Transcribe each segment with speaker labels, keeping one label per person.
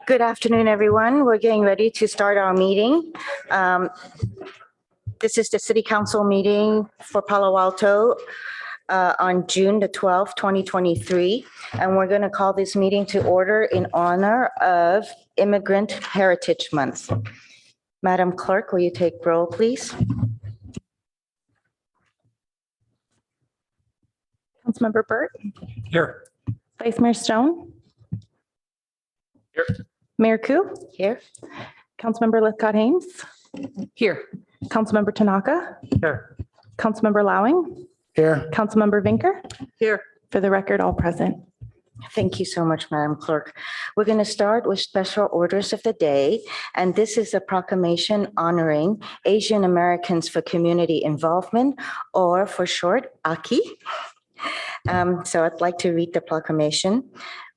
Speaker 1: Good afternoon, everyone. We're getting ready to start our meeting. This is the City Council meeting for Palo Alto on June the 12th, 2023. And we're going to call this meeting to order in honor of Immigrant Heritage Month. Madam Clerk, will you take roll, please?
Speaker 2: Councilmember Burt.
Speaker 3: Here.
Speaker 2: Vice Mayor Stone.
Speaker 3: Here.
Speaker 2: Mayor Koo.
Speaker 1: Here.
Speaker 2: Councilmember Lithcott-Haynes.
Speaker 3: Here.
Speaker 2: Councilmember Tanaka.
Speaker 3: Here.
Speaker 2: Councilmember Lowing.
Speaker 3: Here.
Speaker 2: Councilmember Vinker.
Speaker 3: Here.
Speaker 2: For the record, all present.
Speaker 1: Thank you so much, Madam Clerk. We're going to start with special orders of the day, and this is a proclamation honoring Asian Americans for Community Involvement, or for short, AKI. So I'd like to read the proclamation.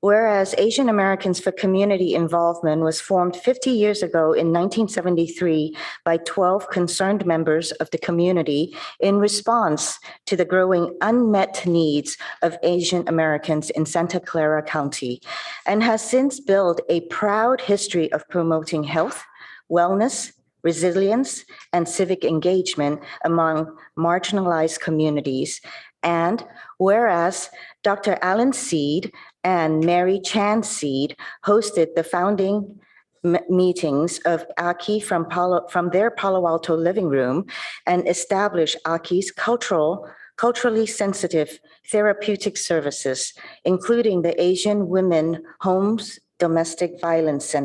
Speaker 1: Whereas Asian Americans for Community Involvement was formed 50 years ago in 1973 by 12 concerned members of the community in response to the growing unmet needs of Asian Americans in Santa Clara County, and has since built a proud history of promoting health, wellness, resilience, and civic engagement among marginalized communities. And whereas Dr. Alan Seed and Mary Chan Seed hosted the founding meetings of AKI from their Palo Alto living room and established AKI's culturally sensitive therapeutic services, including the Asian Women Homes Domestic Violence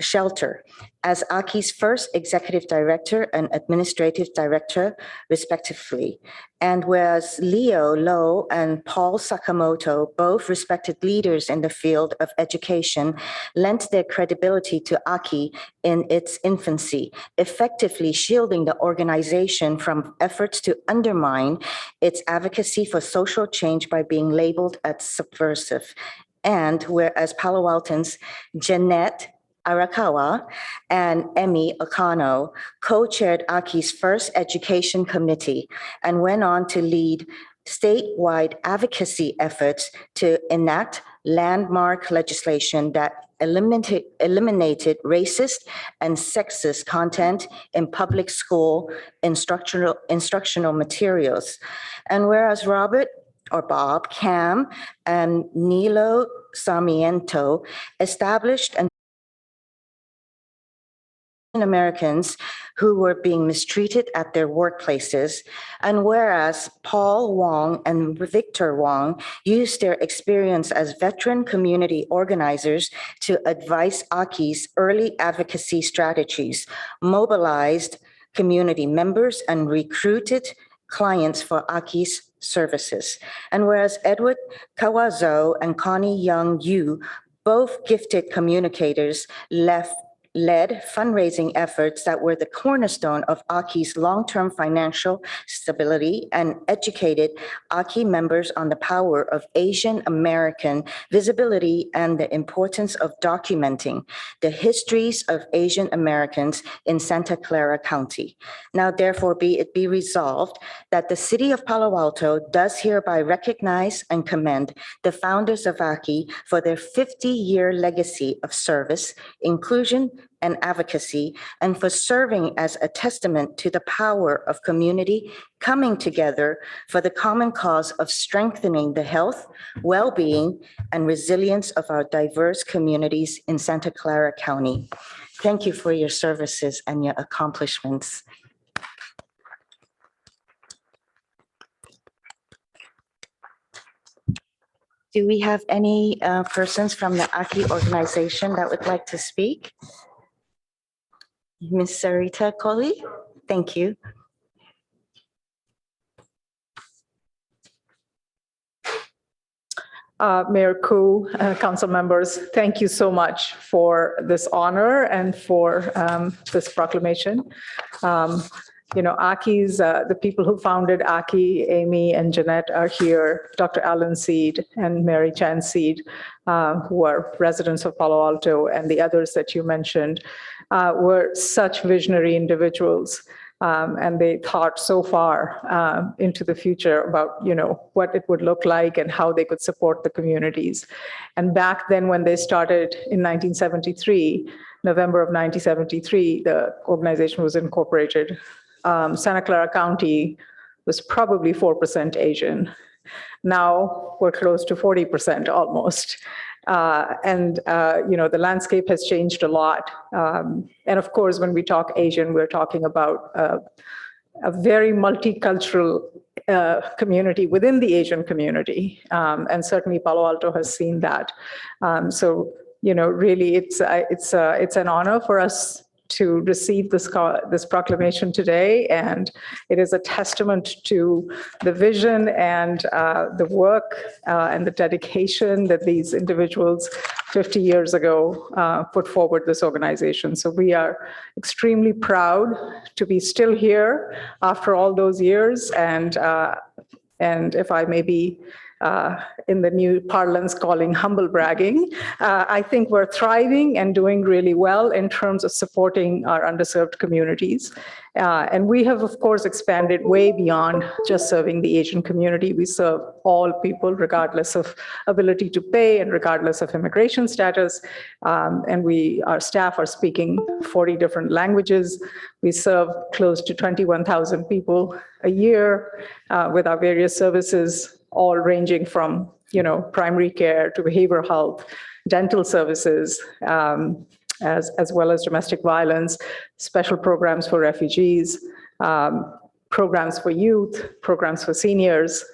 Speaker 1: Shelter, as AKI's first executive director and administrative director, respectively. And whereas Leo Lowe and Paul Sakamoto, both respected leaders in the field of education, lent their credibility to AKI in its infancy, effectively shielding the organization from efforts to undermine its advocacy for social change by being labeled as subversive. And whereas Palo Altans Jeanette Arakawa and Emmy Okano co-chaired AKI's first education committee and went on to lead statewide advocacy efforts to enact landmark legislation that eliminated racist and sexist content in public school instructional materials. And whereas Robert or Bob Cam and Nilo Sarmiento established and Americans who were being mistreated at their workplaces, and whereas Paul Wong and Victor Wong used their experience as veteran community organizers to advise AKI's early advocacy strategies, mobilized community members, and recruited clients for AKI's services. And whereas Edward Kawazo and Connie Young Yu, both gifted communicators, led fundraising efforts that were the cornerstone of AKI's long-term financial stability, and educated AKI members on the power of Asian American visibility and the importance of documenting the histories of Asian Americans in Santa Clara County. Now, therefore, be it resolved that the City of Palo Alto does hereby recognize and commend the founders of AKI for their 50-year legacy of service, inclusion, and advocacy, and for serving as a testament to the power of community coming together for the common cause of strengthening the health, well-being, and resilience of our diverse communities in Santa Clara County. Thank you for your services and your accomplishments. Do we have any persons from the AKI organization that would like to speak? Ms. Sarita Kohli, thank you.
Speaker 4: Mayor Koo, council members, thank you so much for this honor and for this proclamation. AKI's, the people who founded AKI, Amy and Jeanette are here, Dr. Alan Seed and Mary Chan Seed, who are residents of Palo Alto, and the others that you mentioned, were such visionary individuals. And they thought so far into the future about, what it would look like and how they could support the communities. And back then, when they started in 1973, November of 1973, the organization was incorporated. Santa Clara County was probably 4% Asian. Now we're close to 40% almost. The landscape has changed a lot. And of course, when we talk Asian, we're talking about a very multicultural community within the Asian community. And certainly Palo Alto has seen that. Really, it's an honor for us to receive this proclamation today, and it is a testament to the vision and the work and the dedication that these individuals 50 years ago put forward this organization. So we are extremely proud to be still here after all those years, and if I may be in the new parlance calling humble bragging, I think we're thriving and doing really well in terms of supporting our underserved communities. And we have, of course, expanded way beyond just serving the Asian community. We serve all people, regardless of ability to pay and regardless of immigration status. And our staff are speaking 40 different languages. We serve close to 21,000 people a year with our various services, all ranging from, primary care to behavioral health, dental services, as well as domestic violence, special programs for refugees, programs for youth, programs for seniors.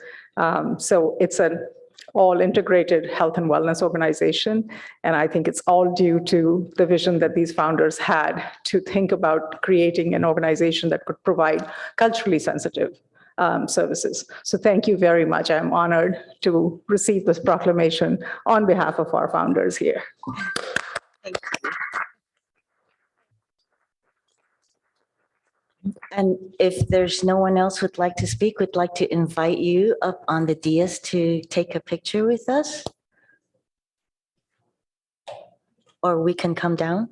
Speaker 4: So it's an all integrated health and wellness organization. And I think it's all due to the vision that these founders had to think about creating an organization that could provide culturally sensitive services. So thank you very much. I'm honored to receive this proclamation on behalf of our founders here.
Speaker 1: And if there's no one else who'd like to speak, we'd like to invite you up on the dais to take a picture with us. Or we can come down.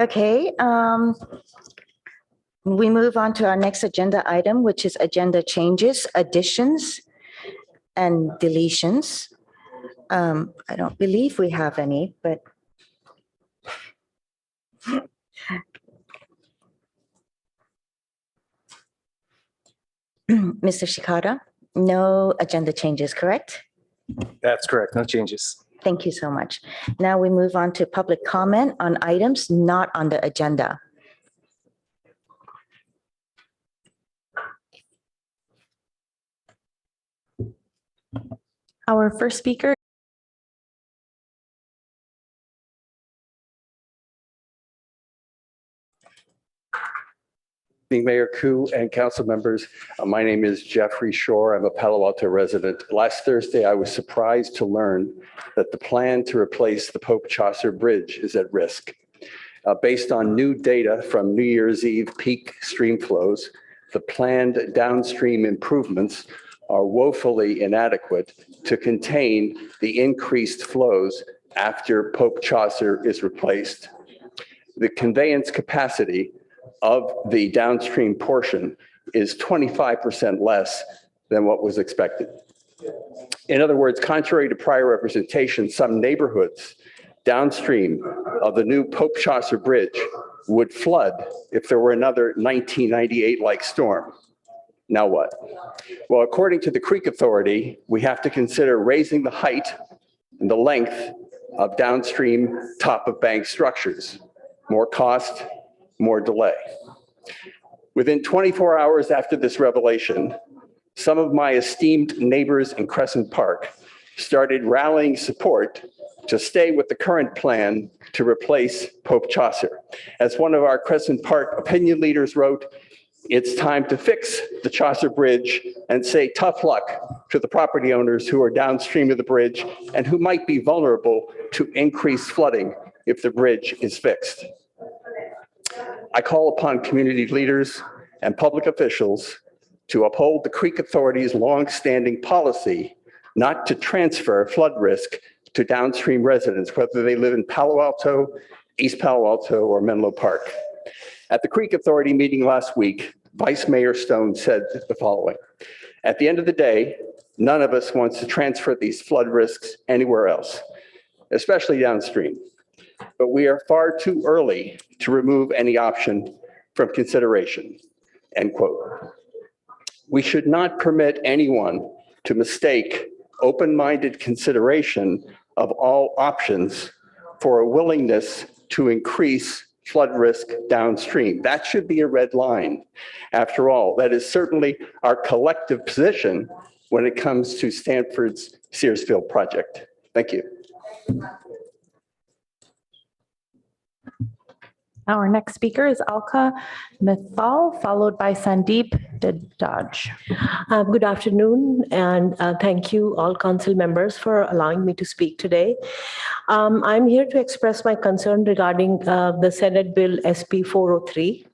Speaker 1: Okay, we move on to our next agenda item, which is agenda changes, additions, and deletions. I don't believe we have any, but Mr. Shikata, no agenda changes, correct?
Speaker 3: That's correct. No changes.
Speaker 1: Thank you so much. Now we move on to public comment on items not on the agenda.
Speaker 2: Our first speaker.
Speaker 5: Mayor Koo and council members, my name is Jeffrey Shore. I'm a Palo Alto resident. Last Thursday, I was surprised to learn that the plan to replace the Pope Chaucer Bridge is at risk. Based on new data from New Year's Eve peak stream flows, the planned downstream improvements are woefully inadequate to contain the increased flows after Pope Chaucer is replaced. The conveyance capacity of the downstream portion is 25% less than what was expected. In other words, contrary to prior representation, some neighborhoods downstream of the new Pope Chaucer Bridge would flood if there were another 1998-like storm. Now what? Well, according to the Creek Authority, we have to consider raising the height and the length of downstream top-of-bank structures. More cost, more delay. Within 24 hours after this revelation, some of my esteemed neighbors in Crescent Park started rallying support to stay with the current plan to replace Pope Chaucer. As one of our Crescent Park opinion leaders wrote, it's time to fix the Chaucer Bridge and say tough luck to the property owners who are downstream of the bridge and who might be vulnerable to increased flooding if the bridge is fixed. I call upon community leaders and public officials to uphold the Creek Authority's longstanding policy not to transfer flood risk to downstream residents, whether they live in Palo Alto, East Palo Alto, or Menlo Park. At the Creek Authority meeting last week, Vice Mayor Stone said the following: at the end of the day, none of us wants to transfer these flood risks anywhere else, especially downstream. But we are far too early to remove any option from consideration, end quote. We should not permit anyone to mistake open-minded consideration of all options for a willingness to increase flood risk downstream. That should be a red line. After all, that is certainly our collective position when it comes to Stanford's Searsfield project. Thank you.
Speaker 2: Our next speaker is Alka Mithal, followed by Sandeep Dodge.
Speaker 6: Good afternoon, and thank you all council members for allowing me to speak today. I'm here to express my concern regarding the Senate Bill SB 403.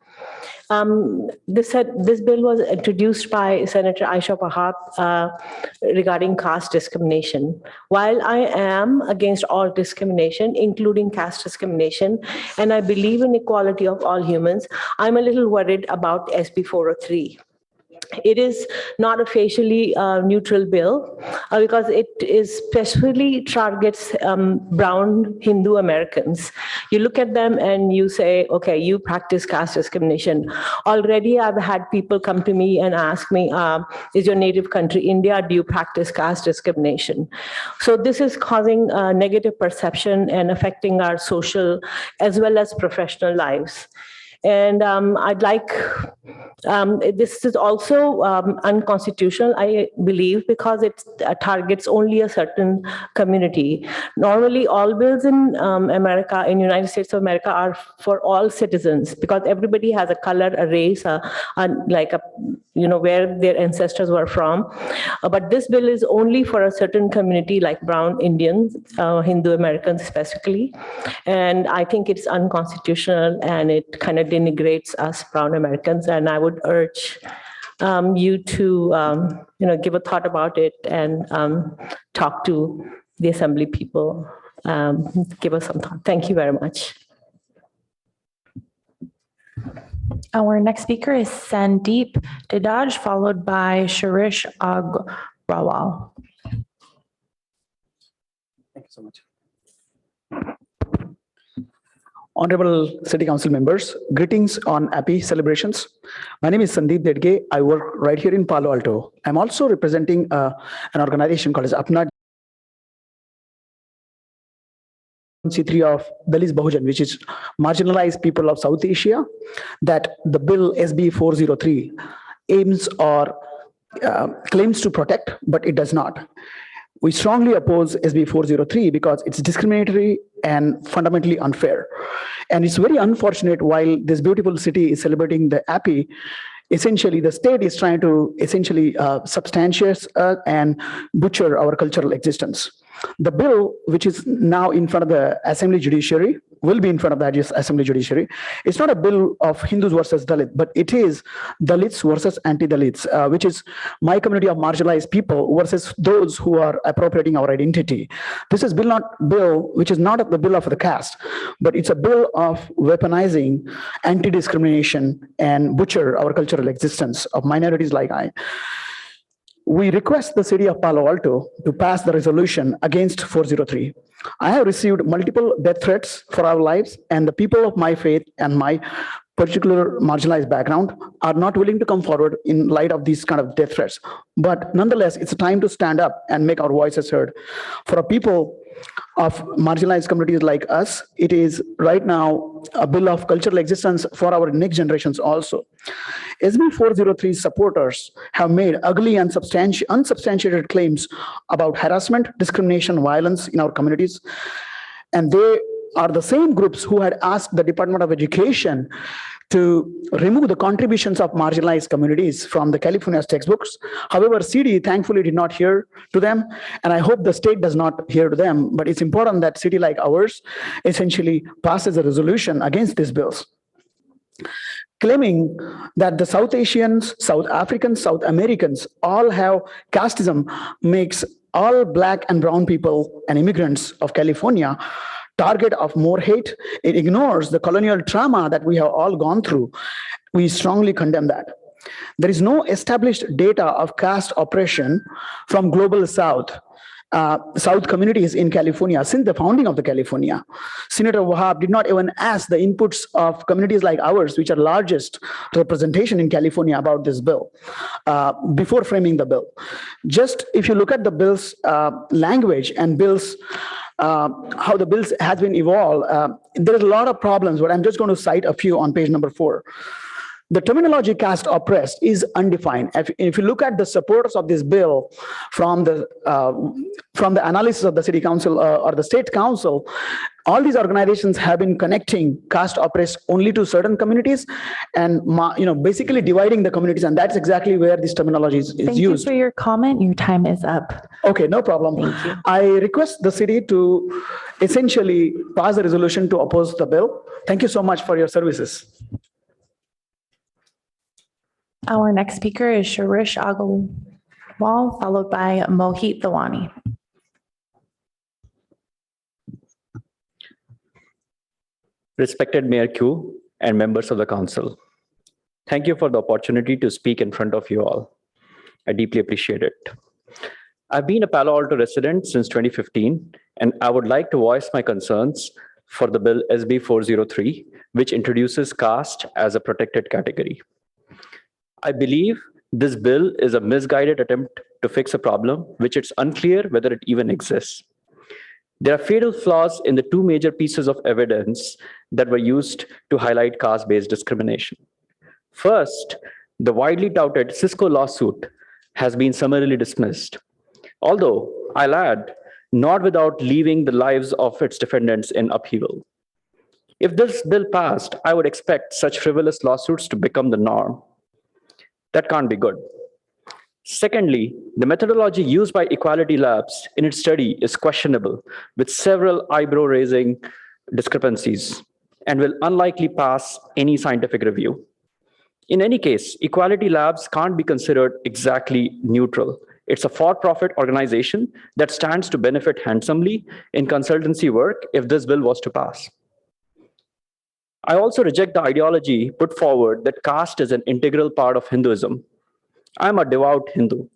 Speaker 6: This bill was introduced by Senator Aisha Pahat regarding caste discrimination. While I am against all discrimination, including caste discrimination, and I believe in equality of all humans, I'm a little worried about SB 403. It is not a facially neutral bill because it is specifically targets brown Hindu Americans. You look at them and you say, okay, you practice caste discrimination. Already I've had people come to me and ask me, is your native country India? Do you practice caste discrimination? So this is causing a negative perception and affecting our social as well as professional lives. And I'd like, this is also unconstitutional, I believe, because it targets only a certain community. Normally, all bills in America, in United States of America, are for all citizens because everybody has a color, a race, where their ancestors were from. But this bill is only for a certain community like brown Indians, Hindu Americans specifically. And I think it's unconstitutional and it kind of denigrates us brown Americans. And I would urge you to give a thought about it and talk to the assembly people. Give us some thought. Thank you very much.
Speaker 2: Our next speaker is Sandeep Didaj, followed by Shirish Agrawal.
Speaker 7: Thank you so much. Honorable City Council members, greetings on happy celebrations. My name is Sandeep Dedge. I work right here in Palo Alto. I'm also representing an organization called as Apna C3 of Dalit Bahujan, which is marginalized people of South Asia, that the bill SB 403 aims or claims to protect, but it does not. We strongly oppose SB 403 because it's discriminatory and fundamentally unfair. And it's very unfortunate while this beautiful city is celebrating the happy, essentially the state is trying to essentially substantiate and butcher our cultural existence. The bill, which is now in front of the Assembly Judiciary, will be in front of the Assembly Judiciary. It's not a bill of Hindus versus Dalit, but it is Dalits versus anti-Dalits, which is my community of marginalized people versus those who are appropriating our identity. This is bill which is not the bill of the caste, but it's a bill of weaponizing anti-discrimination and butcher our cultural existence of minorities like I. We request the city of Palo Alto to pass the resolution against 403. I have received multiple death threats for our lives, and the people of my faith and my particular marginalized background are not willing to come forward in light of these kind of death threats. But nonetheless, it's a time to stand up and make our voices heard. For a people of marginalized communities like us, it is right now a bill of cultural existence for our next generations also. SB 403 supporters have made ugly and unsubstantiated claims about harassment, discrimination, violence in our communities. And they are the same groups who had asked the Department of Education to remove the contributions of marginalized communities from the California's textbooks. However, CD thankfully did not hear to them, and I hope the state does not hear to them, but it's important that city like ours essentially passes a resolution against these bills, claiming that the South Asians, South Africans, South Americans all have casteism makes all Black and brown people and immigrants of California target of more hate. It ignores the colonial trauma that we have all gone through. We strongly condemn that. There is no established data of caste oppression from global South communities in California since the founding of the California. Senator Wahab did not even ask the inputs of communities like ours, which are largest representation in California, about this bill before framing the bill. Just if you look at the bill's language and how the bills has been evolved, there is a lot of problems, but I'm just going to cite a few on page number 4. The terminology caste oppressed is undefined. If you look at the supporters of this bill from the analysis of the city council or the state council, all these organizations have been connecting caste oppressed only to certain communities and basically dividing the communities, and that's exactly where this terminology is
Speaker 2: Thank
Speaker 7: used.
Speaker 2: you for your comment. Your time is up.
Speaker 7: Okay, no problem.
Speaker 2: Thank you.
Speaker 7: I request the city to essentially pass a resolution to oppose the bill. Thank you so much for your services.
Speaker 2: Our next speaker is Shirish Agrawal, followed by Mohit Thawani.
Speaker 8: Respected Mayor Q and members of the council, thank you for the opportunity to speak in front of you all. I deeply appreciate it. I've been a Palo Alto resident since 2015, and I would like to voice my concerns for the bill SB 403, which introduces caste as a protected category. I believe this bill is a misguided attempt to fix a problem which it's unclear whether it even exists. There are fatal flaws in the two major pieces of evidence that were used to highlight caste-based discrimination. First, the widely touted Cisco lawsuit has been summarily dismissed. Although, I'll add, not without leaving the lives of its defendants in upheaval. If this bill passed, I would expect such frivolous lawsuits to become the norm. That can't be good. Secondly, the methodology used by Equality Labs in its study is questionable, with several eyebrow-raising discrepancies, and will unlikely pass any scientific review. In any case, Equality Labs can't be considered exactly neutral. It's a for-profit organization that stands to benefit handsomely in consultancy work if this bill was to pass. I also reject the ideology put forward that caste is an integral part of Hinduism. I'm a devout Hindu,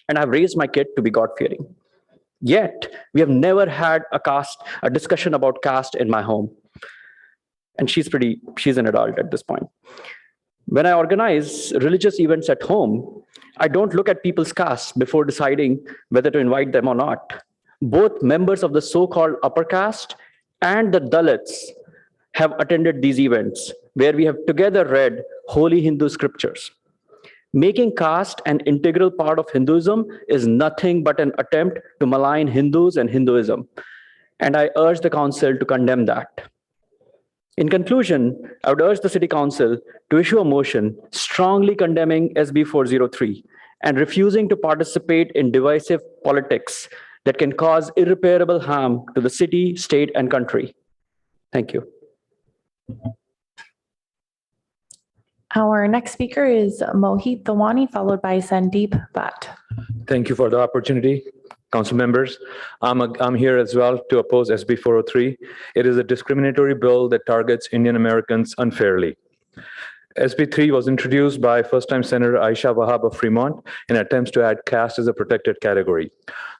Speaker 8: and I've raised my kid to be God-fearing. Yet, we have never had a discussion about caste in my home. And she's an adult at this point. When I organize religious events at home, I don't look at people's caste before deciding whether to invite them or not. Both members of the so-called upper caste and the Dalits have attended these events where we have together read holy Hindu scriptures. Making caste an integral part of Hinduism is nothing but an attempt to malign Hindus and Hinduism. And I urge the council to condemn that. In conclusion, I would urge the City Council to issue a motion strongly condemning SB 403 and refusing to participate in divisive politics that can cause irreparable harm to the city, state, and country. Thank you.
Speaker 2: Our next speaker is Mohit Thawani, followed by Sandeep Bhatt.
Speaker 9: Thank you for the opportunity, council members. I'm here as well to oppose SB 403. It is a discriminatory bill that targets Indian Americans unfairly. SB 3 was introduced by first-time Senator Aisha Wahab of Fremont in attempts to add caste as a protected category.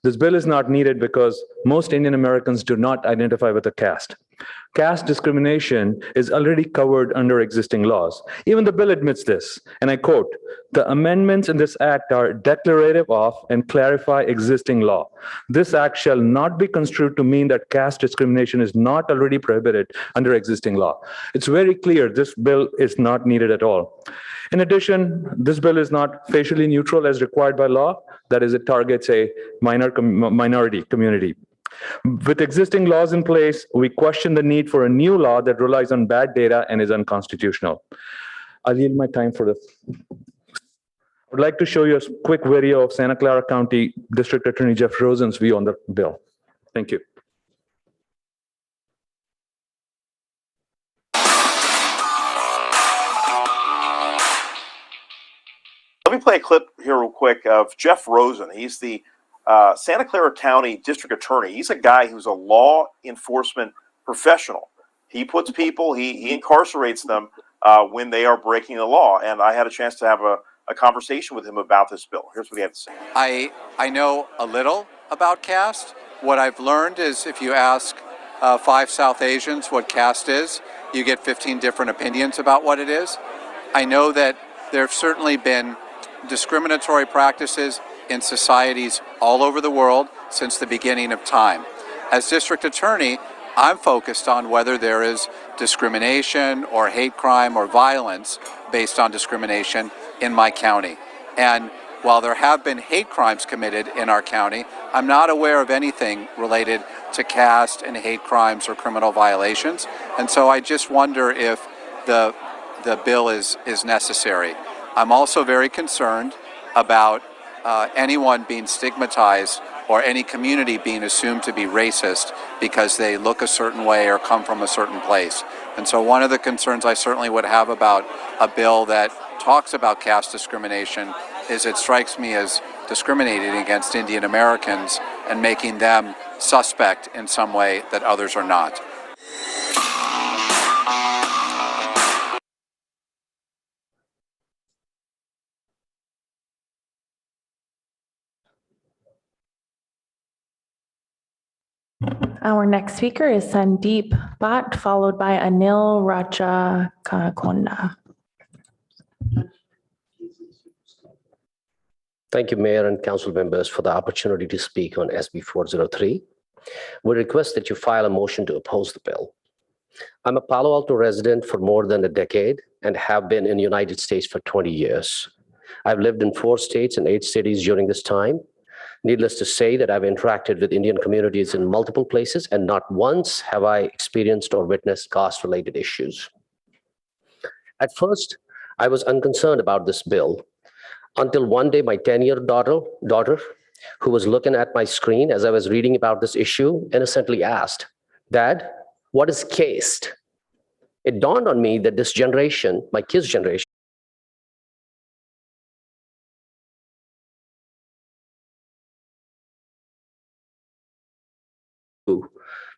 Speaker 9: This bill is not needed because most Indian Americans do not identify with a caste. Caste discrimination is already covered under existing laws. Even the bill admits this, and I quote, "The amendments in this act are declarative of and clarify existing law. This act shall not be construed to mean that caste discrimination is not already prohibited under existing law." It's very clear this bill is not needed at all. In addition, this bill is not facially neutral as required by law. That is, it targets a minority community. With existing laws in place, we question the need for a new law that relies on bad data and is unconstitutional. I'll yield my time for this. I would like to show you a quick video of Santa Clara County District Attorney Jeff Rosen's view on the bill. Thank you.
Speaker 10: Let me play a clip here real quick of Jeff Rosen. He's the Santa Clara County District Attorney. He's a guy who's a law enforcement professional. He puts people, he incarcerates them when they are breaking the law. And I had a chance to have a conversation with him about this bill. Here's what he had to say.
Speaker 11: I know a little about caste. What I've learned is if you ask 5 South Asians what caste is, you get 15 different opinions about what it is. I know that there have certainly been discriminatory practices in societies all over the world since the beginning of time. As district attorney, I'm focused on whether there is discrimination or hate crime or violence based on discrimination in my county. And while there have been hate crimes committed in our county, I'm not aware of anything related to caste and hate crimes or criminal violations. And so I just wonder if the bill is necessary. I'm also very concerned about anyone being stigmatized or any community being assumed to be racist because they look a certain way or come from a certain place. And so one of the concerns I certainly would have about a bill that talks about caste discrimination is it strikes me as discriminating against Indian Americans and making them suspect in some way that others are not.
Speaker 2: Our next speaker is Sandeep Bhatt, followed by Anil Rajakonda.
Speaker 12: Thank you, Mayor and Council members, for the opportunity to speak on SB 403. We request that you file a motion to oppose the bill. I'm a Palo Alto resident for more than a decade and have been in the United States for 20 years. I've lived in 4 states and 8 cities during this time. Needless to say that I've interacted with Indian communities in multiple places, and not once have I experienced or witnessed caste-related issues. At first, I was unconcerned about this bill until one day my 10-year-old daughter, who was looking at my screen as I was reading about this issue, innocently asked, "Dad, what is caste?" It dawned on me that this generation, my kids' generation,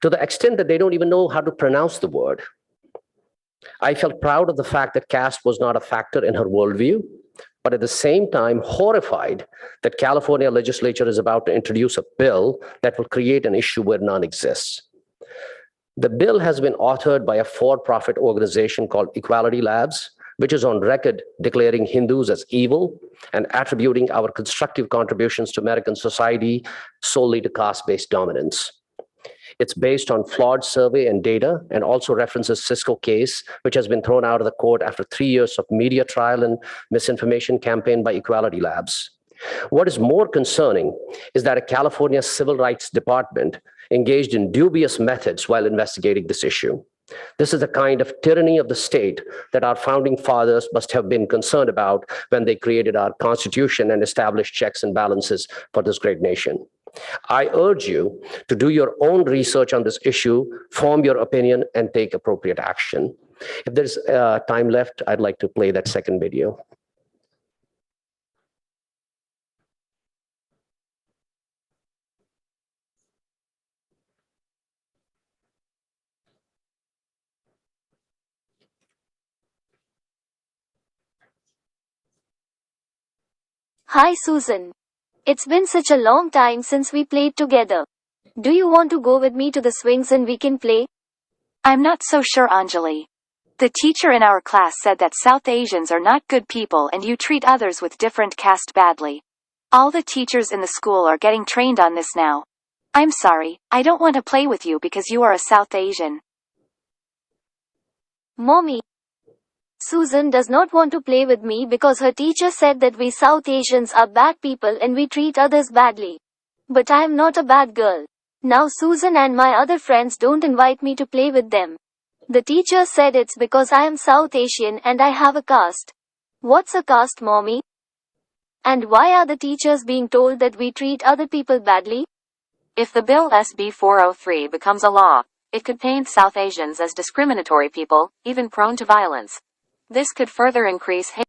Speaker 12: to the extent that they don't even know how to pronounce the word. I felt proud of the fact that caste was not a factor in her worldview, but at the same time horrified that California legislature is about to introduce a bill that will create an issue where none exists. The bill has been authored by a for-profit organization called Equality Labs, which is on record declaring Hindus as evil and attributing our constructive contributions to American society solely to caste-based dominance. It's based on flawed survey and data and also references Cisco case, which has been thrown out of the court after 3 years of media trial and misinformation campaign by Equality Labs. What is more concerning is that a California Civil Rights Department engaged in dubious methods while investigating this issue. This is the kind of tyranny of the state that our founding fathers must have been concerned about when they created our Constitution and established checks and balances for this great nation. I urge you to do your own research on this issue, form your opinion, and take appropriate action. If there's time left, I'd like to play that second video.
Speaker 13: Hi Susan. It's been such a long time since we played together. Do you want to go with me to the swings and we can play?
Speaker 14: I'm not so sure, Anjali. The teacher in our class said that South Asians are not good people and you treat others with different caste badly. All the teachers in the school are getting trained on this now. I'm sorry, I don't want to play with you because you are a South Asian.
Speaker 13: Mommy, Susan does not want to play with me because her teacher said that we South Asians are bad people and we treat others badly. But I am not a bad girl. Now Susan and my other friends don't invite me to play with them. The teacher said it's because I am South Asian and I have a caste. What's a caste, Mommy? And why are the teachers being told that we treat other people badly?
Speaker 14: If the bill SB 403 becomes a law, it could paint South Asians as discriminatory people, even prone to violence. This could further increase hate.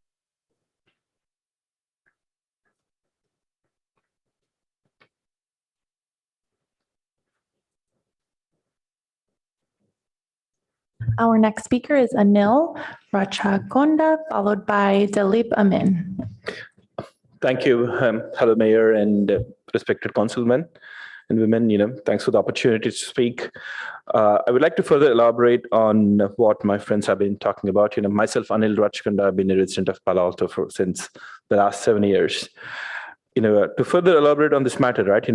Speaker 2: Our next speaker is Anil Rachakonda, followed by Dilip Amin.
Speaker 3: Thank you. Hello, Mayor and respected councilmen and women. Thanks for the opportunity to speak. I would like to further elaborate on what my friends have been talking about. Myself, Anil Rachakonda, I've been a resident of Palo Alto since the last 7 years. To further elaborate on this matter, right?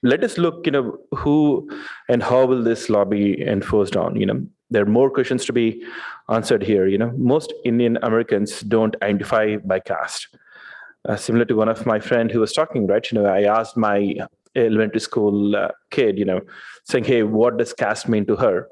Speaker 3: Let us look, who and how will this law be enforced on? There are more questions to be answered here. Most Indian Americans don't identify by caste. Similar to one of my friend who was talking, right? I asked my elementary school kid, saying, hey, what does caste mean to her?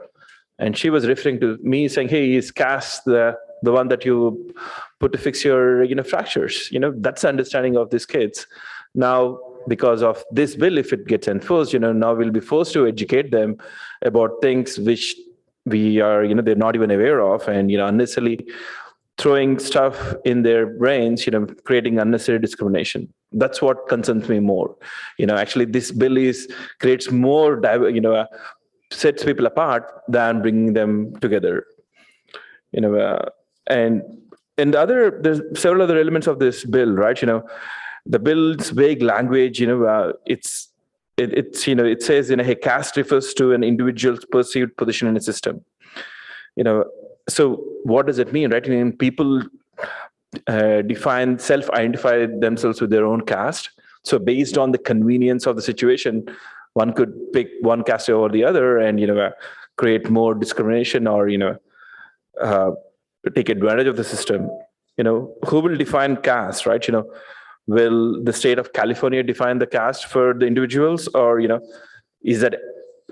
Speaker 3: And she was referring to me saying, hey, is caste the one that you put to fix your, fractures? That's the understanding of these kids. Now, because of this bill, if it gets enforced, now we'll be forced to educate them about things which we are, they're not even aware of, and, unnecessarily throwing stuff in their brains, creating unnecessary discrimination. That's what concerns me more. Actually, this bill creates more, sets people apart than bringing them together. And there's several other elements of this bill, right? The bill's vague language, it says, hey, caste refers to an individual's perceived position in a system. So what does it mean, right? People self-identify themselves with their own caste. So based on the convenience of the situation, one could pick one caste over the other and, create more discrimination or, take advantage of the system. Who will define caste, right? Will the state of California define the caste for the individuals, or, is that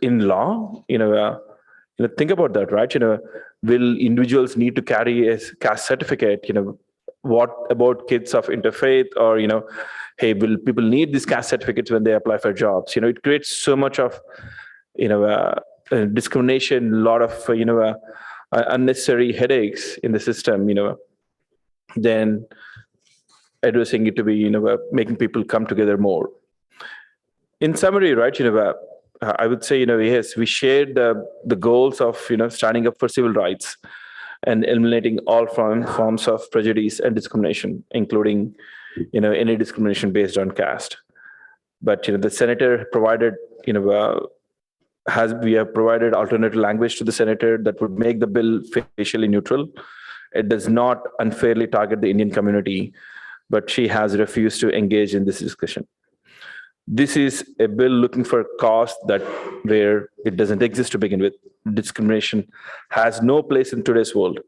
Speaker 3: in law? Think about that, right? Will individuals need to carry a caste certificate? What about kids of interfaith, or, hey, will people need these caste certificates when they apply for jobs? It creates so much of, discrimination, a lot of, unnecessary headaches in the system, then addressing it to be, making people come together more. In summary, right, I would say, yes, we shared the goals of, standing up for civil rights. and eliminating all forms of prejudice and discrimination, including, any discrimination based on caste. But the senator provided, we have provided alternative language to the senator that would make the bill facially neutral. It does not unfairly target the Indian community, but she has refused to engage in this discussion. This is a bill looking for a cause where it doesn't exist to begin with. Discrimination has no place in today's world.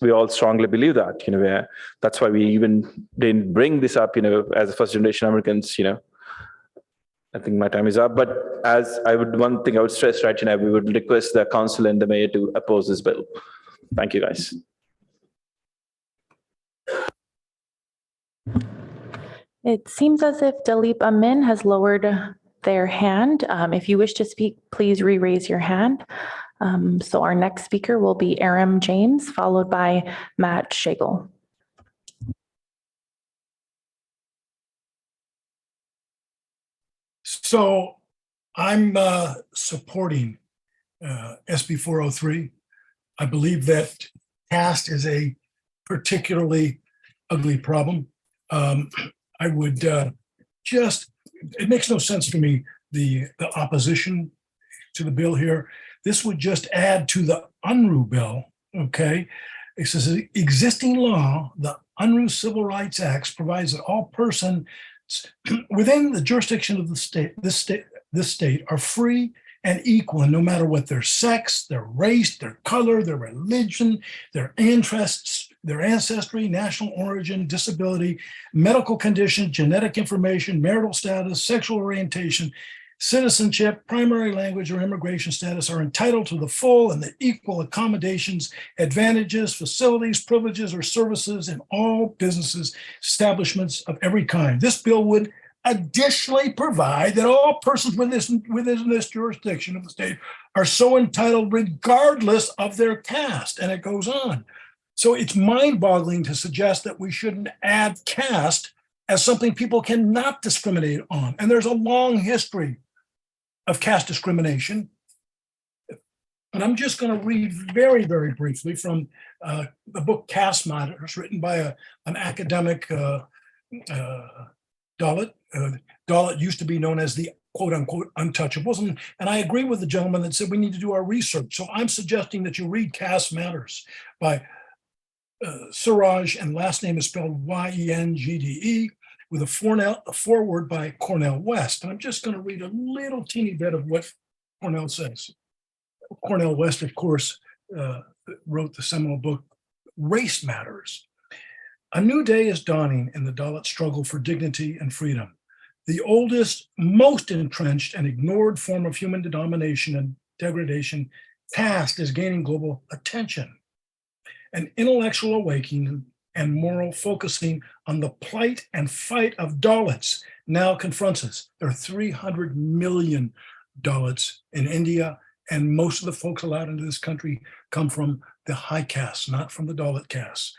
Speaker 3: We all strongly believe that. That's why we even didn't bring this up. As first generation Americans. I think my time is up. But one thing I would stress, right? We would request the council and the mayor to oppose this bill. Thank you, guys.
Speaker 2: It seems as if Dalip Amin has lowered their hand. If you wish to speak, please re-raise your hand. So our next speaker will be Aram James, followed by Matt Shagel.
Speaker 15: So I'm supporting SB 403. I believe that caste is a particularly ugly problem. I would it makes no sense to me, the opposition to the bill here. This would just add to the UNRU bill, okay? It says existing law, the UNRU Civil Rights Act provides that all persons within the jurisdiction of this state are free and equal, and no matter what their sex, their race, their color, their religion, their interests, their ancestry, national origin, disability, medical condition, genetic information, marital status, sexual orientation, citizenship, primary language, or immigration status are entitled to the full and the equal accommodations, advantages, facilities, privileges, or services in all businesses, establishments of every kind. This bill would additionally provide that all persons within this jurisdiction of the state are so entitled regardless of their caste, and it goes on. So it's mind-boggling to suggest that we shouldn't add caste as something people cannot discriminate on. And there's a long history of caste discrimination. And I'm just going to read very, very briefly from the book Caste Matters, written by an academic Dalit. Dalit used to be known as the quote unquote untouchables. And I agree with the gentleman that said we need to do our research. So I'm suggesting that you read Caste Matters by Suraj, and last name is spelled Y-E-N-G-D-E, with a foreword by Cornell West. And I'm just going to read a little teeny bit of what Cornell says. Cornell West, of course, wrote the seminal book, Race Matters. A new day is dawning in the Dalit struggle for dignity and freedom. The oldest, most entrenched and ignored form of human domination and degradation, caste, is gaining global attention. An intellectual awakening and moral focusing on the plight and fight of Dalits now confronts us. There are 300 million Dalits in India, and most of the folks allowed into this country come from the high caste, not from the Dalit caste.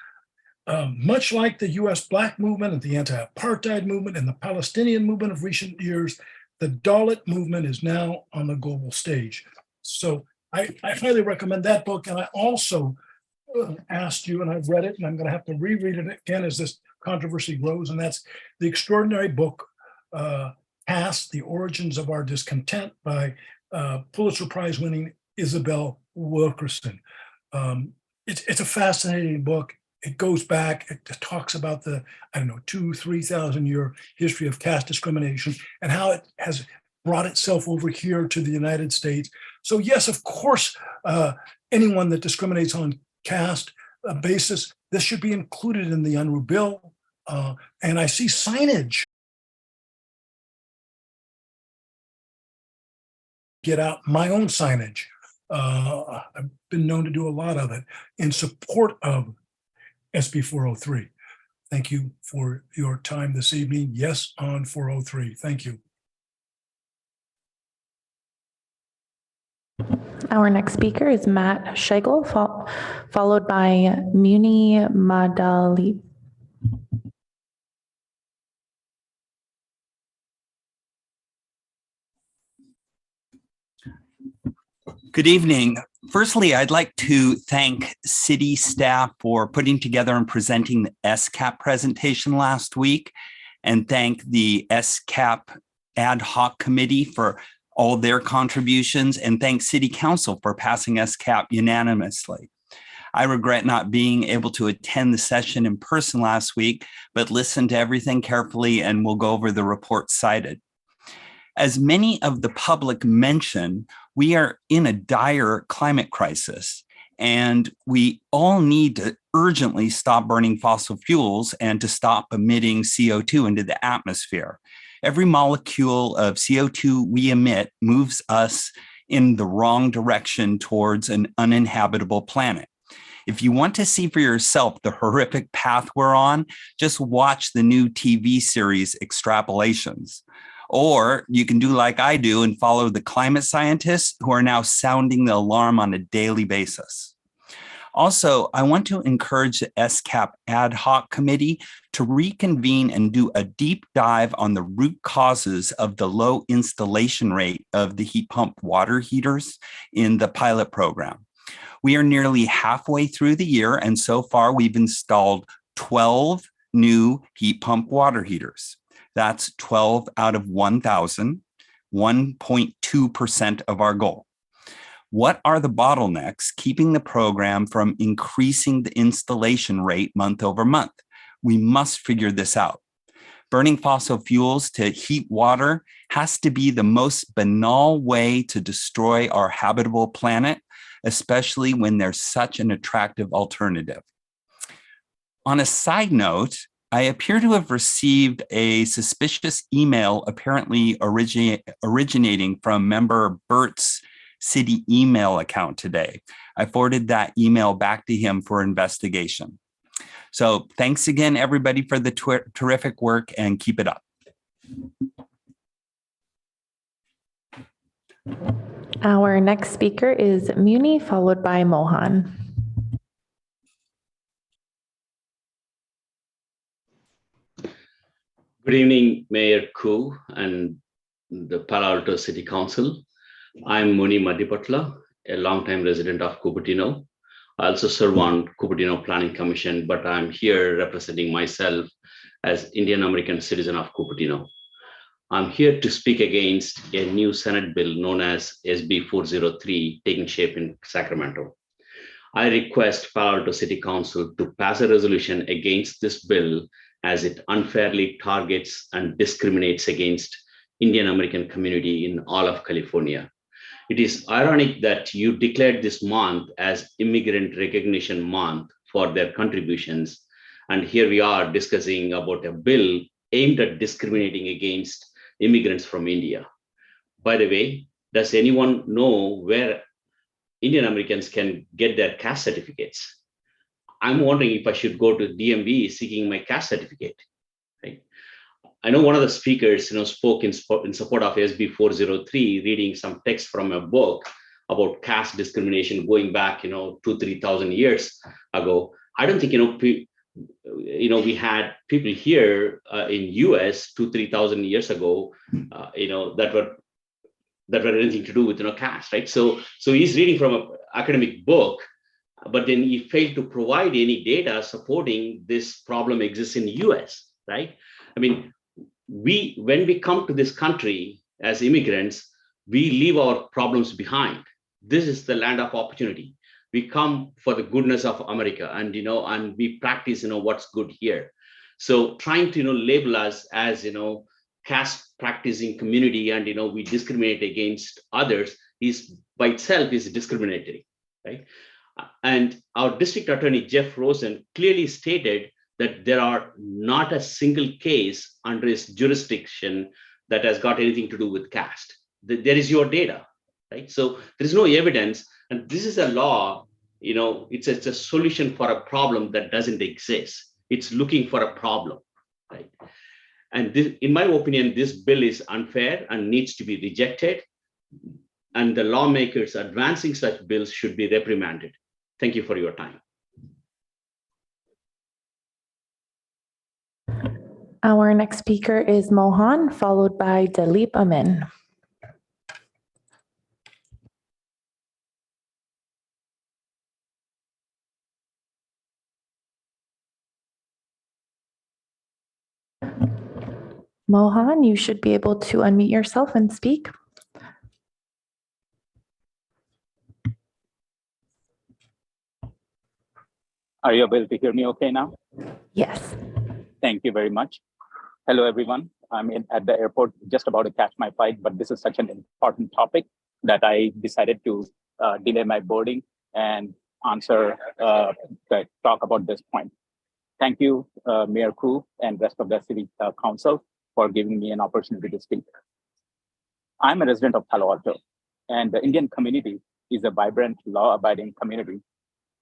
Speaker 15: Much like the US Black movement and the anti-apartheid movement and the Palestinian movement of recent years, the Dalit movement is now on the global stage. So I highly recommend that book. And I also asked you, and I've read it, and I'm going to have to reread it again as this controversy grows, and that's the extraordinary book, Caste, The Origins of Our Discontent, by Pulitzer Prize-winning Isabel Wilkerson. It's a fascinating book. It goes back, it talks about the, 2,000-3,000 year history of caste discrimination and how it has brought itself over here to the United States. So yes, of course, anyone that discriminates on caste basis, this should be included in the UNRU bill. And I see signage. Get out my own signage. I've been known to do a lot of it in support of SB 403. Thank you for your time this evening. Yes, on 403. Thank you.
Speaker 2: Our next speaker is Matt Shagel, followed by Muni Madali.
Speaker 16: Good evening. Firstly, I'd like to thank city staff for putting together and presenting the SCAP presentation last week, and thank the SCAP ad hoc committee for all their contributions, and thank City Council for passing SCAP unanimously. I regret not being able to attend the session in person last week, but listened to everything carefully and will go over the reports cited. As many of the public mention, we are in a dire climate crisis, and we all need to urgently stop burning fossil fuels and to stop emitting CO2 into the atmosphere. Every molecule of CO2 we emit moves us in the wrong direction towards an uninhabitable planet. If you want to see for yourself the horrific path we're on, just watch the new TV series Extrapolations. Or you can do like I do and follow the climate scientists who are now sounding the alarm on a daily basis. Also, I want to encourage the SCAP ad hoc committee to reconvene and do a deep dive on the root causes of the low installation rate of the heat pump water heaters in the pilot program. We are nearly halfway through the year, and so far we've installed 12 new heat pump water heaters. That's 12 out of 1,000, 1.2% of our goal. What are the bottlenecks keeping the program from increasing the installation rate month over month? We must figure this out. Burning fossil fuels to heat water has to be the most banal way to destroy our habitable planet, especially when there's such an attractive alternative. On a side note, I appear to have received a suspicious email apparently originating from member Bert's city email account today. I forwarded that email back to him for investigation. So thanks again, everybody, for the terrific work, and keep it up.
Speaker 2: Our next speaker is Muni, followed by Mohan.
Speaker 17: Good evening, Mayor Koo and the Palo Alto City Council. I'm Muni Madhipatla, a longtime resident of Cupertino. I also serve on Cupertino Planning Commission, but I'm here representing myself as Indian American citizen of Cupertino. I'm here to speak against a new Senate bill known as SB 403 taking shape in Sacramento. I request Palo Alto City Council to pass a resolution against this bill as it unfairly targets and discriminates against Indian American community in all of California. It is ironic that you declared this month as Immigrant Recognition Month for their contributions, and here we are discussing about a bill aimed at discriminating against immigrants from India. By the way, does anyone know where Indian Americans can get their caste certificates? I'm wondering if I should go to DMV seeking my caste certificate. Right? I know one of the speakers spoke in support of SB 403, reading some text from a book about caste discrimination going back 2,000-3,000 years ago. I don't think we had people here in US 2,000-3,000 years ago that were anything to do with caste, right? So he's reading from an academic book, but then he failed to provide any data supporting this problem exists in the US, right? I mean, when we come to this country as immigrants, we leave our problems behind. This is the land of opportunity. We come for the goodness of America, and and we practice what's good here. So trying to label us as caste practicing community and we discriminate against others is by itself is discriminatory, right? And our district attorney Jeff Rosen clearly stated that there are not a single case under his jurisdiction that has got anything to do with caste. There is your data, right? So there is no evidence, and this is a law. It's a solution for a problem that doesn't exist. It's looking for a problem, right? And this, in my opinion, this bill is unfair and needs to be rejected. And the lawmakers advancing such bills should be reprimanded. Thank you for your time.
Speaker 2: Our next speaker is Mohan, followed by Dalip Amin. Mohan, you should be able to unmute yourself and speak.
Speaker 18: Are you able to hear me okay now?
Speaker 2: Yes.
Speaker 18: Thank you very much. Hello, everyone. I'm at the airport, just about to catch my flight, but this is such an important topic that I decided to delay my boarding and talk about this point. Thank you, Mayor Koo and rest of the City Council for giving me an opportunity to speak. I'm a resident of Palo Alto, and the Indian community is a vibrant, law-abiding community.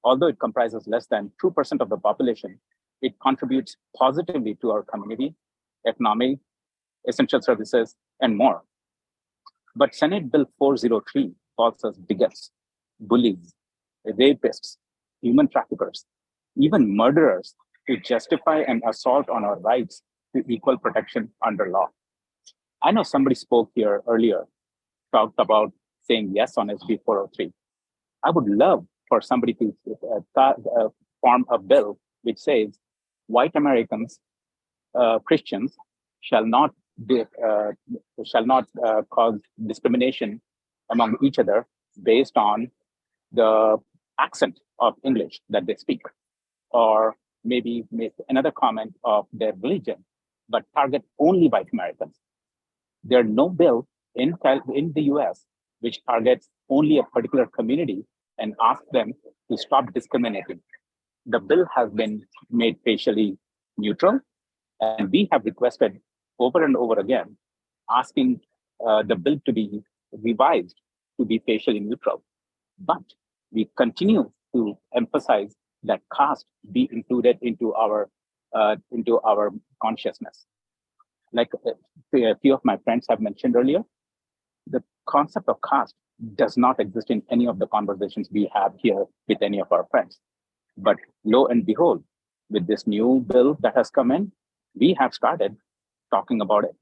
Speaker 18: Although it comprises less than 2% of the population, it contributes positively to our community, economy, essential services, and more. But Senate Bill 403 calls us bigots, bullies, rapists, human traffickers, even murderers to justify an assault on our rights to equal protection under law. I know somebody spoke here earlier, talked about saying yes on SB 403. I would love for somebody to form a bill which says white Americans, Christians, shall not cause discrimination among each other based on the accent of English that they speak, or maybe make another comment of their religion, but target only white Americans. There's no bill in the US which targets only a particular community and asks them to stop discriminating. The bill has been made facially neutral, and we have requested over and over again, asking the bill to be revised to be facially neutral. But we continue to emphasize that caste be included into our consciousness. Like a few of my friends have mentioned earlier, the concept of caste does not exist in any of the conversations we have here with any of our friends. But lo and behold, with this new bill that has come in, we have started talking about it.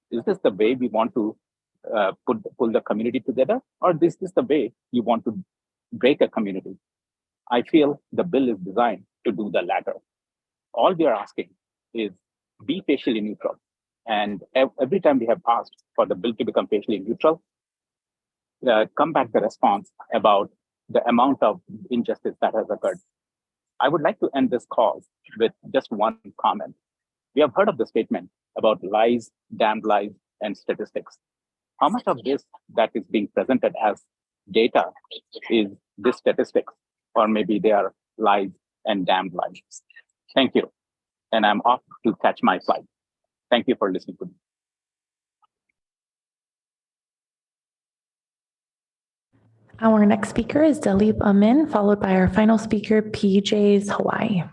Speaker 18: Is this the way we want to pull the community together? Or is this the way you want to break a community? I feel the bill is designed to do the latter. All we are asking is be facially neutral. And every time we have asked for the bill to become facially neutral, come back the response about the amount of injustice that has occurred. I would like to end this call with just one comment. We have heard of the statement about lies, damned lies, and statistics. How much of this that is being presented as data is this statistics, or maybe they are lies and damned lies? Thank you. And I'm off to catch my flight. Thank you for listening to me.
Speaker 2: Our next speaker is Dalip Amin, followed by our final speaker, PJ's Hawaii.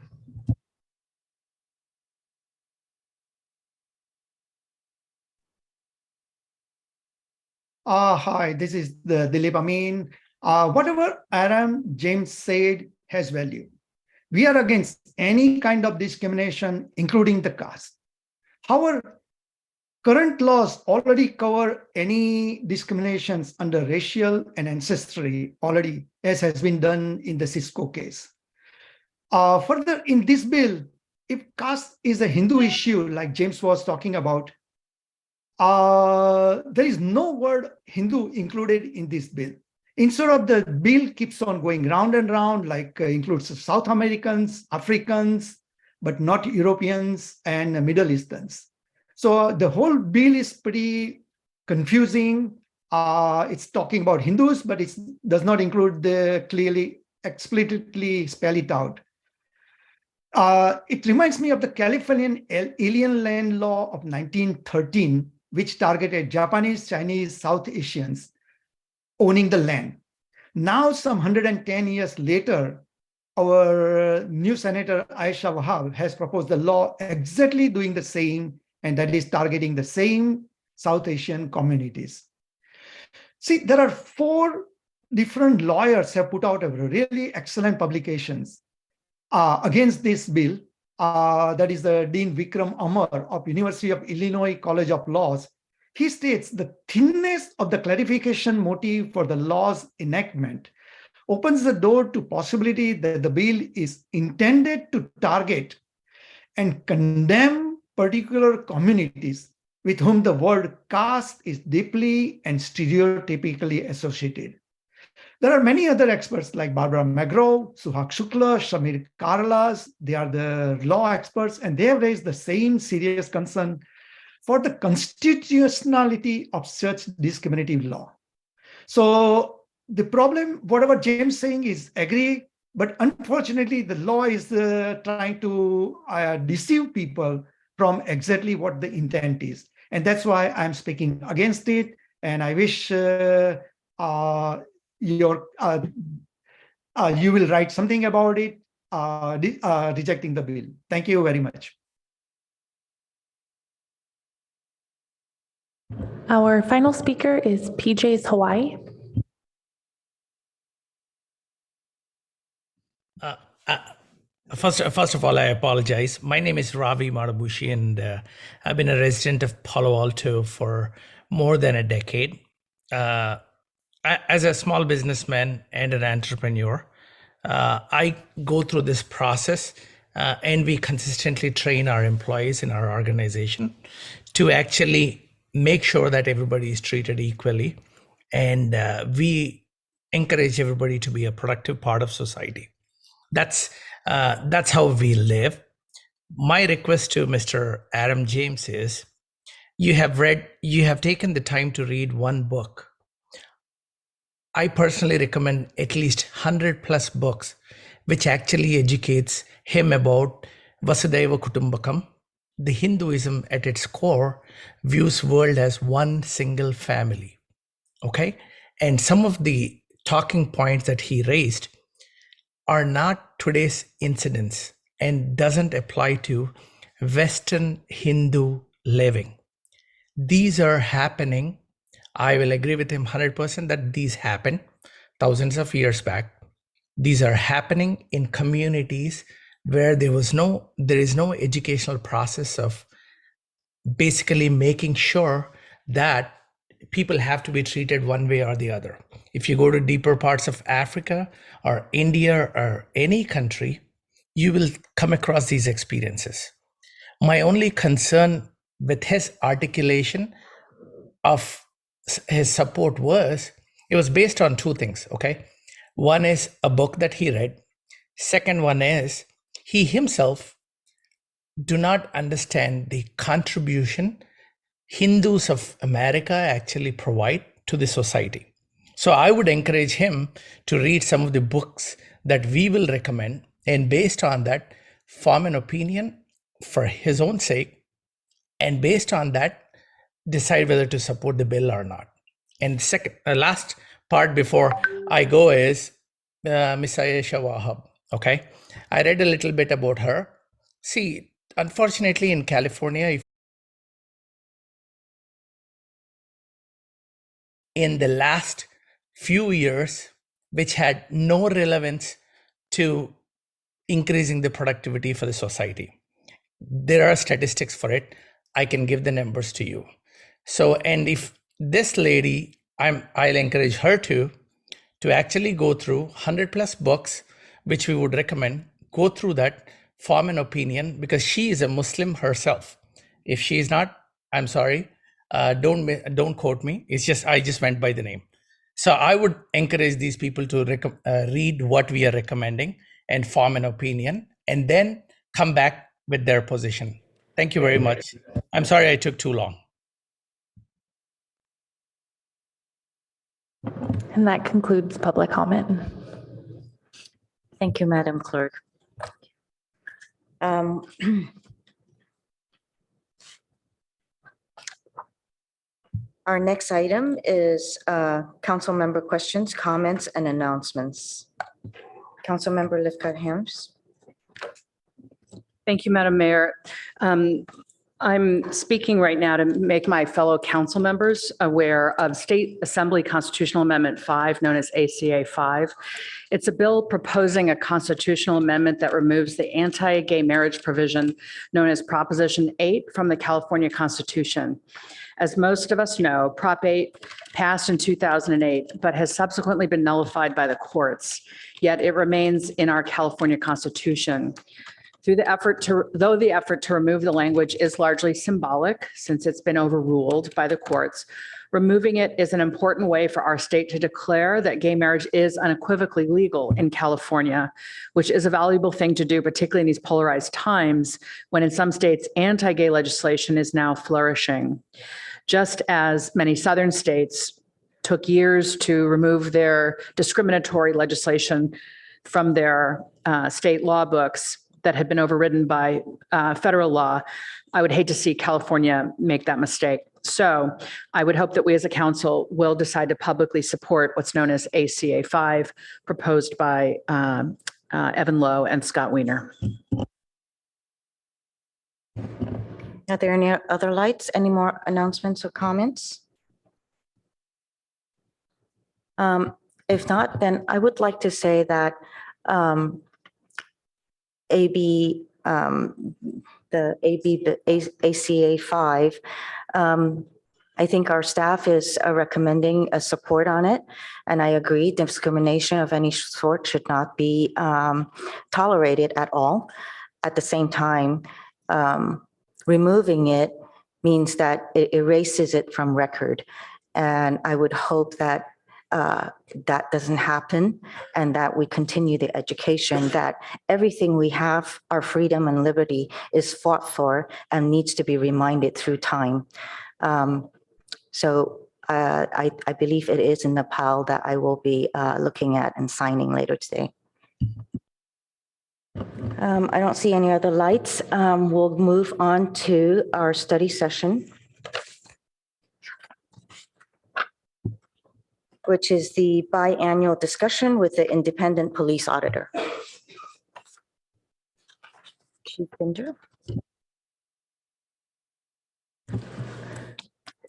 Speaker 19: Hi, this is the Dalip Amin. Whatever Aram James said has value. We are against any kind of discrimination, including the caste. Our current laws already cover any discriminations under racial and ancestry already, as has been done in the Cisco case. Further, in this bill, if caste is a Hindu issue, like James was talking about, there is no word Hindu included in this bill. Instead of the bill keeps on going round and round, like includes South Americans, Africans, but not Europeans and Middle Easterns. So the whole bill is pretty confusing. It's talking about Hindus, but it does not include the clearly, explicitly spell it out. It reminds me of the Californian Alien Land Law of 1913, which targeted Japanese, Chinese, South Asians owning the land. Now, some 110 years later, our new Senator Aisha Wahab has proposed a law exactly doing the same, and that is targeting the same South Asian communities. See, there are 4 different lawyers have put out a really excellent publications against this bill. That is the Dean Vikram Amar of University of Illinois College of Laws. He states the thinness of the clarification motive for the law's enactment opens the door to possibility that the bill is intended to target and condemn particular communities with whom the word caste is deeply and stereotypically associated. There are many other experts like Barbara McGraw, Suhak Shukla, Shamir Karalas. They are the law experts, and they have raised the same serious concern for the constitutionality of such discriminative law. So the problem, whatever James is saying is agree, but unfortunately the law is trying to deceive people from exactly what the intent is. And that's why I'm speaking against it. And I wish you will write something about it, rejecting the bill. Thank you very much.
Speaker 2: Our final speaker is PJ's Hawaii.
Speaker 20: First of all, I apologize. My name is Ravi Marabushi, and I've been a resident of Palo Alto for more than a decade. As a small businessman and an entrepreneur, I go through this process, and we consistently train our employees in our organization to actually make sure that everybody is treated equally, and we encourage everybody to be a productive part of society. That's how we live. My request to Mr. Adam James is, you have taken the time to read one book. I personally recommend at least 100+ books, which actually educates him about Vasudhaiva Kutumbakam. The Hinduism at its core views world as one single family. Okay? And some of the talking points that he raised are not today's incidents and doesn't apply to Western Hindu living. These are happening. I will agree with him 100% that these happened thousands of years back. These are happening in communities where there is no educational process of basically making sure that people have to be treated one way or the other. If you go to deeper parts of Africa or India or any country, you will come across these experiences. My only concern with his articulation of his support was, it was based on two things, okay? One is a book that he read. Second one is, he himself do not understand the contribution Hindus of America actually provide to the society. So I would encourage him to read some of the books that we will recommend, and based on that, form an opinion for his own sake, and based on that, decide whether to support the bill or not. And second, last part before I go is Miss Ayesha Wahab. Okay, I read a little bit about her. See, unfortunately in California, in the last few years, which had no relevance to increasing the productivity for the society. There are statistics for it. I can give the numbers to you. So, and if this lady, I'll encourage her to actually go through 100+ books, which we would recommend, go through that, form an opinion, because she is a Muslim herself. If she is not, I'm sorry, don't quote me. It's just, I just went by the name. So I would encourage these people to read what we are recommending and form an opinion, and then come back with their position. Thank you very much. I'm sorry I took too long.
Speaker 2: And that concludes public comment.
Speaker 1: Thank you, Madam Clerk. Our next item is council member questions, comments, and announcements. Council member Lifkat Hams.
Speaker 21: Thank you, Madam Mayor. I'm speaking right now to make my fellow council members aware of State Assembly Constitutional Amendment 5, known as ACA 5. It's a bill proposing a constitutional amendment that removes the anti-gay marriage provision known as Proposition 8 from the California Constitution. As most of us know, Prop 8 passed in 2008, but has subsequently been nullified by the courts, yet it remains in our California Constitution. Though the effort to remove the language is largely symbolic since it's been overruled by the courts, removing it is an important way for our state to declare that gay marriage is unequivocally legal in California, which is a valuable thing to do, particularly in these polarized times when in some states anti-gay legislation is now flourishing. Just as many southern states took years to remove their discriminatory legislation from their state law books that had been overridden by federal law, I would hate to see California make that mistake. So I would hope that we as a council will decide to publicly support what's known as ACA 5, proposed by Evan Lowe and Scott Wiener.
Speaker 1: Are there any other lights? Any more announcements or comments? If not, then I would like to say that ACA 5, I think our staff is recommending a support on it. And I agree, discrimination of any sort should not be tolerated at all. At the same time, removing it means that it erases it from record. And I would hope that that doesn't happen and that we continue the education that everything we have, our freedom and liberty, is fought for and needs to be reminded through time. So I believe it is in the pile that I will be looking at and signing later today. I don't see any other lights. We'll move on to our study session, which is the biannual discussion with the independent police auditor. Chief Binder.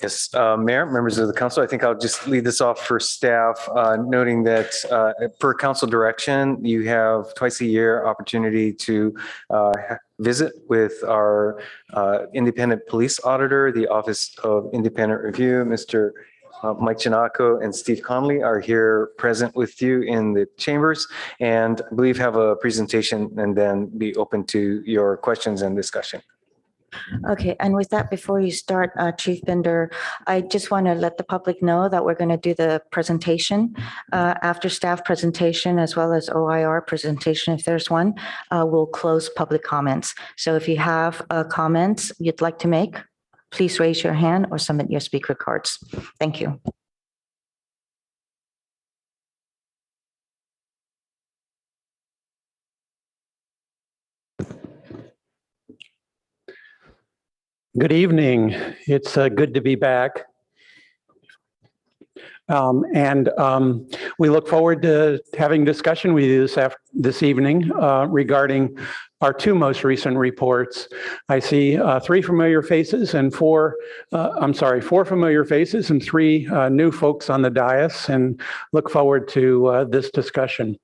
Speaker 4: Yes, Mayor, members of the council, I think I'll just lead this off for staff, noting that per council direction, you have twice a year opportunity to visit with our independent police auditor. The Office of Independent Review, Mr. Mike Giannacco and Steve Conley are here present with you in the chambers, and I believe have a presentation and then be open to your questions and discussion.
Speaker 1: Okay, and with that, before you start, Chief Binder, I just want to let the public know that we're going to do the presentation. After staff presentation, as well as OIR presentation, if there's one, we'll close public comments. So if you have comments you'd like to make, please raise your hand or submit your speaker cards. Thank you.
Speaker 22: Good evening. It's good to be back. We look forward to having discussion with you this evening regarding our two most recent reports. I see four familiar faces and three new folks on the dais, and look forward to this discussion.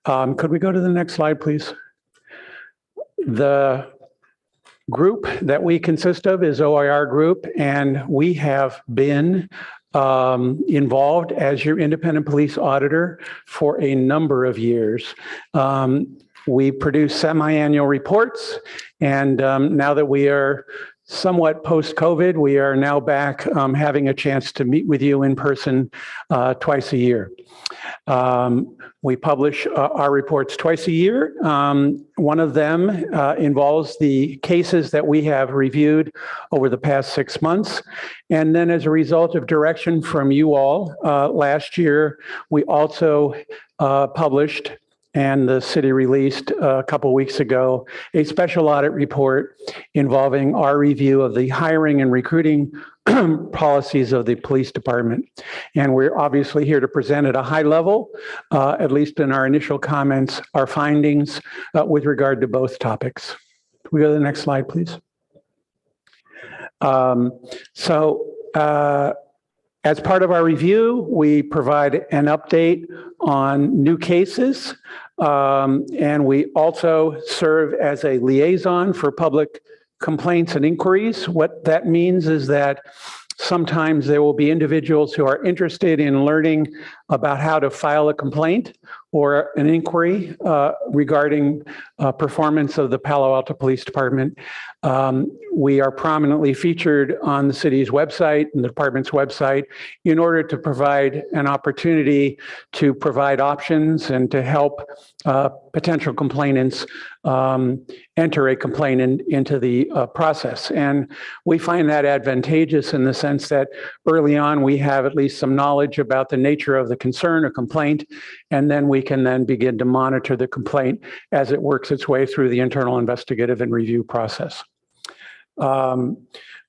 Speaker 22: Could we go to the next slide, please? The group that we consist of is OIR Group, and we have been involved as your independent police auditor for a number of years. We produce semi-annual reports, and now that we are somewhat post-COVID, we are now back having a chance to meet with you in person twice a year. We publish our reports twice a year. One of them involves the cases that we have reviewed over the past 6 months. And then as a result of direction from you all, last year, we also published, and the city released a couple of weeks ago, a special audit report involving our review of the hiring and recruiting policies of the police department. And we're obviously here to present at a high level, at least in our initial comments, our findings with regard to both topics. Can we go to the next slide, please? As part of our review, we provide an update on new cases, and we also serve as a liaison for public complaints and inquiries. What that means is that sometimes there will be individuals who are interested in learning about how to file a complaint or an inquiry regarding performance of the Palo Alto Police Department, we are prominently featured on the city's website and the department's website in order to provide an opportunity to provide options and to help potential complainants enter a complaint into the process. And we find that advantageous in the sense that early on we have at least some knowledge about the nature of the concern or complaint, and then we can then begin to monitor the complaint as it works its way through the internal investigative and review process.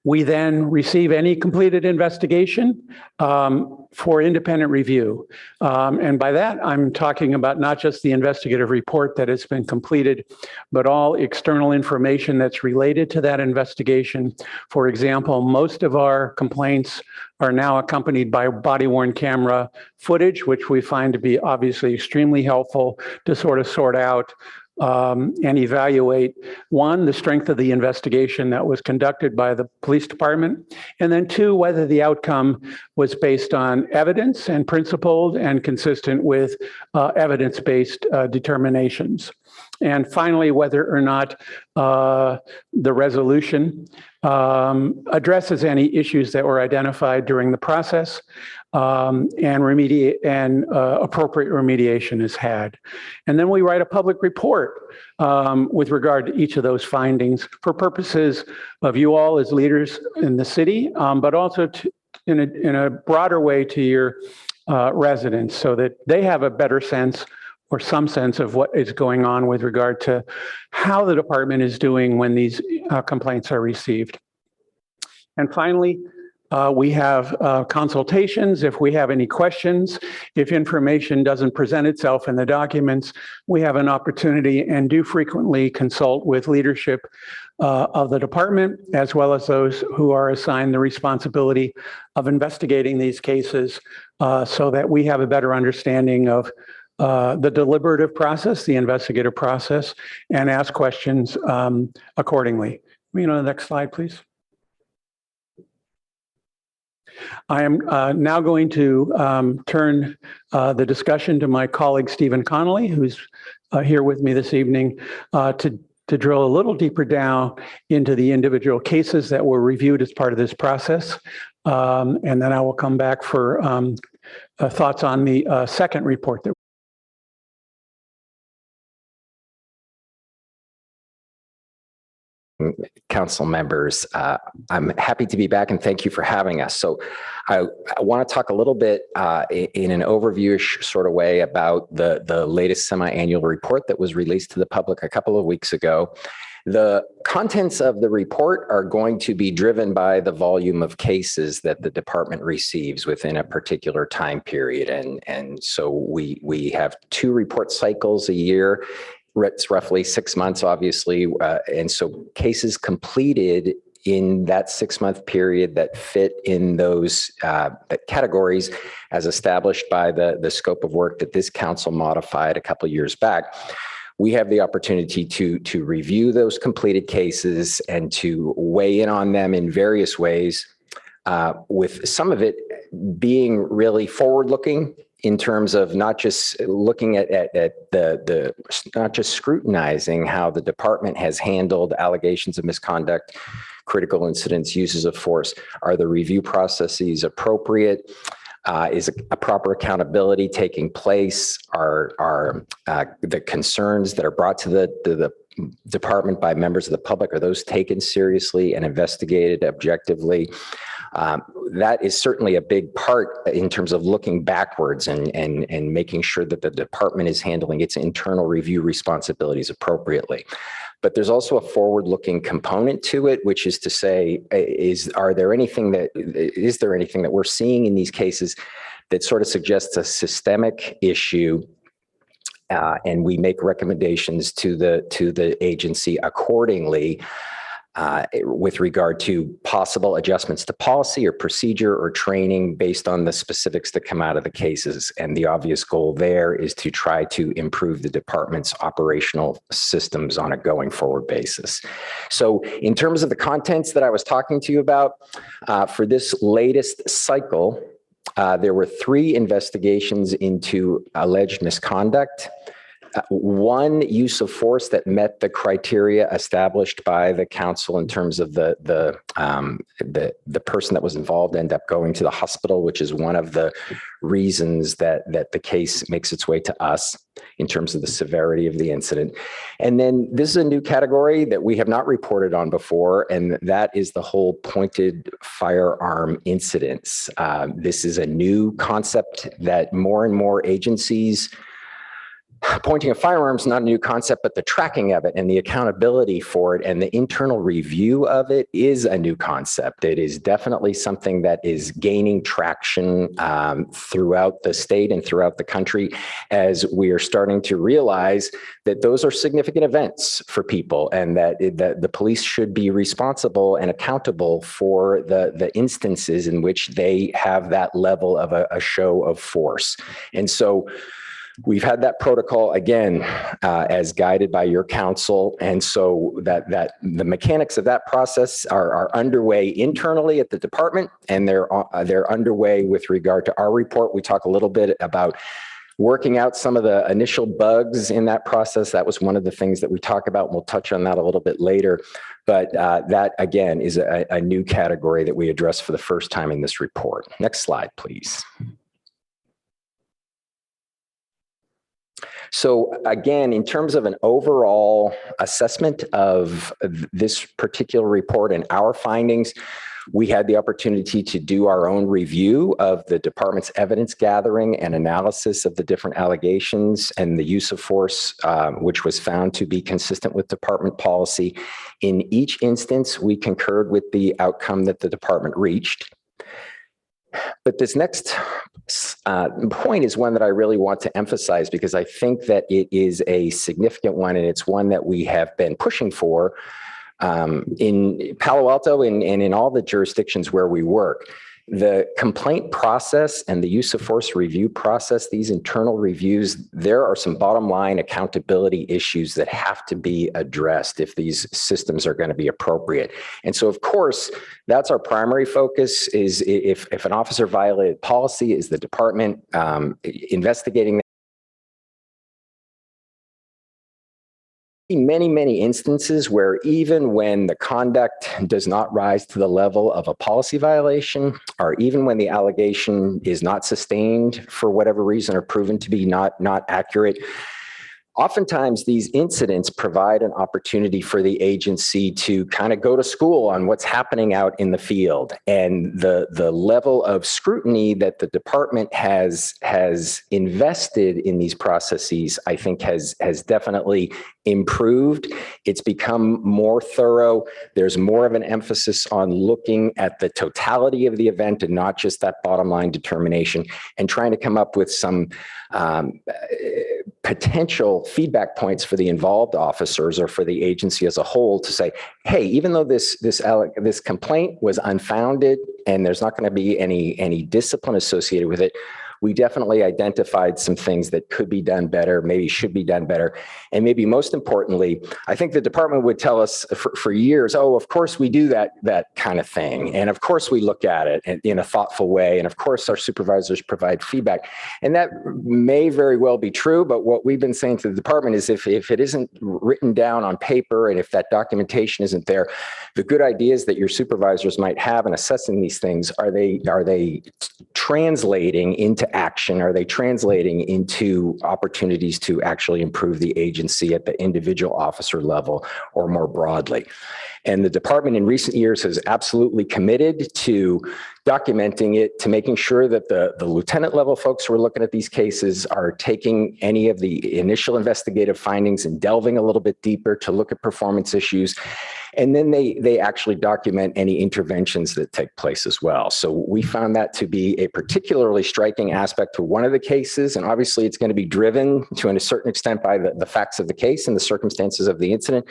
Speaker 22: We then receive any completed investigation for independent review. And by that, I'm talking about not just the investigative report that has been completed, but all external information that's related to that investigation. For example, most of our complaints are now accompanied by body-worn camera footage, which we find to be obviously extremely helpful to sort out and evaluate, one, the strength of the investigation that was conducted by the police department, and then two, whether the outcome was based on evidence and principled and consistent with evidence-based determinations. And finally, whether or not the resolution addresses any issues that were identified during the process, and appropriate remediation is had. And then we write a public report with regard to each of those findings for purposes of you all as leaders in the city, but also in a broader way to your residents so that they have a better sense or some sense of what is going on with regard to how the department is doing when these complaints are received. And finally, we have consultations if we have any questions. If information doesn't present itself in the documents, we have an opportunity and do frequently consult with leadership of the department, as well as those who are assigned the responsibility of investigating these cases so that we have a better understanding of the deliberative process, the investigative process, and ask questions accordingly. You know, the next slide, please. I am now going to turn the discussion to my colleague, Stephen Connolly, who's here with me this evening to drill a little deeper down into the individual cases that were reviewed as part of this process. And then I will come back for thoughts on the second report that
Speaker 5: council members. I'm happy to be back and thank you for having us. So I want to talk a little bit in an overview-ish sort of way about the latest semi-annual report that was released to the public a couple of weeks ago. The contents of the report are going to be driven by the volume of cases that the department receives within a particular time period. And so we have 2 report cycles a year. It's roughly 6 months, obviously. And so cases completed in that 6-month period that fit in those categories as established by the scope of work that this council modified a couple of years back. We have the opportunity to review those completed cases and to weigh in on them in various ways, with some of it being really forward-looking in terms of not just looking at not just scrutinizing how the department has handled allegations of misconduct, critical incidents, uses of force. Are the review processes appropriate? Is a proper accountability taking place? Are the concerns that are brought to the department by members of the public, are those taken seriously and investigated objectively? That is certainly a big part in terms of looking backwards and making sure that the department is handling its internal review responsibilities appropriately. But there's also a forward-looking component to it, which is to say, is there anything that we're seeing in these cases that sort of suggests a systemic issue, and we make recommendations to the agency accordingly, with regard to possible adjustments to policy or procedure or training based on the specifics that come out of the cases. And the obvious goal there is to try to improve the department's operational systems on a going forward basis. So in terms of the contents that I was talking to you about, for this latest cycle, there were 3 investigations into alleged misconduct. One use of force that met the criteria established by the council in terms of the person that was involved ended up going to the hospital, which is one of the reasons that the case makes its way to us in terms of the severity of the incident. And then this is a new category that we have not reported on before, and that is the whole pointed firearm incidents. This is a new concept that more and more agencies. Pointing a firearm is not a new concept, but the tracking of it and the accountability for it and the internal review of it is a new concept. It is definitely something that is gaining traction throughout the state and throughout the country as we are starting to realize that those are significant events for people and that the police should be responsible and accountable for the instances in which they have that level of a show of force. And so we've had that protocol again, as guided by your council. And so that the mechanics of that process are underway internally at the department, and they're underway with regard to our report. We talk a little bit about working out some of the initial bugs in that process. That was one of the things that we talk about, and we'll touch on that a little bit later. But that, again, is a new category that we address for the first time in this report. Next slide, please. So again, in terms of an overall assessment of this particular report and our findings, we had the opportunity to do our own review of the department's evidence gathering and analysis of the different allegations and the use of force, which was found to be consistent with department policy. In each instance, we concurred with the outcome that the department reached. But this next point is one that I really want to emphasize because I think that it is a significant one, and it's one that we have been pushing for in Palo Alto and in all the jurisdictions where we work. The complaint process and the use of force review process, these internal reviews, there are some bottom line accountability issues that have to be addressed if these systems are going to be appropriate. And so, of course, that's our primary focus is if an officer violated policy, is the department investigating many instances where even when the conduct does not rise to the level of a policy violation, or even when the allegation is not sustained for whatever reason or proven to be not accurate, oftentimes these incidents provide an opportunity for the agency to kind of go to school on what's happening out in the field. And the level of scrutiny that the department has invested in these processes, I think has definitely improved. It's become more thorough. There's more of an emphasis on looking at the totality of the event and not just that bottom line determination, and trying to come up with some potential feedback points for the involved officers or for the agency as a whole to say, hey, even though this complaint was unfounded and there's not going to be any discipline associated with it, we definitely identified some things that could be done better, maybe should be done better. And maybe most importantly, I think the department would tell us for years, oh, of course we do that kind of thing. And of course we look at it in a thoughtful way. And of course our supervisors provide feedback. And that may very well be true, but what we've been saying to the department is if it isn't written down on paper and if that documentation isn't there, the good ideas that your supervisors might have in assessing these things, are they translating into action? Are they translating into opportunities to actually improve the agency at the individual officer level or more broadly? And the department in recent years has absolutely committed to documenting it, to making sure that the lieutenant level folks who are looking at these cases are taking any of the initial investigative findings and delving a little bit deeper to look at performance issues. And then they actually document any interventions that take place as well. So we found that to be a particularly striking aspect to one of the cases. And obviously it's going to be driven to a certain extent by the facts of the case and the circumstances of the incident.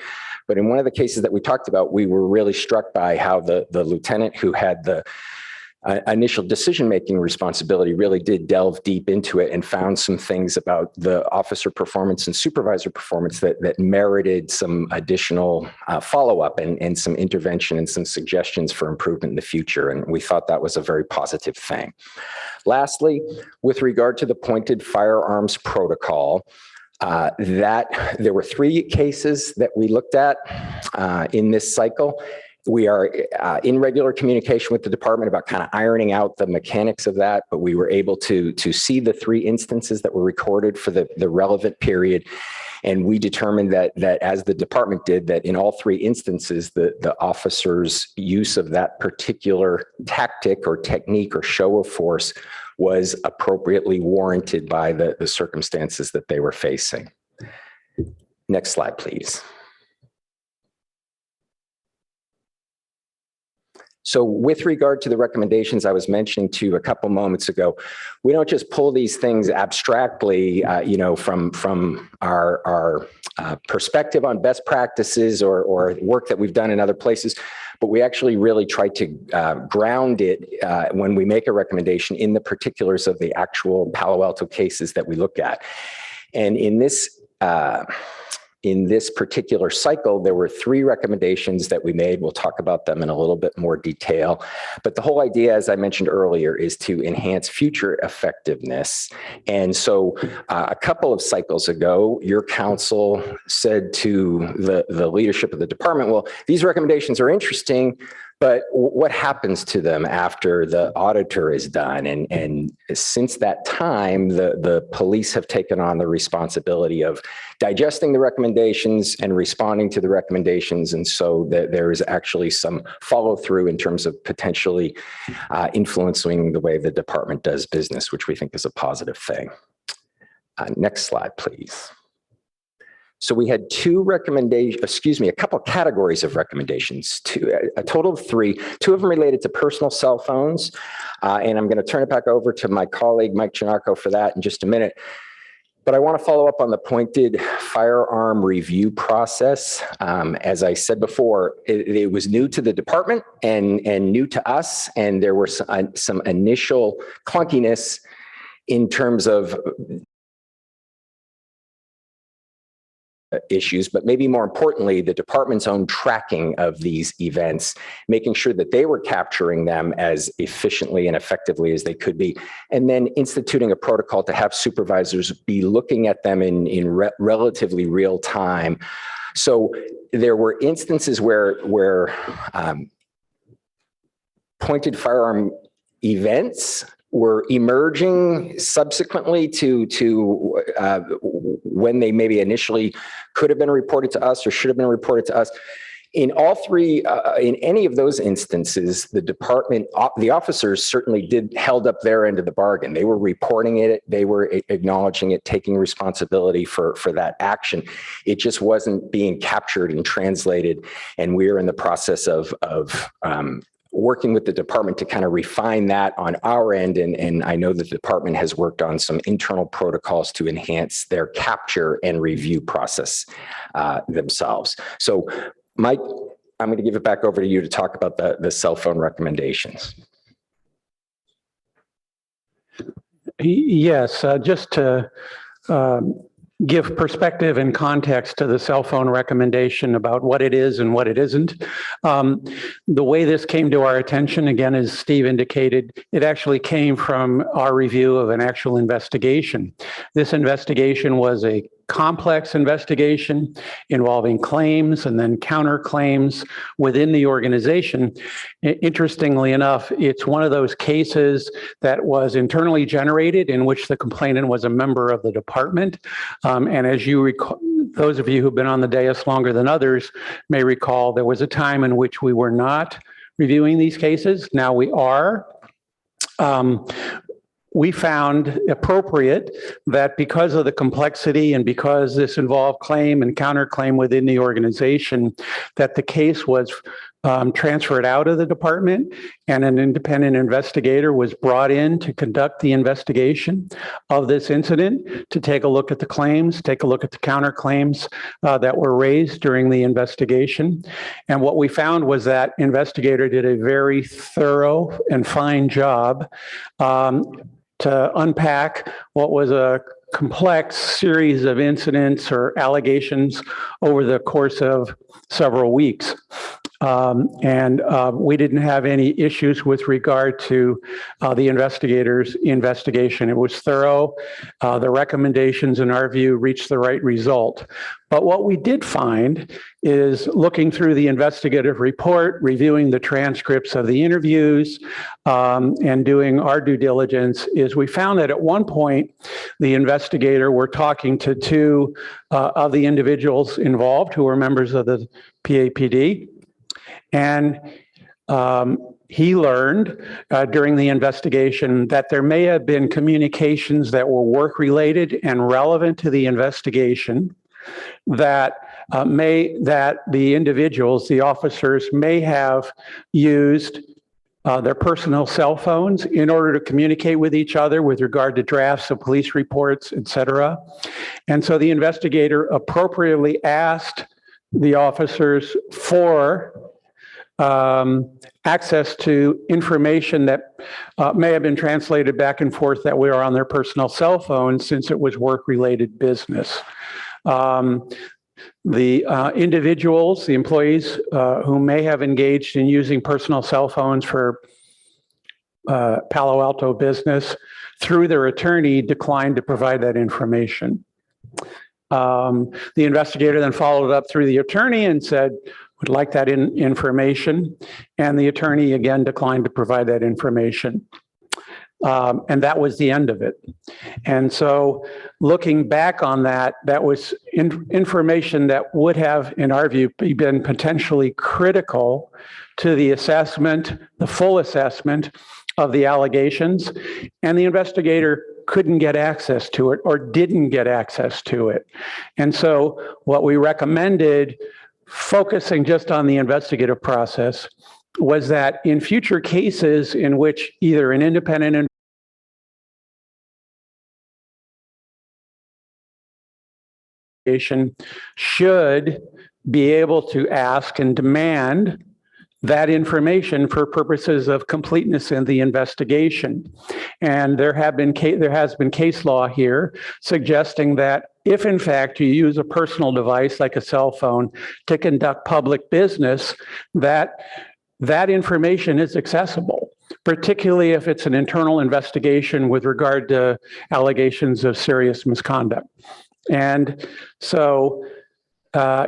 Speaker 5: But in one of the cases that we talked about, we were really struck by how the lieutenant who had the initial decision-making responsibility really did delve deep into it and found some things about the officer performance and supervisor performance that merited some additional follow-up and some intervention and some suggestions for improvement in the future. And we thought that was a very positive thing. Lastly, with regard to the pointed firearms protocol, there were 3 cases that we looked at in this cycle. We are in regular communication with the department about kind of ironing out the mechanics of that, but we were able to see the 3 instances that were recorded for the relevant period. And we determined that as the department did, that in all 3 instances, the officer's use of that particular tactic or technique or show of force was appropriately warranted by the circumstances that they were facing. Next slide, please. So with regard to the recommendations I was mentioning to you a couple moments ago, we don't just pull these things abstractly, from our perspective on best practices or work that we've done in other places, but we actually really try to ground it when we make a recommendation in the particulars of the actual Palo Alto cases that we look at. And in this particular cycle, there were 3 recommendations that we made. We'll talk about them in a little bit more detail. But the whole idea, as I mentioned earlier, is to enhance future effectiveness. And so a couple of cycles ago, your council said to the leadership of the department, well, these recommendations are interesting, but what happens to them after the auditor is done? And since that time, the police have taken on the responsibility of digesting the recommendations and responding to the recommendations. And so there is actually some follow through in terms of potentially influencing the way the department does business, which we think is a positive thing. Next slide, please. So we had 2 recommendations, a couple of categories of recommendations, a total of 3, 2 of them related to personal cell phones. And I'm going to turn it back over to my colleague, Mike Chernarko, for that in just a minute. But I want to follow up on the pointed firearm review process. As I said before, it was new to the department and new to us. And there were some initial clunkiness in terms of issues, but maybe more importantly, the department's own tracking of these events, making sure that they were capturing them as efficiently and effectively as they could be, and then instituting a protocol to have supervisors be looking at them in relatively real time. So there were instances where pointed firearm events were emerging subsequently to when they maybe initially could have been reported to us or should have been reported to us. In all 3, in any of those instances, the department, the officers certainly held up their end of the bargain. They were reporting it, they were acknowledging it, taking responsibility for that action. It just wasn't being captured and translated. And we're in the process of working with the department to kind of refine that on our end. And I know that the department has worked on some internal protocols to enhance their capture and review process themselves. So Mike, I'm going to give it back over to you to talk about the cell phone recommendations.
Speaker 22: Yes, just to give perspective and context to the cell phone recommendation about what it is and what it isn't. The way this came to our attention, again, as Steve indicated, it actually came from our review of an actual investigation. This investigation was a complex investigation involving claims and then counterclaims within the organization. Interestingly enough, it's one of those cases that was internally generated in which the complainant was a member of the department. And as you recall, those of you who've been on the dais longer than others may recall, there was a time in which we were not reviewing these cases. Now we are. We found appropriate that because of the complexity and because this involved claim and counterclaim within the organization, that the case was transferred out of the department, and an independent investigator was brought in to conduct the investigation of this incident, to take a look at the claims, take a look at the counterclaims that were raised during the investigation. And what we found was that investigator did a very thorough and fine job to unpack what was a complex series of incidents or allegations over the course of several weeks. We didn't have any issues with regard to the investigator's investigation. It was thorough. The recommendations, in our view, reached the right result. But what we did find is, looking through the investigative report, reviewing the transcripts of the interviews, and doing our due diligence, is we found that at one point, the investigator were talking to two of the individuals involved who were members of the PAPD. And he learned during the investigation that there may have been communications that were work-related and relevant to the investigation, that the individuals, the officers, may have used their personal cell phones in order to communicate with each other with regard to drafts of police reports, et cetera. And so the investigator appropriately asked the officers for access to information that may have been translated back and forth that were on their personal cell phones, since it was work-related business. The individuals, the employees who may have engaged in using personal cell phones for Palo Alto business, through their attorney, declined to provide that information. The investigator then followed up through the attorney and said, would like that information. And the attorney again declined to provide that information. And that was the end of it. And so, looking back on that, that was information that would have, in our view, been potentially critical to the assessment, the full assessment of the allegations. And the investigator couldn't get access to it, or didn't get access to it. And so what we recommended, focusing just on the investigative process, was that in future cases in which either an independent investigation should be able to ask and demand that information for purposes of completeness in the investigation. And there has been case law here suggesting that if in fact you use a personal device like a cell phone to conduct public business, that information is accessible, particularly if it's an internal investigation with regard to allegations of serious misconduct. And so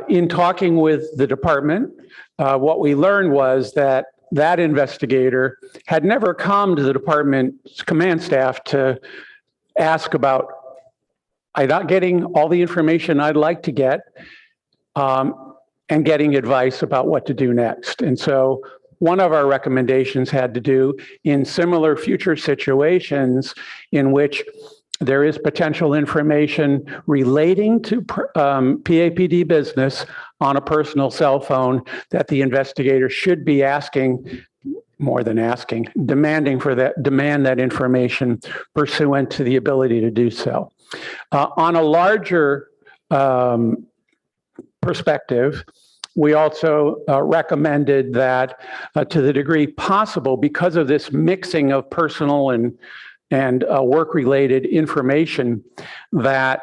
Speaker 22: in talking with the department, what we learned was that that investigator had never come to the department's command staff to ask about, I'm not getting all the information I'd like to get, and getting advice about what to do next. And so one of our recommendations had to do in similar future situations in which there is potential information relating to PAPD business on a personal cell phone, that the investigator should be asking, more than asking, demand that information pursuant to the ability to do so. On a larger perspective, we also recommended that to the degree possible, because of this mixing of personal and work-related information, that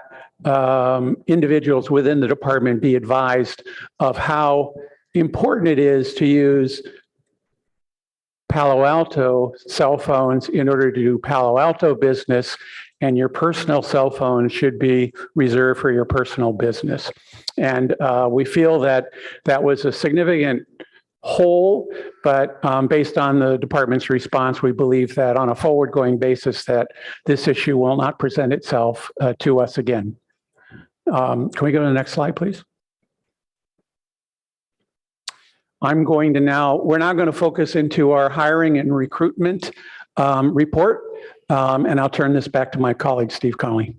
Speaker 22: individuals within the department be advised of how important it is to use Palo Alto cell phones in order to do Palo Alto business, and your personal cell phone should be reserved for your personal business. And we feel that that was a significant hole, but based on the department's response, we believe that on a forward-going basis that this issue will not present itself to us again. Can we go to the next slide, please? we're now going to focus into our hiring and recruitment report, and I'll turn this back to my colleague, Steve Conley.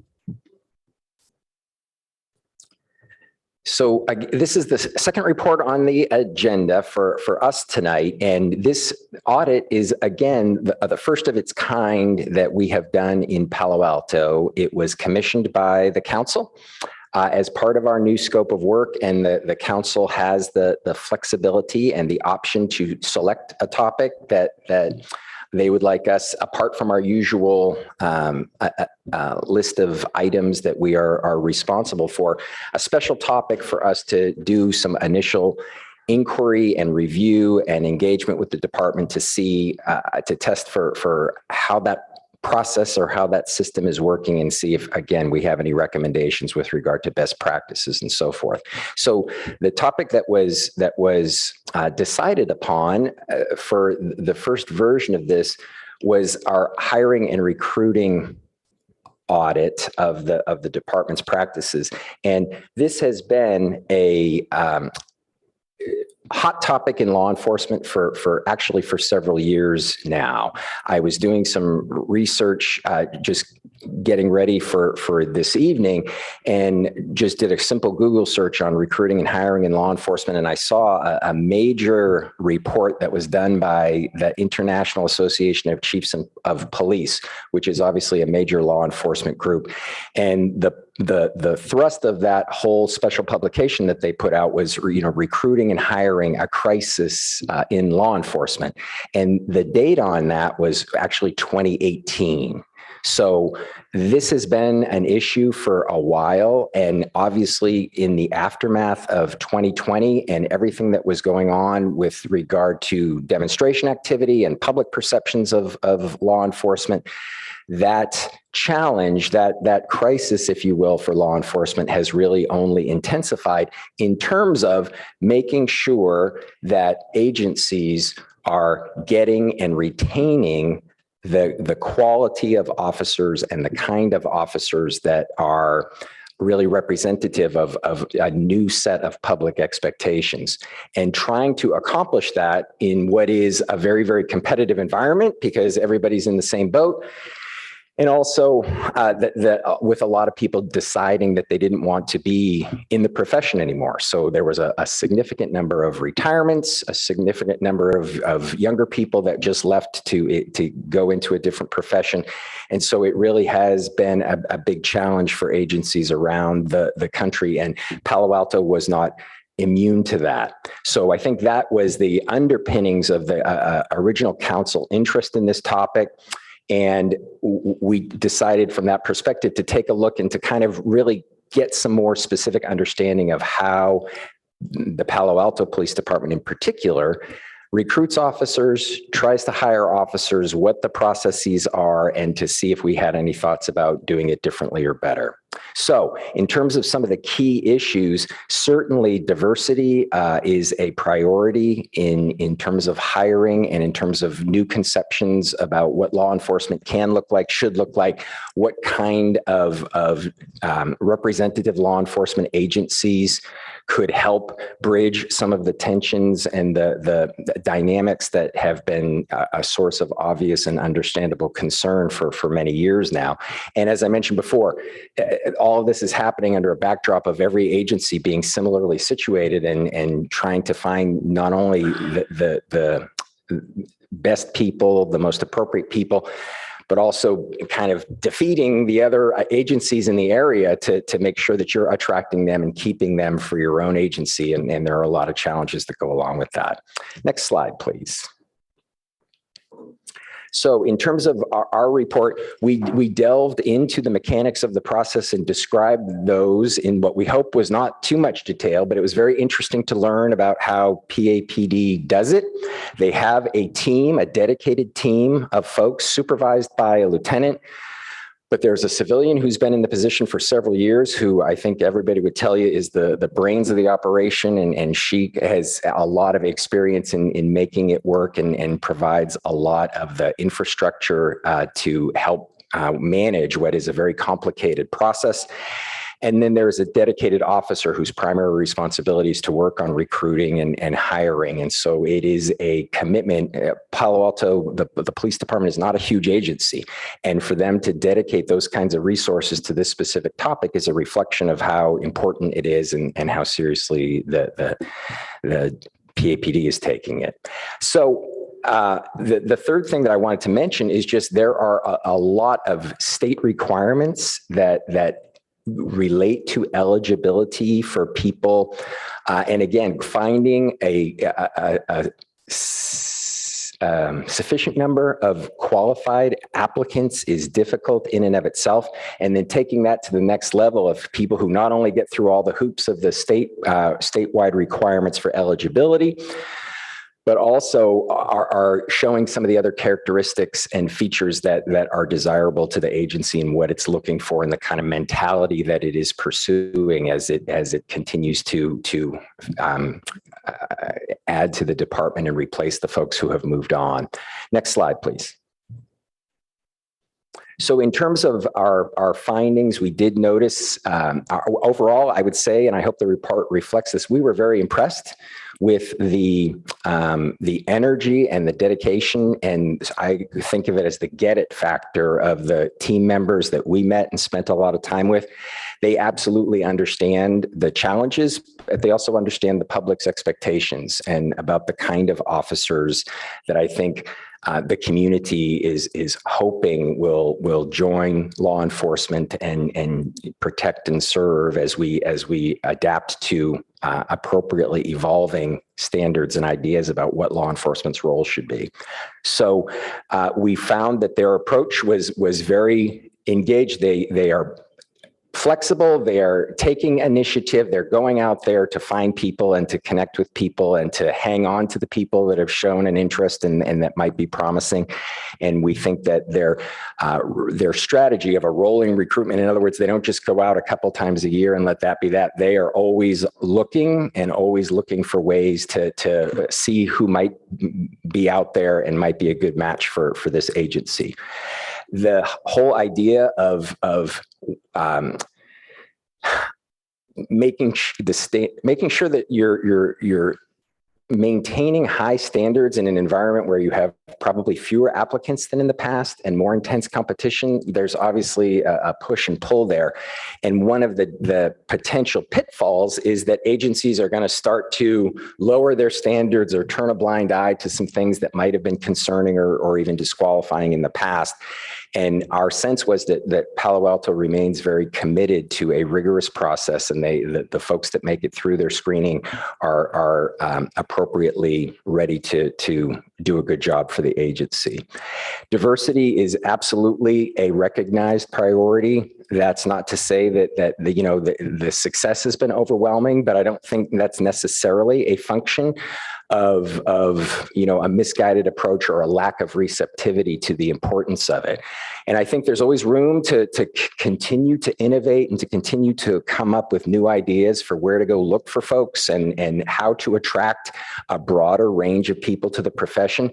Speaker 5: So this is the second report on the agenda for us tonight. And this audit is, again, the first of its kind that we have done in Palo Alto. It was commissioned by the council as part of our new scope of work. And the council has the flexibility and the option to select a topic that they would like us, apart from our usual list of items that we are responsible for, a special topic for us to do some initial inquiry and review and engagement with the department to see, to test for how that process or how that system is working and see if, again, we have any recommendations with regard to best practices and so forth. So the topic that was decided upon for the first version of this was our hiring and recruiting audit of the department's practices. And this has been a hot topic in law enforcement for several years now. I was doing some research, just getting ready for this evening, and just did a simple Google search on recruiting and hiring in law enforcement. And I saw a major report that was done by the International Association of Chiefs of Police, which is obviously a major law enforcement group. And the thrust of that whole special publication that they put out was, recruiting and hiring a crisis in law enforcement. And the date on that was actually 2018. So this has been an issue for a while, and obviously in the aftermath of 2020 and everything that was going on with regard to demonstration activity and public perceptions of law enforcement, that challenge, that crisis, if you will, for law enforcement has really only intensified in terms of making sure that agencies are getting and retaining the quality of officers and the kind of officers that are really representative of a new set of public expectations, and trying to accomplish that in what is a very, very competitive environment because everybody's in the same boat. And also with a lot of people deciding that they didn't want to be in the profession anymore. So there was a significant number of retirements, a significant number of younger people that just left to go into a different profession. And so it really has been a big challenge for agencies around the country. And Palo Alto was not immune to that. So I think that was the underpinnings of the original council interest in this topic. And we decided from that perspective to take a look and to kind of really get some more specific understanding of how the Palo Alto Police Department in particular recruits officers, tries to hire officers, what the processes are, and to see if we had any thoughts about doing it differently or better. So in terms of some of the key issues, certainly diversity is a priority in terms of hiring and in terms of new conceptions about what law enforcement can look like, should look like, what kind of representative law enforcement agencies could help bridge some of the tensions and the dynamics that have been a source of obvious and understandable concern for many years now. And as I mentioned before, all of this is happening under a backdrop of every agency being similarly situated and trying to find not only the best people, the most appropriate people, but also kind of defeating the other agencies in the area to make sure that you're attracting them and keeping them for your own agency. And there are a lot of challenges that go along with that. Next slide, please. So in terms of our report, we delved into the mechanics of the process and described those in what we hope was not too much detail, but it was very interesting to learn about how PAPD does it. They have a team, a dedicated team of folks supervised by a lieutenant. But there's a civilian who's been in the position for several years who I think everybody would tell you is the brains of the operation. And she has a lot of experience in making it work and provides a lot of the infrastructure to help manage what is a very complicated process. And then there's a dedicated officer whose primary responsibility is to work on recruiting and hiring. And so it is a commitment. Palo Alto, the police department is not a huge agency. And for them to dedicate those kinds of resources to this specific topic is a reflection of how important it is and how seriously the PAPD is taking it. So the third thing that I wanted to mention is just there are a lot of state requirements that relate to eligibility for people. And again, finding a sufficient number of qualified applicants is difficult in and of itself. And then taking that to the next level of people who not only get through all the hoops of the statewide requirements for eligibility, but also are showing some of the other characteristics and features that are desirable to the agency and what it's looking for and the kind of mentality that it is pursuing as it continues to add to the department and replace the folks who have moved on. Next slide, please. So in terms of our findings, we did notice overall, I would say, and I hope the report reflects this, we were very impressed with the energy and the dedication, and I think of it as the get it factor of the team members that we met and spent a lot of time with. They absolutely understand the challenges, but they also understand the public's expectations and about the kind of officers that I think the community is hoping will join law enforcement and protect and serve as we adapt to appropriately evolving standards and ideas about what law enforcement's role should be. So we found that their approach was very engaged. They are flexible, they are taking initiative, they're going out there to find people and to connect with people and to hang on to the people that have shown an interest and that might be promising. And we think that their strategy of a rolling recruitment, in other words, they don't just go out a couple times a year and let that be that. They are always looking for ways to see who might be out there and might be a good match for this agency. The whole idea of making sure that you're maintaining high standards in an environment where you have probably fewer applicants than in the past and more intense competition, there's obviously a push and pull there. And one of the potential pitfalls is that agencies are going to start to lower their standards or turn a blind eye to some things that might have been concerning or even disqualifying in the past. And our sense was that Palo Alto remains very committed to a rigorous process, and the folks that make it through their screening are appropriately ready to do a good job for the agency. Diversity is absolutely a recognized priority. That's not to say that the success has been overwhelming, but I don't think that's necessarily a function of a misguided approach or a lack of receptivity to the importance of it. And I think there's always room to continue to innovate and to continue to come up with new ideas for where to go look for folks and how to attract a broader range of people to the profession.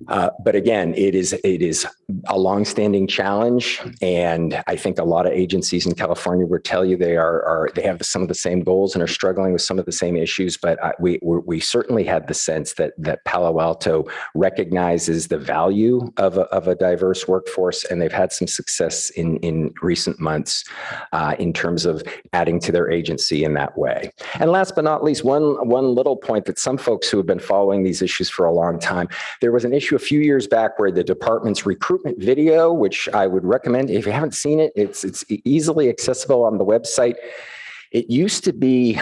Speaker 5: But again, it is a longstanding challenge, and I think a lot of agencies in California will tell you they have some of the same goals and are struggling with some of the same issues. But we certainly had the sense that Palo Alto recognizes the value of a diverse workforce, and they've had some success in recent months in terms of adding to their agency in that way. And last but not least, one little point that some folks who have been following these issues for a long time, there was an issue a few years back where the department's recruitment video, which I would recommend, if you haven't seen it, it's easily accessible on the website. It used to be,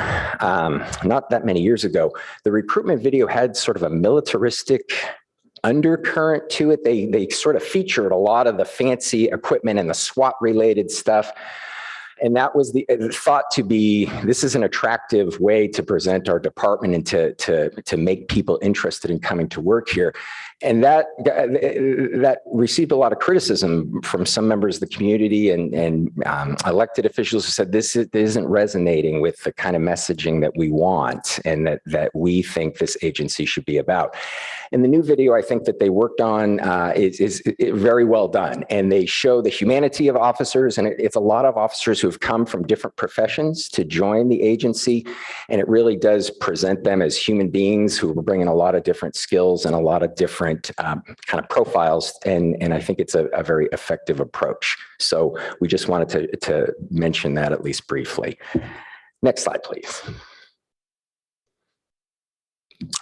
Speaker 5: not that many years ago, the recruitment video had sort of a militaristic undercurrent to it. They sort of featured a lot of the fancy equipment and the SWAT related stuff. And that was thought to be, this is an attractive way to present our department and to make people interested in coming to work here. And that received a lot of criticism from some members of the community and elected officials who said this isn't resonating with the kind of messaging that we want and that we think this agency should be about. And the new video I think that they worked on is very well done. And they show the humanity of officers, and it's a lot of officers who have come from different professions to join the agency. And it really does present them as human beings who are bringing a lot of different skills and a lot of different kind of profiles. And I think it's a very effective approach. So we just wanted to mention that at least briefly. Next slide, please.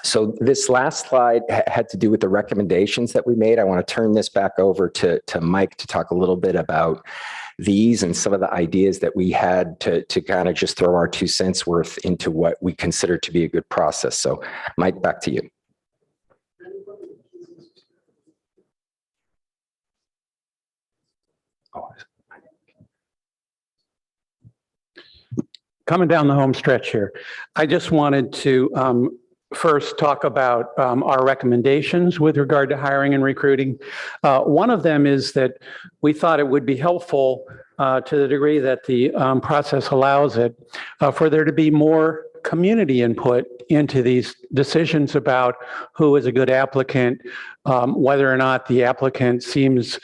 Speaker 5: So this last slide had to do with the recommendations that we made. I want to turn this back over to Mike to talk a little bit about these and some of the ideas that we had to kind of just throw our 2 cents worth into what we consider to be a good process. So Mike, back to you.
Speaker 22: Coming down the home stretch here, I just wanted to first talk about our recommendations with regard to hiring and recruiting. One of them is that we thought it would be helpful to the degree that the process allows it for there to be more community input into these decisions about who is a good applicant, whether or not the applicant seems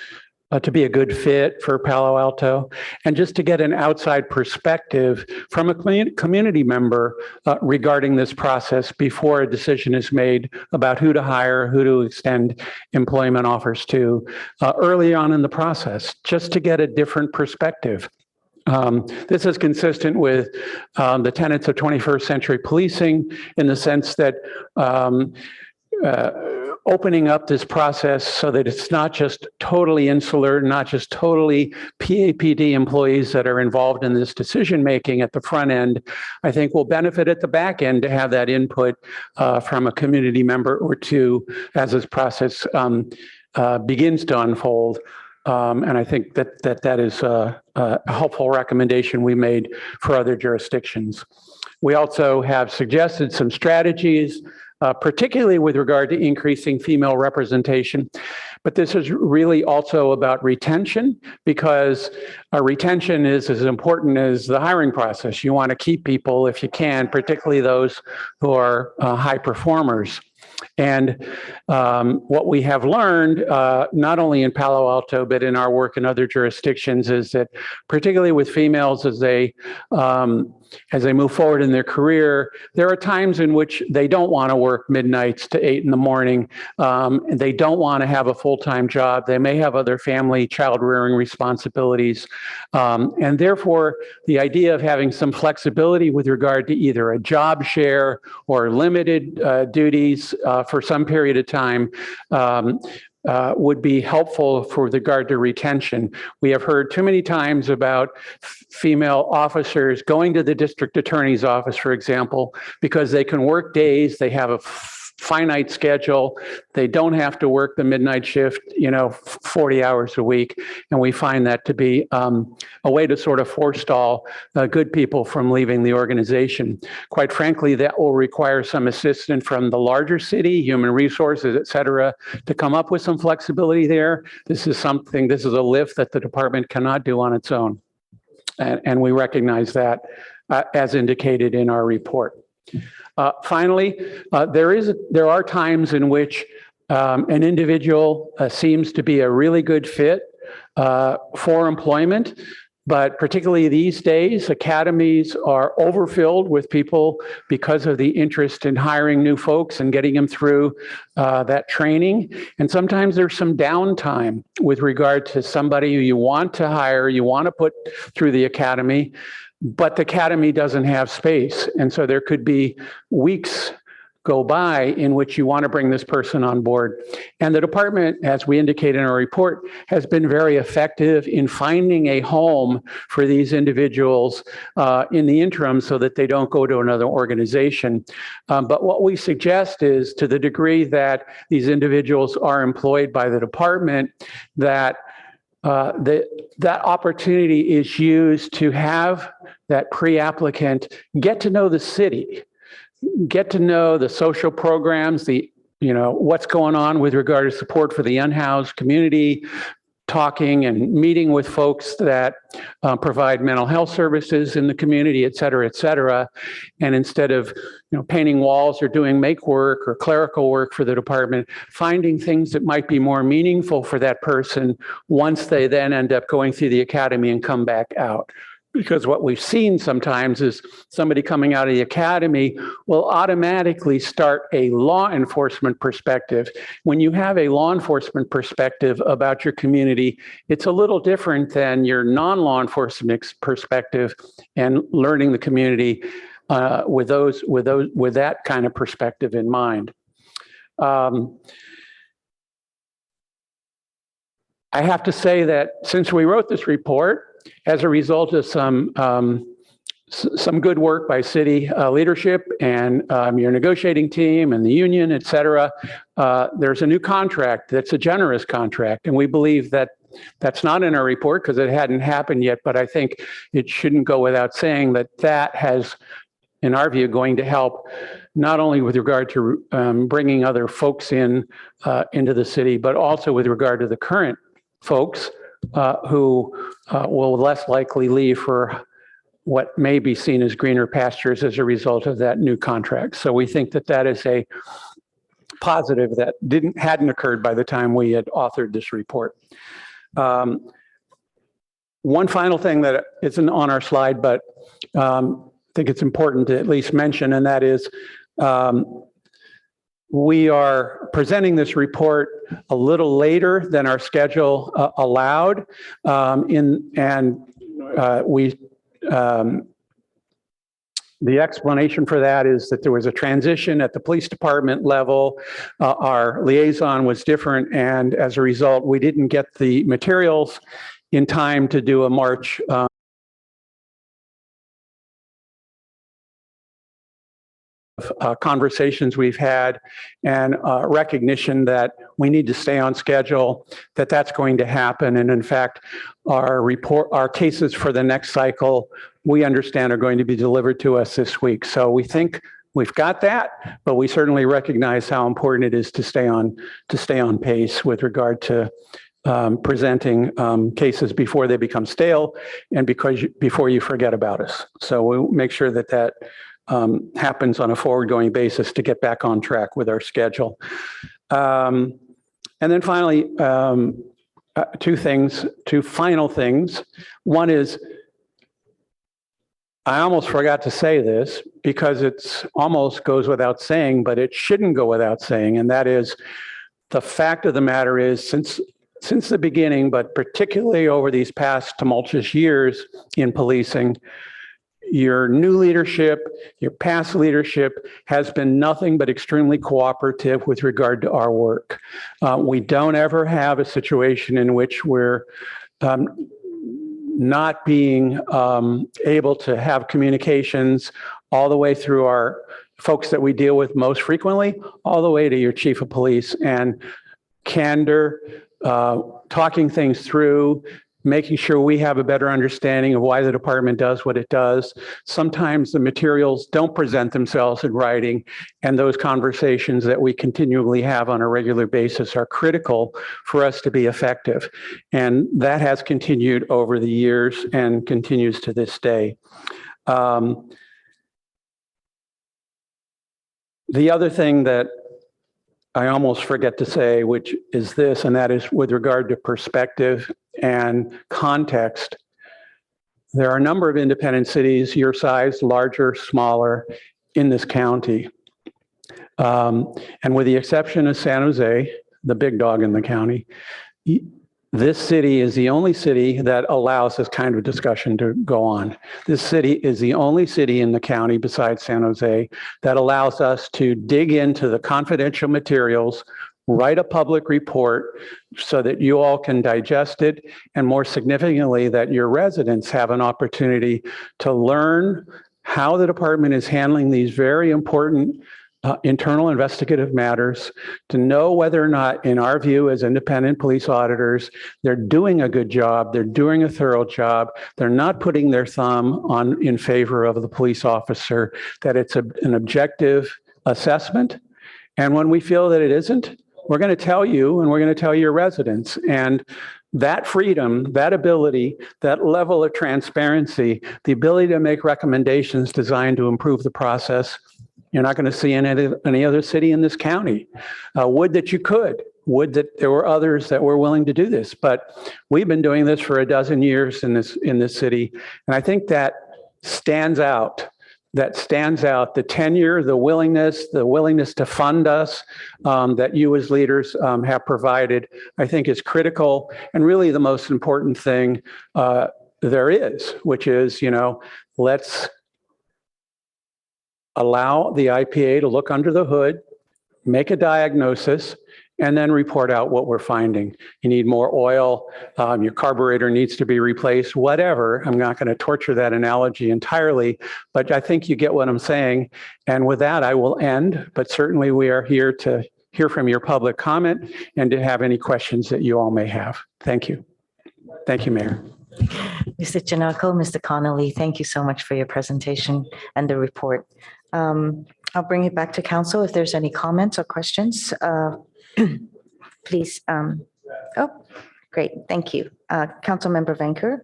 Speaker 22: to be a good fit for Palo Alto, and just to get an outside perspective from a community member regarding this process before a decision is made about who to hire, who to extend employment offers to early on in the process, just to get a different perspective. This is consistent with the tenets of 21st century policing in the sense that opening up this process so that it's not just totally insular, not just totally PAPD employees that are involved in this decision-making at the front end, I think will benefit at the back end to have that input from a community member or two as this process begins to unfold. And I think that is a helpful recommendation we made for other jurisdictions. We also have suggested some strategies, particularly with regard to increasing female representation. But this is really also about retention, because retention is as important as the hiring process. You want to keep people if you can, particularly those who are high performers. And what we have learned, not only in Palo Alto, but in our work in other jurisdictions, is that particularly with females, as they move forward in their career, there are times in which they don't want to work midnights to 8 in the morning. And they don't want to have a full-time job. They may have other family child rearing responsibilities. And therefore, the idea of having some flexibility with regard to either a job share or limited duties for some period of time would be helpful for regard to retention. We have heard too many times about female officers going to the district attorney's office, for example, because they can work days, they have a finite schedule, they don't have to work the midnight shift, 40 hours a week. And we find that to be a way to sort of forestall good people from leaving the organization. Quite frankly, that will require some assistance from the larger city, human resources, et cetera, to come up with some flexibility there. This is a lift that the department cannot do on its own. And we recognize that as indicated in our report. Finally, there are times in which an individual seems to be a really good fit for employment, but particularly these days, academies are overfilled with people because of the interest in hiring new folks and getting them through that training. And sometimes there's some downtime with regard to somebody who you want to hire, you want to put through the academy, but the academy doesn't have space. And so there could be weeks go by in which you want to bring this person on board. And the department, as we indicate in our report, has been very effective in finding a home for these individuals in the interim so that they don't go to another organization. But what we suggest is, to the degree that these individuals are employed by the department, that that opportunity is used to have that pre-applicant get to know the city, get to know the social programs, what's going on with regard to support for the unhoused community, talking and meeting with folks that provide mental health services in the community, et cetera, and instead of painting walls or doing make work or clerical work for the department, finding things that might be more meaningful for that person once they then end up going through the academy and come back out. Because what we've seen sometimes is somebody coming out of the academy will automatically start a law enforcement perspective. When you have a law enforcement perspective about your community, it's a little different than your non-law enforcement perspective and learning the community with that kind of perspective in mind. I have to say that since we wrote this report, as a result of some good work by city leadership and your negotiating team and the union, et cetera, there's a new contract that's a generous contract. And we believe that that's not in our report because it hadn't happened yet, but I think it shouldn't go without saying that that has, in our view, going to help not only with regard to bringing other folks into the city, but also with regard to the current folks who will less likely leave for what may be seen as greener pastures as a result of that new contract. So we think that that is a positive that hadn't occurred by the time we had authored this report. One final thing that isn't on our slide, but I think it's important to at least mention, and that is we the explanation for that is that there was a transition at the police department level. Our liaison was different, and as a result, we didn't get the materials in time to do a march conversations we've had and recognition that we need to stay on schedule, that's going to happen. And in fact, our cases for the next cycle, we understand are going to be delivered to us this week. So we think we've got that, but we certainly recognize how important it is to stay on pace with regard to presenting cases before they become stale and before you forget about us. So we'll make sure that happens on a forward-going basis to get back on track with our schedule. And then finally, two final things. One is, I almost forgot to say this because it's almost goes without saying, but it shouldn't go without saying, and that is the fact of the matter is since the beginning, but particularly over these past tumultuous years in policing, your new leadership, your past leadership has been nothing but extremely cooperative with regard to our work. We don't ever have a situation in which we're not being able to have communications all the way through our folks that we deal with most frequently, all the way to your chief of police, and candor, talking things through, making sure we have a better understanding of why the department does what it does. Sometimes the materials don't present themselves in writing, and those conversations that we continually have on a regular basis are critical for us to be effective. And that has continued over the years and continues to this day. The other thing that I almost forget to say, which is this, and that is with regard to perspective and context. There are a number of independent cities your size, larger, smaller, in this county. And with the exception of San Jose, the big dog in the county, this city is the only city that allows this kind of discussion to go on. This city is the only city in the county besides San Jose that allows us to dig into the confidential materials, write a public report so that you all can digest it, and more significantly, that your residents have an opportunity to learn how the department is handling these very important internal investigative matters, to know whether or not, in our view as independent police auditors, they're doing a good job, they're doing a thorough job, they're not putting their thumb in favor of the police officer, that it's an objective assessment. And when we feel that it isn't, we're going to tell you, and we're going to tell your residents. And that freedom, that ability, that level of transparency, the ability to make recommendations designed to improve the process, you're not going to see in any other city in this county. Would that you could. would that there were others that were willing to do this, but we've been doing this for a dozen years in this city, and I think that stands out. The tenure, the willingness to fund us that you as leaders have provided, I think is critical, and really the most important thing there is, which is, let's allow the IPA to look under the hood, make a diagnosis, and then report out what we're finding. You need more oil, your carburetor needs to be replaced, whatever. I'm not going to torture that analogy entirely, but I think you get what I'm saying. And with that, I will end, but certainly we are here to hear from your public comment and to have any questions that you all may have. Thank you. Thank you, Mayor.
Speaker 1: Mr. Giannaco, Mr. Connolly, thank you so much for your presentation and the report. I'll bring it back to council if there's any comments or questions. Please. Oh, great. Thank you. Councilmember Venker.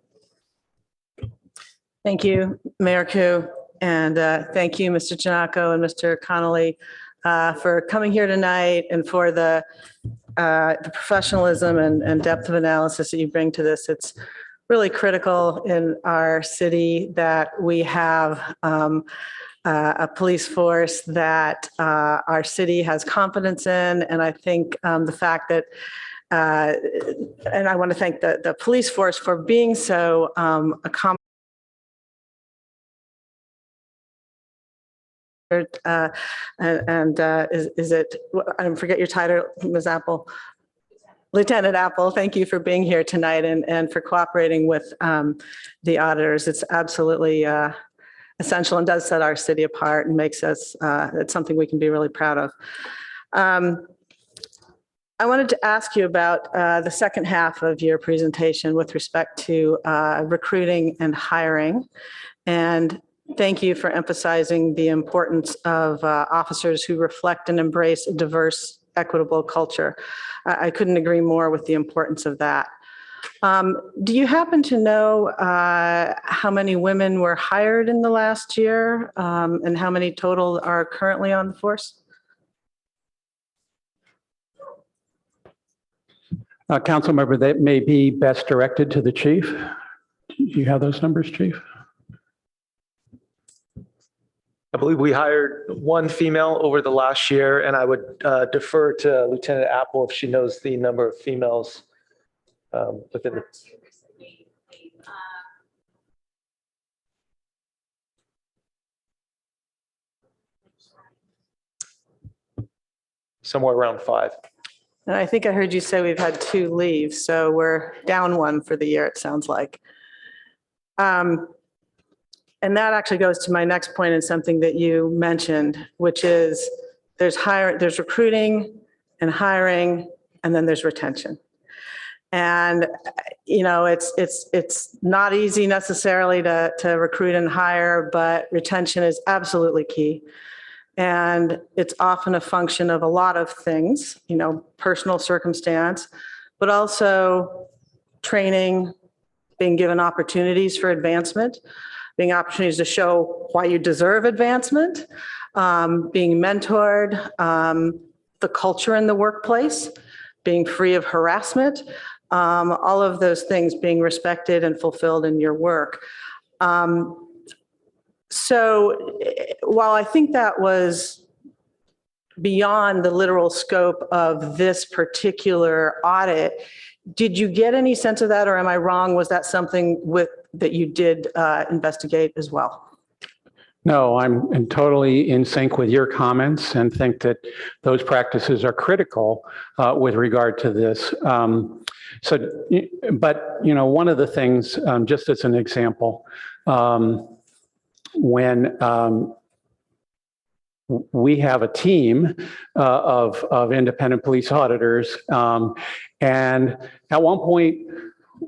Speaker 6: Thank you, Mayor Koo. And thank you, Mr. Giannaco and Mr. Connolly, for coming here tonight and for the professionalism and depth of analysis that you bring to this. It's really critical in our city that we have a police force that our city has confidence in. And I think the fact that, and I want to thank the police force for being so accommodating. Is it, I forget your title, Ms. Apple. Lieutenant Apple, thank you for being here tonight and for cooperating with the auditors. It's absolutely essential and does set our city apart and makes us, it's something we can be really proud of. I wanted to ask you about the second half of your presentation with respect to recruiting and hiring. And thank you for emphasizing the importance of officers who reflect and embrace a diverse, equitable culture. I couldn't agree more with the importance of that. Do you happen to know how many women were hired in the last year and how many total are currently on the force?
Speaker 22: Council member, that may be best directed to the chief. Do you have those numbers, chief?
Speaker 7: I believe we hired one female over the last year, and I would defer to Lieutenant Apple if she knows the number of females within the. Somewhere around 5.
Speaker 6: And I think I heard you say we've had 2 leave, so we're down 1 for the year, it sounds like. And that actually goes to my next point and something that you mentioned, which is there's recruiting and hiring, and then there's retention. And, it's not easy necessarily to recruit and hire, but retention is absolutely key. And it's often a function of a lot of things, personal circumstance, but also training, being given opportunities for advancement, being opportunities to show why you deserve advancement, being mentored, the culture in the workplace, being free of harassment, all of those things being respected and fulfilled in your work. So while I think that was beyond the literal scope of this particular audit, did you get any sense of that, or am I wrong? Was that something that you did investigate as well?
Speaker 22: No, I'm totally in sync with your comments and think that those practices are critical with regard to this. But one of the things, just as an example, when we have a team of independent police auditors, and at one point,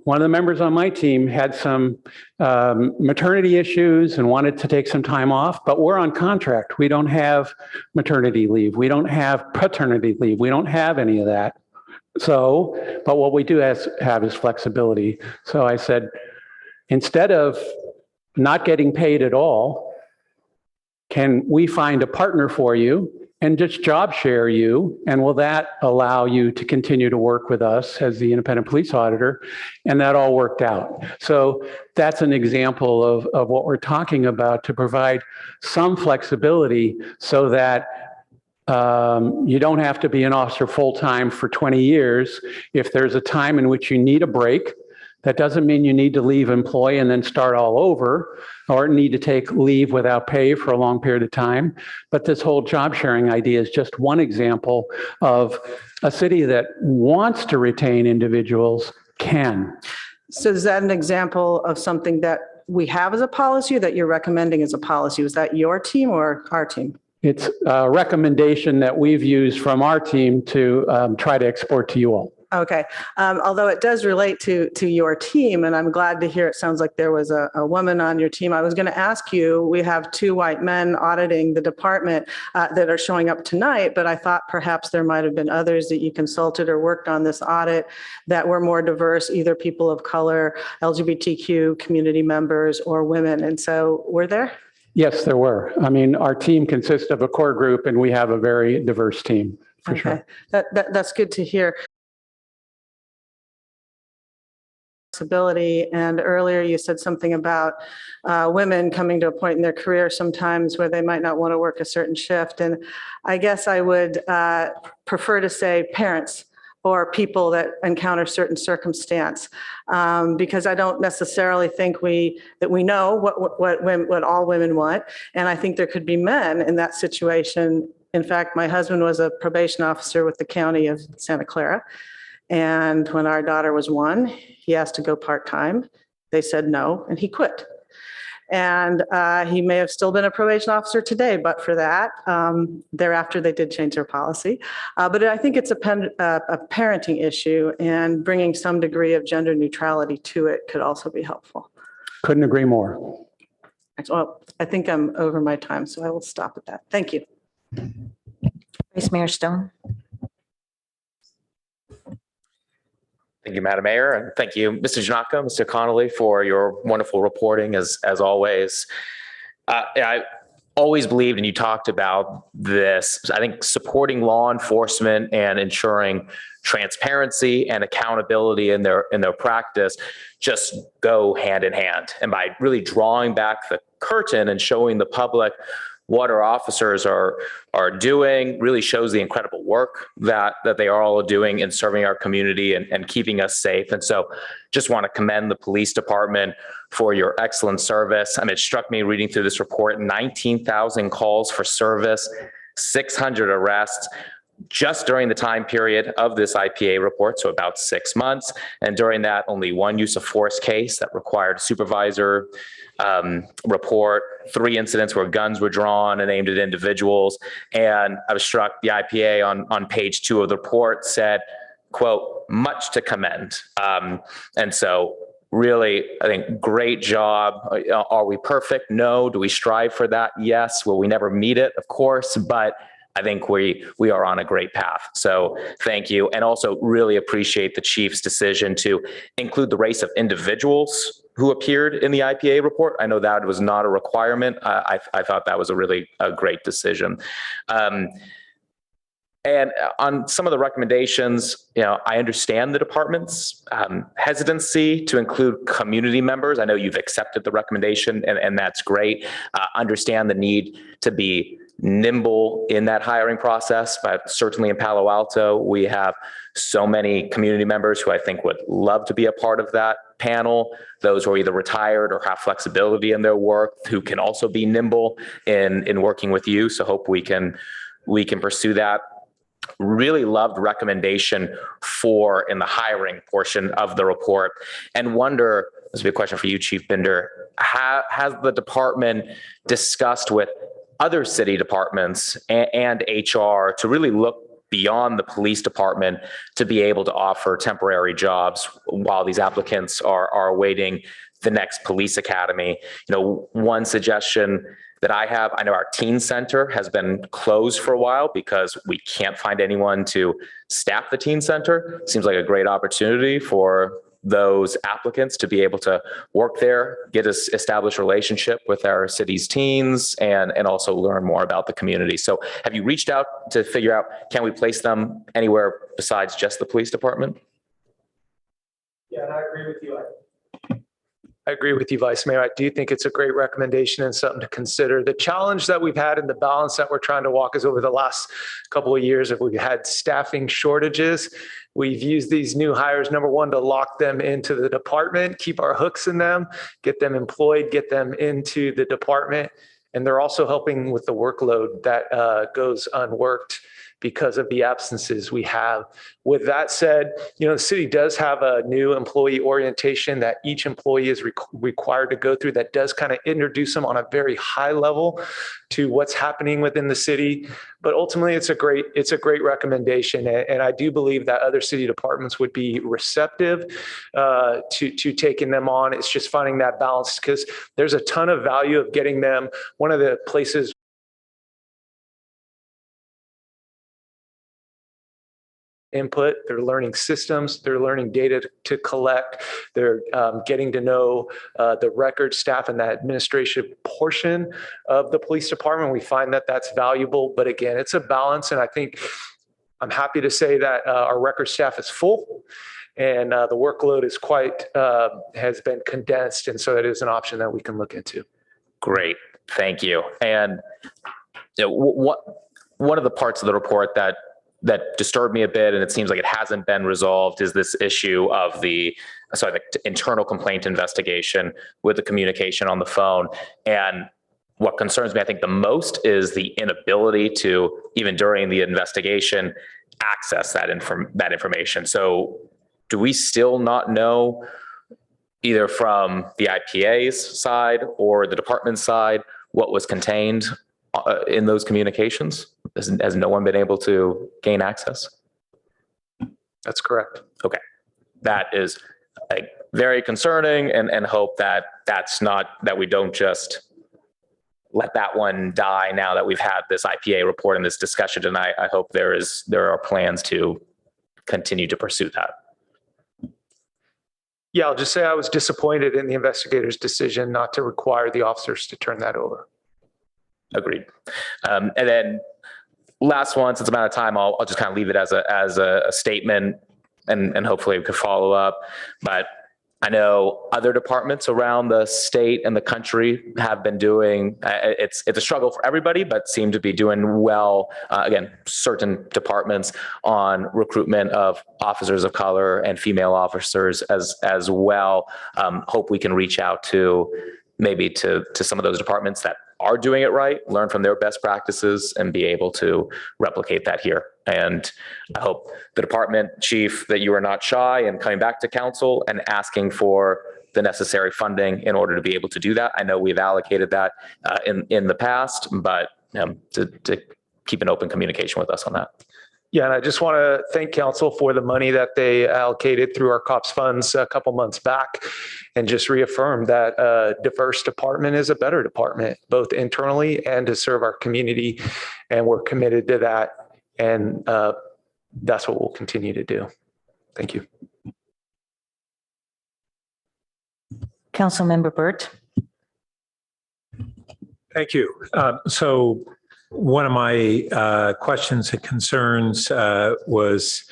Speaker 22: one of the members on my team had some maternity issues and wanted to take some time off, but we're on contract. We don't have maternity leave. We don't have paternity leave. We don't have any of that. So, but what we do have is flexibility. So I said, instead of not getting paid at all, can we find a partner for you and just job share you? And will that allow you to continue to work with us as the independent police auditor? And that all worked out. So that's an example of what we're talking about, to provide some flexibility so that you don't have to be an officer full-time for 20 years. If there's a time in which you need a break, that doesn't mean you need to leave employ and then start all over, or need to take leave without pay for a long period of time. But this whole job sharing idea is just one example of a city that wants to retain individuals can.
Speaker 6: So is that an example of something that we have as a policy, or that you're recommending as a policy? Was that your team or our team?
Speaker 22: It's a recommendation that we've used from our team to try to export to you all.
Speaker 6: Okay. Although it does relate to your team, and I'm glad to hear it sounds like there was a woman on your team. I was going to ask you, we have 2 white men auditing the department that are showing up tonight, but I thought perhaps there might have been others that you consulted or worked on this audit that were more diverse, either people of color, LGBTQ community members, or women. And so were there?
Speaker 22: Yes, there were. I mean, our team consists of a core group, and we have a very diverse team, for sure.
Speaker 6: That's good to hear. Flexibility, and earlier you said something about women coming to a point in their career sometimes where they might not want to work a certain shift. And I guess I would prefer to say parents or people that encounter certain circumstance, because I don't necessarily think that we know what all women want. And I think there could be men in that situation. In fact, my husband was a probation officer with the county of Santa Clara. And when our daughter was 1, he asked to go part-time. They said no, and he quit. And he may have still been a probation officer today, but for that, thereafter they did change their policy. But I think it's a parenting issue, and bringing some degree of gender neutrality to it could also be helpful.
Speaker 22: Couldn't agree more.
Speaker 6: Well, I think I'm over my time, so I will stop at that. Thank you.
Speaker 1: Vice Mayor Stone.
Speaker 8: Thank you, Madam Mayor, and thank you, Mr. Janaka, Mr. Connolly, for your wonderful reporting as always. I always believed, and you talked about this, I think supporting law enforcement and ensuring transparency and accountability in their practice just go hand in hand. And by really drawing back the curtain and showing the public what our officers are doing really shows the incredible work that they are all doing in serving our community and keeping us safe. And so just want to commend the police department for your excellent service. I mean, it struck me reading through this report, 19,000 calls for service, 600 arrests just during the time period of this IPA report, so about 6 months. And during that, only 1 use of force case that required supervisor report, 3 incidents where guns were drawn and aimed at individuals. And I was struck, the IPA on page 2 of the report said, quote, much to commend. And so really, I think, great job. Are we perfect? No. Do we strive for that? Yes. Will we never meet it? Of course. But I think we are on a great path. So thank you. And also really appreciate the chief's decision to include the race of individuals who appeared in the IPA report. I know that was not a requirement. I thought that was a great decision. And on some of the recommendations, I understand the department's hesitancy to include community members. I know you've accepted the recommendation, and that's great. Understand the need to be nimble in that hiring process, but certainly in Palo Alto, we have so many community members who I think would love to be a part of that panel. Those who are either retired or have flexibility in their work, who can also be nimble in working with you. So hope we can pursue that. Really loved recommendation 4 in the hiring portion of the report, and wonder, this will be a question for you, Chief Binder, has the department discussed with other city departments and HR to really look beyond the police department to be able to offer temporary jobs while these applicants are awaiting the next police academy? One suggestion that I have, I know our teen center has been closed for a while because we can't find anyone to staff the teen center. Seems like a great opportunity for those applicants to be able to work there, get us established relationship with our city's teens, and also learn more about the community. So have you reached out to figure out, can we place them anywhere besides just the police department?
Speaker 7: Yeah, and I agree with you. I agree with you, Vice Mayor. I do think it's a great recommendation and something to consider. The challenge that we've had and the balance that we're trying to walk is over the last couple of years, if we've had staffing shortages, we've used these new hires, number one, to lock them into the department, keep our hooks in them, get them employed, get them into the department. And they're also helping with the workload that goes unworked because of the absences we have. With that said, the city does have a new employee orientation that each employee is required to go through that does kind of introduce them on a very high level to what's happening within the city. But ultimately, it's a great recommendation. And I do believe that other city departments would be receptive to taking them on. It's just finding that balance, because there's a ton of value of getting them. One of the places input, they're learning systems, they're learning data to collect, they're getting to know the record staff and that administrative portion of the police department. We find that that's valuable, but again, it's a balance. And I think I'm happy to say that our record staff is full and the workload is has been condensed. And so that is an option that we can look into.
Speaker 8: Great, thank you. And one of the parts of the report that disturbed me a bit, and it seems like it hasn't been resolved, is this issue of the internal complaint investigation with the communication on the phone. And what concerns me, I think, the most is the inability to, even during the investigation, access that information. So do we still not know, either from the IPA's side or the department's side, what was contained in those communications? Has no one been able to gain access?
Speaker 7: That's correct.
Speaker 8: Okay. That is very concerning, and hope that we don't just let that one die now that we've had this IPA report and this discussion tonight. I hope there are plans to continue to pursue that.
Speaker 7: Yeah, I'll just say I was disappointed in the investigator's decision not to require the officers to turn that over.
Speaker 8: Agreed. And then last one, since I'm out of time, I'll just kind of leave it as a statement, and hopefully we could follow up. But I know other departments around the state and the country have been doing, it's a struggle for everybody, but seem to be doing well. Again, certain departments on recruitment of officers of color and female officers as well. Hope we can reach out to some of those departments that are doing it right, learn from their best practices, and be able to replicate that here. And I hope the department chief, that you are not shy in coming back to council and asking for the necessary funding in order to be able to do that. I know we've allocated that in the past, but to keep an open communication with us on that.
Speaker 7: Yeah, and I just want to thank council for the money that they allocated through our COPS funds a couple months back, and just reaffirm that a diverse department is a better department, both internally and to serve our community. And we're committed to that. And that's what we'll continue to do. Thank you.
Speaker 1: Councilmember Burt.
Speaker 22: Thank you. So one of my questions and concerns was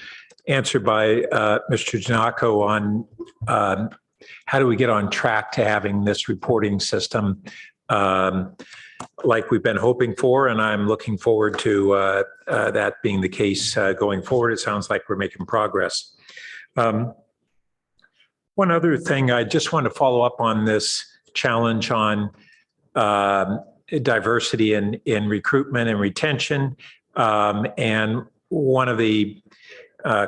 Speaker 22: answered by Mr. Giannakko on how do we get on track to having this reporting system like we've been hoping for, and I'm looking forward to that being the case going forward. It sounds like we're making progress. One other thing, I just want to follow up on this challenge on diversity in recruitment and retention. And one of the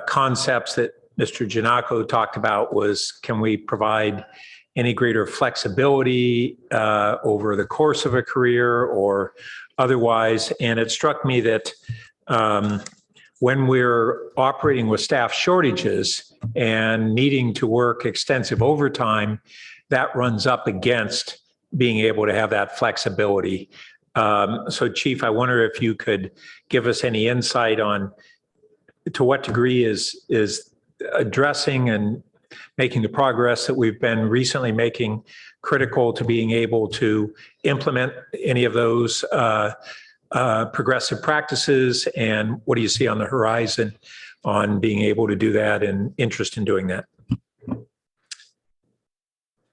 Speaker 22: concepts that Mr. Giannakko talked about was, can we provide any greater flexibility over the course of a career or otherwise? And it struck me that when we're operating with staff shortages and needing to work extensive overtime, that runs up against being able to have that flexibility. So Chief, I wonder if you could give us any insight on to what degree is addressing and
Speaker 9: making the progress that we've been recently making critical to being able to implement any of those progressive practices? And what do you see on the horizon on being able to do that and interest in doing that?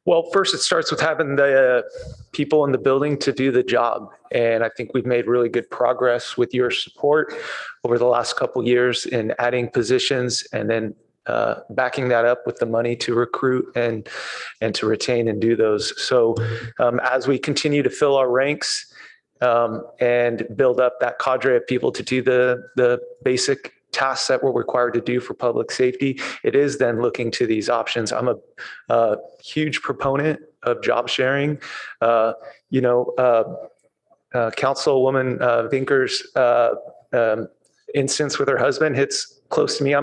Speaker 7: Well, first, it starts with having the people in the building to do the job. And I think we've made really good progress with your support over the last couple of years in adding positions and then backing that up with the money to recruit and to retain and do those. So as we continue to fill our ranks and build up that cadre of people to do the basic tasks that we're required to do for public safety, it is then looking to these options. I'm a huge proponent of job sharing. Councilwoman Vinker's instance with her husband hits close to me.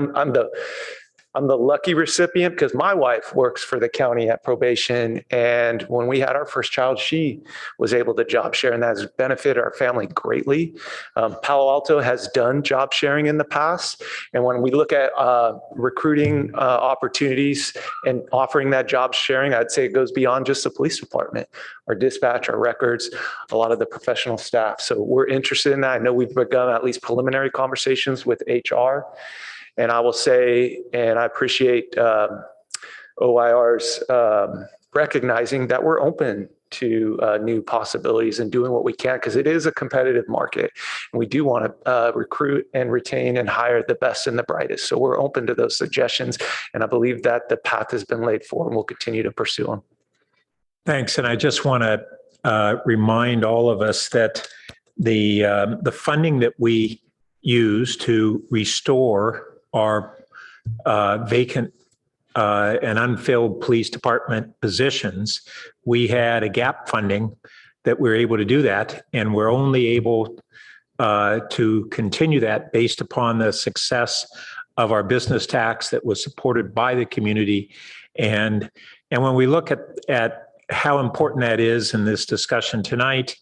Speaker 7: I'm the lucky recipient because my wife works for the county at probation. And when we had our first child, she was able to job share, and that has benefited our family greatly. Palo Alto has done job sharing in the past. And when we look at recruiting opportunities and offering that job sharing, I'd say it goes beyond just the police department, our dispatch, our records, a lot of the professional staff. So we're interested in that. I know we've begun at least preliminary conversations with HR. And I will say, and I appreciate OIR's recognizing that we're open to new possibilities and doing what we can, because it is a competitive market. And we do want to recruit and retain and hire the best and the brightest. So we're open to those suggestions. And I believe that the path has been laid for and we'll continue to pursue them.
Speaker 9: Thanks. And I just want to remind all of us that the funding that we use to restore our vacant and unfilled police department positions, we had a gap funding that we're able to do that. And we're only able to continue that based upon the success of our business tax that was supported by the community. And when we look at how important that is in this discussion tonight,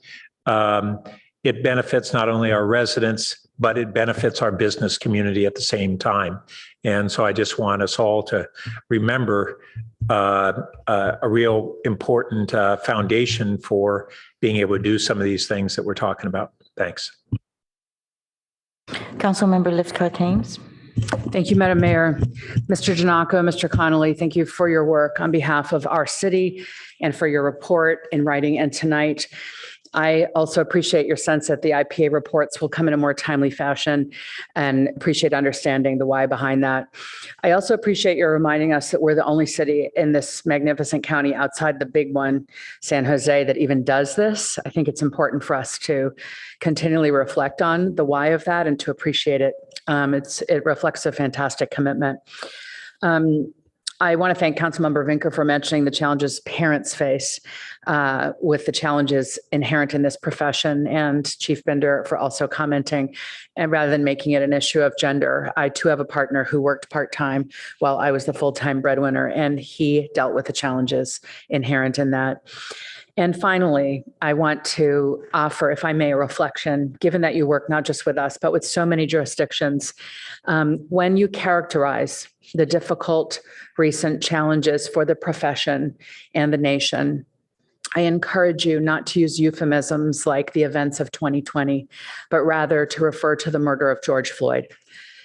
Speaker 9: it benefits not only our residents, but it benefits our business community at the same time. And so I just want us all to remember a real important foundation for being able to do some of these things that we're talking about. Thanks.
Speaker 1: Councilmember Lifton-Ames.
Speaker 21: Thank you, Madam Mayor. Mr. Janaka, Mr. Connolly, thank you for your work on behalf of our city and for your report in writing and tonight. I also appreciate your sense that the IPA reports will come in a more timely fashion and appreciate understanding the why behind that. I also appreciate your reminding us that we're the only city in this magnificent county outside the big one, San Jose, that even does this. I think it's important for us to continually reflect on the why of that and to appreciate it. It reflects a fantastic commitment. I want to thank Councilmember Vinker for mentioning the challenges parents face with the challenges inherent in this profession, and Chief Bender for also commenting, and rather than making it an issue of gender. I too have a partner who worked part-time while I was the full-time breadwinner, and he dealt with the challenges inherent in that. And finally, I want to offer, if I may, a reflection, given that you work not just with us, but with so many jurisdictions. When you characterize the difficult recent challenges for the profession and the nation, I encourage you not to use euphemisms like the events of 2020, but rather to refer to the murder of George Floyd.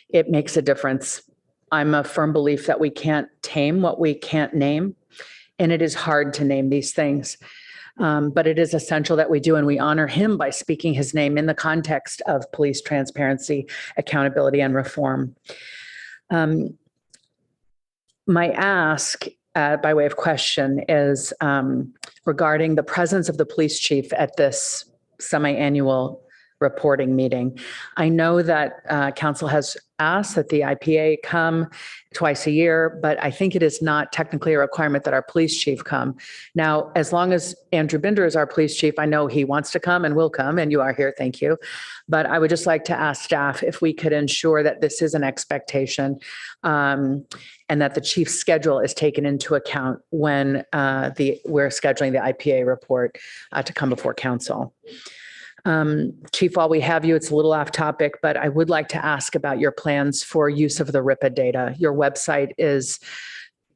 Speaker 21: It makes a difference. I'm a firm belief that we can't tame what we can't name, and it is hard to name these things. But it is essential that we do, and we honor him by speaking his name in the context of police transparency, accountability, and reform. My ask, by way of question, is regarding the presence of the police chief at this semi-annual reporting meeting. I know that council has asked that the IPA come twice a year, but I think it is not technically a requirement that our police chief come. Now, as long as Andrew Binder is our police chief, I know he wants to come and will come, and you are here, thank you. But I would just like to ask staff if we could ensure that this is an expectation and that the chief's schedule is taken into account when we're scheduling the IPA report to come before council. Chief, while we have you, it's a little off topic, but I would like to ask about your plans for use of the RIPA data. Your website is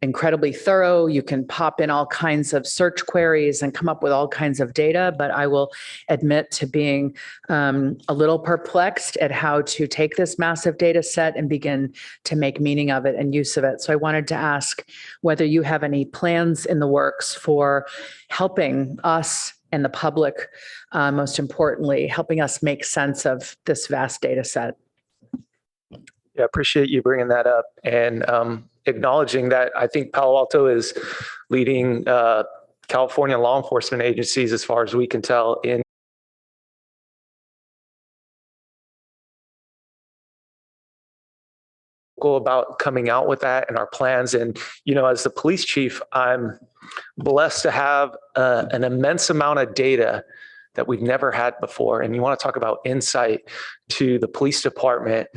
Speaker 21: incredibly thorough. You can pop in all kinds of search queries and come up with all kinds of data, but I will admit to being a little perplexed at how to take this massive data set and begin to make meaning of it and use of it. So I wanted to ask whether you have any plans in the works for helping us and the public, most importantly, helping us make sense of this vast data set.
Speaker 7: Yeah, appreciate you bringing that up and acknowledging that I think Palo Alto is leading California law enforcement agencies, as far as we can tell, in go about coming out with that and our plans. And, as the police chief, I'm blessed to have an immense amount of data that we've never had before. And you want to talk about insight to the police department,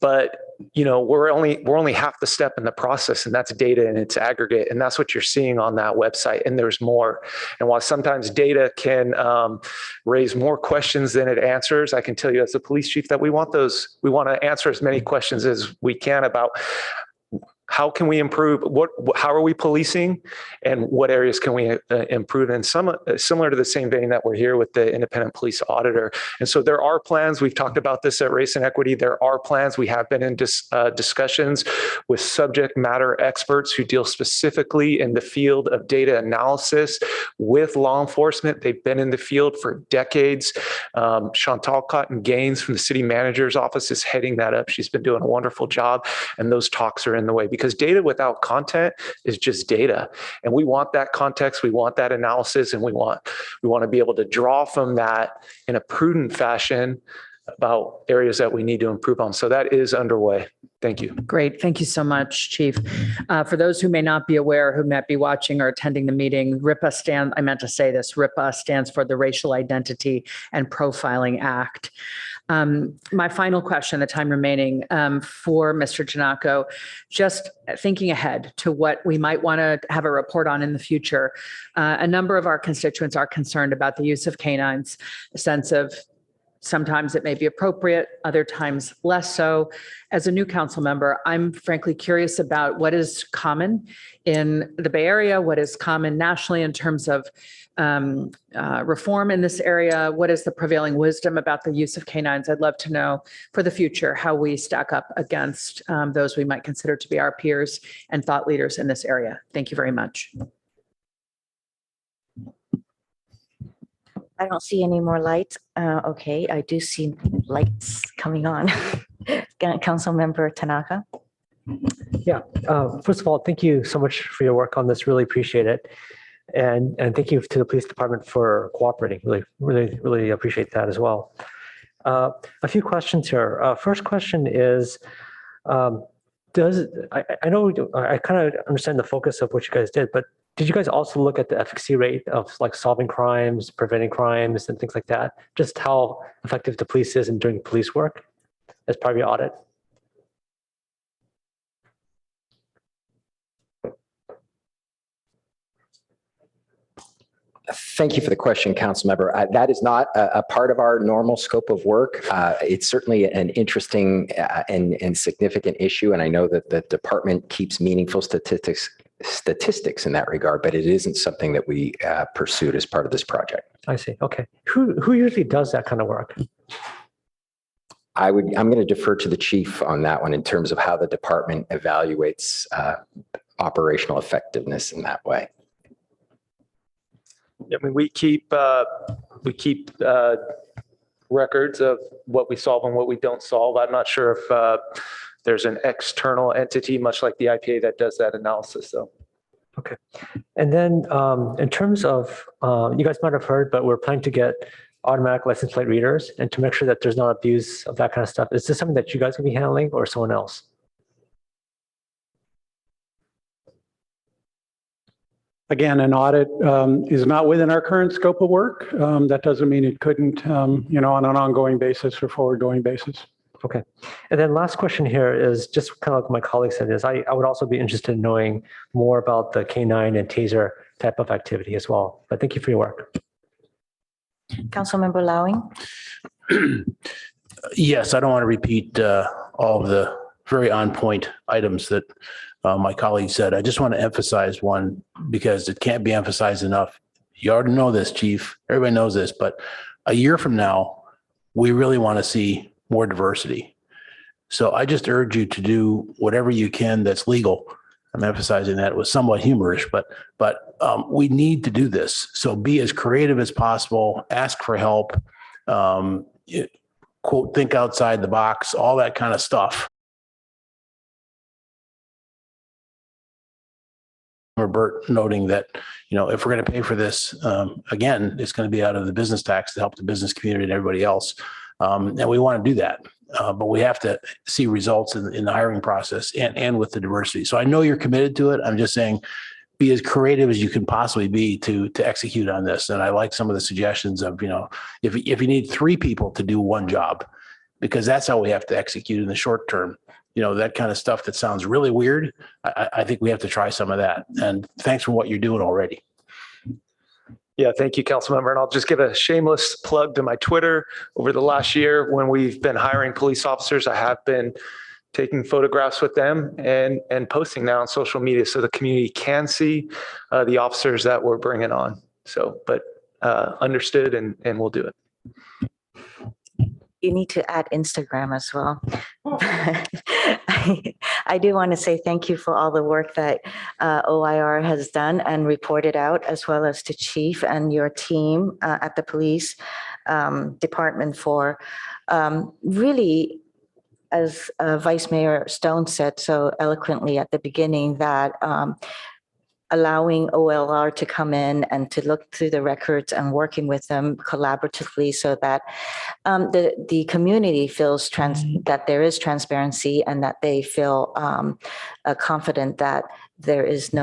Speaker 7: but we're only half the step in the process, and that's data and its aggregate. And that's what you're seeing on that website. And there's more. And while sometimes data can raise more questions than it answers, I can tell you as a police chief that we want to answer as many questions as we can about how can we improve? How are we policing, and what areas can we improve in? Similar to the same vein that we're here with the independent police auditor. And so there are plans. We've talked about this at Race and Equity. There are plans. We have been in discussions with subject matter experts who deal specifically in the field of data analysis with law enforcement. They've been in the field for decades. Chantal Cotton Gaines from the city manager's office is heading that up. She's been doing a wonderful job, and those talks are in the way, because data without content is just data. And we want that context, we want that analysis, and we want to be able to draw from that in a prudent fashion about areas that we need to improve on. So that is underway. Thank you.
Speaker 21: Great. Thank you so much, Chief. For those who may not be aware, who might be watching or attending the meeting, RIPA stands for the Racial Identity and Profiling Act. My final question, the time remaining, for Mr. Giannakko, just thinking ahead to what we might want to have a report on in the future. A number of our constituents are concerned about the use of canines, a sense of sometimes it may be appropriate, other times less so. As a new council member, I'm frankly curious about what is common in the Bay Area, what is common nationally in terms of reform in this area. What is the prevailing wisdom about the use of canines? I'd love to know for the future how we stack up against those we might consider to be our peers and thought leaders in this area. Thank you very much.
Speaker 1: I don't see any more lights. Okay, I do see lights coming on. Councilmember Tanaka.
Speaker 10: Yeah, first of all, thank you so much for your work on this. Really appreciate it. And thank you to the police department for cooperating. Really appreciate that as well. A few questions here. First question is, I know I kind of understand the focus of what you guys did, but did you guys also look at the efficacy rate of like solving crimes, preventing crimes, and things like that? Just how effective the police is in doing police work as part of your audit?
Speaker 5: Thank you for the question, Councilmember. That is not a part of our normal scope of work. It's certainly an interesting and significant issue, and I know that the department keeps meaningful statistics in that regard, but it isn't something that we pursued as part of this project.
Speaker 10: I see. Okay. Who usually does that kind of work?
Speaker 5: I'm going to defer to the chief on that one in terms of how the department evaluates operational effectiveness in that way.
Speaker 7: I mean, we keep records of what we solve and what we don't solve. I'm not sure if there's an external entity, much like the IPA, that does that analysis, though.
Speaker 10: Okay. And then in terms of, you guys might have heard, but we're planning to get automatic license plate readers, and to make sure that there's not abuse of that kind of stuff. Is this something that you guys can be handling or someone else?
Speaker 22: Again, an audit is not within our current scope of work. That doesn't mean it couldn't, on an ongoing basis or forward-going basis.
Speaker 10: Okay. And then last question here is just kind of like my colleague said is I would also be interested in knowing more about the K9 and TASER type of activity as well. But thank you for your work.
Speaker 1: Councilmember Lowing.
Speaker 11: Yes, I don't want to repeat all of the very on point items that my colleague said, I just want to emphasize one because it can't be emphasized enough. You already know this, Chief. Everybody knows this, but a year from now, we really want to see more diversity. So I just urge you to do whatever you can that's legal. I'm emphasizing that. It was somewhat humorous, but we need to do this. So be as creative as possible, ask for help, quote, think outside the box, all that kind of stuff. Bert noting that, if we're going to pay for this, again, it's going to be out of the business tax to help the business community and everybody else. And we want to do that. But we have to see results in the hiring process and with the diversity. So I know you're committed to it. I'm just saying, be as creative as you can possibly be to execute on this. And I like some of the suggestions of, if you need 3 people to do one job, because that's how we have to execute in the short term. That kind of stuff that sounds really weird. I think we have to try some of that. And thanks for what you're doing already.
Speaker 7: Yeah, thank you, Councilmember. And I'll just give a shameless plug to my Twitter. Over the last year, when we've been hiring police officers, I have been taking photographs with them and posting that on social media so the community can see the officers that we're bringing on. So, but understood, and we'll do it.
Speaker 1: You need to add Instagram as well. I do want to say thank you for all the work that OIR has done and reported out, as well as to Chief and your team at the police department for really, as Vice Mayor Stone said so eloquently at the beginning, that allowing OLR to come in and to look through the records and working with them collaboratively so that the community feels that there is transparency and that they feel confident that there is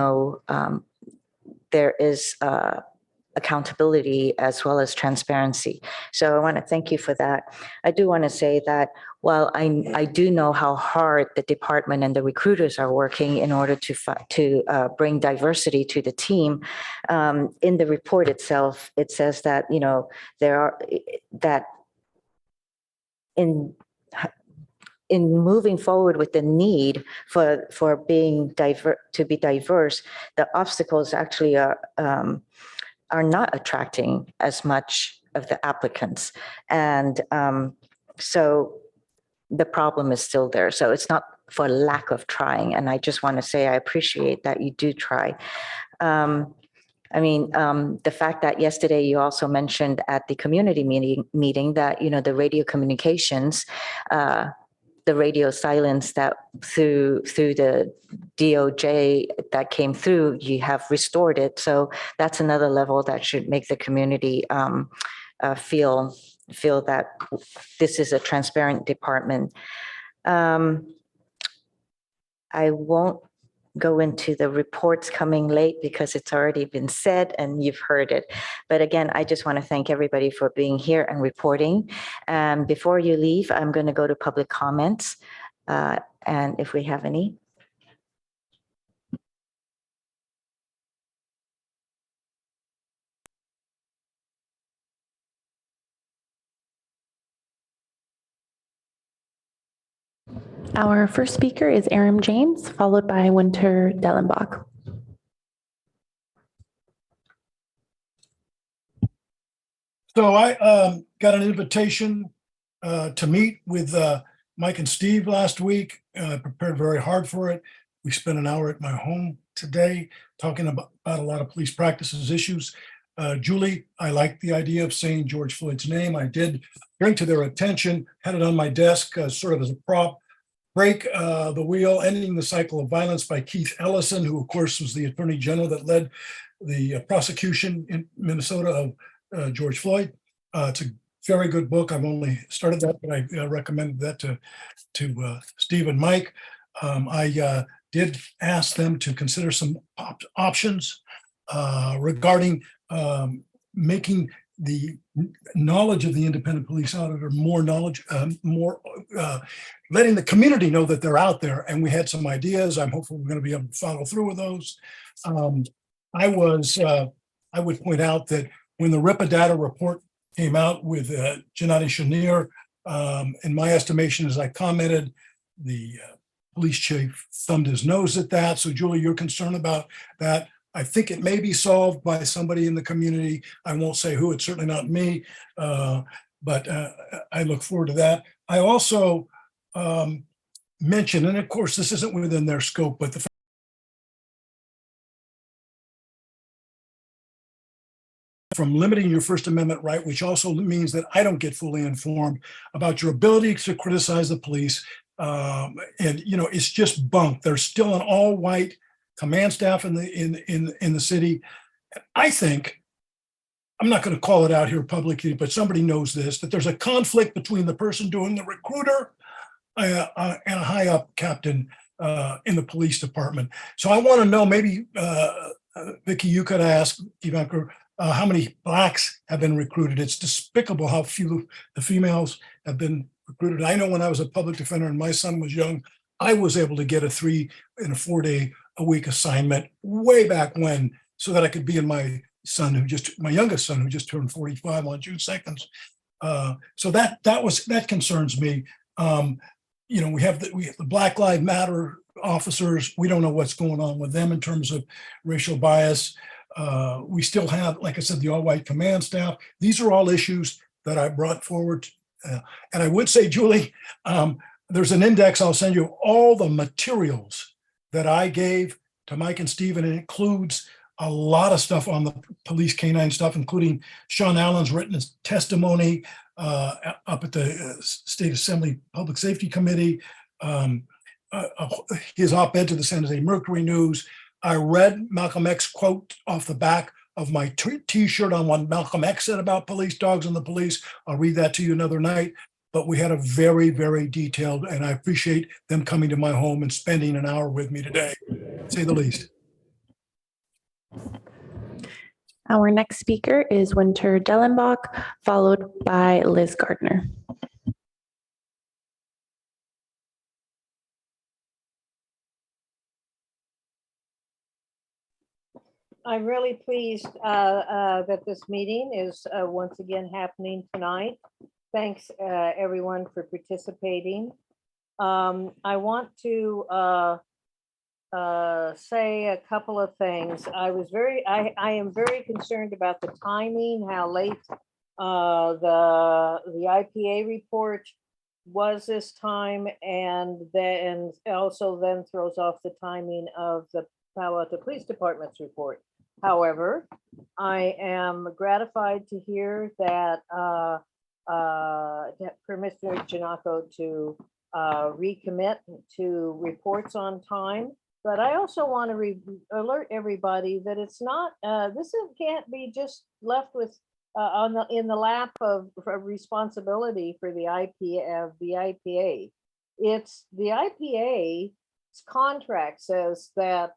Speaker 1: accountability as well as transparency. So I want to thank you for that. I do want to say that while I do know how hard the department and the recruiters are working in order to bring diversity to the team, in the report itself, it says that, in moving forward with the need for being to be diverse, the obstacles actually are not attracting as much of the applicants. And so the problem is still there. So it's not for lack of trying. And I just want to say, I appreciate that you do try. The fact that yesterday you also mentioned at the community meeting that, the radio communications, the radio silence that through the DOJ that came through, you have restored it. So that's another level that should make the community feel that this is a transparent department. I won't go into the reports coming late because it's already been said and you've heard it. But again, I just want to thank everybody for being here and reporting. And before you leave, I'm going to go to public comments. And if we have any.
Speaker 2: Our first speaker is Aram James, followed by Winter Dellenbach.
Speaker 15: So I got an invitation to meet with Mike and Steve last week. I prepared very hard for it. We spent an hour at my home today talking about a lot of police practices issues. Julie, I like the idea of saying George Floyd's name. I did bring to their attention, had it on my desk sort of as a prop, Break the Wheel, Ending the Cycle of Violence by Keith Ellison, who of course was the Attorney General that led the prosecution in Minnesota of George Floyd. It's a very good book. I've only started that, but I recommended that to Steve and Mike. I did ask them to consider some options regarding making the knowledge of the independent police auditor more letting the community know that they're out there. And we had some ideas. I'm hopeful we're going to be able to follow through with those. I would point out that when the RIPA data report came out with Gennady Shanir, in my estimation, as I commented, the police chief thumbed his nose at that. So Julie, you're concerned about that. I think it may be solved by somebody in the community. I won't say who, it's certainly not me, but I look forward to that. I also mentioned, and of course this isn't within their scope, but the from limiting your First Amendment right, which also means that I don't get fully informed about your ability to criticize the police. And you know, it's just bunk. There's still an all-white command staff in the city. I think, I'm not going to call it out here publicly, but somebody knows this, that there's a conflict between the person doing the recruiter and a high up captain in the police department. So I want to know, maybe Vicki, you could ask Ivanka, how many blacks have been recruited. It's despicable how few the females have been recruited. I know when I was a public defender and my son was young, I was able to get a 3 and a 4 day a week assignment way back when, so that I could be in my youngest son who just turned 45 on June 2nd. So that concerns me. You know, we have the Black Lives Matter officers. We don't know what's going on with them in terms of racial bias. We still have, like I said, the all-white command staff. These are all issues that I brought forward. And I would say, Julie, there's an index I'll send you, all the materials that I gave to Mike and Steve, and it includes a lot of stuff on the police canine stuff, including Sean Allen's written testimony up at the State Assembly Public Safety Committee, his op-ed to the San Jose Mercury News. I read Malcolm X quote off the back of my t-shirt on what Malcolm X said about police dogs and the police. I'll read that to you another night. But we had a very, very detailed, and I appreciate them coming to my home and spending an hour with me today, to say the least.
Speaker 2: Our next speaker is Winter Dellenbach, followed by Liz Gardner.
Speaker 12: I'm really pleased that this meeting is once again happening tonight. Thanks everyone for participating. I want to say a couple of things. I am very concerned about the timing, how late the IPA report was this time, and also then throws off the timing of the Palo Alto Police Department's report. However, I am gratified to hear that for Mr. Giannakko to recommit to reports on time. But I also want to alert everybody that it's not, can't be just left with in the lap of responsibility for the IPA. It's the IPA's contract says that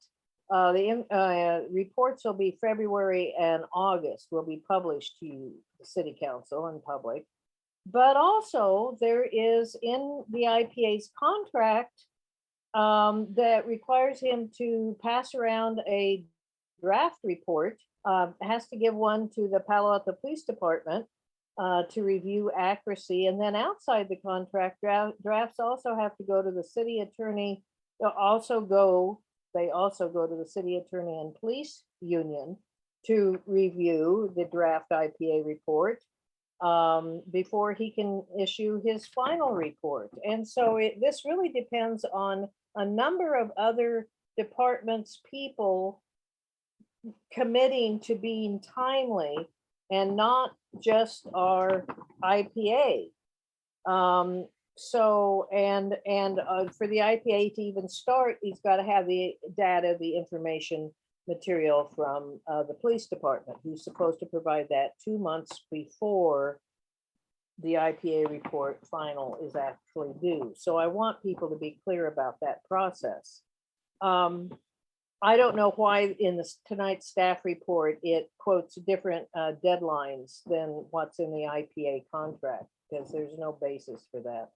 Speaker 12: the reports will be February and August, will be published to the City Council and public. But also there is in the IPA's contract that requires him to pass around a draft report, has to give one to the Palo Alto Police Department to review accuracy. And then outside the contract, drafts also have to go to the city attorney. They also go to the city attorney and police union to review the draft IPA report before he can issue his final report. And so this really depends on a number of other departments, people committing to being timely and not just our IPA. So for the IPA to even start, he's got to have the data, the information material from the police department, who's supposed to provide that 2 months before the IPA report final is actually due. So I want people to be clear about that process. I don't know why in tonight's staff report, it quotes different deadlines than what's in the IPA contract, because there's no basis for that.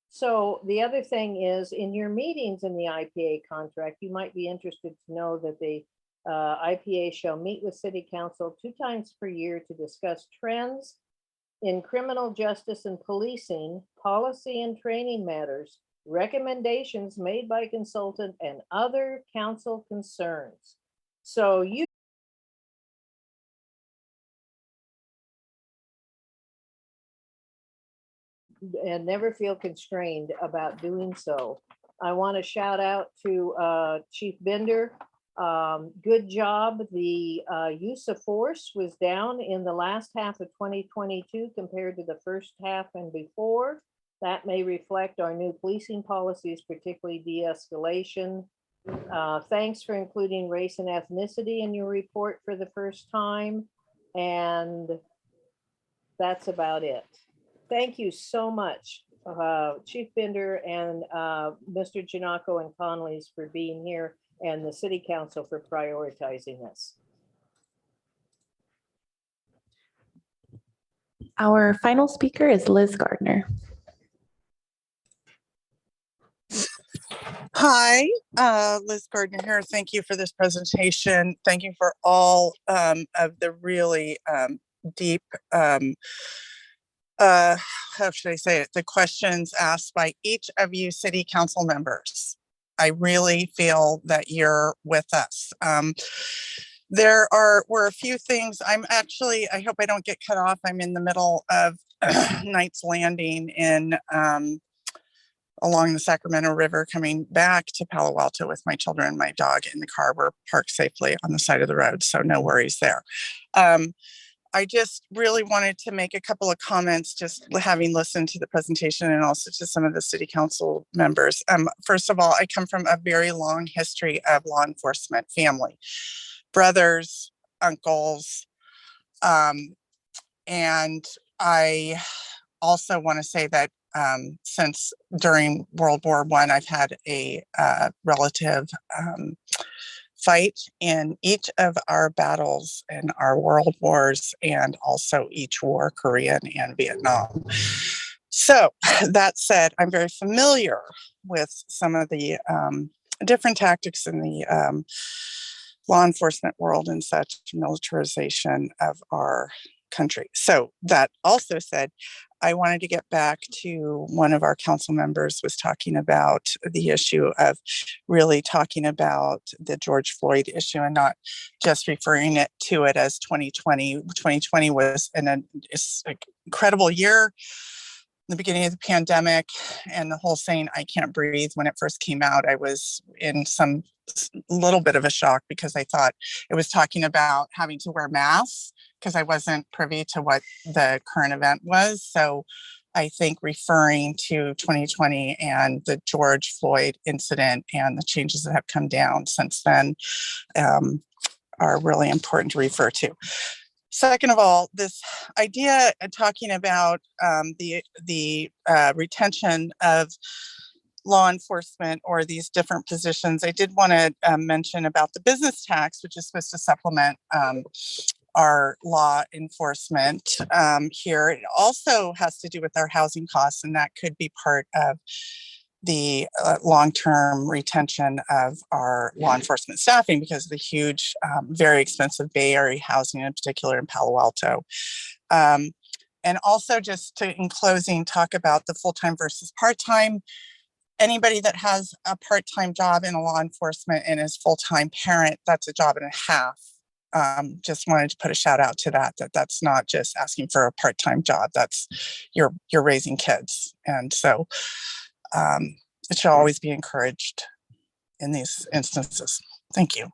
Speaker 12: So the other thing is, in your meetings in the IPA contract, you might be interested to know that the IPA shall meet with City Council 2 times per year to discuss trends in criminal justice and policing, policy and training matters, recommendations made by consultant, and other council concerns. So you and never feel constrained about doing so. I want to shout out to Chief Bender. Good job. The use of force was down in the last half of 2022 compared to the first half and before. That may reflect our new policing policies, particularly de-escalation. Thanks for including race and ethnicity in your report for the first time. And that's about it. Thank you so much, Chief Bender and Mr. Giannakko and Connolly's for being here, and the City Council for prioritizing this.
Speaker 2: Our final speaker is Liz Gardner.
Speaker 13: Hi, Liz Gardner here. Thank you for this presentation. Thank you for all of the really deep, how should I say it, the questions asked by each of you city council members. I really feel that you're with us. Were a few things. I hope I don't get cut off. I'm in the middle of Knight's Landing in along the Sacramento River, coming back to Palo Alto with my children and my dog in the car. We're parked safely on the side of the road, so no worries there. I just really wanted to make a couple of comments, just having listened to the presentation and also to some of the city council members. First of all, I come from a very long history of law enforcement family, brothers, uncles, and I also want to say that since during World War I, I've had a relative fight in each of our battles and our world wars, and also each war, Korean and Vietnam. So that said, I'm very familiar with some of the different tactics in the law enforcement world and such, militarization of our country. So that also said, I wanted to get back to one of our council members was talking about the issue of really talking about the George Floyd issue and not just referring to it as 2020. 2020 was an incredible year, the beginning of the pandemic, and the whole saying, I can't breathe. When it first came out, I was in some little bit of a shock because I thought it was talking about having to wear masks, because I wasn't privy to what the current event was. So I think referring to 2020 and the George Floyd incident and the changes that have come down since then are really important to refer to. Second of all, this idea of talking about the retention of law enforcement or these different positions, I did want to mention about the business tax, which is supposed to supplement our law enforcement here. It also has to do with our housing costs, and that could be part of the long-term retention of our law enforcement staffing because of the huge, very expensive Bay Area housing, in particular in Palo Alto. And also just to, in closing, talk about the full-time versus part-time. Anybody that has a part-time job in a law enforcement and is full-time parent, that's a job and a half. Just wanted to put a shout out to that's not just asking for a part-time job. That's you're raising kids. And so it should always be encouraged in these instances. Thank you.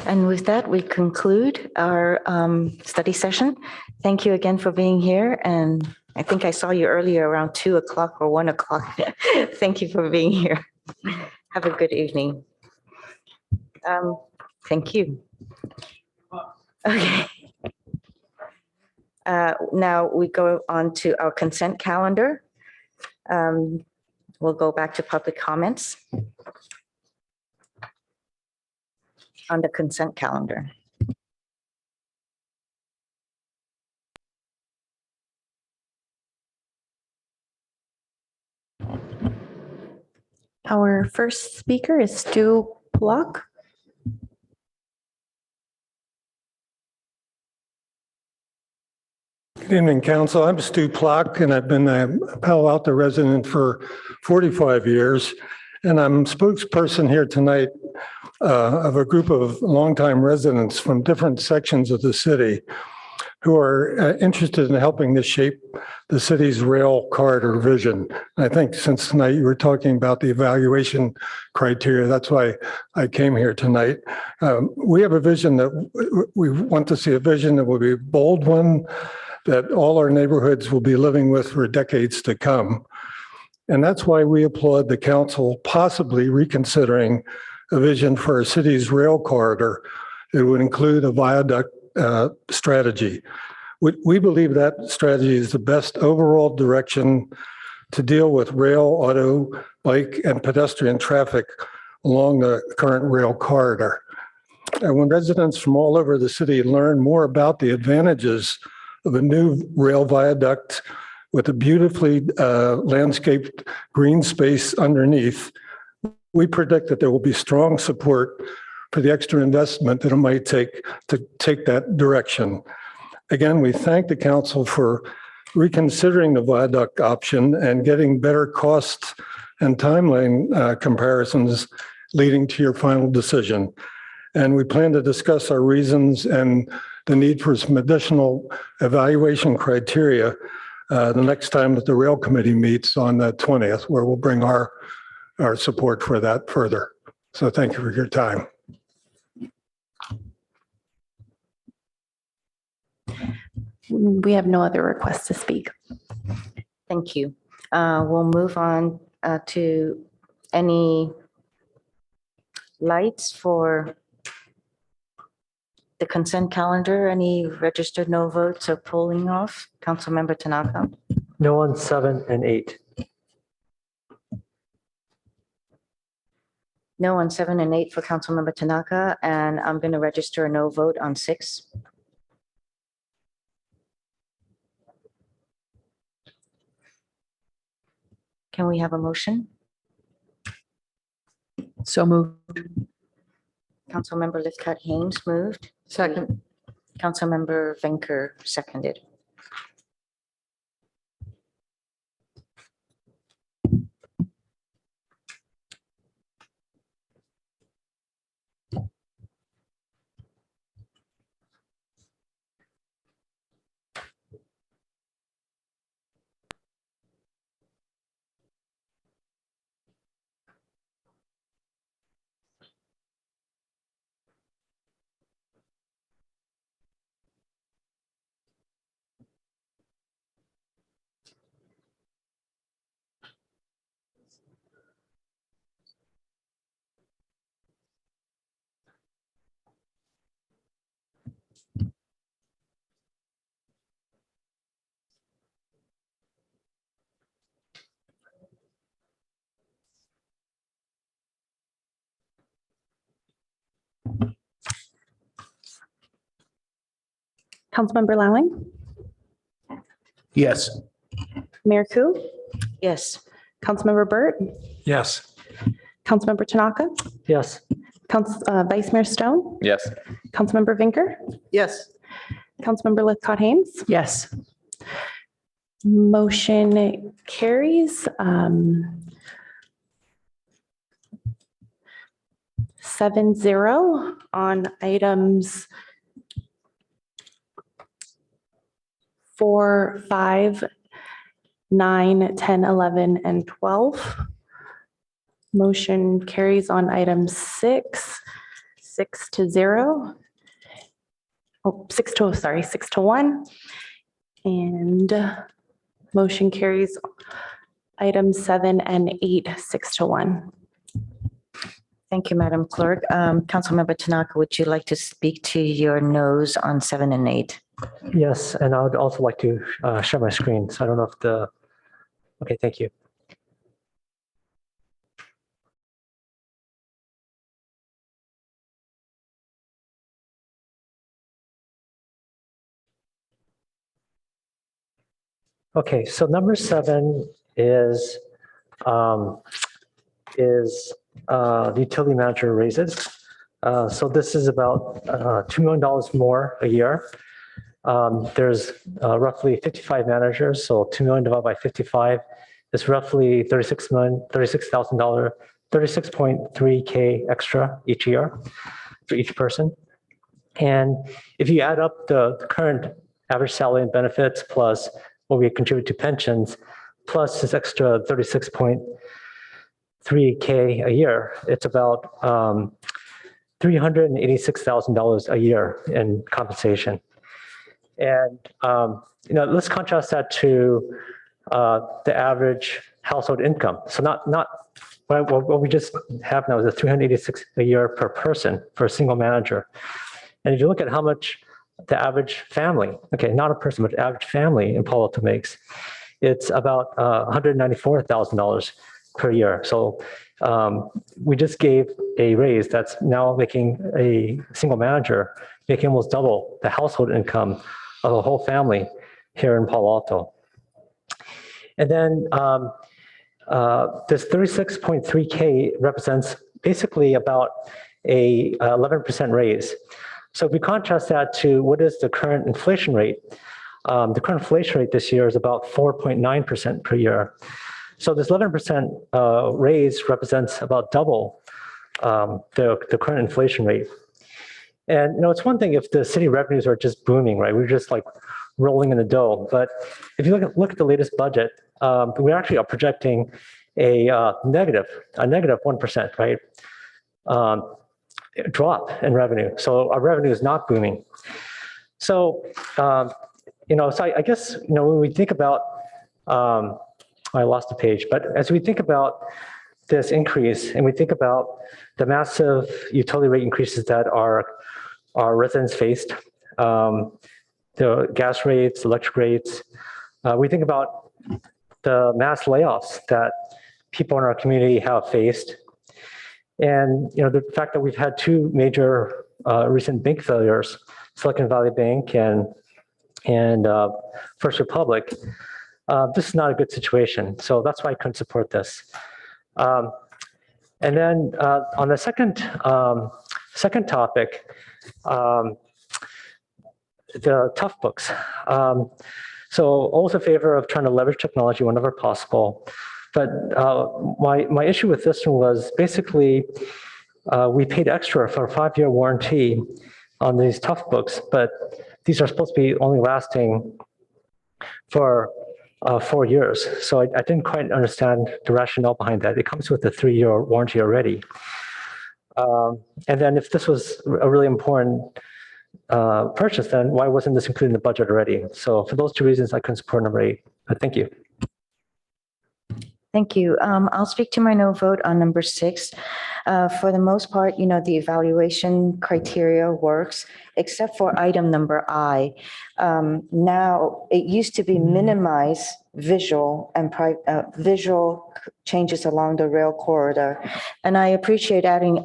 Speaker 1: And with that, we conclude our study session. Thank you again for being here. And I think I saw you earlier around 2 o'clock or 1 o'clock. Thank you for being here. Have a good evening. Thank you. Okay. Now we go on to our consent calendar. We'll go back to public comments on the consent calendar.
Speaker 2: Our first speaker is Stu Pacc.
Speaker 3: Good evening, Council. I'm Stu Plock, and I've been a Palo Alto resident for 45 years. And I'm spokesperson here tonight of a group of longtime residents from different sections of the city who are interested in helping to shape the city's rail corridor vision. I think since tonight you were talking about the evaluation criteria, that's why I came here tonight. We have a vision that we want to see a vision that will be a bold one, that all our neighborhoods will be living with for decades to come. And that's why we applaud the council possibly reconsidering a vision for our city's rail corridor. It would include a viaduct strategy. We believe that strategy is the best overall direction to deal with rail, auto, bike, and pedestrian traffic along the current rail corridor. And when residents from all over the city learn more about the advantages of a new rail viaduct with a beautifully landscaped green space underneath, we predict that there will be strong support for the extra investment that it might take to take that direction. Again, we thank the council for reconsidering the viaduct option and getting better cost and timeline comparisons leading to your final decision. And we plan to discuss our reasons and the need for some additional evaluation criteria the next time that the Rail Committee meets on the 20th, where we'll bring our support for that further. So thank you for your time.
Speaker 2: We have no other requests to speak.
Speaker 1: Thank you. We'll move on to any lights for the consent calendar. Any registered no votes or polling off? Councilmember Tanaka.
Speaker 10: No on 7 and 8.
Speaker 1: No on 7 and 8 for Councilmember Tanaka, and I'm going to register a no vote on 6. Can we have a motion?
Speaker 21: So moved.
Speaker 1: Councilmember Lithcott Haynes moved.
Speaker 21: Second.
Speaker 1: Councilmember Venker seconded.
Speaker 2: Councilmember Lowing,
Speaker 11: Yes.
Speaker 2: Mayor Ku,
Speaker 1: Yes.
Speaker 2: Councilmember Burt,
Speaker 3: Yes.
Speaker 2: Councilmember Tanaka,
Speaker 10: Yes.
Speaker 2: Vice Mayor Stone,
Speaker 8: Yes.
Speaker 2: Councilmember Vinker,
Speaker 6: Yes.
Speaker 2: Councilmember Lithcott Haynes.
Speaker 21: Yes.
Speaker 2: Motion carries. 7-0 on items 4, 5, 9, 10, 11, and 12. Motion carries on item 6, 6-0. Oh, 6-1. And motion carries item 7 and 8, 6-1.
Speaker 1: Thank you, Madam Clerk. Councilmember Tanaka, would you like to speak to your no's on 7 and 8?
Speaker 10: Yes, and I would also like to share my screen. So I don't know if okay, thank you. Okay, so number 7 is the utility manager raises. So this is about $2 million more a year. There's roughly 55 managers, so 2 million divided by 55 is roughly $36.3K extra each year for each person. And if you add up the current average salary and benefits plus what we contribute to pensions, plus this extra $36.3K a year, it's about $386,000 a year in compensation. And let's contrast that to the average household income. So not what we just have now is a $386 a year per person for a single manager. And if you look at how much the average family, okay, not a person, but average family in Palo Alto makes, it's about $194,000 per year. So we just gave a raise that's now making a single manager making almost double the household income of a whole family here in Palo Alto. And then this 36.3K represents basically about a 11% raise. So if we contrast that to what is the current inflation rate, the current inflation rate this year is about 4.9% per year. So this 11% raise represents about double the current inflation rate. And it's one thing if the city revenues are just booming, right? We're just like rolling in the dough. But if you look at the latest budget, we actually are projecting a negative 1%, right? Drop in revenue. So our revenue is not booming. So, so I guess, when we think about, I lost the page, but as we think about this increase and we think about the massive utility rate increases that our residents faced, the gas rates, electric rates, we think about the mass layoffs that people in our community have faced. And the fact that we've had two major recent bank failures, Silicon Valley Bank and First Republic, this is not a good situation. So that's why I couldn't support this. And then on the second topic, the tough books. So always in favor of trying to leverage technology whenever possible. But my issue with this one was basically we paid extra for a 5-year warranty on these tough books, but these are supposed to be only lasting for 4 years. So I didn't quite understand the rationale behind that. It comes with a 3-year warranty already. And then if this was a really important purchase, then why wasn't this included in the budget already? So for those two reasons, I couldn't support number 8. Thank you.
Speaker 1: Thank you. I'll speak to my no vote on number 6. For the most part, the evaluation criteria works, except for item number I. Now, it used to be minimize visual and visual changes along the rail corridor. And I appreciate adding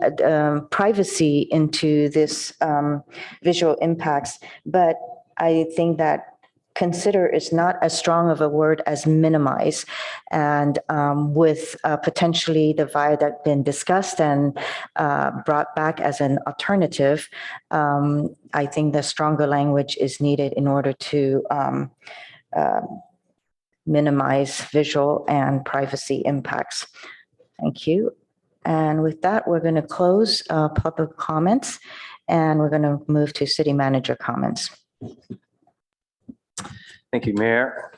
Speaker 1: privacy into this visual impacts, but I think that consider is not as strong of a word as minimize. And with potentially the viaduct been discussed and brought back as an alternative, I think the stronger language is needed in order to minimize visual and privacy impacts. Thank you. And with that, we're going to close public comments and we're going to move to city manager comments.
Speaker 4: Thank you, Mayor.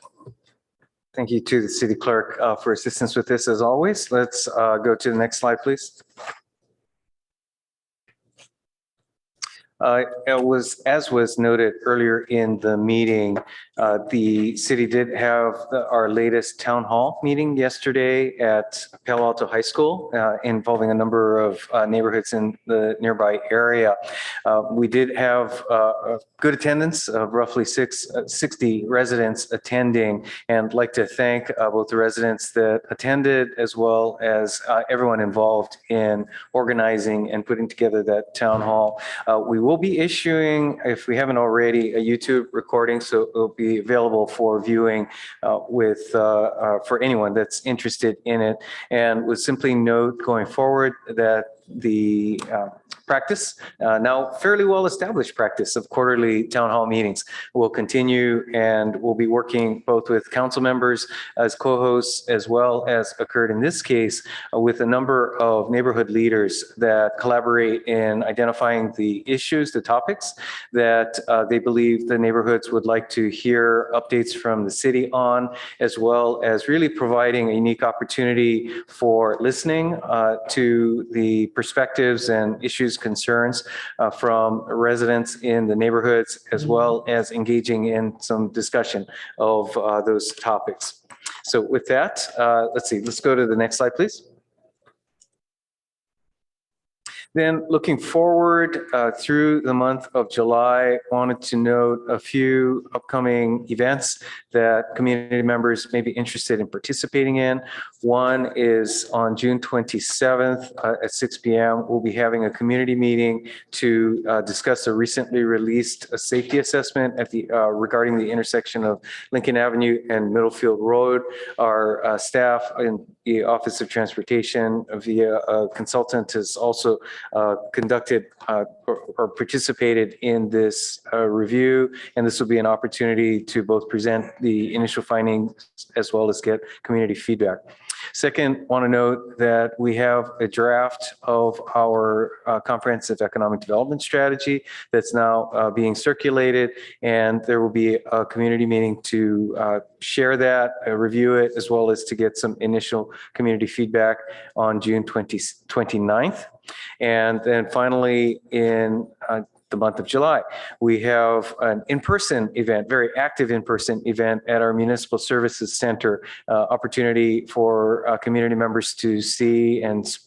Speaker 4: Thank you to the city clerk for assistance with this as always. Let's go to the next slide, please. As was noted earlier in the meeting, the city did have our latest town hall meeting yesterday at Palo Alto High School involving a number of neighborhoods in the nearby area. We did have a good attendance of roughly 60 residents attending, and I'd like to thank both the residents that attended as well as everyone involved in organizing and putting together that town hall. We will be issuing, if we haven't already, a YouTube recording, so it'll be available for viewing for anyone that's interested in it. And would simply note going forward that the practice, now fairly well-established practice of quarterly town hall meetings will continue, and we'll be working both with council members as co-hosts, as well as occurred in this case with a number of neighborhood leaders that collaborate in identifying the issues, the topics that they believe the neighborhoods would like to hear updates from the city on, as well as really providing a unique opportunity for listening to the perspectives and issues, concerns from residents in the neighborhoods, as well as engaging in some discussion of those topics. So with that, let's go to the next slide, please. Then looking forward through the month of July, wanted to note a few upcoming events that community members may be interested in participating in. One is on June 27th at 6 p.m. We'll be having a community meeting to discuss a recently released safety assessment at the regarding the intersection of Lincoln Avenue and Middlefield Road. Our staff in the Office of Transportation via a consultant has also conducted or participated in this review, and this will be an opportunity to both present the initial findings as well as get community feedback. Second, want to note that we have a draft of our comprehensive economic development strategy that's now being circulated, and there will be a community meeting to share that, review it, as well as to get some initial community feedback on June 29th. And then finally, in the month of July, we have an in-person event, very active in-person event at our Municipal Services Center, opportunity for community members to see and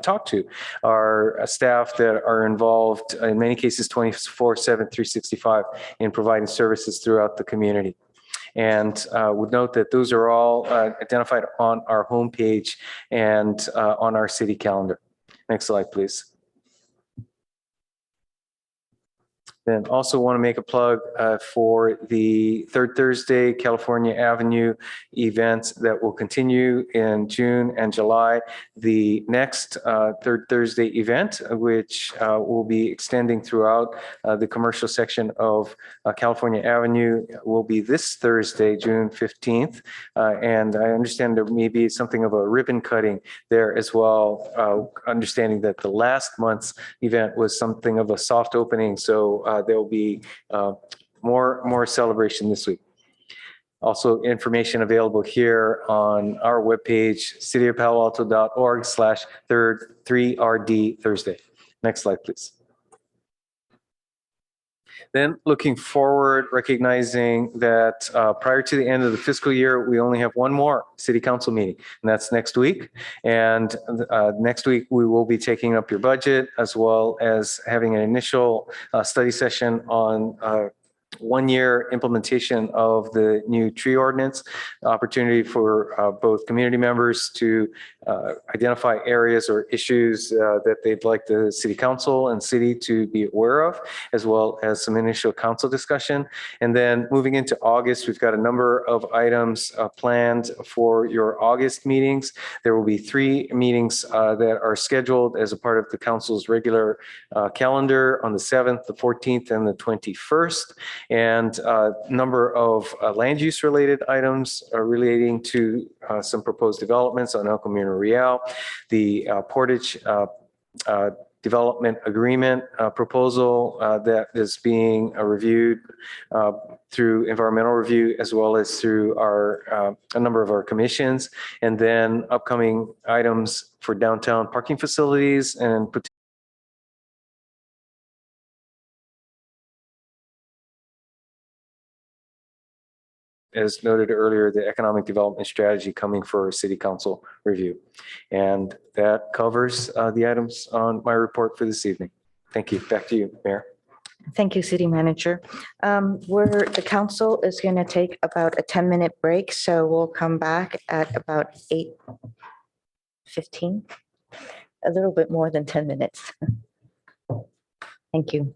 Speaker 4: talk to our staff that are involved in many cases 24/7, 365 in providing services throughout the community. And would note that those are all identified on our homepage and on our city calendar. Next slide, please. Then also want to make a plug for the Third Thursday California Avenue events that will continue in June and July. The next Third Thursday event, which will be extending throughout the commercial section of California Avenue, will be this Thursday, June 15th. And I understand there may be something of a ribbon cutting there as well, understanding that the last month's event was something of a soft opening. So there will be more celebration this week. Also, information available here on our webpage, cityofpaloalto.org/3RD Thursday. Next slide, please. Then looking forward, recognizing that prior to the end of the fiscal year, we only have one more city council meeting, and that's next week. And next week, we will be taking up your budget, as well as having an initial study session on 1-year implementation of the new tree ordinance, opportunity for both community members to identify areas or issues that they'd like the city council and city to be aware of, as well as some initial council discussion. And then moving into August, we've got a number of items planned for your August meetings. There will be 3 meetings that are scheduled as a part of the council's regular calendar on the 7th, the 14th, and the 21st. And a number of land use related items relating to some proposed developments on El Camino Real, the Portage development agreement proposal that is being reviewed through environmental review, as well as through our a number of our commissions, and then upcoming items for downtown parking facilities and as noted earlier, the economic development strategy coming for city council review. And that covers the items on my report for this evening. Thank you. Back to you, Mayor.
Speaker 1: Thank you, City Manager. The council is going to take about a 10-minute break, so we'll come back at about 8:15, a little bit more than 10 minutes. Thank you.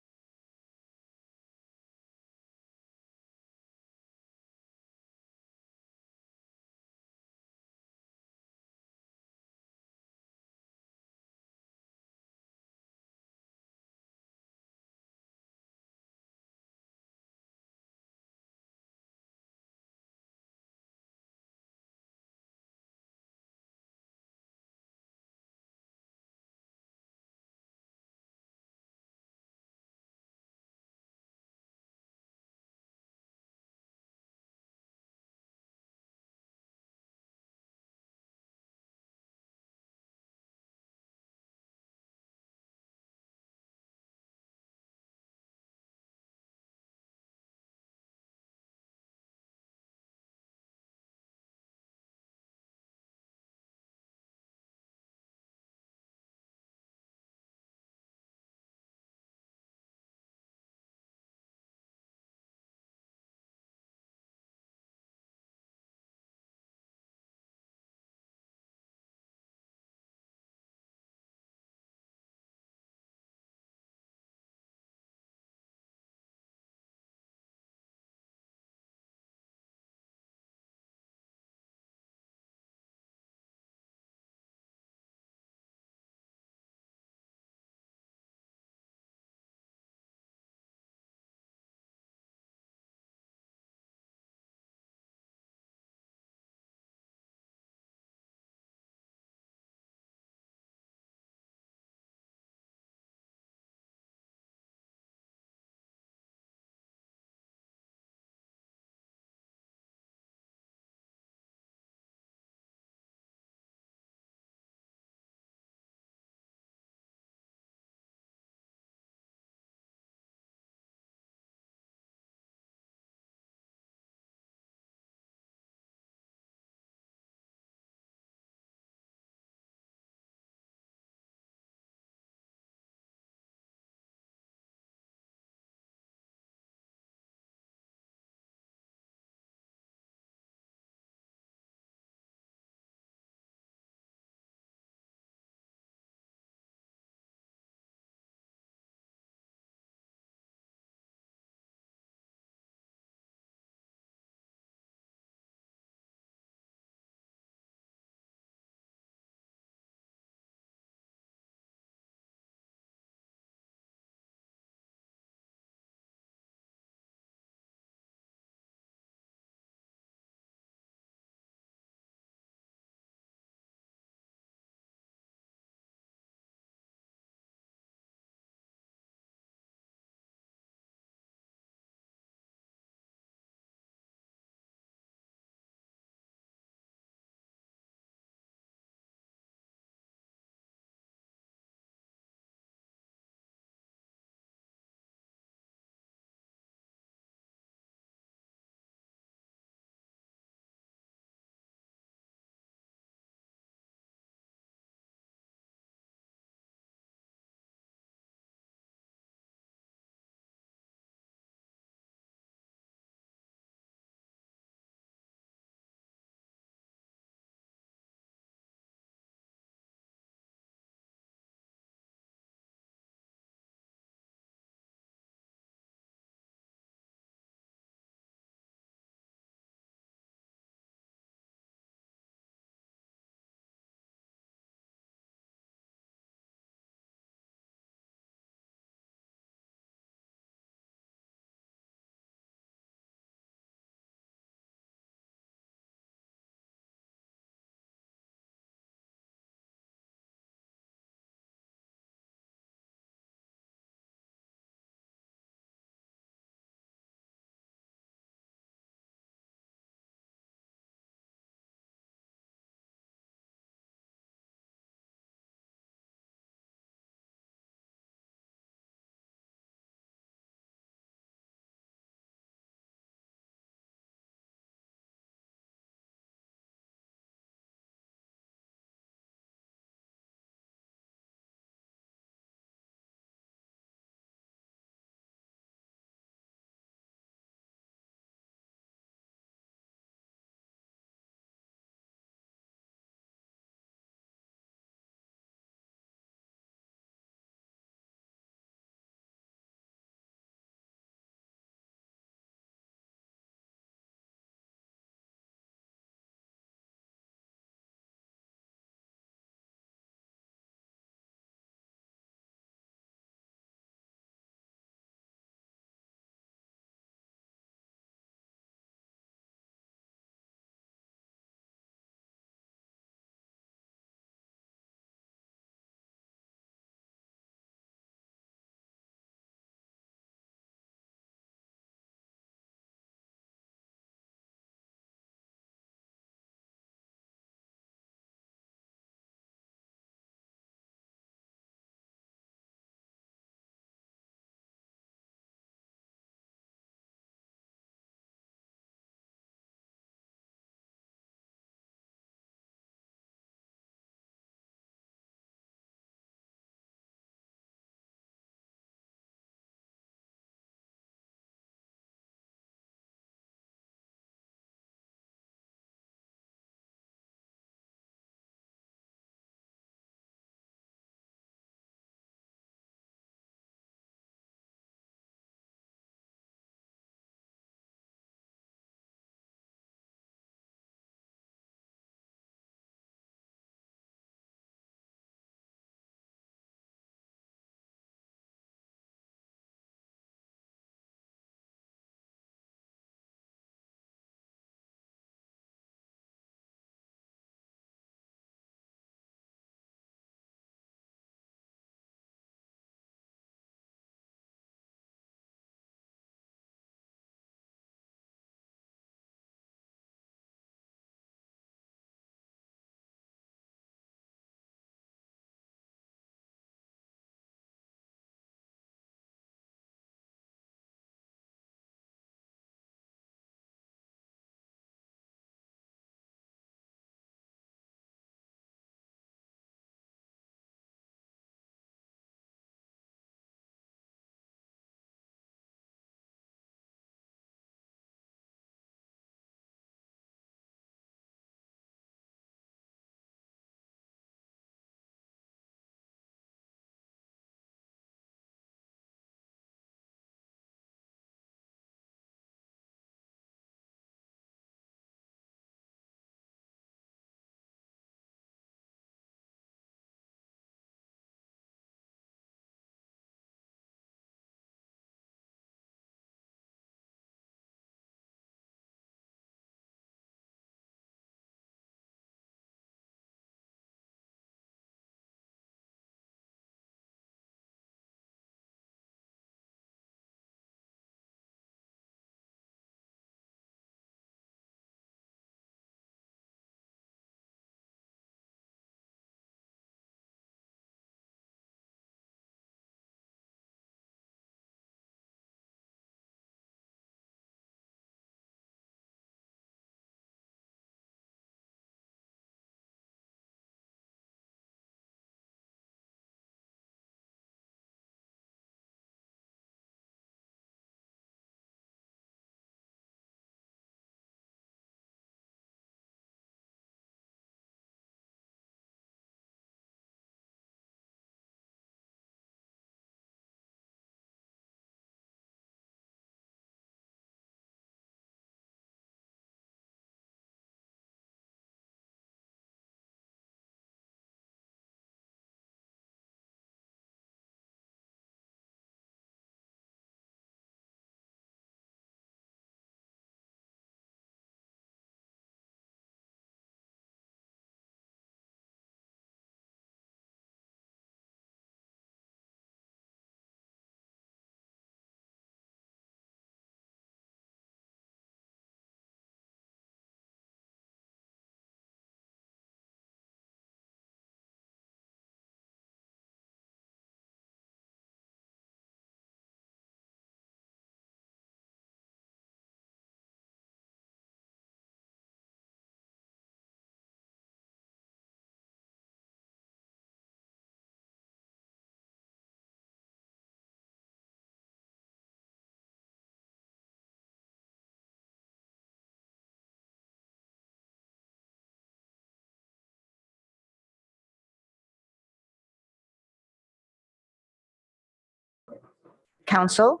Speaker 1: council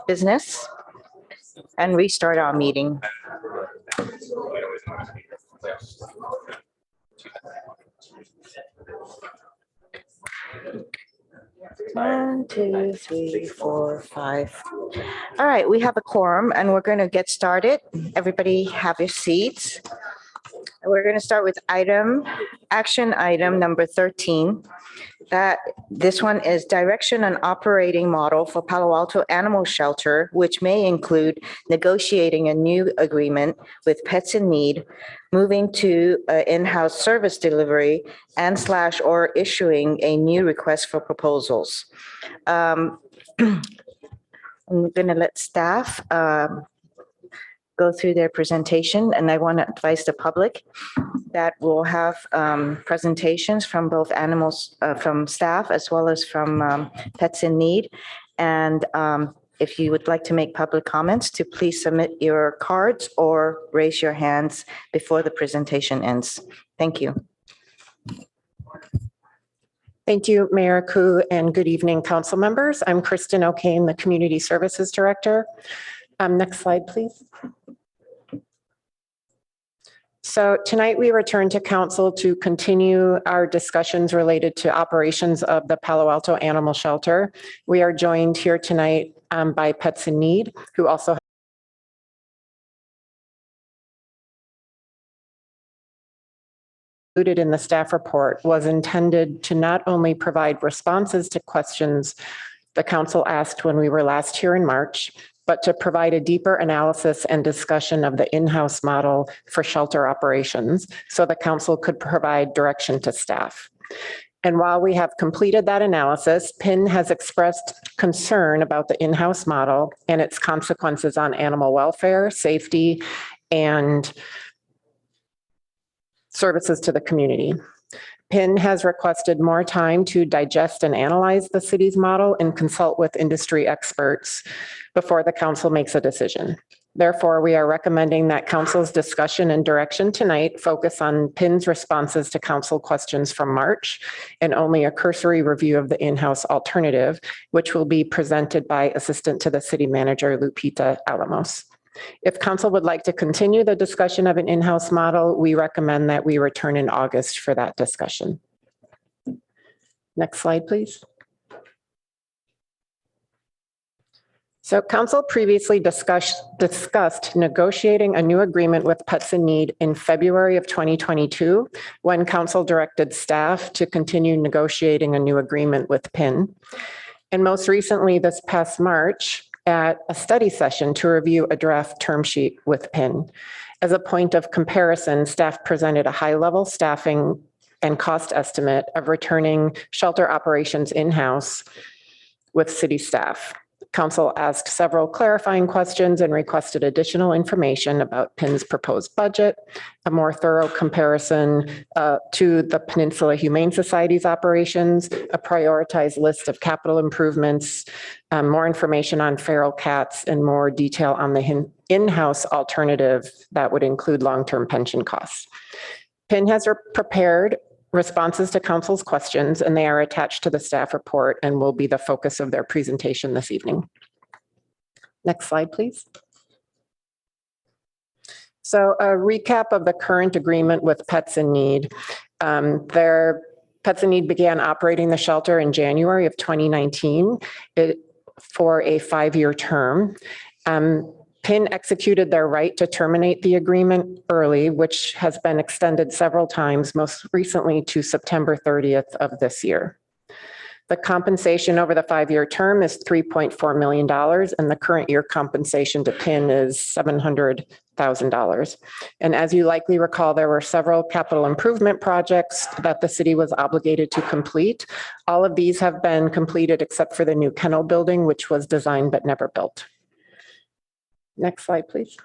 Speaker 1: business and restart our meeting. One, two, three, four, five. All right, we have a quorum and we're going to get started. Everybody have your seats. We're going to start with action item number 13. This one is direction and operating model for Palo Alto Animal Shelter, which may include negotiating a new agreement with Pets in Need, moving to in-house service delivery or issuing a new request for proposals. I'm going to let staff go through their presentation, and I want to advise the public that we'll have presentations from both animals, from staff as well as from Pets in Need. And if you would like to make public comments, to please submit your cards or raise your hands before the presentation ends. Thank you.
Speaker 14: Thank you, Mayor Koo, and good evening, council members. I'm Kristen O'Kane, the Community Services Director. Next slide, please. So tonight we return to council to continue our discussions related to operations of the Palo Alto Animal Shelter. We are joined here tonight by Pets in Need, who also included in the staff report was intended to not only provide responses to questions the council asked when we were last here in March, but to provide a deeper analysis and discussion of the in-house model for shelter operations so the council could provide direction to staff. And while we have completed that analysis, PIN has expressed concern about the in-house model and its consequences on animal welfare, safety, and services to the community. PIN has requested more time to digest and analyze the city's model and consult with industry experts before the council makes a decision. Therefore, we are recommending that council's discussion and direction tonight focus on PIN's responses to council questions from March and only a cursory review of the in-house alternative, which will be presented by Assistant to the City Manager, Lupita Alamos. If council would like to continue the discussion of an in-house model, we recommend that we return in August for that discussion. Next slide, please. So council previously discussed negotiating a new agreement with Pets in Need in February of 2022, when council directed staff to continue negotiating a new agreement with PIN. And most recently this past March, at a study session to review a draft term sheet with PIN. As a point of comparison, staff presented a high-level staffing and cost estimate of returning shelter operations in-house with city staff. Council asked several clarifying questions and requested additional information about PIN's proposed budget, a more thorough comparison to the Peninsula Humane Society's operations, a prioritized list of capital improvements, more information on feral cats, and more detail on the in-house alternative that would include long-term pension costs. PIN has prepared responses to council's questions, and they are attached to the staff report and will be the focus of their presentation this evening. Next slide, please. So a recap of the current agreement with Pets in Need. Pets in Need began operating the shelter in January of 2019 for a 5-year term. PIN executed their right to terminate the agreement early, which has been extended several times, most recently to September 30th of this year. The compensation over the 5-year term is $3.4 million, and the current year compensation to PIN is $700,000. And as you likely recall, there were several capital improvement projects that the city was obligated to complete. All of these have been completed except for the new kennel building, which was designed but never built. Next slide, please.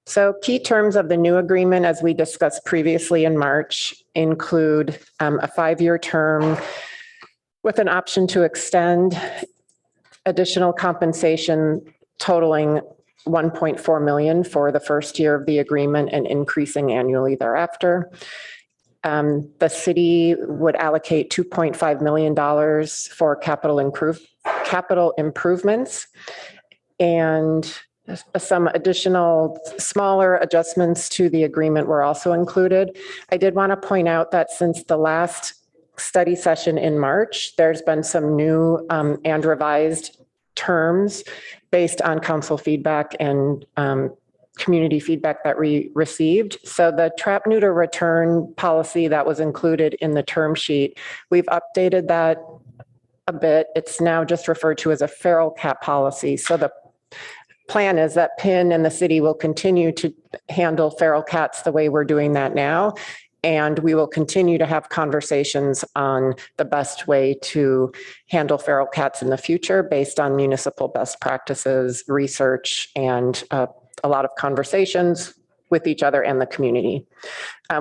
Speaker 14: So key terms of the new agreement, as we discussed previously in March, include a 5-year term with an option to extend, additional compensation totaling $1.4 million for the first year of the agreement and increasing annually thereafter. The city would allocate $2.5 million for capital improvements, and some additional smaller adjustments to the agreement were also included. I did want to point out that since the last study session in March, there's been some new and revised terms based on council feedback and community feedback that we received. So the trap, neuter, return policy that was included in the term sheet, we've updated that a bit. It's now just referred to as a feral cat policy. So the plan is that PIN and the city will continue to handle feral cats the way we're doing that now. And we will continue to have conversations on the best way to handle feral cats in the future based on municipal best practices, research, and a lot of conversations with each other and the community.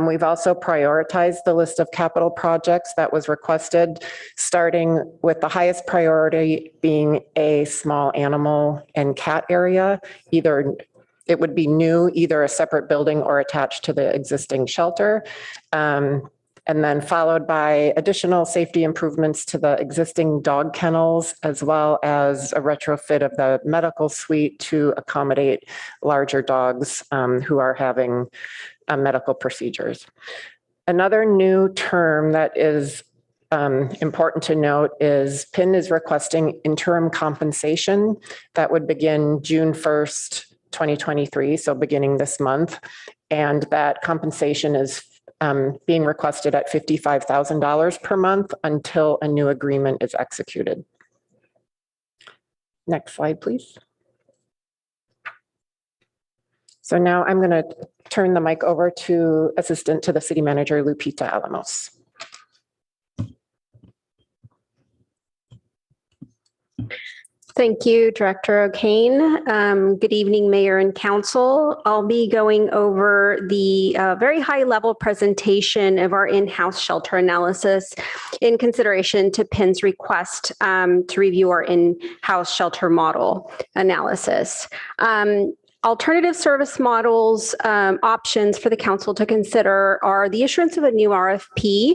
Speaker 14: We've also prioritized the list of capital projects that was requested, starting with the highest priority being a small animal and cat area. Either it would be new, either a separate building or attached to the existing shelter. And then followed by additional safety improvements to the existing dog kennels, as well as a retrofit of the medical suite to accommodate larger dogs who are having medical procedures. Another new term that is important to note is PIN is requesting interim compensation that would begin June 1st, 2023, so beginning this month. And that compensation is being requested at $55,000 per month until a new agreement is executed. Next slide, please. So now I'm going to turn the mic over to Assistant to the City Manager, Lupita Alamos.
Speaker 16: Thank you, Director O'Kane. Good evening, Mayor and Council. I'll be going over the very high-level presentation of our in-house shelter analysis in consideration to PIN's request to review our in-house shelter model analysis. Alternative service models options for the council to consider are the issuance of a new RFP,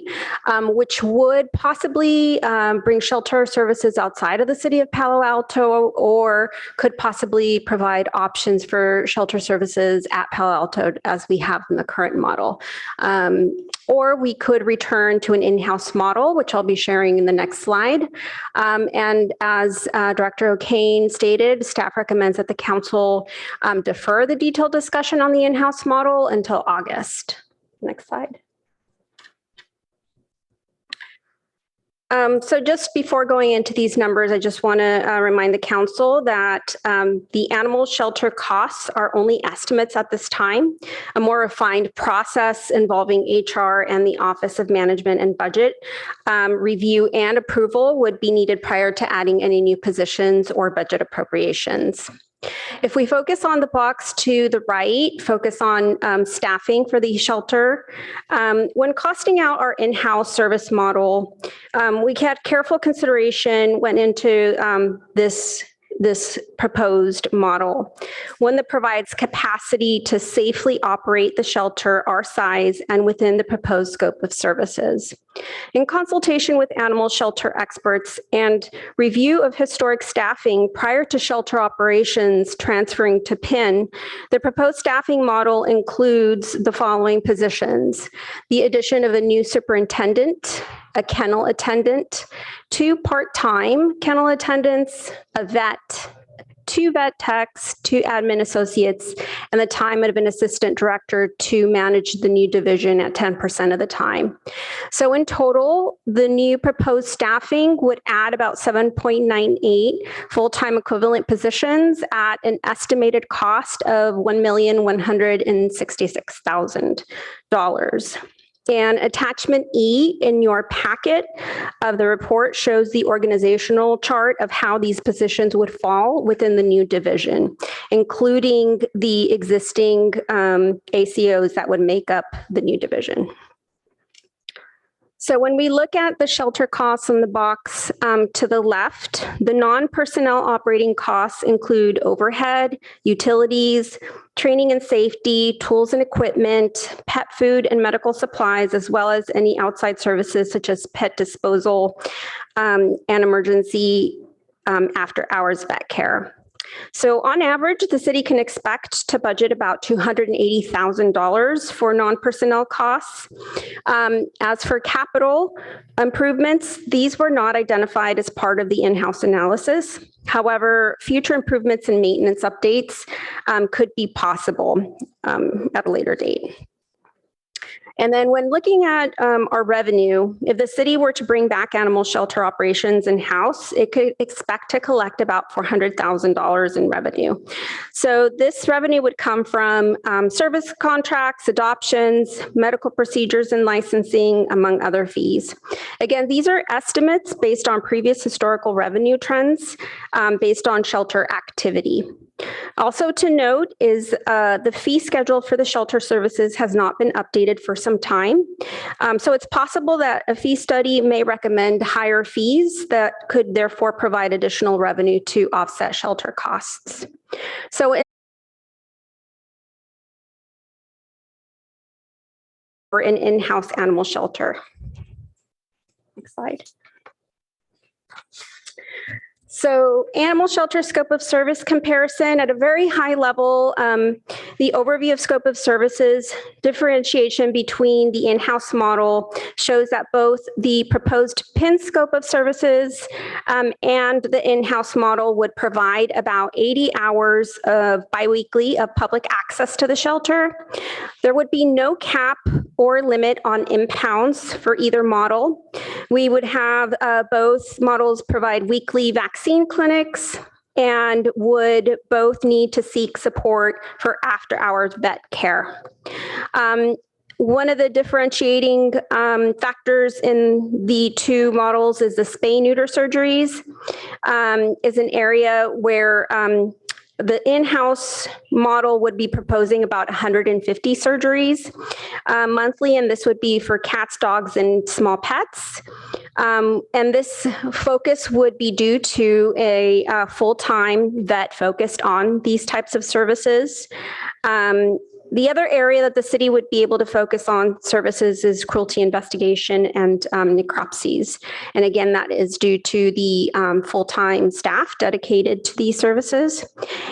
Speaker 16: which would possibly bring shelter services outside of the city of Palo Alto, or could possibly provide options for shelter services at Palo Alto as we have in the current model. Or we could return to an in-house model, which I'll be sharing in the next slide. And as Director O'Kane stated, staff recommends that the council defer the detailed discussion on the in-house model until August. Next slide. So just before going into these numbers, I just want to remind the council that the animal shelter costs are only estimates at this time. A more refined process involving HR and the Office of Management and Budget review and approval would be needed prior to adding any new positions or budget appropriations. If we focus on the box to the right, focus on staffing for the shelter, when costing out our in-house service model, we had careful consideration went into this proposed model, one that provides capacity to safely operate the shelter our size and within the proposed scope of services. In consultation with animal shelter experts and review of historic staffing prior to shelter operations transferring to PIN, the proposed staffing model includes the following positions: the addition of a new superintendent, a kennel attendant, 2 part-time kennel attendants, a vet, 2 vet techs, 2 admin associates, and the time of an assistant director to manage the new division at 10% of the time. So in total, the new proposed staffing would add about 7.98 full-time equivalent positions at an estimated cost of $1,166,000. And attachment E in your packet of the report shows the organizational chart of how these positions would fall within the new division, including the existing ACOs that would make up the new division. So when we look at the shelter costs in the box to the left, the non-personnel operating costs include overhead, utilities, training and safety, tools and equipment, pet food and medical supplies, as well as any outside services such as pet disposal and emergency after hours vet care. So on average, the city can expect to budget about $280,000 for non-personnel costs. As for capital improvements, these were not identified as part of the in-house analysis. However, future improvements and maintenance updates could be possible at a later date. And then when looking at our revenue, if the city were to bring back animal shelter operations in-house, it could expect to collect about $400,000 in revenue. So this revenue would come from service contracts, adoptions, medical procedures and licensing, among other fees. Again, these are estimates based on previous historical revenue trends based on shelter activity. Also to note is the fee schedule for the shelter services has not been updated for some time. So it's possible that a fee study may recommend higher fees that could therefore provide additional revenue to offset shelter costs. So for an in-house animal shelter. Next slide. So animal shelter scope of service comparison at a very high level, the overview of scope of services differentiation between the in-house model shows that both the proposed PIN scope of services and the in-house model would provide about 80 hours of biweekly of public access to the shelter. There would be no cap or limit on impounds for either model. We would have both models provide weekly vaccine clinics and would both need to seek support for after-hours vet care. One of the differentiating factors in the two models is the spay-neuter surgeries is an area where the in-house model would be proposing about 150 surgeries monthly, and this would be for cats, dogs, and small pets. And this focus would be due to a full-time vet focused on these types of services. The other area that the city would be able to focus on services is cruelty investigation and necropsies. And again, that is due to the full-time staff dedicated to these services.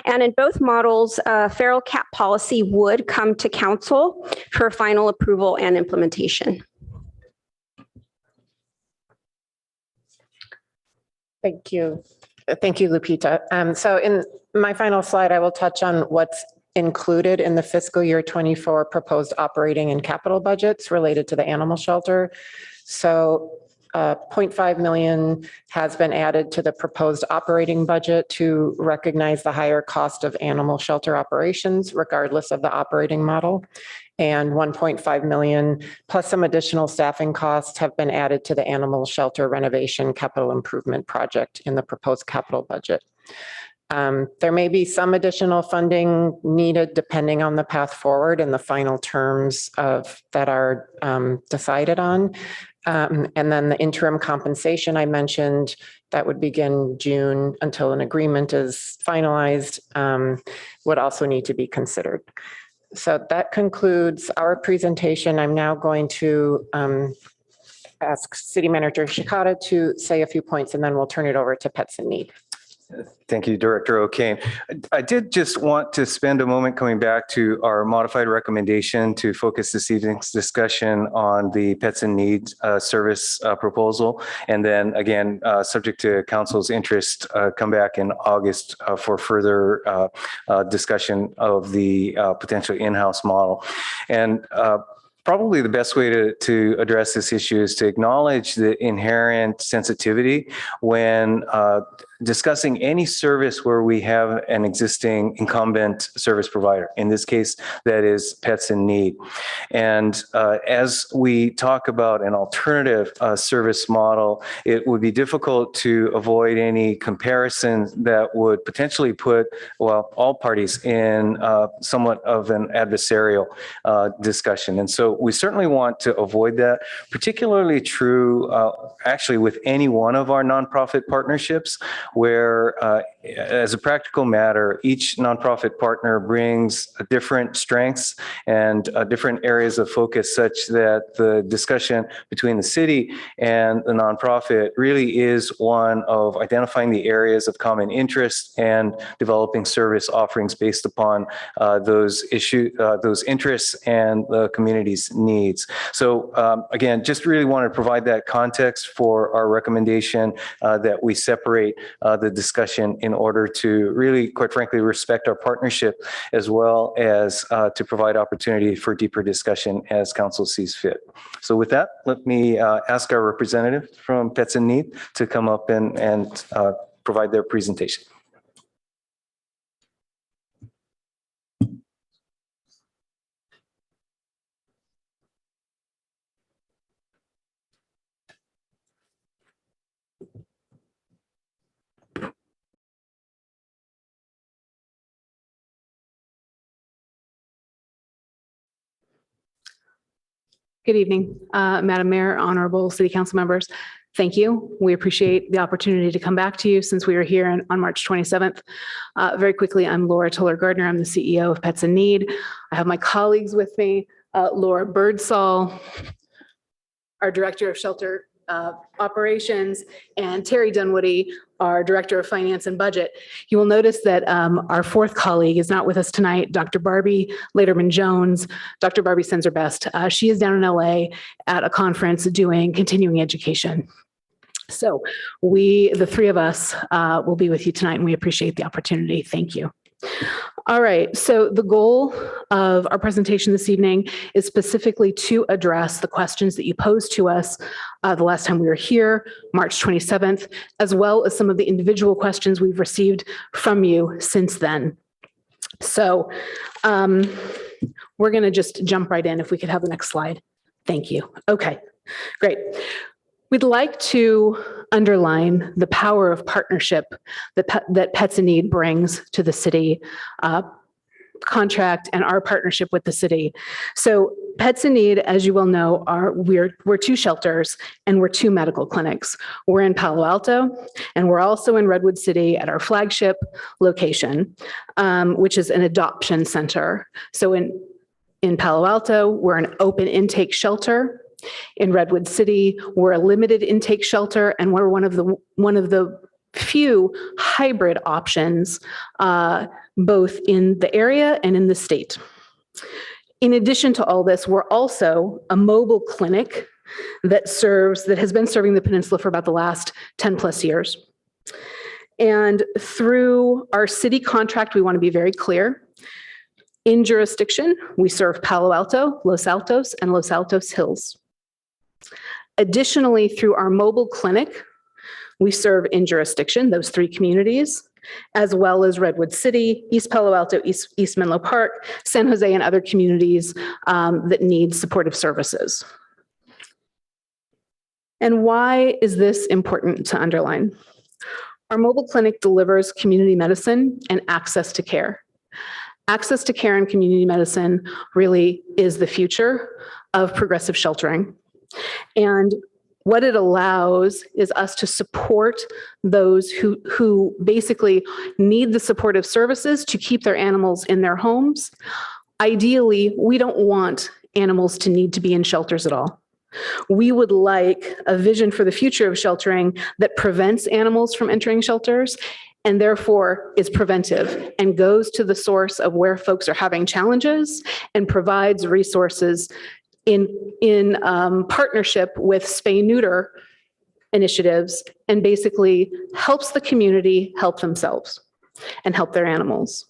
Speaker 16: And in both models, feral cat policy would come to council for final approval and implementation.
Speaker 14: Thank you. Thank you, Lupita. So in my final slide, I will touch on what's included in the fiscal year 24 proposed operating and capital budgets related to the animal shelter. So 0.5 million has been added to the proposed operating budget to recognize the higher cost of animal shelter operations, regardless of the operating model. And 1.5 million plus some additional staffing costs have been added to the animal shelter renovation capital improvement project in the proposed capital budget. There may be some additional funding needed depending on the path forward and the final terms of that are decided on. And then the interim compensation I mentioned that would begin June until an agreement is finalized would also need to be considered. So that concludes our presentation. I'm now going to ask City Manager Shikata to say a few points and then we'll turn it over to Pets in Need.
Speaker 4: Thank you, Director O'Kane. I did just want to spend a moment coming back to our modified recommendation to focus this evening's discussion on the Pets in Need service proposal. And then again, subject to council's interest, come back in August for further discussion of the potential in-house model. And probably the best way to address this issue is to acknowledge the inherent sensitivity when discussing any service where we have an existing incumbent service provider. In this case, that is Pets in Need. And as we talk about an alternative service model, it would be difficult to avoid any comparisons that would potentially put, well, all parties in somewhat of an adversarial discussion. And so we certainly want to avoid that, particularly true actually with any one of our nonprofit partnerships, where as a practical matter, each nonprofit partner brings different strengths and different areas of focus, such that the discussion between the city and the nonprofit really is one of identifying the areas of common interest and developing service offerings based upon those interests and the community's needs. So again, just really want to provide that context for our recommendation that we separate the discussion in order to really, quite frankly, respect our partnership, as well as to provide opportunity for deeper discussion as council sees fit. So with that, let me ask our representative from Pets in Need to come up and provide their presentation.
Speaker 17: Good evening, Madam Mayor, honorable city council members. Thank you. We appreciate the opportunity to come back to you since we were here on March 27th. Very quickly, I'm Laura Toller-Gardner. I'm the CEO of Pets in Need. I have my colleagues with me, Laura Birdsall, our Director of Shelter Operations, and Terry Dunwoody, our Director of Finance and Budget. You will notice that our fourth colleague is not with us tonight, Dr. Barbie Laterman-Jones. Dr. Barbie sends her best. She is down in LA at a conference doing continuing education. So the three of us will be with you tonight, and we appreciate the opportunity. Thank you. All right, so the goal of our presentation this evening is specifically to address the questions that you posed to us the last time we were here, March 27th, as well as some of the individual questions we've received from you since then. So we're going to just jump right in. If we could have the next slide. Thank you. Okay, great. We'd like to underline the power of partnership that Pets in Need brings to the city contract and our partnership with the city. So Pets in Need, as you well know, we're two shelters and we're two medical clinics. We're in Palo Alto and we're also in Redwood City at our flagship location, which is an adoption center. So in Palo Alto, we're an open intake shelter. In Redwood City, we're a limited intake shelter, and we're one of the few hybrid options, both in the area and in the state. In addition to all this, we're also a mobile clinic that has been serving the peninsula for about the last 10 plus years. And through our city contract, we want to be very clear. In jurisdiction, we serve Palo Alto, Los Altos, and Los Altos Hills. Additionally, through our mobile clinic, we serve in jurisdiction, those three communities, as well as Redwood City, East Palo Alto, East Menlo Park, San Jose, and other communities that need supportive services. And why is this important to underline? Our mobile clinic delivers community medicine and access to care. Access to care and community medicine really is the future of progressive sheltering. And what it allows is us to support those who basically need the supportive services to keep their animals in their homes. Ideally, we don't want animals to need to be in shelters at all. We would like a vision for the future of sheltering that prevents animals from entering shelters and therefore is preventive and goes to the source of where folks are having challenges and provides resources in partnership with spay-neuter initiatives and basically helps the community help themselves and help their animals.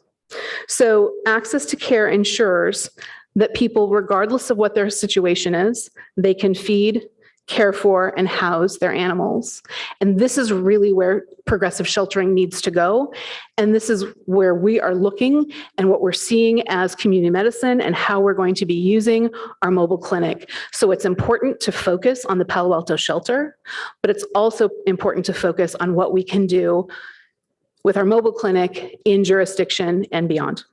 Speaker 17: So access to care ensures that people, regardless of what their situation is, they can feed, care for, and house their animals. And this is really where progressive sheltering needs to go. And this is where we are looking and what we're seeing as community medicine and how we're going to be using our mobile clinic. So it's important to focus on the Palo Alto shelter, but it's also important to focus on what we can do with our mobile clinic in jurisdiction and beyond.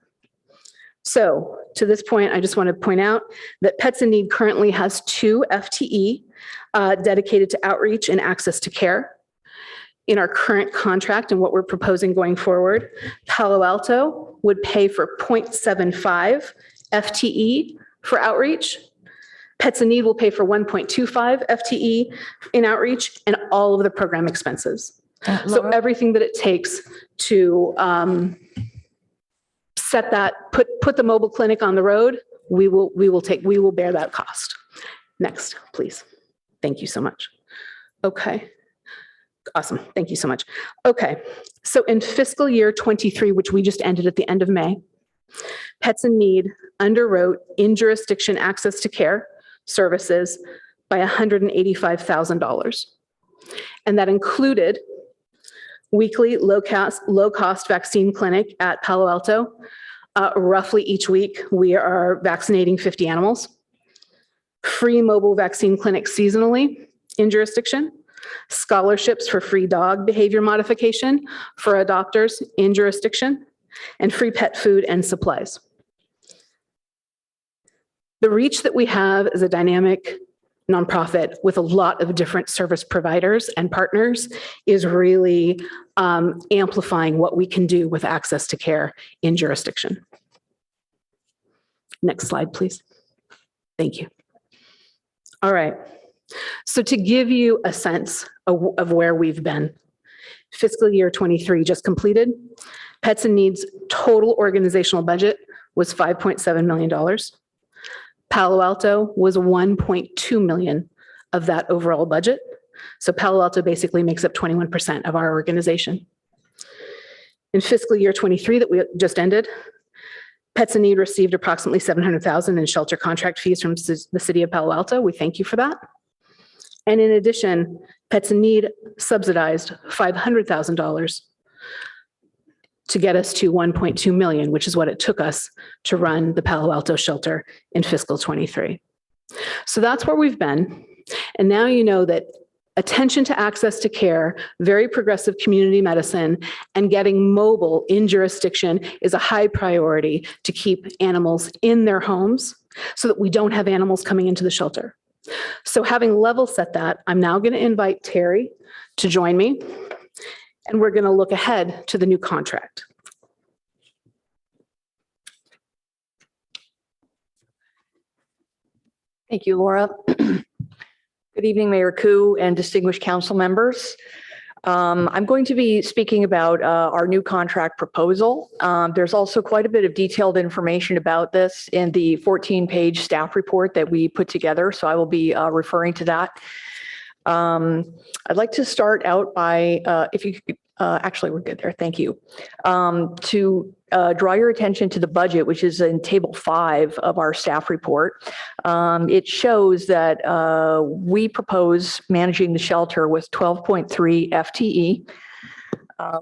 Speaker 17: So to this point, I just want to point out that Pets in Need currently has 2 FTE dedicated to outreach and access to care. In our current contract and what we're proposing going forward, Palo Alto would pay for 0.75 FTE for outreach. Pets in Need will pay for 1.25 FTE in outreach and all of the program expenses. So everything that it takes to set that, put the mobile clinic on the road, we will bear that cost. Next, please. Thank you so much. Okay. Awesome. Thank you so much. Okay. So in fiscal year 23, which we just ended at the end of May, Pets in Need underwrote in jurisdiction access to care services by $185,000. And that included weekly low-cost vaccine clinic at Palo Alto. Roughly each week, we are vaccinating 50 animals. Free mobile vaccine clinics seasonally in jurisdiction. Scholarships for free dog behavior modification for adopters in jurisdiction. And free pet food and supplies. The reach that we have is a dynamic nonprofit with a lot of different service providers and partners is really amplifying what we can do with access to care in jurisdiction. Next slide, please. Thank you. All right. So to give you a sense of where we've been, fiscal year 23 just completed, Pets in Need's total organizational budget was $5.7 million. Palo Alto was 1.2 million of that overall budget. So Palo Alto basically makes up 21% of our organization. In fiscal year 23 that we just ended, Pets in Need received approximately $700,000 in shelter contract fees from the city of Palo Alto. We thank you for that. And in addition, Pets in Need subsidized $500,000 to get us to 1.2 million, which is what it took us to run the Palo Alto shelter in fiscal 23. So that's where we've been. And now you know that attention to access to care, very progressive community medicine, and getting mobile in jurisdiction is a high priority to keep animals in their homes so that we don't have animals coming into the shelter. So having level set that, I'm now going to invite Terry to join me. And we're going to look ahead to the new contract.
Speaker 18: Thank you, Laura. Good evening, Mayor Koo and distinguished council members. I'm going to be speaking about our new contract proposal. There's also quite a bit of detailed information about this in the 14-page staff report that we put together, so I will be referring to that. I'd like to start out by, if you could, actually, we're good there. Thank you. To draw your attention to the budget, which is in table 5 of our staff report. It shows that we propose managing the shelter with 12.3 FTE.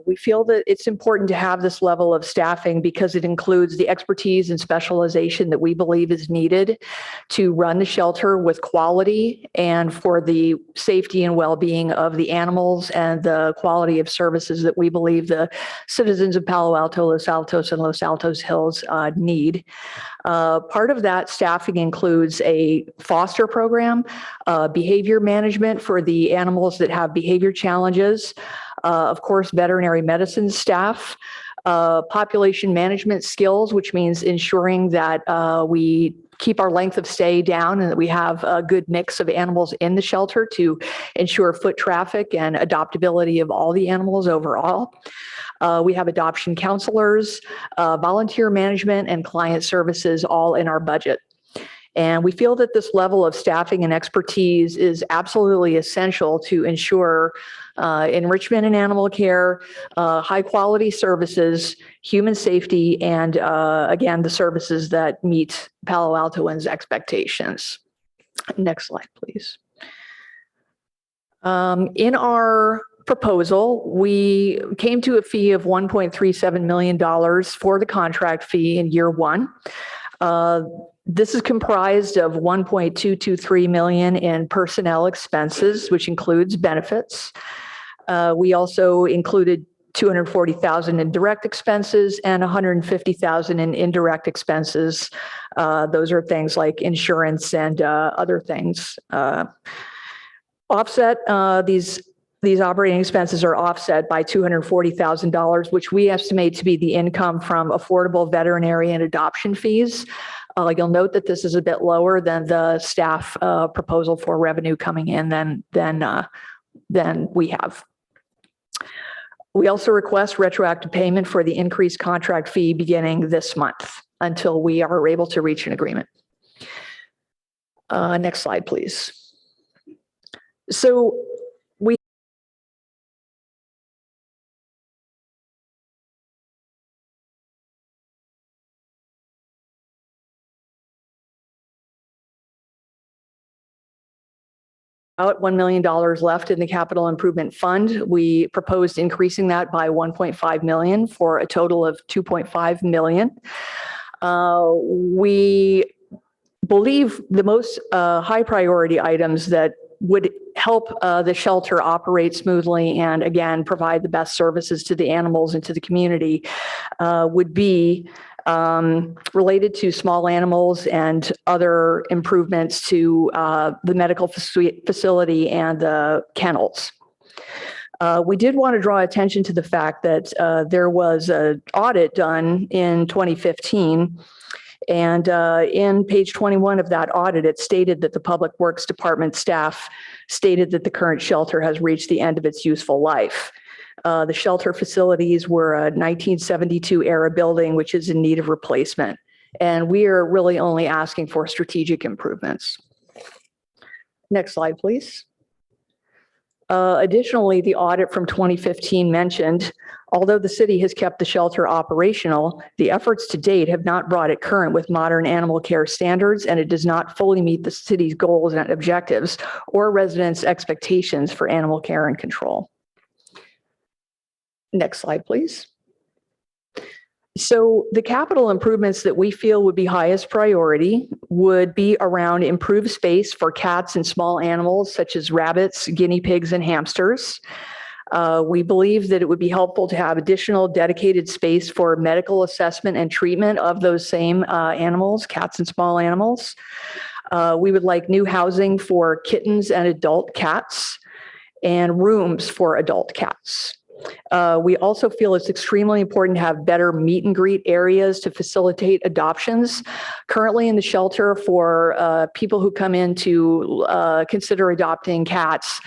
Speaker 18: We feel that it's important to have this level of staffing because it includes the expertise and specialization that we believe is needed to run the shelter with quality and for the safety and well-being of the animals and the quality of services that we believe the citizens of Palo Alto, Los Altos, and Los Altos Hills need. Part of that staffing includes a foster program, behavior management for the animals that have behavior challenges, of course, veterinary medicine staff, population management skills, which means ensuring that we keep our length of stay down and that we have a good mix of animals in the shelter to ensure foot traffic and adoptability of all the animals overall. We have adoption counselors, volunteer management, and client services all in our budget. And we feel that this level of staffing and expertise is absolutely essential to ensure enrichment in animal care, high quality services, human safety, and again, the services that meet Palo Altoans' expectations. Next slide, please. In our proposal, we came to a fee of $1.37 million for the contract fee in year one. This is comprised of $1.223 million in personnel expenses, which includes benefits. We also included $240,000 in direct expenses and $150,000 in indirect expenses. Those are things like insurance and other things. These operating expenses are offset by $240,000, which we estimate to be the income from affordable veterinary and adoption fees. You'll note that this is a bit lower than the staff proposal for revenue coming in than we have. We also request retroactive payment for the increased contract fee beginning this month until we are able to reach an agreement. Next slide, please. So we about $1 million left in the capital improvement fund. We proposed increasing that by $1.5 million for a total of $2.5 million. We believe the most high priority items that would help the shelter operate smoothly and again provide the best services to the animals and to the community would be related to small animals and other improvements to the medical facility and the kennels. We did want to draw attention to the fact that there was an audit done in 2015. And in page 21 of that audit, it stated that the Public Works Department staff stated that the current shelter has reached the end of its useful life. The shelter facilities were a 1972 era building, which is in need of replacement. And we are really only asking for strategic improvements. Next slide, please. Additionally, the audit from 2015 mentioned, although the city has kept the shelter operational, the efforts to date have not brought it current with modern animal care standards, and it does not fully meet the city's goals and objectives or residents' expectations for animal care and control. Next slide, please. So the capital improvements that we feel would be highest priority would be around improved space for cats and small animals such as rabbits, guinea pigs, and hamsters. We believe that it would be helpful to have additional dedicated space for medical assessment and treatment of those same animals, cats and small animals. We would like new housing for kittens and adult cats and rooms for adult cats. We also feel it's extremely important to have better meet and greet areas to facilitate adoptions. Currently in the shelter for people who come in to consider adopting cats,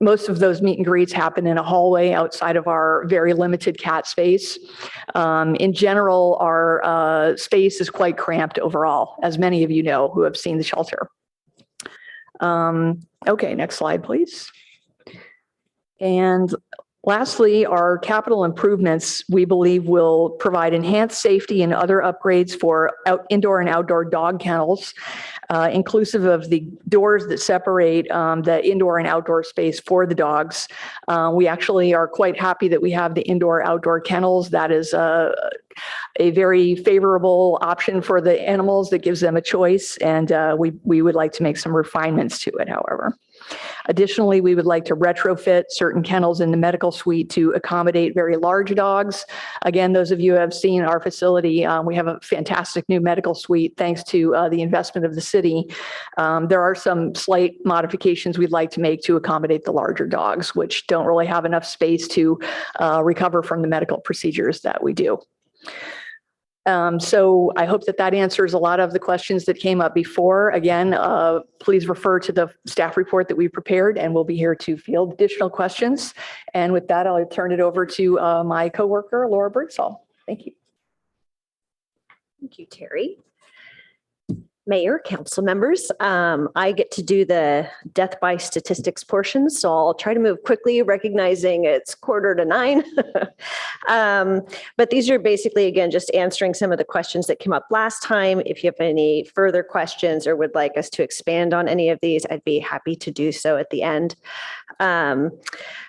Speaker 18: most of those meet and greets happen in a hallway outside of our very limited cat space. In general, our space is quite cramped overall, as many of you know who have seen the shelter. Okay, next slide, please. And lastly, our capital improvements, we believe, will provide enhanced safety and other upgrades for indoor and outdoor dog kennels, inclusive of the doors that separate the indoor and outdoor space for the dogs. We actually are quite happy that we have the indoor-outdoor kennels. That is a very favorable option for the animals that gives them a choice, and we would like to make some refinements to it, however. Additionally, we would like to retrofit certain kennels in the medical suite to accommodate very large dogs. Again, those of you who have seen our facility, we have a fantastic new medical suite thanks to the investment of the city. There are some slight modifications we'd like to make to accommodate the larger dogs, which don't really have enough space to recover from the medical procedures that we do. So I hope that that answers a lot of the questions that came up before. Again, please refer to the staff report that we prepared, and we'll be here to field additional questions. And with that, I'll turn it over to my coworker, Laura Birdsall. Thank you.
Speaker 19: Thank you, Terry. Mayor, council members, I get to do the death by statistics portion, so I'll try to move quickly, recognizing it's 8:45. But these are basically, again, just answering some of the questions that came up last time. If you have any further questions or would like us to expand on any of these, I'd be happy to do so at the end.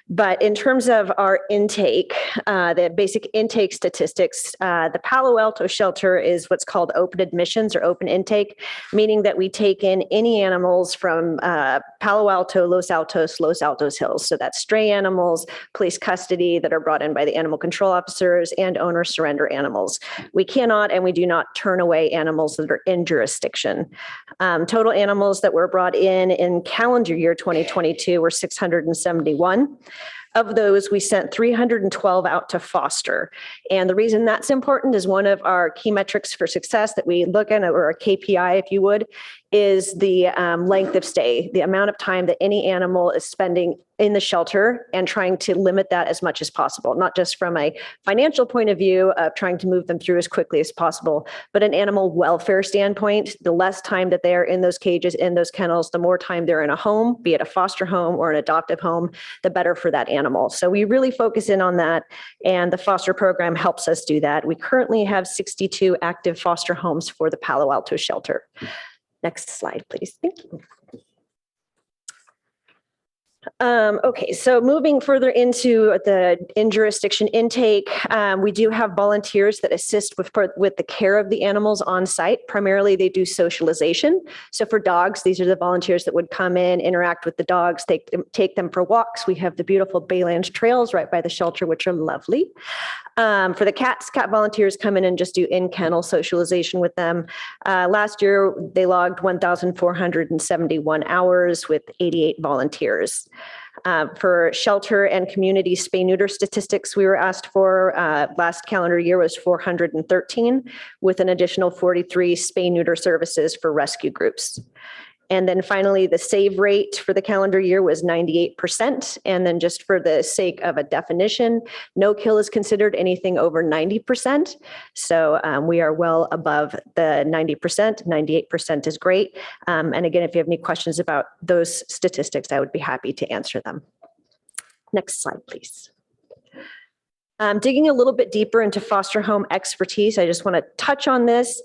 Speaker 19: But in terms of our intake, the basic intake statistics, the Palo Alto shelter is what's called open admissions or open intake, meaning that we take in any animals from Palo Alto, Los Altos Hills. So that's stray animals, police custody that are brought in by the animal control officers, and owner surrender animals. We cannot and we do not turn away animals that are in jurisdiction. Total animals that were brought in calendar year 2022 were 671. Of those, we sent 312 out to foster. And the reason that's important is one of our key metrics for success that we look at, or a KPI, if you would, is the length of stay, the amount of time that any animal is spending in the shelter, and trying to limit that as much as possible, not just from a financial point of view of trying to move them through as quickly as possible, but an animal welfare standpoint. The less time that they're in those cages, in those kennels, the more time they're in a home, be it a foster home or an adoptive home, the better for that animal. So we really focus in on that, and the foster program helps us do that. We currently have 62 active foster homes for the Palo Alto shelter. Next slide, please. Thank you. Okay, so moving further into the in-jurisdiction intake, we do have volunteers that assist with the care of the animals on site. Primarily, they do socialization. So for dogs, these are the volunteers that would come in, interact with the dogs, take them for walks. We have the beautiful Baylands trails right by the shelter, which are lovely. For the cats, cat volunteers come in and just do in-kennel socialization with them. Last year, they logged 1,471 hours with 88 volunteers. For shelter and community spay-neuter statistics, we were asked for last calendar year was 413, with an additional 43 spay-neuter services for rescue groups. And then finally, the save rate for the calendar year was 98%. And then just for the sake of a definition, no kill is considered anything over 90%. So we are well above the 90%. 98% is great. And again, if you have any questions about those statistics, I would be happy to answer them. Next slide, please. Digging a little bit deeper into foster home expertise, I just want to touch on this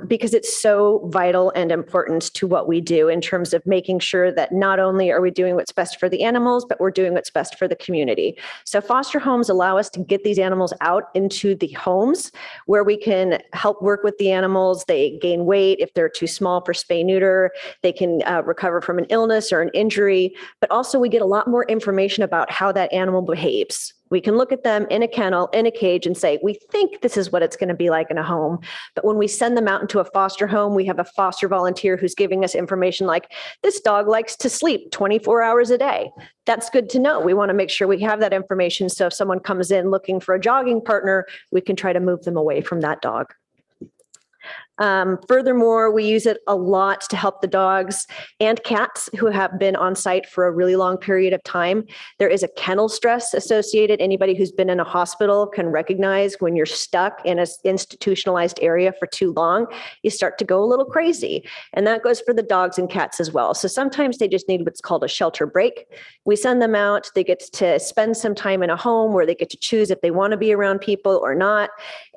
Speaker 19: because it's so vital and important to what we do in terms of making sure that not only are we doing what's best for the animals, but we're doing what's best for the community. So foster homes allow us to get these animals out into the homes where we can help work with the animals. They gain weight if they're too small for spay neuter. They can recover from an illness or an injury, but also we get a lot more information about how that animal behaves. We can look at them in a kennel, in a cage, and say, we think this is what it's going to be like in a home. But when we send them out into a foster home, we have a foster volunteer who's giving us information like, this dog likes to sleep 24 hours a day. That's good to know. We want to make sure we have that information. So if someone comes in looking for a jogging partner, we can try to move them away from that dog. Furthermore, we use it a lot to help the dogs and cats who have been on site for a really long period of time. There is a kennel stress associated. Anybody who's been in a hospital can recognize when you're stuck in an institutionalized area for too long, you start to go a little crazy. And that goes for the dogs and cats as well. So sometimes they just need what's called a shelter break. We send them out. They get to spend some time in a home where they get to choose if they want to be around people or not.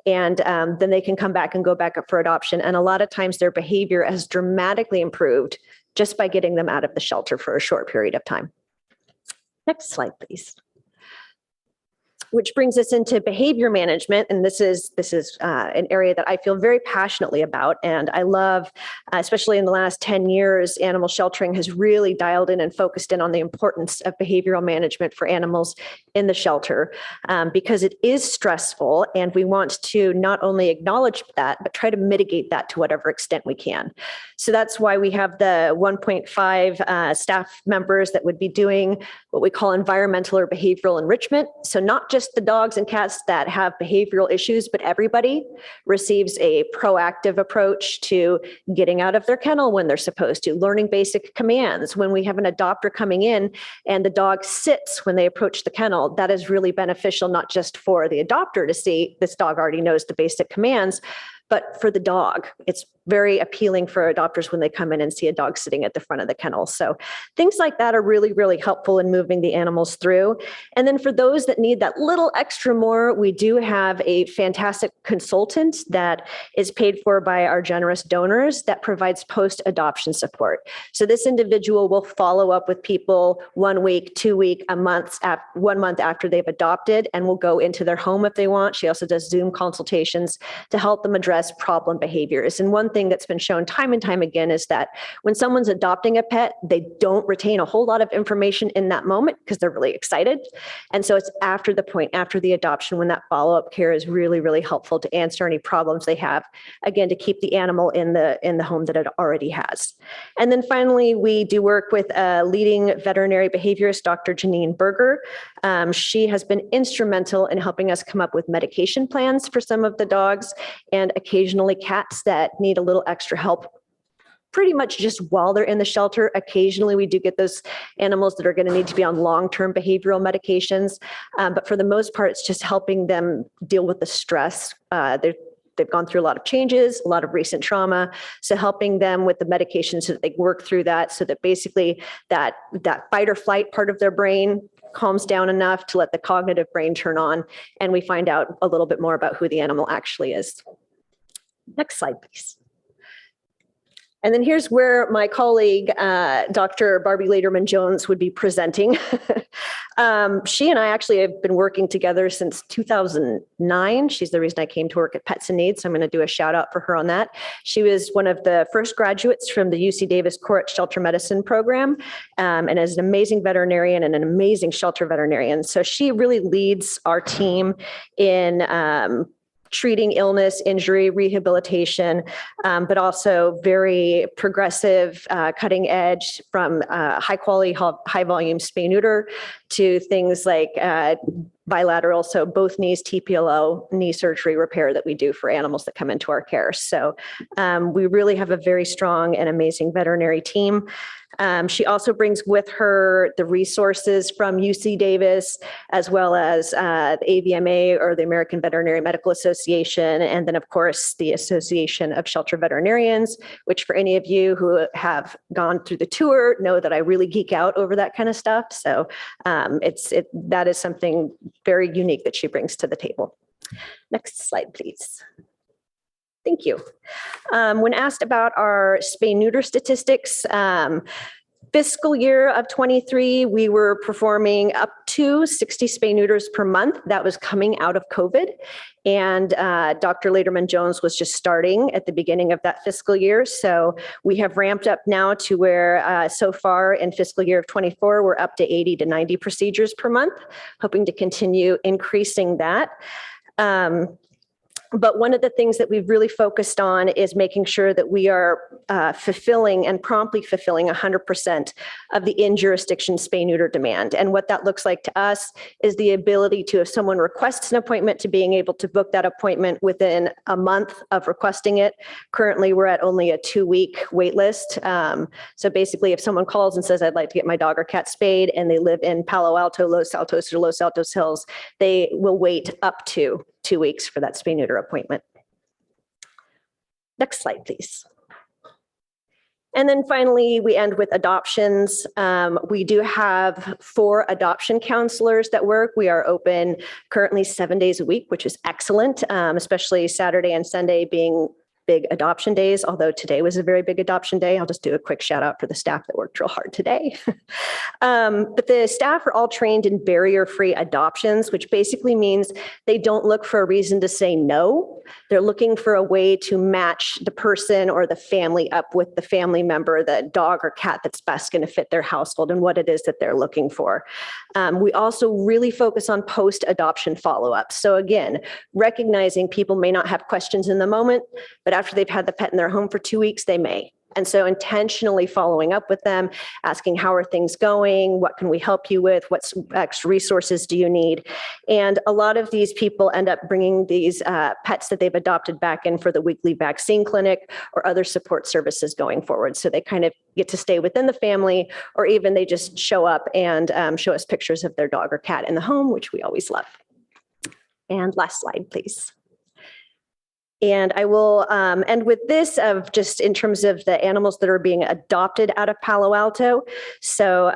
Speaker 19: And then they can come back and go back up for adoption. And a lot of times their behavior has dramatically improved just by getting them out of the shelter for a short period of time. Next slide, please. Which brings us into behavior management. And this is an area that I feel very passionately about. And I love, especially in the last 10 years, animal sheltering has really dialed in and focused in on the importance of behavioral management for animals in the shelter because it is stressful. And we want to not only acknowledge that, but try to mitigate that to whatever extent we can. So that's why we have the 1.5 staff members that would be doing what we call environmental or behavioral enrichment. So not just the dogs and cats that have behavioral issues, but everybody receives a proactive approach to getting out of their kennel when they're supposed to, learning basic commands. When we have an adopter coming in and the dog sits when they approach the kennel, that is really beneficial, not just for the adopter to see this dog already knows the basic commands, but for the dog, it's very appealing for adopters when they come in and see a dog sitting at the front of the kennel. So things like that are really, really helpful in moving the animals through. And then for those that need that little extra more, we do have a fantastic consultant that is paid for by our generous donors that provides post-adoption support. So this individual will follow up with people 1 week, 2 week, a month, 1 month after they've adopted, and will go into their home if they want. She also does Zoom consultations to help them address problem behaviors. And one thing that's been shown time and time again is that when someone's adopting a pet, they don't retain a whole lot of information in that moment because they're really excited. And so it's after the point, after the adoption, when that follow-up care is really, really helpful to answer any problems they have, again, to keep the animal in the home that it already has. And then finally, we do work with a leading veterinary behaviorist, Dr. Janine Berger. She has been instrumental in helping us come up with medication plans for some of the dogs and occasionally cats that need a little extra help pretty much just while they're in the shelter. Occasionally, we do get those animals that are going to need to be on long-term behavioral medications. But for the most part, it's just helping them deal with the stress. They've gone through a lot of changes, a lot of recent trauma. So helping them with the medications so that they work through that, so that basically that fight or flight part of their brain calms down enough to let the cognitive brain turn on. And we find out a little bit more about who the animal actually is. Next slide, please. And then here's where my colleague, Dr. Barbie Lederman-Jones, would be presenting. She and I actually have been working together since 2009. She's the reason I came to work at Pets in Need, so I'm going to do a shout out for her on that. She was one of the first graduates from the UC Davis Court Shelter Medicine program, and is an amazing veterinarian and an amazing shelter veterinarian. So she really leads our team in treating illness, injury, rehabilitation, but also very progressive, cutting edge, from high quality, high volume spay neuter to things like bilateral, so both knees, TPLO, knee surgery repair that we do for animals that come into our care. So we really have a very strong and amazing veterinary team. She also brings with her the resources from UC Davis, as well as the AVMA, or the American Veterinary Medical Association, and then of course the Association of Shelter Veterinarians, which for any of you who have gone through the tour know that I really geek out over that kind of stuff. So that is something very unique that she brings to the table. Next slide, please. Thank you. When asked about our spay neuter statistics, fiscal year of 23, we were performing up to 60 spay neuters per month. That was coming out of COVID. And Dr. Lederman-Jones was just starting at the beginning of that fiscal year. So we have ramped up now to where so far in fiscal year of 24, we're up to 80 to 90 procedures per month, hoping to continue increasing that. But one of the things that we've really focused on is making sure that we are fulfilling and promptly fulfilling 100% of the in-jurisdiction spay-neuter demand. And what that looks like to us is the ability to, if someone requests an appointment, to being able to book that appointment within a month of requesting it. Currently, we're at only a 2-week wait list. So basically, if someone calls and says, I'd like to get my dog or cat spayed, and they live in Palo Alto, Los Altos, or Los Altos Hills, they will wait up to 2 weeks for that spay neuter appointment. Next slide, please. And then finally, we end with adoptions. We do have 4 adoption counselors that work. We are open currently 7 days a week, which is excellent, especially Saturday and Sunday being big adoption days, although today was a very big adoption day. I'll just do a quick shout out for the staff that worked real hard today. But the staff are all trained in barrier-free adoptions, which basically means they don't look for a reason to say no. They're looking for a way to match the person or the family up with the family member, the dog or cat that's best going to fit their household and what it is that they're looking for. We also really focus on post-adoption follow-up. So again, recognizing people may not have questions in the moment, but after they've had the pet in their home for 2 weeks, they may. And so intentionally following up with them, asking how are things going? What can we help you with? What extra resources do you need? And a lot of these people end up bringing these pets that they've adopted back in for the weekly vaccine clinic or other support services going forward. So they kind of get to stay within the family, or even they just show up and show us pictures of their dog or cat in the home, which we always love. And last slide, please. And I will end with this of just in terms of the animals that are being adopted out of Palo Alto. So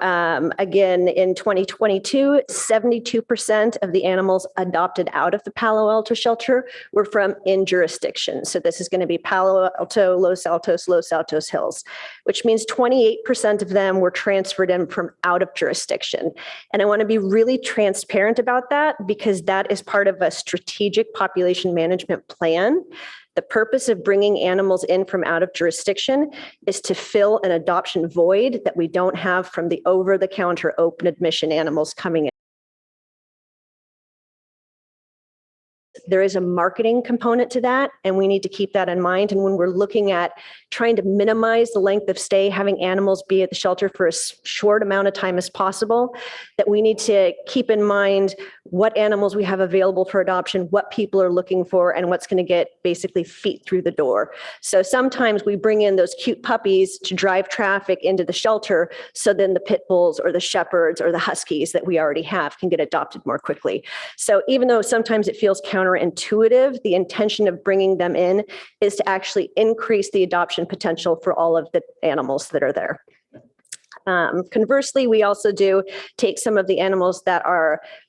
Speaker 19: again, in 2022, 72% of the animals adopted out of the Palo Alto shelter were from in jurisdiction. So this is going to be Palo Alto, Los Altos Hills, which means 28% of them were transferred in from out of jurisdiction. And I want to be really transparent about that because that is part of a strategic population management plan. The purpose of bringing animals in from out of jurisdiction is to fill an adoption void that we don't have from the over-the-counter open admission animals coming in. There is a marketing component to that, and we need to keep that in mind. And when we're looking at trying to minimize the length of stay, having animals be at the shelter for a short amount of time as possible, that we need to keep in mind what animals we have available for adoption, what people are looking for, and what's going to get basically feet through the door. So sometimes we bring in those cute puppies to drive traffic into the shelter, so then the pit bulls or the shepherds or the huskies that we already have can get adopted more quickly. So even though sometimes it feels counterintuitive, the intention of bringing them in is to actually increase the adoption potential for all of the animals that are there. Conversely, we also do take some of the animals that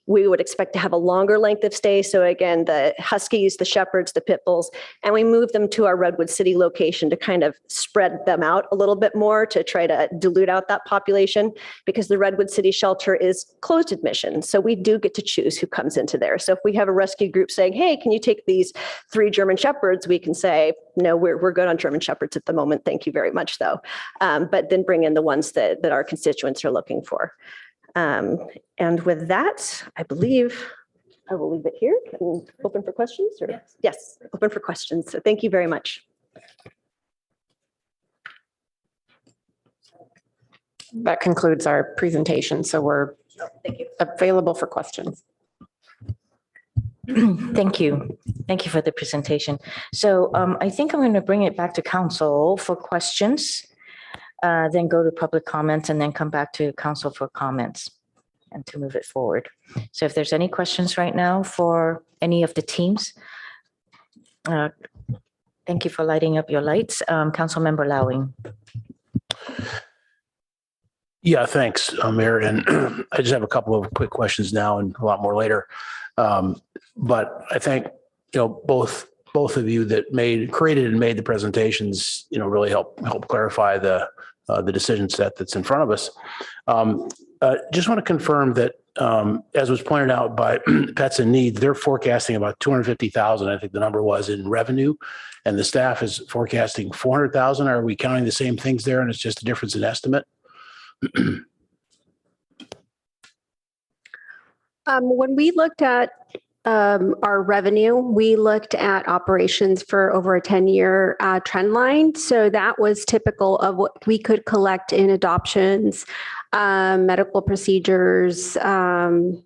Speaker 19: we would expect to have a longer length of stay. So again, the huskies, the shepherds, the pit bulls, and we move them to our Redwood City location to kind of spread them out a little bit more to try to dilute out that population, because the Redwood City shelter is closed admission. So we do get to choose who comes into there. So if we have a rescue group saying, hey, can you take these 3 German shepherds? We can say, no, we're good on German shepherds at the moment. Thank you very much, though. But then bring in the ones that our constituents are looking for. And with that, I believe I will leave it here and open for questions. Or yes, open for questions. So thank you very much.
Speaker 14: That concludes our presentation. So we're available for questions.
Speaker 1: Thank you. Thank you for the presentation. So I think I'm going to bring it back to council for questions, then go to public comments, and then come back to council for comments and to move it forward. So if there's any questions right now for any of the teams, thank you for lighting up your lights. Councilmember Lowing.
Speaker 11: Yeah, thanks, Mayor. And I just have a couple of quick questions now and a lot more later. But I think, both of you that created and made the presentations, really help clarify the decision set that's in front of us. Just want to confirm that, as was pointed out by Pets and Needs, they're forecasting about 250,000, I think the number was, in revenue, and the staff is forecasting 400,000. Are we counting the same things there, and it's just a difference in estimate?
Speaker 16: When we looked at our revenue, we looked at operations for over a 10-year trend line. So that was typical of what we could collect in adoptions, medical procedures, and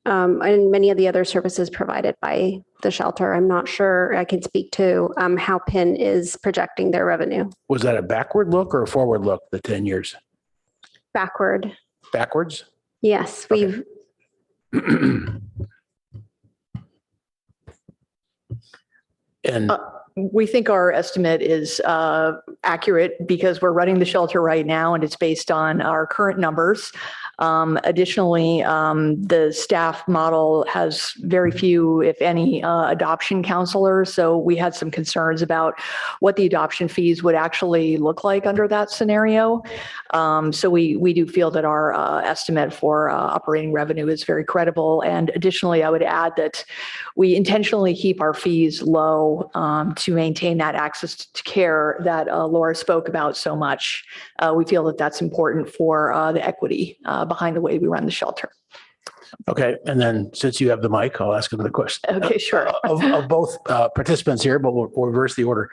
Speaker 16: many of the other services provided by the shelter. I'm not sure I can speak to how PIN is projecting their revenue.
Speaker 11: Was that a backward look or a forward look, the 10 years?
Speaker 16: Backward.
Speaker 11: Backwards?
Speaker 16: Yes, we've.
Speaker 11: And
Speaker 18: we think our estimate is accurate because we're running the shelter right now and it's based on our current numbers. Additionally, the staff model has very few, if any, adoption counselors. So we had some concerns about what the adoption fees would actually look like under that scenario. So we do feel that our estimate for operating revenue is very credible. And additionally, I would add that we intentionally keep our fees low to maintain that access to care that Laura spoke about so much. We feel that that's important for the equity behind the way we run the shelter.
Speaker 11: Okay, and then since you have the mic, I'll ask another question.
Speaker 18: Okay, sure.
Speaker 11: Of both participants here, but we'll reverse the order.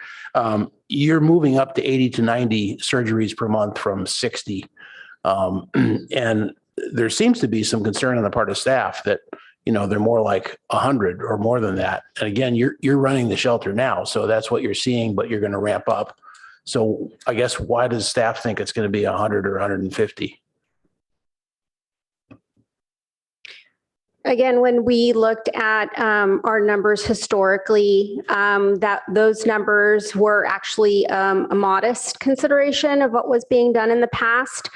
Speaker 11: You're moving up to 80 to 90 surgeries per month from 60. And there seems to be some concern on the part of staff that, they're more like 100 or more than that. And again, you're running the shelter now, so that's what you're seeing, but you're going to ramp up. So I guess why does staff think it's going to be 100 or 150?
Speaker 16: Again, when we looked at our numbers historically, those numbers were actually a modest consideration of what was being done in the past.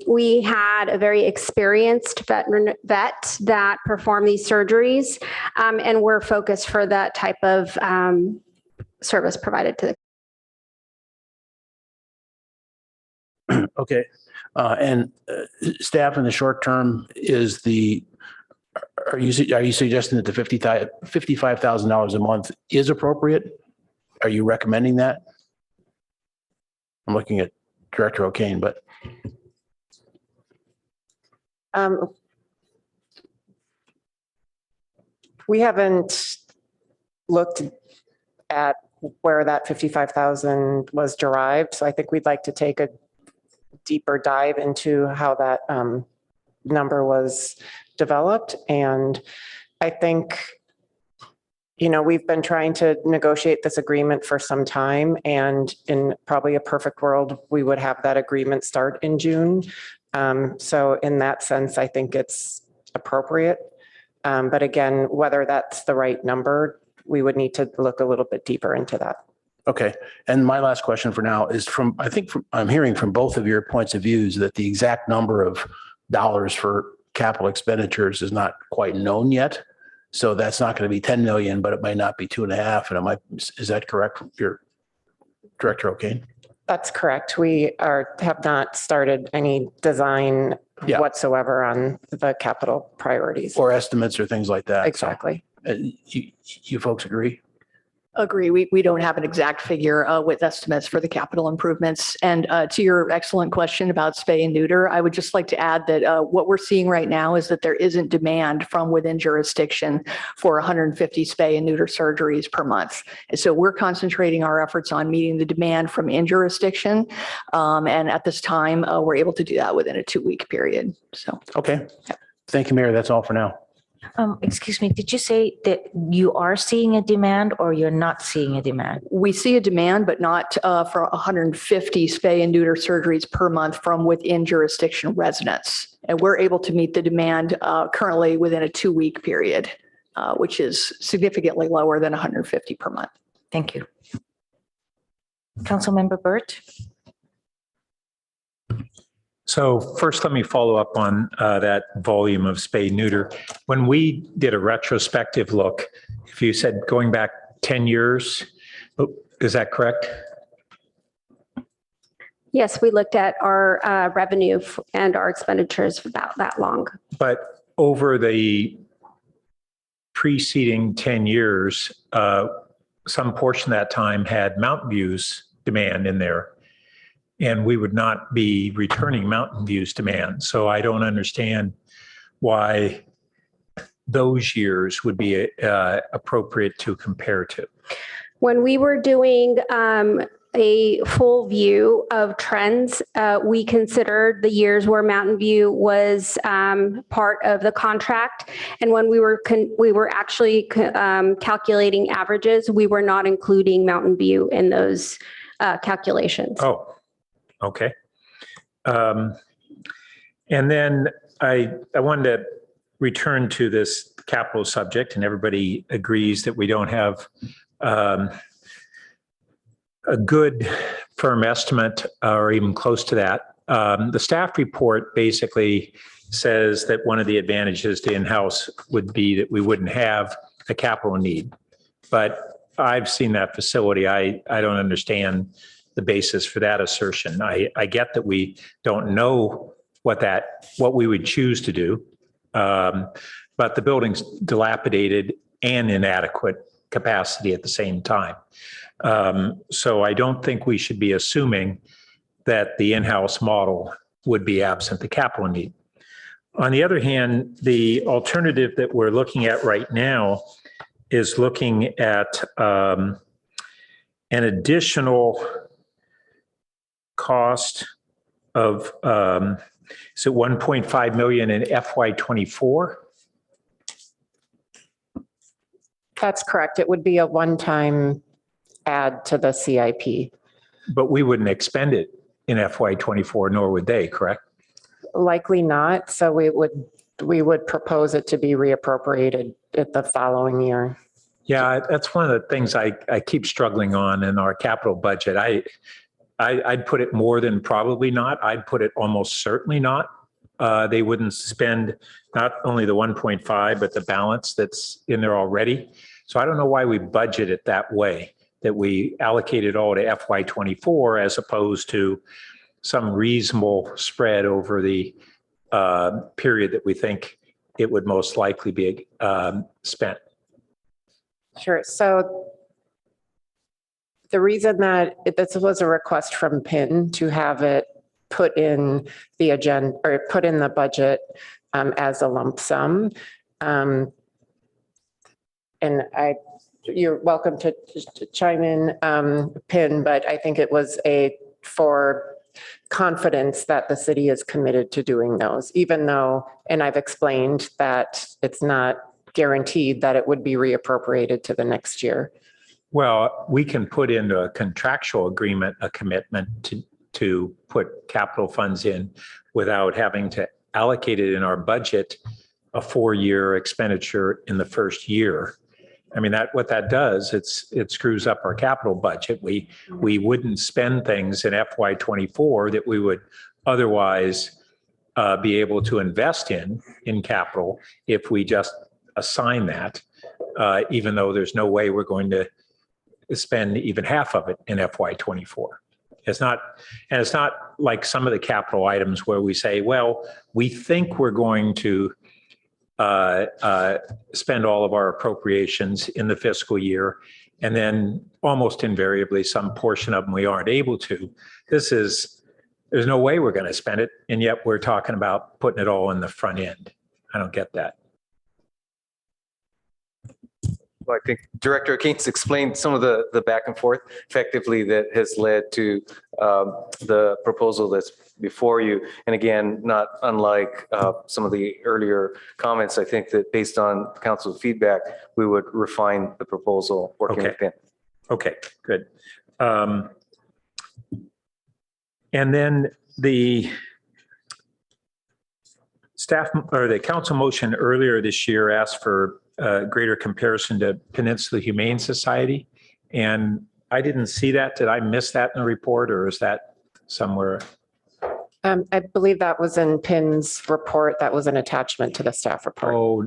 Speaker 16: We had a very experienced vet that performed these surgeries, and we're focused for that type of service provided to the.
Speaker 11: Okay. And staff in the short term are you suggesting that the $55,000 a month is appropriate? Are you recommending that? I'm looking at Director O'Kane, but.
Speaker 14: We haven't looked at where that 55,000 was derived. So I think we'd like to take a deeper dive into how that number was developed. And I think, we've been trying to negotiate this agreement for some time, and in probably a perfect world, we would have that agreement start in June. So in that sense, I think it's appropriate. But again, whether that's the right number, we would need to look a little bit deeper into that.
Speaker 11: Okay. And my last question for now is I'm hearing from both of your points of views that the exact number of dollars for capital expenditures is not quite known yet. So that's not going to be 10 million, but it might not be 2.5. And is that correct? Your Director O'Kane?
Speaker 14: That's correct. We have not started any design whatsoever on the capital priorities.
Speaker 11: Or estimates or things like that.
Speaker 14: Exactly.
Speaker 11: So, you folks agree?
Speaker 18: Agree. We don't have an exact figure with estimates for the capital improvements. And to your excellent question about spay and neuter, I would just like to add that what we're seeing right now is that there isn't demand from within jurisdiction for 150 spay and neuter surgeries per month. And so we're concentrating our efforts on meeting the demand from in jurisdiction. And at this time, we're able to do that within a 2-week period. So.
Speaker 11: Okay. Thank you, Mayor. That's all for now.
Speaker 1: Excuse me, did you say that you are seeing a demand or you're not seeing a demand?
Speaker 18: We see a demand, but not for 150 spay and neuter surgeries per month from within jurisdiction residents. And we're able to meet the demand currently within a 2-week period, which is significantly lower than 150 per month.
Speaker 1: Thank you. Councilmember Burt.
Speaker 9: So first, let me follow up on that volume of spay neuter. When we did a retrospective look, if you said going back 10 years, is that correct?
Speaker 16: Yes, we looked at our revenue and our expenditures about that long.
Speaker 9: But over the preceding 10 years, some portion of that time had Mountain View's demand in there. And we would not be returning Mountain View's demand. So I don't understand why those years would be appropriate to compare to.
Speaker 16: When we were doing a full view of trends, we considered the years where Mountain View was part of the contract. And when we were actually calculating averages, we were not including Mountain View in those calculations.
Speaker 9: Oh. Okay. And then I wanted to return to this capital subject, and everybody agrees that we don't have a good firm estimate or even close to that. The staff report basically says that one of the advantages to in-house would be that we wouldn't have a capital need. But I've seen that facility. I don't understand the basis for that assertion. I get that we don't know what we would choose to do, but the building's dilapidated and inadequate capacity at the same time. So I don't think we should be assuming that the in-house model would be absent the capital need. On the other hand, the alternative that we're looking at right now is looking at an additional cost of, is it 1.5 million in FY24?
Speaker 14: That's correct. It would be a one-time add to the CIP.
Speaker 9: But we wouldn't expend it in FY24, nor would they, correct?
Speaker 14: Likely not. So we would we would propose it to be reappropriated at the following year.
Speaker 9: Yeah, that's one of the things I keep struggling on in our capital budget. I'd put it more than probably not. I'd put it almost certainly not. They wouldn't spend not only the 1.5, but the balance that's in there already. So I don't know why we budget it that way, that we allocate it all to FY24 as opposed to some reasonable spread over the period that we think it would most likely be spent.
Speaker 14: Sure. So the reason that this was a request from PIN to have it put in the agenda or put in the budget as a lump sum. And you're welcome to chime in, PIN, but I think it was for confidence that the city is committed to doing those, even though, and I've explained that it's not guaranteed that it would be reappropriated to the next year.
Speaker 9: Well, we can put into a contractual agreement a commitment to put capital funds in without having to allocate it in our budget a 4-year expenditure in the first year. I mean, what that does, it screws up our capital budget. We wouldn't spend things in FY24 that we would otherwise be able to invest in capital if we just assign that, even though there's no way we're going to spend even half of it in FY24. It's not like some of the capital items where we say, well, we think we're going to spend all of our appropriations in the fiscal year, and then almost invariably some portion of them we aren't able to. There's no way we're going to spend it, and yet we're talking about putting it all in the front end. I don't get that.
Speaker 4: Well, I think Director Keynes explained some of the back and forth effectively that has led to the proposal that's before you. And again, not unlike some of the earlier comments, I think that based on council feedback, we would refine the proposal working with PIN.
Speaker 9: Okay, good. And then the staff or the council motion earlier this year asked for greater comparison to Peninsula Humane Society. And I didn't see that. Did I miss that in the report, or is that somewhere?
Speaker 14: I believe that was in PIN's report. That was an attachment to the staff report.
Speaker 9: Oh,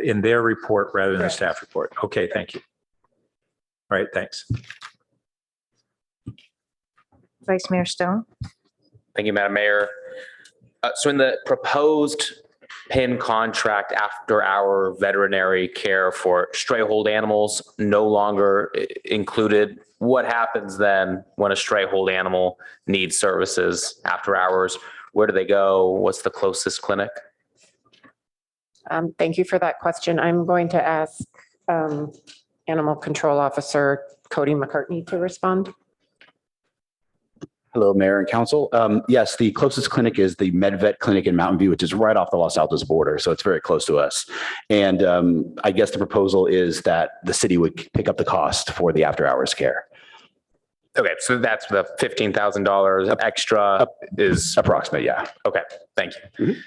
Speaker 9: in their report rather than the staff report. Okay, thank you. All right, thanks.
Speaker 1: Vice Mayor Stone.
Speaker 8: Thank you, Madam Mayor. So in the proposed PIN contract, after our veterinary care for stray hold animals no longer included, what happens then when a stray hold animal needs services after hours? Where do they go? What's the closest clinic?
Speaker 14: Thank you for that question. I'm going to ask Animal Control Officer Cody McCartney to respond.
Speaker 5: Hello, Mayor and Council. Yes, the closest clinic is the MedVet clinic in Mountain View, which is right off the Los Altos border. So it's very close to us. And I guess the proposal is that the city would pick up the cost for the after hours care.
Speaker 8: Okay, so that's the $15,000 extra is
Speaker 5: approximate. Yeah.
Speaker 8: Okay, thank you. Mm-hmm.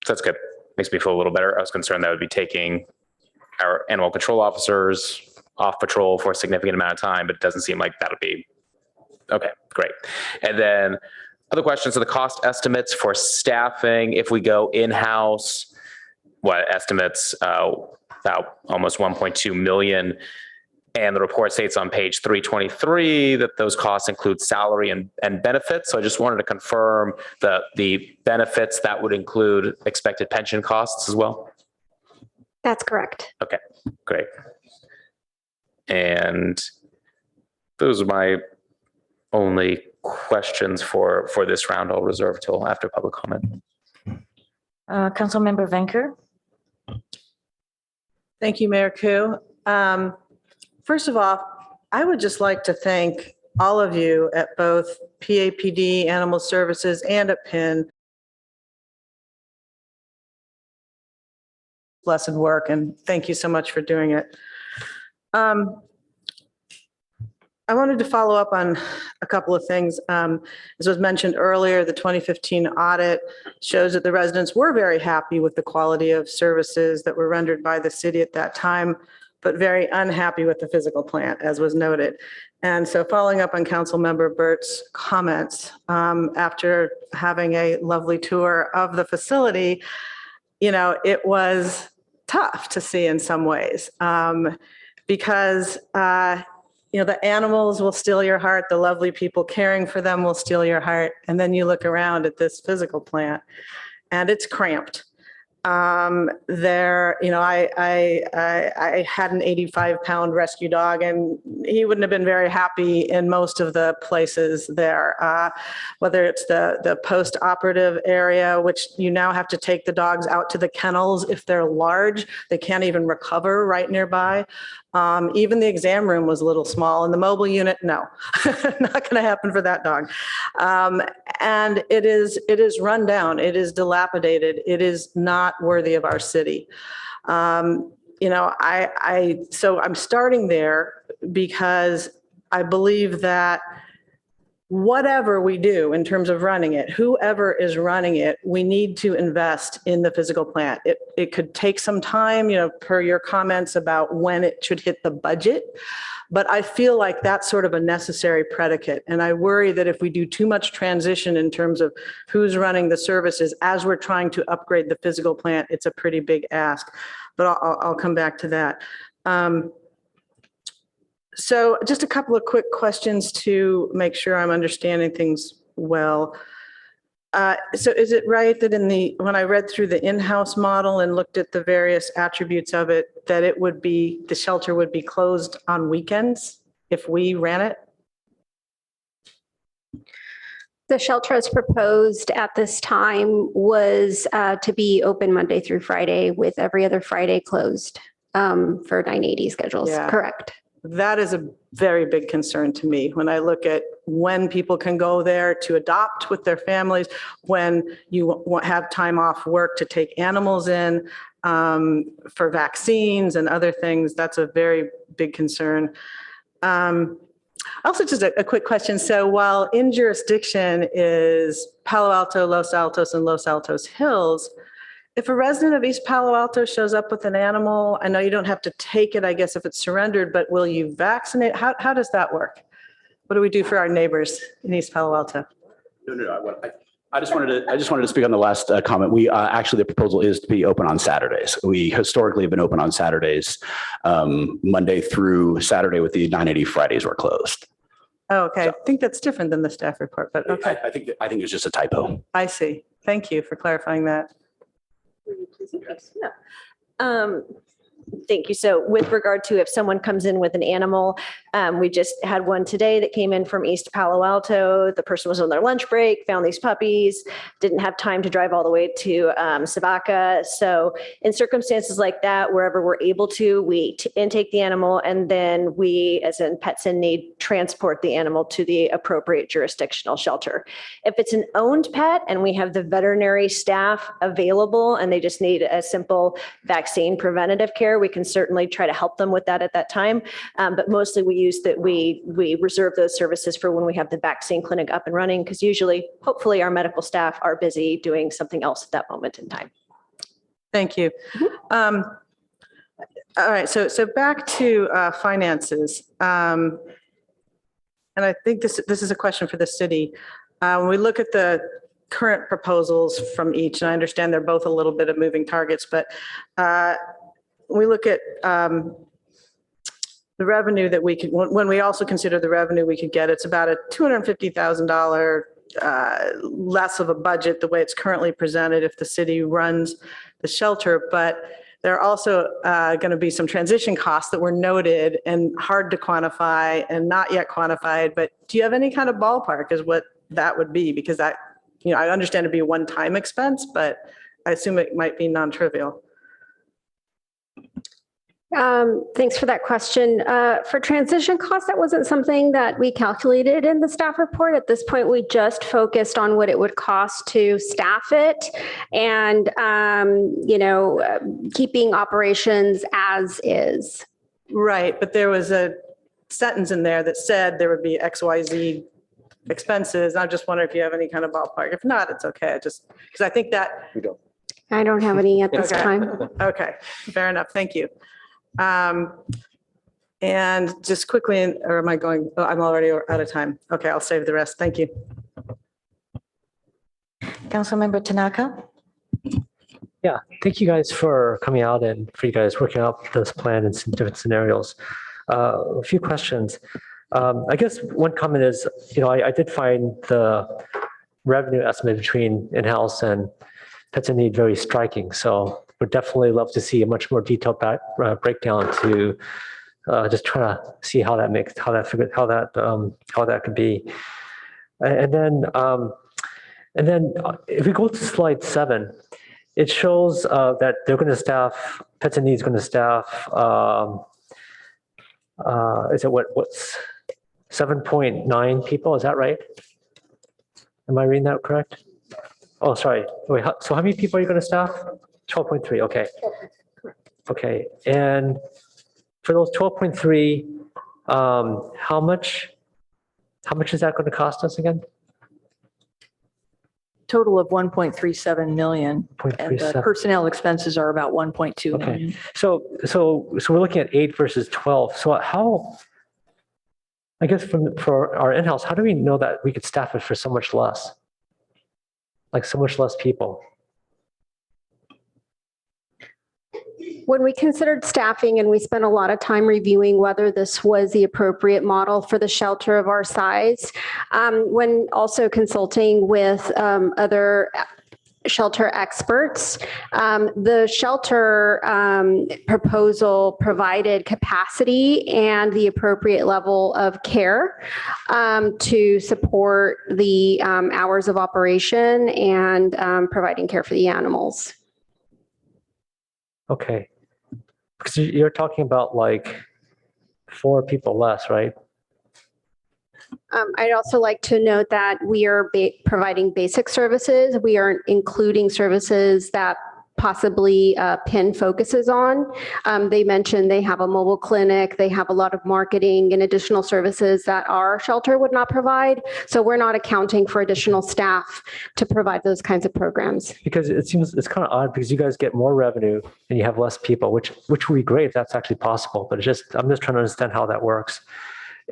Speaker 8: So that's good. Makes me feel a little better. I was concerned that would be taking our animal control officers off patrol for a significant amount of time, but it doesn't seem like that would be. Okay, great. And then other questions. So the cost estimates for staffing, if we go in-house, what estimates about almost 1.2 million. And the report states on page 323 that those costs include salary and benefits. So I just wanted to confirm the benefits that would include expected pension costs as well.
Speaker 16: That's correct.
Speaker 8: Okay, great. And those are my only questions for this round. I'll reserve till after public comment.
Speaker 1: Councilmember Venker.
Speaker 6: Thank you, Mayor Koo. First of all, I would just like to thank all of you at both PAPD, Animal Services, and at PIN. Blessed work, and thank you so much for doing it. I wanted to follow up on a couple of things. As was mentioned earlier, the 2015 audit shows that the residents were very happy with the quality of services that were rendered by the city at that time, but very unhappy with the physical plant, as was noted. And so following up on Councilmember Burt's comments, after having a lovely tour of the facility, it was tough to see in some ways, because the animals will steal your heart. The lovely people caring for them will steal your heart. And then you look around at this physical plant and it's cramped. I had an 85-pound rescue dog, and he wouldn't have been very happy in most of the places there, whether it's the post-operative area, which you now have to take the dogs out to the kennels. If they're large, they can't even recover right nearby. Even the exam room was a little small, and the mobile unit, no, not going to happen for that dog. And it is run down. It is dilapidated. It is not worthy of our city. So I'm starting there because I believe that whatever we do in terms of running it, whoever is running it, we need to invest in the physical plant. It could take some time, per your comments about when it should hit the budget, but I feel like that's sort of a necessary predicate. And I worry that if we do too much transition in terms of who's running the services as we're trying to upgrade the physical plant, it's a pretty big ask, but I'll come back to that. So just a couple of quick questions to make sure I'm understanding things well. So is it right that when I read through the in-house model and looked at the various attributes of it, that the shelter would be closed on weekends if we ran it?
Speaker 16: The shelter as proposed at this time was to be open Monday through Friday, with every other Friday closed for 980 schedules.
Speaker 6: Yeah.
Speaker 16: Correct.
Speaker 6: That is a very big concern to me when I look at when people can go there to adopt with their families, when you have time off work to take animals in for vaccines and other things. That's a very big concern. Also, just a quick question. So while in jurisdiction is Palo Alto, Los Altos, and Los Altos Hills, if a resident of East Palo Alto shows up with an animal, I know you don't have to take it, I guess, if it's surrendered, but will you vaccinate? How does that work? What do we do for our neighbors in East Palo Alto?
Speaker 5: No. I just wanted to speak on the last comment. We actually, the proposal is to be open on Saturdays. We historically have been open on Saturdays, Monday through Saturday, with the 980 Fridays were closed.
Speaker 6: Oh, okay. So, I think that's different than the staff report, but okay.
Speaker 5: I think it's just a typo.
Speaker 6: I see. Thank you for clarifying that.
Speaker 19: Thank you. So with regard to if someone comes in with an animal, we just had one today that came in from East Palo Alto. The person was on their lunch break, found these puppies, didn't have time to drive all the way to Pacc. So in circumstances like that, wherever we're able to, we intake the animal, and then we, as in Pets in Need, transport the animal to the appropriate jurisdictional shelter. If it's an owned pet and we have the veterinary staff available and they just need a simple vaccine preventative care, we can certainly try to help them with that at that time. But mostly we reserve those services for when we have the vaccine clinic up and running, because usually, hopefully, our medical staff are busy doing something else at that moment in time.
Speaker 6: Thank you. All right, so back to finances. And I think this is a question for the city. When we look at the current proposals from each, and I understand they're both a little bit of moving targets, but we look at the revenue that we could, when we also consider the revenue we could get, it's about a $250,000 less of a budget the way it's currently presented if the city runs the shelter. But there are also going to be some transition costs that were noted and hard to quantify and not yet quantified. But do you have any kind of ballpark as what that would be? Because that, I understand it'd be a one-time expense, but I assume it might be non-trivial.
Speaker 16: Thanks for that question. For transition costs, that wasn't something that we calculated in the staff report. At this point, we just focused on what it would cost to staff it and, keeping operations as is.
Speaker 6: Right, but there was a sentence in there that said there would be XYZ expenses. I just wonder if you have any kind of ballpark. If not, it's okay. Because I think that.
Speaker 4: We don't.
Speaker 16: I don't have any at this
Speaker 6: Okay.
Speaker 16: time.
Speaker 6: Okay, fair enough. Thank you. And just quickly, or am I going, oh, I'm already out of time. Okay, I'll save the rest. Thank you.
Speaker 1: Councilmember Tanaka?
Speaker 10: Yeah, thank you guys for coming out and for you guys working out this plan in some different scenarios. A few questions. I guess one comment is, I did find the revenue estimate between in-house and Pets in Need very striking. So would definitely love to see a much more detailed breakdown to just trying to see how that could be. And then if we go to slide 7, it shows that they're going to staff, Pets in Need is going to staff, is it what's 7.9 people? Is that right? Am I reading that correct? Oh, sorry. Wait, so how many people are you going to staff? 12.3. Okay. Okay. And for those 12.3, how much is that going to cost us again?
Speaker 18: Total of 1.37 million. And the personnel expenses are about 1.2 million.
Speaker 10: So we're looking at 8 versus 12. So how, I guess for our in-house, how do we know that we could staff it for so much less? Like so much less people?
Speaker 16: When we considered staffing and we spent a lot of time reviewing whether this was the appropriate model for the shelter of our size, when also consulting with other shelter experts, the shelter proposal provided capacity and the appropriate level of care to support the hours of operation and providing care for the animals.
Speaker 10: Okay. Because you're talking about like 4 people less, right?
Speaker 16: I'd also like to note that we are providing basic services. We aren't including services that possibly PIN focuses on. They mentioned they have a mobile clinic, they have a lot of marketing and additional services that our shelter would not provide. So we're not accounting for additional staff to provide those kinds of programs.
Speaker 10: Because it seems it's kind of odd because you guys get more revenue and you have less people, which would be great if that's actually possible. But I'm just trying to understand how that works.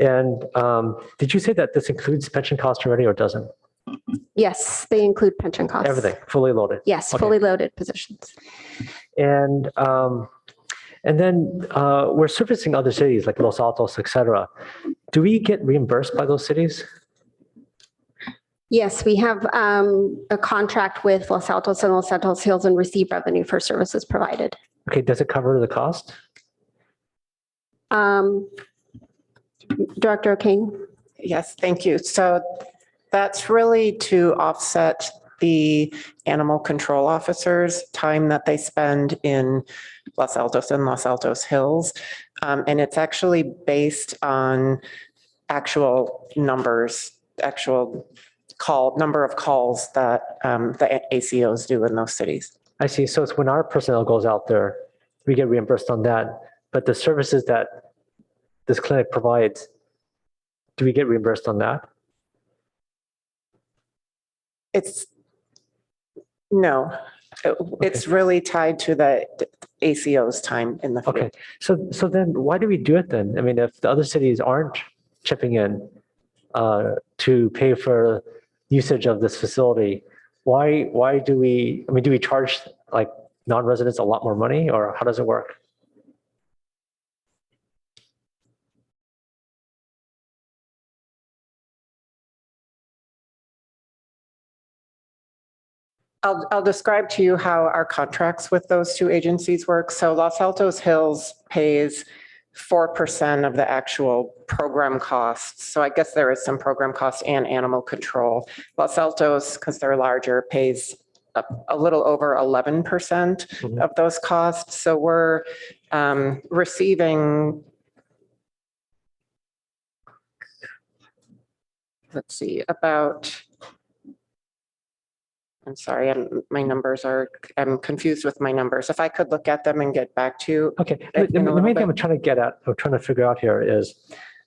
Speaker 10: And did you say that this includes pension costs already or doesn't?
Speaker 16: Yes, they include pension costs.
Speaker 10: Everything, fully loaded?
Speaker 16: Yes,
Speaker 10: Okay.
Speaker 16: fully loaded positions.
Speaker 10: And then we're servicing other cities like Los Altos, et cetera. Do we get reimbursed by those cities?
Speaker 16: Yes, we have a contract with Los Altos and Los Altos Hills and receive revenue for services provided.
Speaker 10: Okay, does it cover the cost?
Speaker 16: Director O'Kane?
Speaker 14: Yes, thank you. So that's really to offset the animal control officers' time that they spend in Los Altos and Los Altos Hills. And it's actually based on actual numbers, number of calls that the ACOs do in those cities.
Speaker 10: I see. So it's when our personnel goes out there, we get reimbursed on that. But the services that this clinic provides, do we get reimbursed on that?
Speaker 14: No, it's really tied to the ACO's time in the field.
Speaker 10: Okay, so then why do we do it then? I mean, if the other cities aren't chipping in to pay for usage of this facility, why do we, I mean, do we charge like non-residents a lot more money or how does it work?
Speaker 14: I'll describe to you how our contracts with those two agencies work. So Los Altos Hills pays 4% of the actual program costs. So I guess there is some program cost and animal control. Los Altos, because they're larger, pays a little over 11% of those costs. So we're receiving, let's see, about, I'm sorry, I'm confused with my numbers. If I could look at them and get back to you.
Speaker 10: Okay, the main thing I'm trying to get at, or trying to figure out here is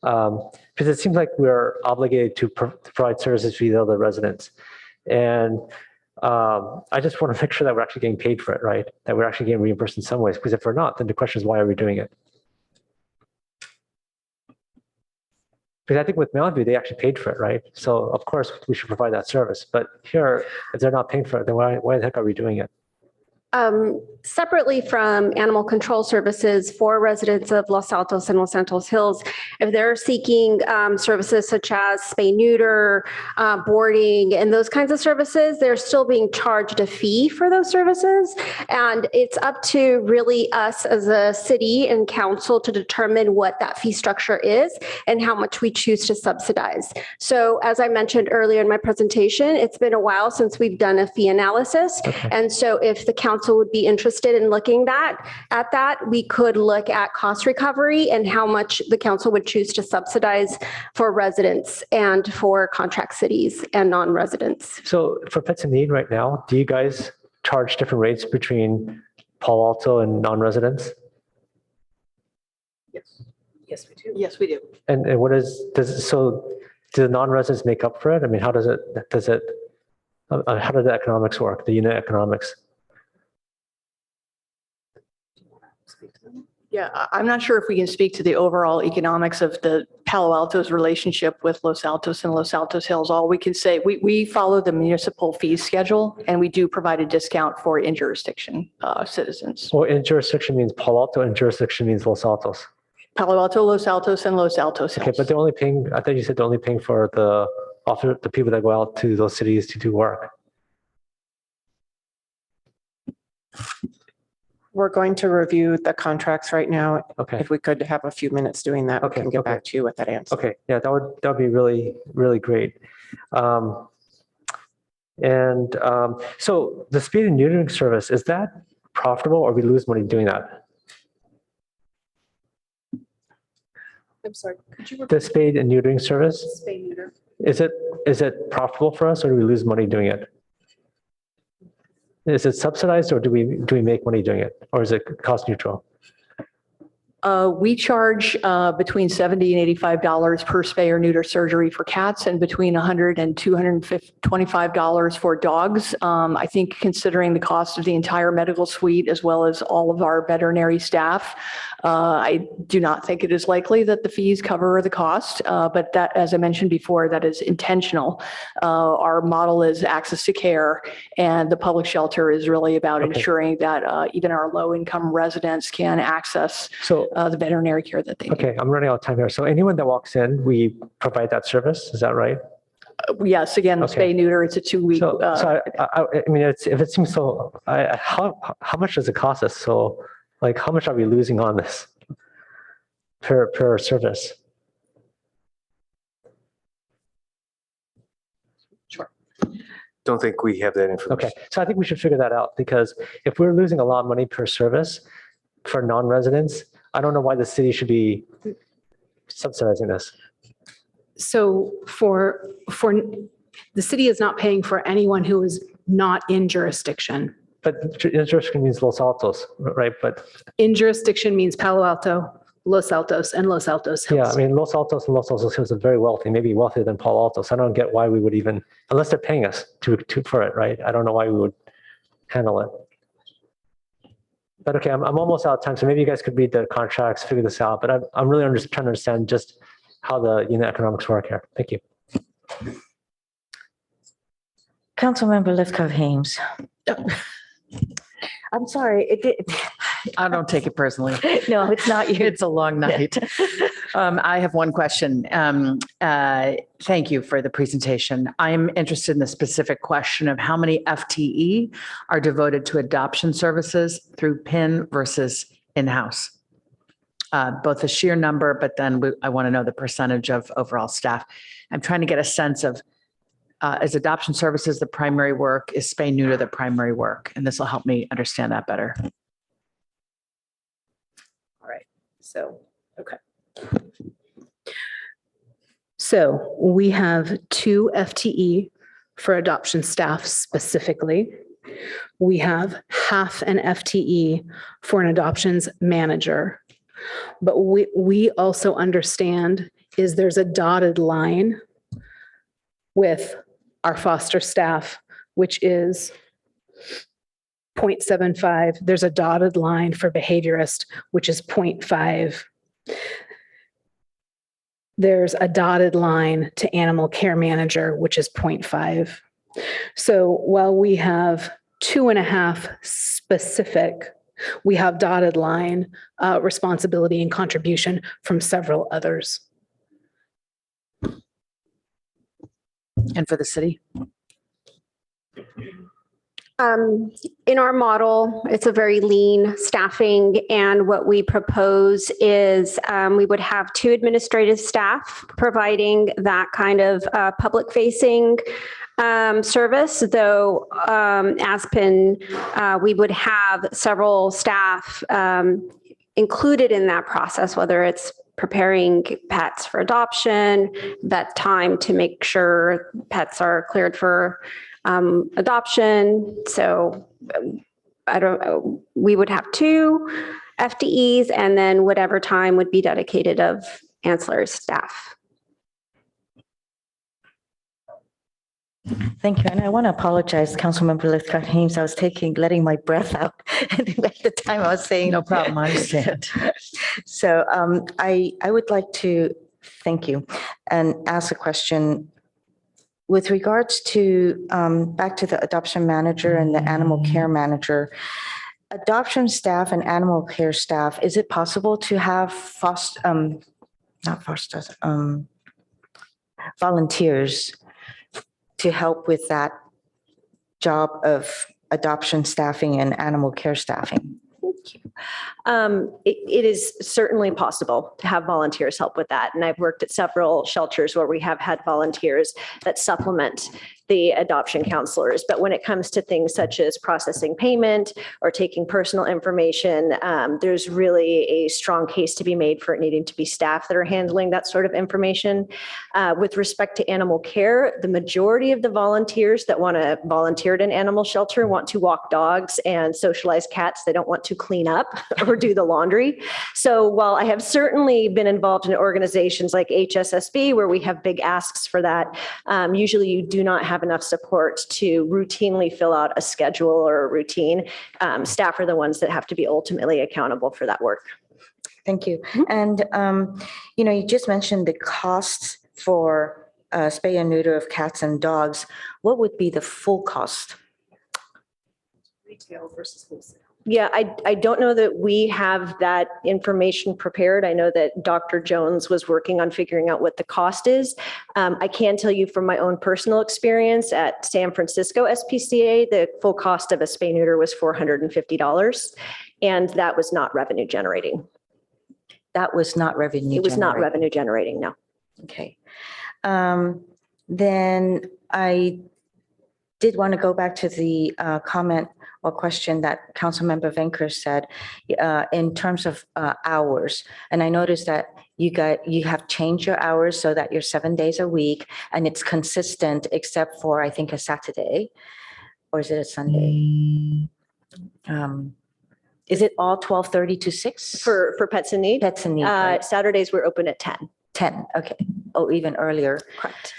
Speaker 10: Because it seems like we're obligated to provide services to the other residents. And I just want to make sure that we're actually getting paid for it, right? That we're actually getting reimbursed in some ways, because if we're not, then the question is, why are we doing it? Because I think with Mountain View, they actually paid for it, right? So of course we should provide that service. But here, if they're not paying for it, then why the heck are we doing it?
Speaker 16: Separately from animal control services for residents of Los Altos and Los Santos Hills, if they're seeking services such as spay neuter, boarding, and those kinds of services, they're still being charged a fee for those services. And it's up to really us as a city and council to determine what that fee structure is and how much we choose to subsidize. So as I mentioned earlier in my presentation, it's been a while since we've done a fee analysis.
Speaker 10: Okay.
Speaker 16: And so if the council would be interested in looking at that, we could look at cost recovery and how much the council would choose to subsidize for residents and for contract cities and non-residents.
Speaker 10: So for pets in need right now, do you guys charge different rates between Palo Alto and non-residents?
Speaker 21: Yes. Yes, we do. Yes, we do.
Speaker 10: And what so do the non-residents make up for it? I mean, how does it, how do the economics work, the unit economics?
Speaker 18: Yeah, I'm not sure if we can speak to the overall economics of the Palo Alto's relationship with Los Altos and Los Altos Hills. All we can say, we follow the municipal fee schedule, and we do provide a discount for in-jurisdiction citizens.
Speaker 10: Well, in-jurisdiction means Palo Alto, and jurisdiction means Los Altos.
Speaker 18: Palo Alto, Los Altos, and Los Altos Hills.
Speaker 10: Okay, but they're only paying, I thought you said they're only paying for the people that go out to those cities to do work.
Speaker 14: We're going to review the contracts right now.
Speaker 10: Okay.
Speaker 14: If we could have a few minutes doing that, we can get back to you with that answer.
Speaker 10: Okay, yeah, that would be really, really great. So the speed and neutering service, is that profitable, or we lose money doing that?
Speaker 17: I'm sorry, could you
Speaker 10: The spade and neutering service,
Speaker 17: spay neuter?
Speaker 10: is it profitable for us, or do we lose money doing it? Is it subsidized, or do we make money doing it, or is it cost neutral?
Speaker 18: We charge between $70 and $85 per spay or neuter surgery for cats, and between $100 and $225 for dogs. I think considering the cost of the entire medical suite, as well as all of our veterinary staff, I do not think it is likely that the fees cover the cost, but that, as I mentioned before, that is intentional. Our model is access to care, and the public shelter is really about ensuring that even our low-income residents can access the veterinary care that they need.
Speaker 10: Okay, I'm running out of time here. So anyone that walks in, we provide that service, is that right?
Speaker 18: Yes, again, spay neuter, it's a 2-week.
Speaker 10: So I mean, if it seems so, how much does it cost us? So like, how much are we losing on this per service?
Speaker 18: Sure.
Speaker 4: Don't think we have that information.
Speaker 10: Okay, so I think we should figure that out, because if we're losing a lot of money per service for non-residents, I don't know why the city should be subsidizing this.
Speaker 17: So for the city is not paying for anyone who is not in jurisdiction.
Speaker 10: But jurisdiction means Los Altos, right? But
Speaker 17: in jurisdiction means Palo Alto, Los Altos, and Los Altos Hills.
Speaker 10: Yeah, I mean, Los Altos and Los Altos Hills are very wealthy, maybe wealthier than Palo Alto. So I don't get why we would even, unless they're paying us for it, right? I don't know why we would handle it. But okay, I'm almost out of time, so maybe you guys could read the contracts, figure this out. But I'm really trying to understand just how the unit economics work here. Thank you.
Speaker 1: Councilmember Lifkoff-Hames. I'm sorry.
Speaker 20: I don't take it personally.
Speaker 1: No, it's not you.
Speaker 20: It's a long night. I have one question. Thank you for the presentation. I'm interested in the specific question of how many FTE are devoted to adoption services through PIN versus in-house. Both the sheer number, but then I want to know the percentage of overall staff. I'm trying to get a sense of, is adoption services the primary work? Is spay neuter the primary work? And this will help me understand that better.
Speaker 17: All right. So, okay. So we have 2 FTE for adoption staff specifically. We have half an FTE for an adoptions manager. But we also understand is there's a dotted line with our foster staff, which is 0.75. There's a dotted line for behaviorist, which is 0.5. There's a dotted line to animal care manager, which is 0.5. So while we have 2.5 specific, we have dotted line responsibility and contribution from several others.
Speaker 20: And for the city?
Speaker 16: In our model, it's a very lean staffing, and what we propose is we would have 2 administrative staff providing that kind of public-facing service, though Aspen, we would have several staff included in that process, whether it's preparing pets for adoption, vet time to make sure pets are cleared for adoption. So we would have 2 FTEs, and then whatever time would be dedicated of ancillary staff.
Speaker 1: Thank you. And I want to apologize, Councilmember Lithcott Haynes. I was letting my breath out at the time I was saying.
Speaker 20: No problem. I understand.
Speaker 1: So I would like to thank you and ask a question with regards to back to the adoption manager and the animal care manager. Adoption staff and animal care staff, is it possible to have volunteers to help with that job of adoption staffing and animal care staffing?
Speaker 19: Thank you. It is certainly possible to have volunteers help with that. And I've worked at several shelters where we have had volunteers that supplement the adoption counselors. But when it comes to things such as processing payment or taking personal information, there's really a strong case to be made for it needing to be staff that are handling that sort of information. With respect to animal care, the majority of the volunteers that want to volunteer at an animal shelter want to walk dogs and socialize cats. They don't want to clean up or do the laundry. So while I have certainly been involved in organizations like HSSB where we have big asks for that, usually you do not have enough support to routinely fill out a schedule or a routine. Staff are the ones that have to be ultimately accountable for that work.
Speaker 1: Thank you. And, you just mentioned the costs for spay and neuter of cats and dogs. What would be the full cost?
Speaker 19: Retail versus wholesale. Yeah, I don't know that we have that information prepared. I know that Dr. Jones was working on figuring out what the cost is. I can tell you from my own personal experience at San Francisco SPCA, the full cost of a spay neuter was $450, and that was not revenue generating.
Speaker 1: That was not revenue.
Speaker 19: It was not revenue generating, no.
Speaker 1: Okay. Then I did want to go back to the comment or question that Councilmember Venker said in terms of hours. And I noticed that you have changed your hours so that you're 7 days a week and it's consistent except for, I think, a Saturday, or is it a Sunday? Is it all 12:30 to 6?
Speaker 19: For Pets in Need?
Speaker 1: Pets in Need. Right?
Speaker 19: Saturdays, we're open at 10.
Speaker 1: 10, okay. Oh, even earlier.
Speaker 19: Correct.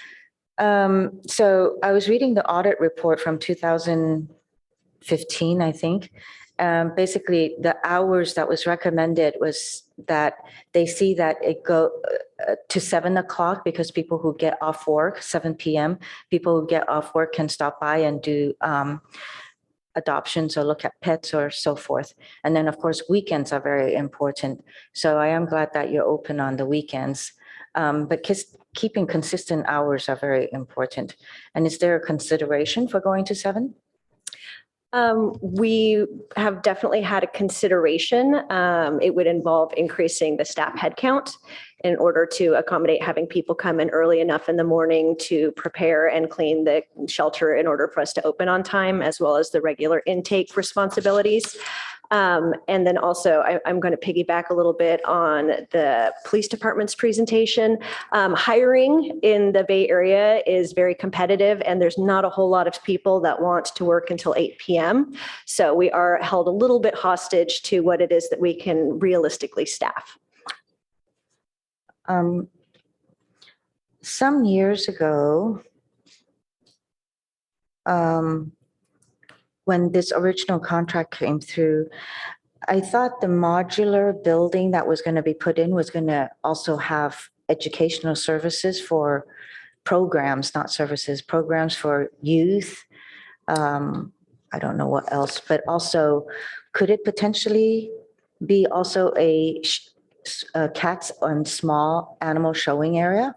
Speaker 1: So I was reading the audit report from 2015, I think. Basically, the hours that was recommended was that they see that it go to 7 o'clock because people who get off work, 7 p.m., people who get off work can stop by and do adoptions or look at pets or so forth. And then, of course, weekends are very important. So I am glad that you're open on the weekends. But keeping consistent hours are very important. And is there a consideration for going to 7?
Speaker 19: We have definitely had a consideration. It would involve increasing the staff headcount in order to accommodate having people come in early enough in the morning to prepare and clean the shelter in order for us to open on time, as well as the regular intake responsibilities. And then also, I'm going to piggyback a little bit on the police department's presentation. Hiring in the Bay Area is very competitive, and there's not a whole lot of people that want to work until 8 p.m. So we are held a little bit hostage to what it is that we can realistically staff.
Speaker 1: some years ago, when this original contract came through, I thought the modular building that was going to be put in was going to also have educational services for programs, not services, programs for youth. I don't know what else, but also could it potentially be also a cats and small animal showing area?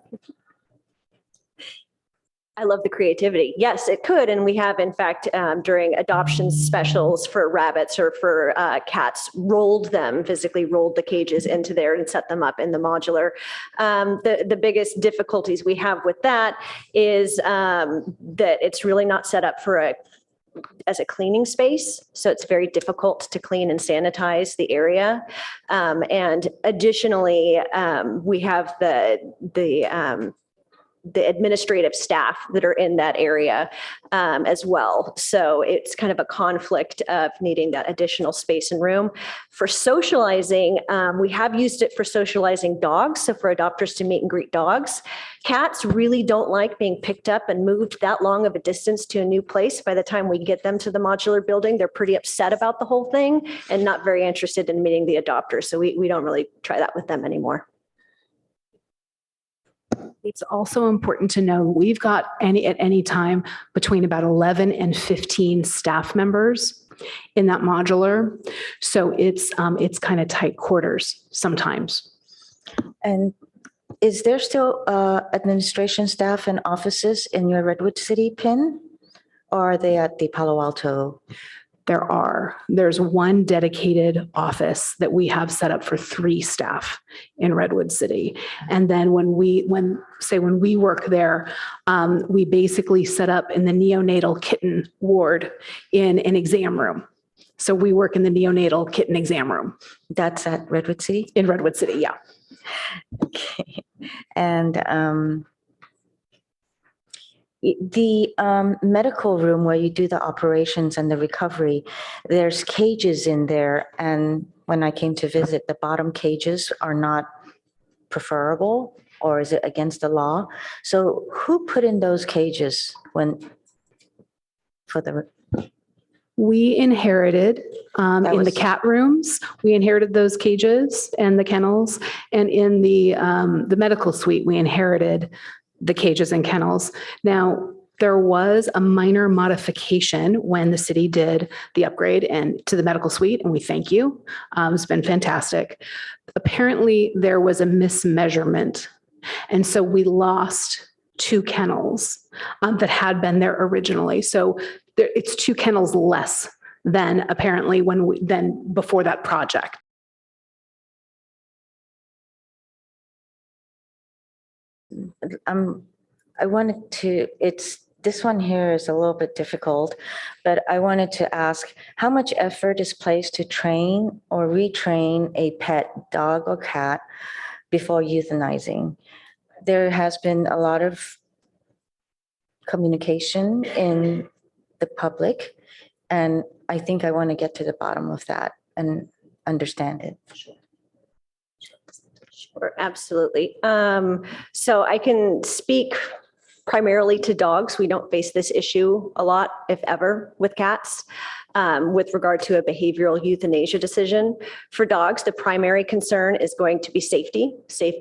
Speaker 19: I love the creativity. Yes, it could. And we have, in fact, during adoption specials for rabbits or for cats, physically rolled the cages into there and set them up in the modular. The biggest difficulties we have with that is that it's really not set up as a cleaning space. So it's very difficult to clean and sanitize the area. And additionally, we have the administrative staff that are in that area as well. So it's kind of a conflict of needing that additional space and room. For socializing, we have used it for socializing dogs, so for adopters to meet and greet dogs. Cats really don't like being picked up and moved that long of a distance to a new place. By the time we get them to the modular building, they're pretty upset about the whole thing and not very interested in meeting the adopters. So we don't really try that with them anymore.
Speaker 17: It's also important to know we've got at any time between about 11 and 15 staff members in that modular. So it's kind of tight quarters sometimes.
Speaker 1: And is there still administration staff and offices in your Redwood City PIN? Or are they at the Palo Alto?
Speaker 17: There's one dedicated office that we have set up for 3 staff in Redwood City. And then when we work there, we basically set up in the neonatal kitten ward in an exam room. So we work in the neonatal kitten exam room.
Speaker 1: That's at Redwood City?
Speaker 17: In Redwood City, yeah.
Speaker 1: Okay. And the medical room where you do the operations and the recovery, there's cages in there. And when I came to visit, the bottom cages are not preferable, or is it against the law? So who put in those cages
Speaker 17: We inherited in the cat rooms, we inherited those cages and the kennels, and in the medical suite, we inherited the cages and kennels. Now, there was a minor modification when the city did the upgrade to the medical suite, and we thank you. It's been fantastic. Apparently, there was a mismeasurement, and so we lost 2 kennels that had been there originally. So it's 2 kennels less than apparently than before that project.
Speaker 1: This one here is a little bit difficult, but I wanted to ask how much effort is placed to train or retrain a pet dog or cat before euthanizing? There has been a lot of communication in the public, and I think I want to get to the bottom of that and understand it.
Speaker 19: Sure, absolutely. So I can speak primarily to dogs. We don't face this issue a lot, if ever, with cats. With regard to a behavioral euthanasia decision. For dogs, the primary concern is going to be safety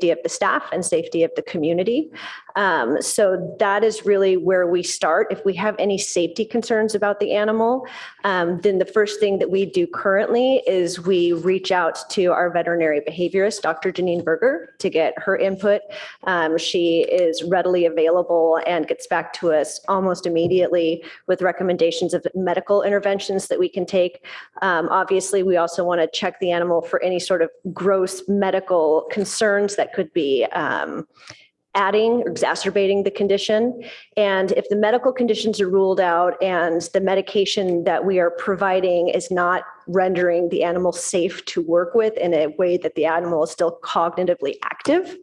Speaker 19: of the staff and safety of the community. So that is really where we start. If we have any safety concerns about the animal, then the first thing that we do currently is we reach out to our veterinary behaviorist, Dr. Janine Berger, to get her input. She is readily available and gets back to us almost immediately with recommendations of medical interventions that we can take. Obviously, we also want to check the animal for any sort of gross medical concerns that could be adding or exacerbating the condition. And if the medical conditions are ruled out and the medication that we are providing is not rendering the animal safe to work with in a way that the animal is still cognitively active,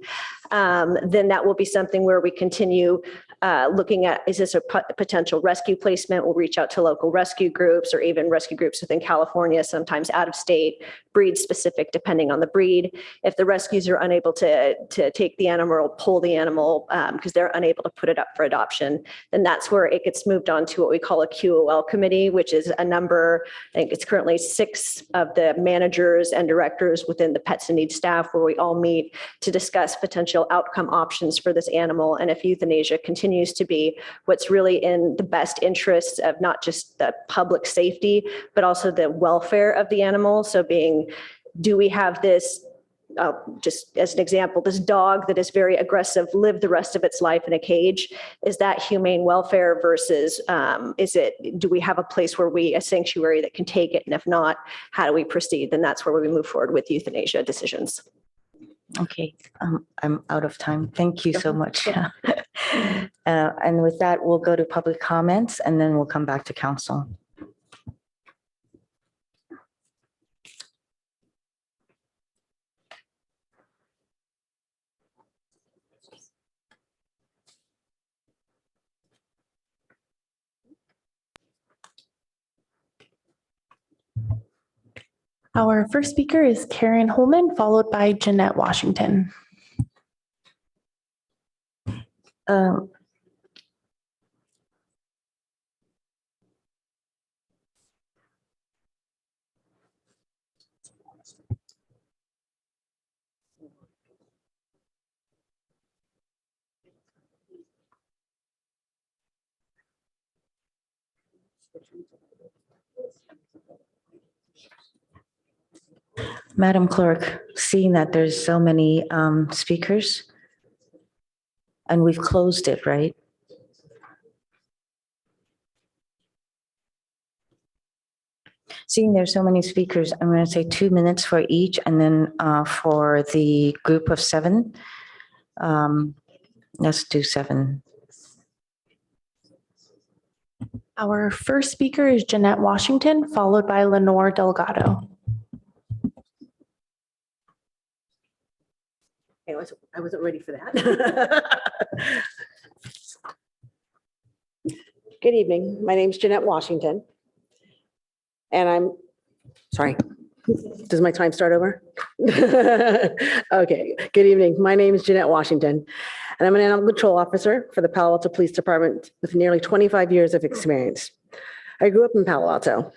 Speaker 19: then that will be something where we continue looking at, is this a potential rescue placement? We'll reach out to local rescue groups or even rescue groups within California, sometimes out of state, breed specific, depending on the breed. If the rescues are unable to take the animal or pull the animal because they're unable to put it up for adoption, then that's where it gets moved on to what we call a QOL committee, which is a number, I think it's currently 6 of the managers and directors within the Pets in Need staff, where we all meet to discuss potential outcome options for this animal. And if euthanasia continues to be what's really in the best interests of not just the public safety, but also the welfare of the animal. So being, do we have this, just as an example, this dog that is very aggressive, live the rest of its life in a cage? Is that humane welfare versus, do we have a place where a sanctuary that can take it? And if not, how do we proceed? Then that's where we move forward with euthanasia decisions.
Speaker 1: Okay, I'm out of time. Thank you so much. And with that, we'll go to public comments and then we'll come back to council.
Speaker 2: Our first speaker is Karen Holman, followed by Jeanette Washington.
Speaker 1: Madam Clerk, seeing that there's so many speakers and we've closed it, right? Seeing there's so many speakers, I'm going to say 2 minutes for each, and then for the group of 7, let's do 7.
Speaker 2: Our first speaker is Jeanette Washington, followed by Lenore Delgado.
Speaker 7: I wasn't ready for that. Good evening. My name is Jeanette Washington. And sorry, does my time start over? Okay, good evening. My name is Jeanette Washington, and I'm an animal control officer for the Palo Alto Police Department with nearly 25 years of experience. I grew up in Palo Alto.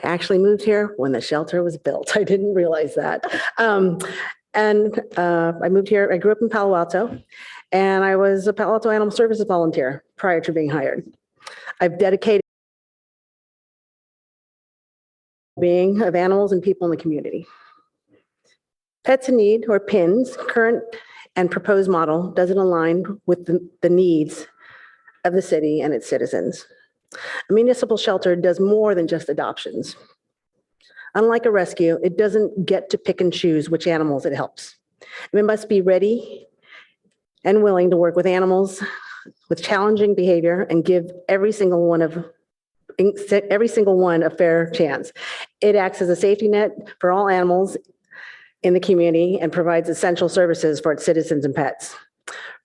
Speaker 7: I actually moved here when the shelter was built. I didn't realize that. I moved here, I grew up in Palo Alto, and I was a Palo Alto Animal Services volunteer prior to being hired. I've dedicated being of animals and people in the community. Pets in Need, or PIN's current and proposed model doesn't align with the needs of the city and its citizens. A municipal shelter does more than just adoptions. Unlike a rescue, it doesn't get to pick and choose which animals it helps. We must be ready and willing to work with animals with challenging behavior and give every single one a fair chance. It acts as a safety net for all animals in the community and provides essential services for its citizens and pets.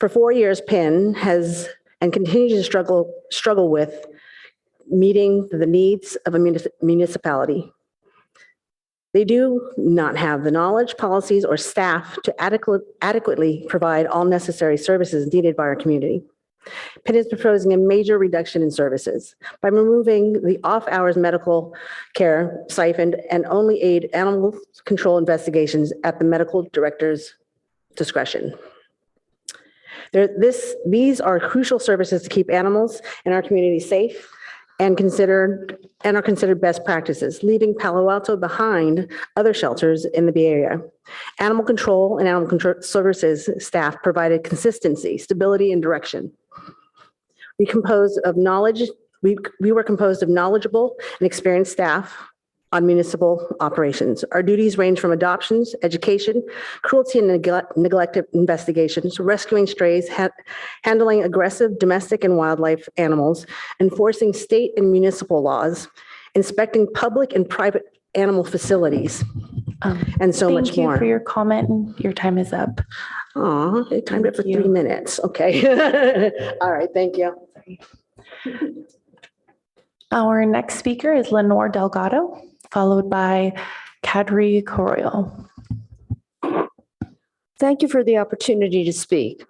Speaker 7: For 4 years, PIN has and continues to struggle with meeting the needs of a municipality. They do not have the knowledge, policies, or staff to adequately provide all necessary services needed by our community. PIN is proposing a major reduction in services by removing the off-hours medical care stipend and only aid animal control investigations at the medical director's discretion. These are crucial services to keep animals in our community safe and are considered best practices, leaving Palo Alto behind other shelters in the Bay Area. Animal control and animal control services staff provided consistency, stability, and direction. We were composed of knowledgeable and experienced staff on municipal operations. Our duties range from adoptions, education, cruelty and neglect investigations, rescuing strays, handling aggressive domestic and wildlife animals, enforcing state and municipal laws, inspecting public and private animal facilities, and so much more.
Speaker 2: Thank you for your comment. Your time is up.
Speaker 7: Oh, they timed it for 3 minutes. Okay. All right, thank you.
Speaker 2: Our next speaker is Lenore Delgado, followed by Kadri Coroyo.
Speaker 15: Thank you for the opportunity to speak.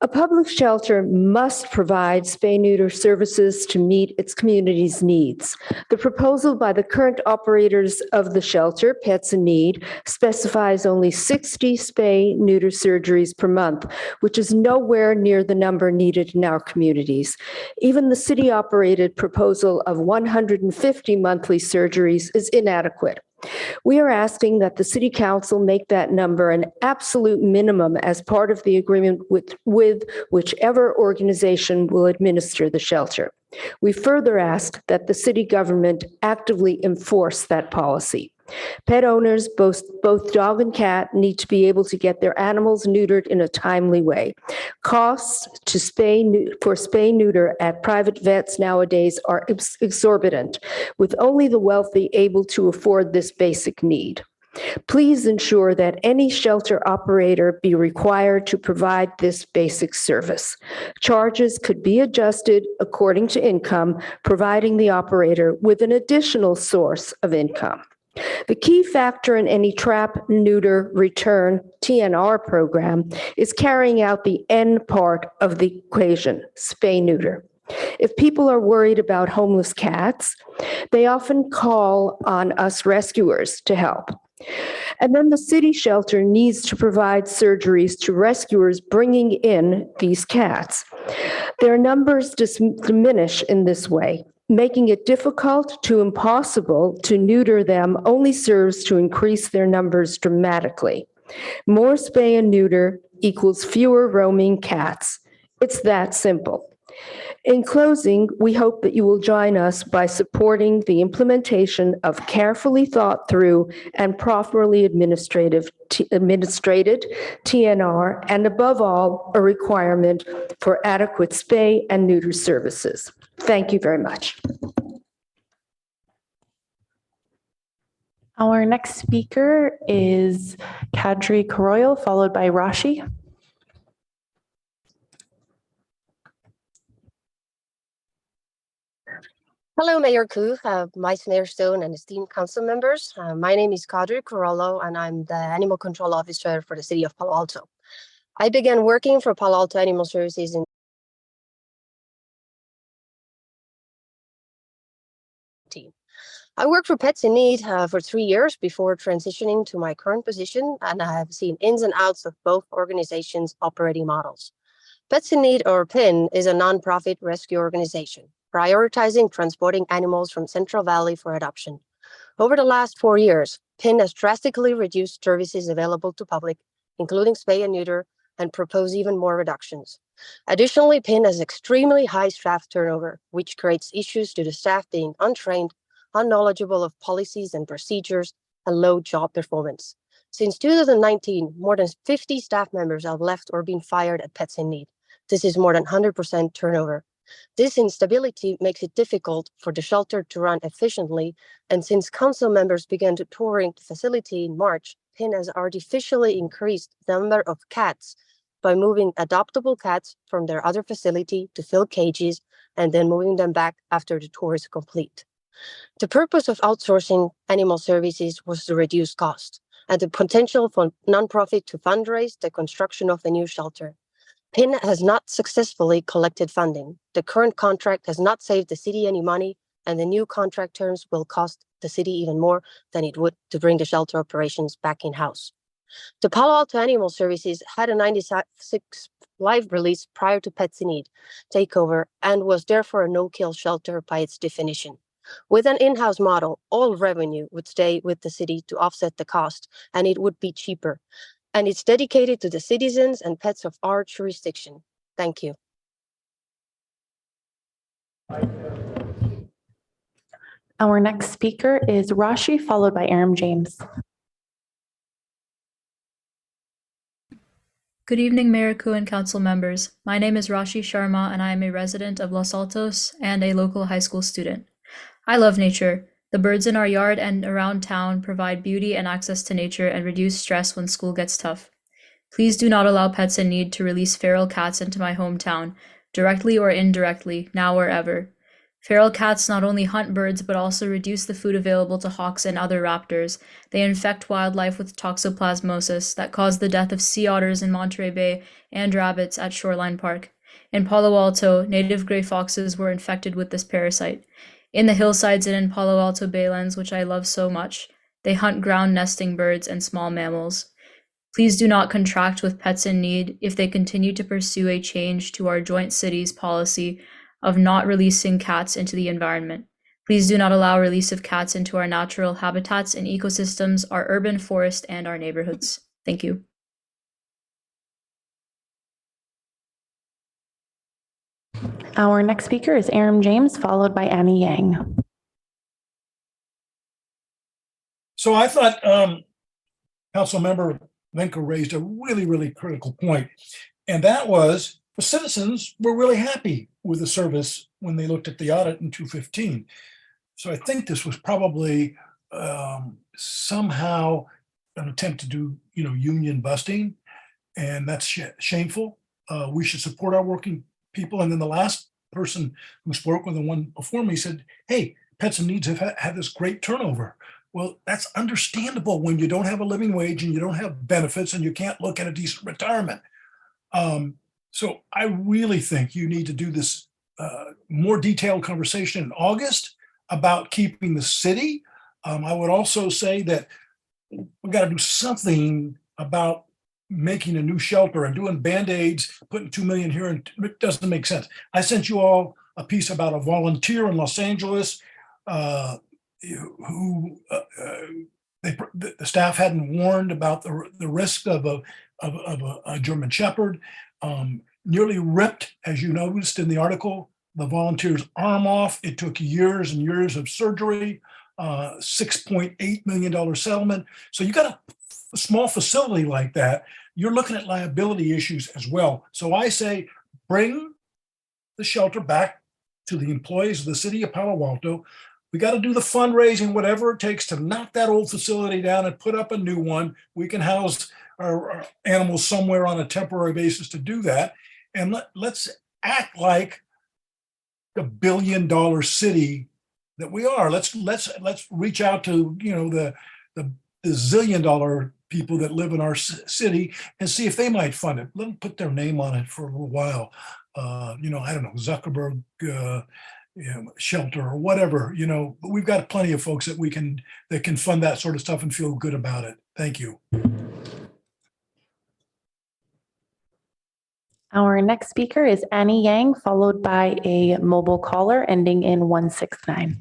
Speaker 15: A public shelter must provide spay-neuter services to meet its community's needs. The proposal by the current operators of the shelter, Pets in Need, specifies only 60 spay-neuter surgeries per month, which is nowhere near the number needed in our communities. Even the city-operated proposal of 150 monthly surgeries is inadequate. We are asking that the City Council make that number an absolute minimum as part of the agreement with whichever organization will administer the shelter. We further ask that the city government actively enforce that policy. Pet owners, both dog and cat, need to be able to get their animals neutered in a timely way. Costs for spay-neuter at private vets nowadays are exorbitant, with only the wealthy able to afford this basic need. Please ensure that any shelter operator be required to provide this basic service. Charges could be adjusted according to income, providing the operator with an additional source of income. The key factor in any trap, neuter, return, TNR program is carrying out the N part of the equation, spay neuter. If people are worried about homeless cats, they often call on us rescuers to help. And then the city shelter needs to provide surgeries to rescuers bringing in these cats. Their numbers diminish in this way. Making it difficult to impossible to neuter them only serves to increase their numbers dramatically. More spay and neuter equals fewer roaming cats. It's that simple. In closing, we hope that you will join us by supporting the implementation of carefully thought through and properly administrated TNR, and above all, a requirement for adequate spay and neuter services. Thank you very much.
Speaker 2: Our next speaker is Kadri Coroyo, followed by Rashi.
Speaker 22: Hello, Mayor Koo, Vice Mayor Stone, and esteemed council members. My name is Kadri Corollo, and I'm the Animal Control Officer for the City of Palo Alto. I began working for Palo Alto Animal Services in I worked for Pets in Need for 3 years before transitioning to my current position, and I have seen ins and outs of both organizations' operating models. Pets in Need, or PIN, is a nonprofit rescue organization, prioritizing transporting animals from Central Valley for adoption. Over the last 4 years, PIN has drastically reduced services available to public, including spay and neuter, and propose even more reductions. Additionally, PIN has extremely high staff turnover, which creates issues due to staff being untrained, unknowledgeable of policies and procedures, and low job performance. Since 2019, more than 50 staff members have left or been fired at Pets in Need. This is more than 100% turnover. This instability makes it difficult for the shelter to run efficiently, and since council members began to touring the facility in March, PIN has artificially increased the number of cats by moving adoptable cats from their other facility to fill cages and then moving them back after the tour is complete. The purpose of outsourcing animal services was to reduce cost and the potential for nonprofit to fundraise the construction of a new shelter. PIN has not successfully collected funding. The current contract has not saved the city any money, and the new contract terms will cost the city even more than it would to bring the shelter operations back in-house. The Palo Alto Animal Services had a 96 live release prior to Pets in Need takeover and was therefore a no-kill shelter by its definition. With an in-house model, all revenue would stay with the city to offset the cost, and it would be cheaper. And it's dedicated to the citizens and pets of our jurisdiction. Thank you.
Speaker 2: Our next speaker is Rashi, followed by Aram James.
Speaker 23: Good evening, Mayor Koo and council members. My name is Rashi Sharma, and I am a resident of Los Altos and a local high school student. I love nature. The birds in our yard and around town provide beauty and access to nature and reduce stress when school gets tough. Please do not allow Pets in Need to release feral cats into my hometown, directly or indirectly, now or ever. Feral cats not only hunt birds but also reduce the food available to hawks and other raptors. They infect wildlife with toxoplasmosis that caused the death of sea otters in Monterey Bay and rabbits at Shoreline Park. In Palo Alto, native gray foxes were infected with this parasite. In the hillsides and in Palo Alto Baylands, which I love so much, they hunt ground nesting birds and small mammals. Please do not contract with Pets in Need if they continue to pursue a change to our joint cities policy of not releasing cats into the environment. Please do not allow release of cats into our natural habitats and ecosystems, our urban forest, and our neighborhoods. Thank you.
Speaker 2: Our next speaker is Aram James, followed by Annie Yang.
Speaker 3: So I thought Councilmember Venko raised a really critical point, and that was the citizens were really happy with the service when they looked at the audit in 2015. So I think this was probably somehow an attempt to do, union busting, and that's shameful. We should support our working people. And then the last person who spoke, with the one before me, said, "Hey, Pets in Needs have had this great turnover." Well, that's understandable when you don't have a living wage and you don't have benefits and you can't look at a decent retirement. So I really think you need to do this more detailed conversation in August about keeping the city. I would also say that we've got to do something about making a new shelter and doing Band-Aids, putting 2 million here, and it doesn't make sense. I sent you all a piece about a volunteer in Los Angeles who the staff hadn't warned about the risk of a German Shepherd. Nearly ripped, as you noticed in the article, the volunteer's arm off. It took years and years of surgery, $6.8 million settlement. So you got a small facility like that, you're looking at liability issues as well. So I say, bring the shelter back to the employees of the city of Palo Alto. We got to do the fundraising, whatever it takes to knock that old facility down and put up a new one. We can house our animals somewhere on a temporary basis to do that. And let's act like the billion-dollar city that we are. Let's reach out to the zillion-dollar people that live in our city and see if they might fund it. Let them put their name on it for a little while. I don't know, Zuckerberg shelter or whatever. But we've got plenty of folks that can fund that sort of stuff and feel good about it. Thank you.
Speaker 2: Our next speaker is Annie Yang, followed by a mobile caller ending in 169.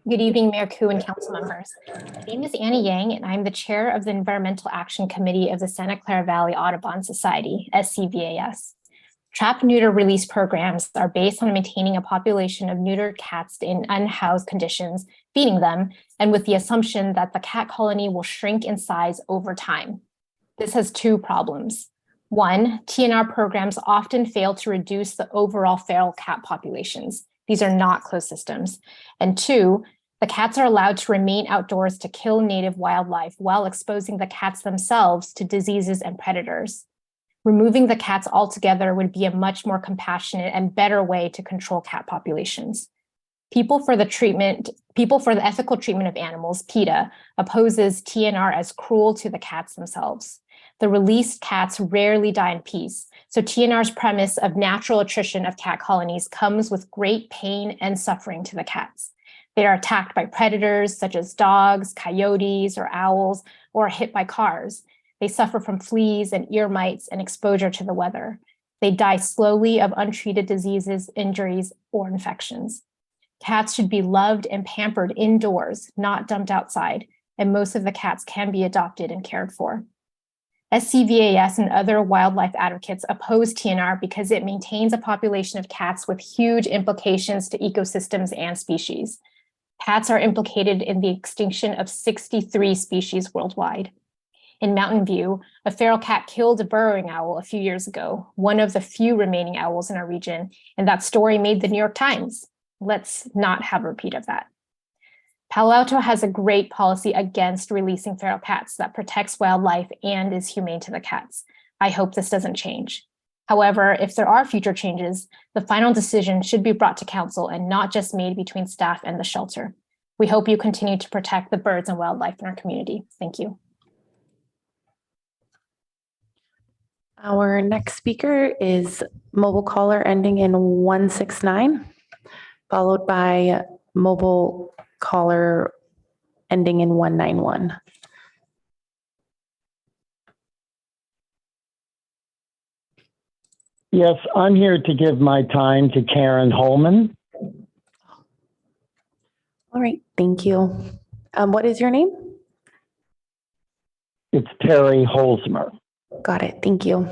Speaker 12: Good evening, Mayor Koo and council members. My name is Annie Yang, and I'm the chair of the Environmental Action Committee of the Santa Clara Valley Audubon Society, SCVAS. Trap neuter release programs are based on maintaining a population of neutered cats in unhoused conditions, feeding them, and with the assumption that the cat colony will shrink in size over time. This has two problems. One, TNR programs often fail to reduce the overall feral cat populations. These are not closed systems. And two, the cats are allowed to remain outdoors to kill native wildlife while exposing the cats themselves to diseases and predators. Removing the cats altogether would be a much more compassionate and better way to control cat populations. People for the Ethical Treatment of Animals, PETA, opposes TNR as cruel to the cats themselves. The released cats rarely die in peace, so TNR's premise of natural attrition of cat colonies comes with great pain and suffering to the cats. They are attacked by predators such as dogs, coyotes, or owls, or hit by cars. They suffer from fleas and ear mites and exposure to the weather. They die slowly of untreated diseases, injuries, or infections. Cats should be loved and pampered indoors, not dumped outside, and most of the cats can be adopted and cared for. SCVAS and other wildlife advocates oppose TNR because it maintains a population of cats with huge implications to ecosystems and species. Cats are implicated in the extinction of 63 species worldwide. In Mountain View, a feral cat killed a burrowing owl a few years ago, one of the few remaining owls in our region, and that story made the New York Times. Let's not have a repeat of that. Palo Alto has a great policy against releasing feral cats that protects wildlife and is humane to the cats. I hope this doesn't change. However, if there are future changes, the final decision should be brought to council and not just made between staff and the shelter. We hope you continue to protect the birds and wildlife in our community. Thank you.
Speaker 2: Our next speaker is mobile caller ending in 169, followed by mobile caller ending in 191.
Speaker 9: Yes, I'm here to give my time to Karen Holman.
Speaker 2: All right, thank you. What is your name?
Speaker 9: It's Terry Holzmer.
Speaker 2: Got it, thank you.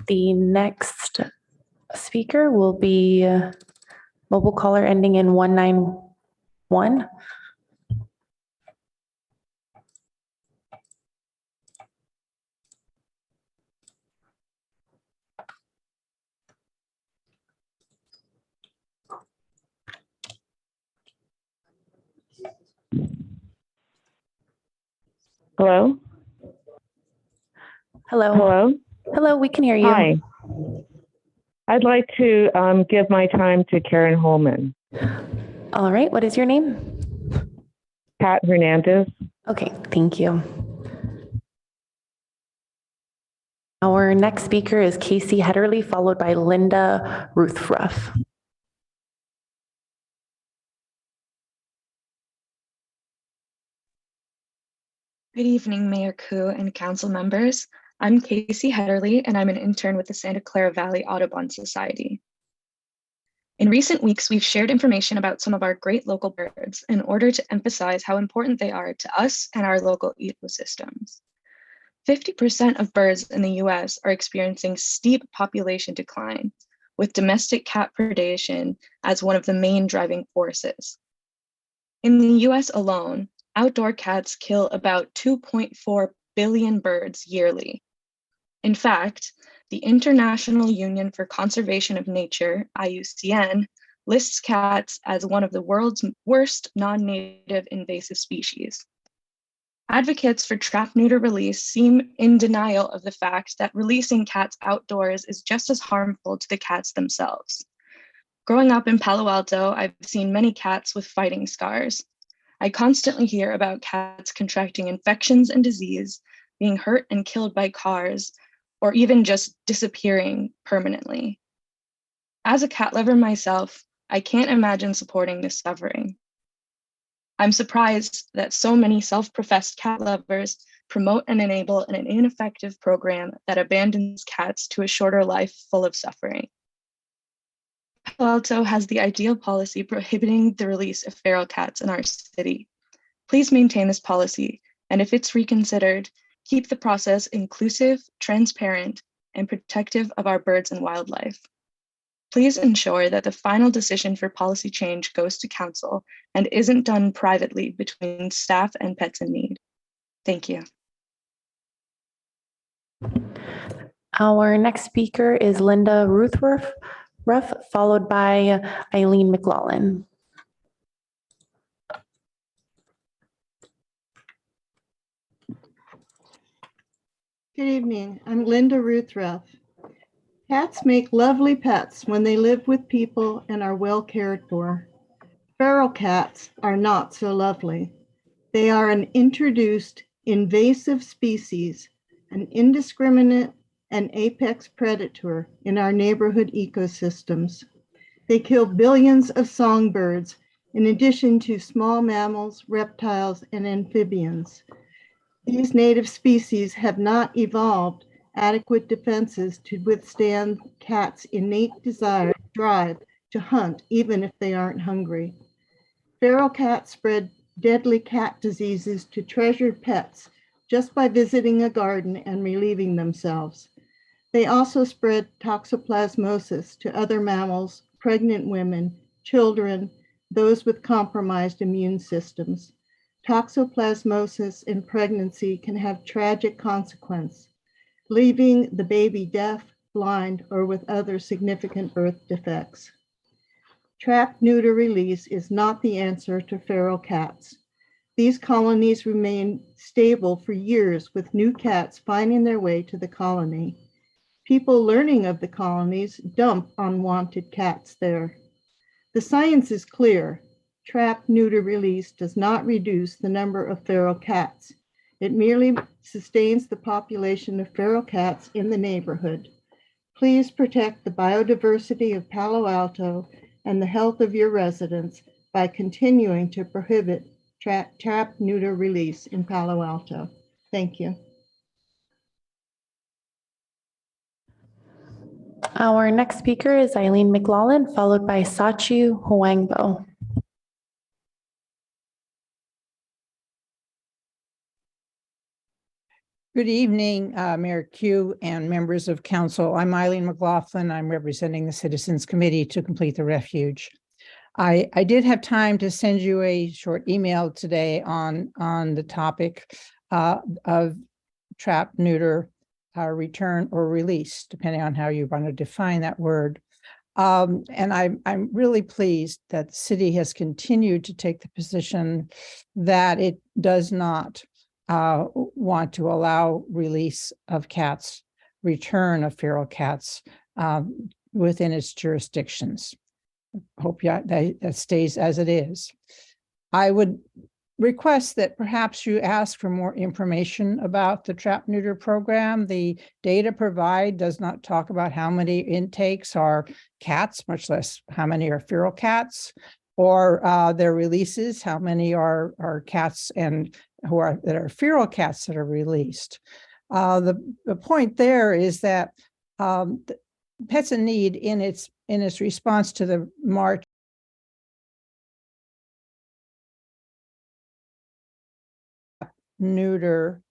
Speaker 2: The next speaker will be mobile caller ending in 191.
Speaker 11: Hello?
Speaker 2: Hello.
Speaker 11: Hello?
Speaker 2: Hello, we can hear you.
Speaker 11: Hi. I'd like to give my time to Karen Holman.
Speaker 2: All right, what is your name?
Speaker 11: Pat Hernandez.
Speaker 2: Okay, thank you. Our next speaker is Casey Hedderly, followed by Linda Ruthruff.
Speaker 13: Good evening, Mayor Koo and council members. I'm Casey Hedderly, and I'm an intern with the Santa Clara Valley Audubon Society. In recent weeks, we've shared information about some of our great local birds in order to emphasize how important they are to us and our local ecosystems. 50% of birds in the US are experiencing steep population decline, with domestic cat predation as one of the main driving forces. In the US alone, outdoor cats kill about 2.4 billion birds yearly. In fact, the International Union for Conservation of Nature, IUCN, lists cats as one of the world's worst non-native invasive species. Advocates for trap-neuter release seem in denial of the fact that releasing cats outdoors is just as harmful to the cats themselves. Growing up in Palo Alto, I've seen many cats with fighting scars. I constantly hear about cats contracting infections and disease, being hurt and killed by cars, or even just disappearing permanently. As a cat lover myself, I can't imagine supporting this suffering. I'm surprised that so many self-professed cat lovers promote and enable an ineffective program that abandons cats to a shorter life full of suffering. Palo Alto has the ideal policy prohibiting the release of feral cats in our city. Please maintain this policy, and if it's reconsidered, keep the process inclusive, transparent, and protective of our birds and wildlife. Please ensure that the final decision for policy change goes to council and isn't done privately between staff and pets in need. Thank you.
Speaker 2: Our next speaker is Linda Ruthruff, followed by Eileen McLaughlin.
Speaker 24: Good evening. I'm Linda Ruthruff. Cats make lovely pets when they live with people and are well cared for. Feral cats are not so lovely. They are an introduced invasive species, an indiscriminate and apex predator in our neighborhood ecosystems. They kill billions of songbirds in addition to small mammals, reptiles, and amphibians. These native species have not evolved adequate defenses to withstand cats' innate drive to hunt, even if they aren't hungry. Feral cats spread deadly cat diseases to treasured pets just by visiting a garden and relieving themselves. They also spread toxoplasmosis to other mammals, pregnant women, children, those with compromised immune systems. Toxoplasmosis in pregnancy can have tragic consequences, leaving the baby deaf, blind, or with other significant birth defects. Trap, neuter, release is not the answer to feral cats. These colonies remain stable for years with new cats finding their way to the colony. People learning of the colonies dump unwanted cats there. The science is clear. Trap, neuter, release does not reduce the number of feral cats. It merely sustains the population of feral cats in the neighborhood. Please protect the biodiversity of Palo Alto and the health of your residents by continuing to prohibit trap, neuter, release in Palo Alto. Thank you.
Speaker 2: Our next speaker is Eileen McLaughlin, followed by Sachu Huangbo.
Speaker 5: Good evening, Mayor Q and members of council. I'm Eileen McLaughlin. I'm representing the Citizens Committee to Complete the Refuge. I did have time to send you a short email today on the topic of trap, neuter, return, or release, depending on how you want to define that word. And I'm really pleased that the city has continued to take the position that it does not want to allow release of cats, return of feral cats within its jurisdictions. Hope that stays as it is. I would request that perhaps you ask for more information about the trap neuter program. The data provided does not talk about how many intakes are cats, much less how many are feral cats, or their releases, how many are cats and that are feral cats that are released. The point there is that Pets in Need in its response to the March neuter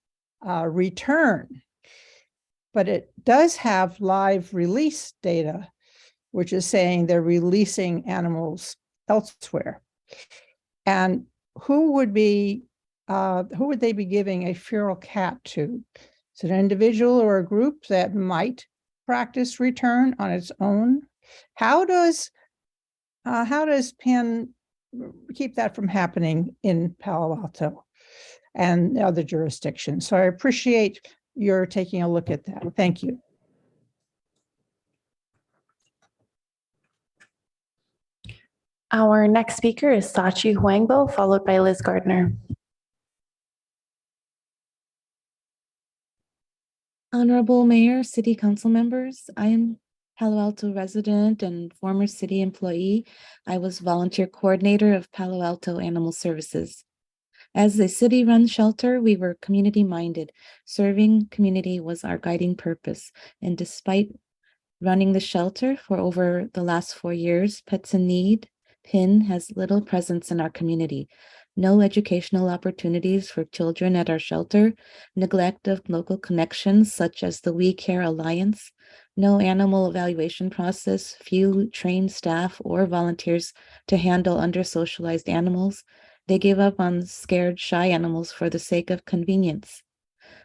Speaker 5: return, but it does have live release data, which is saying they're releasing animals elsewhere. And who would they be giving a feral cat to? Is it an individual or a group that might practice return on its own? How does PEN keep that from happening in Palo Alto and other jurisdictions? So I appreciate your taking a look at that. Thank you.
Speaker 2: Our next speaker is Sachi Huangbo, followed by Liz Gardner.
Speaker 6: Honorable Mayor, City Council members, I am Palo Alto resident and former city employee. I was volunteer coordinator of Palo Alto Animal Services. As a city-run shelter, we were community-minded. Serving community was our guiding purpose. And despite running the shelter for over the last 4 years, Pets in Need, PIN, has little presence in our community. No educational opportunities for children at our shelter, neglect of local connections such as the We Care Alliance, no animal evaluation process, few trained staff or volunteers to handle under-socialized animals. They give up on scared, shy animals for the sake of convenience.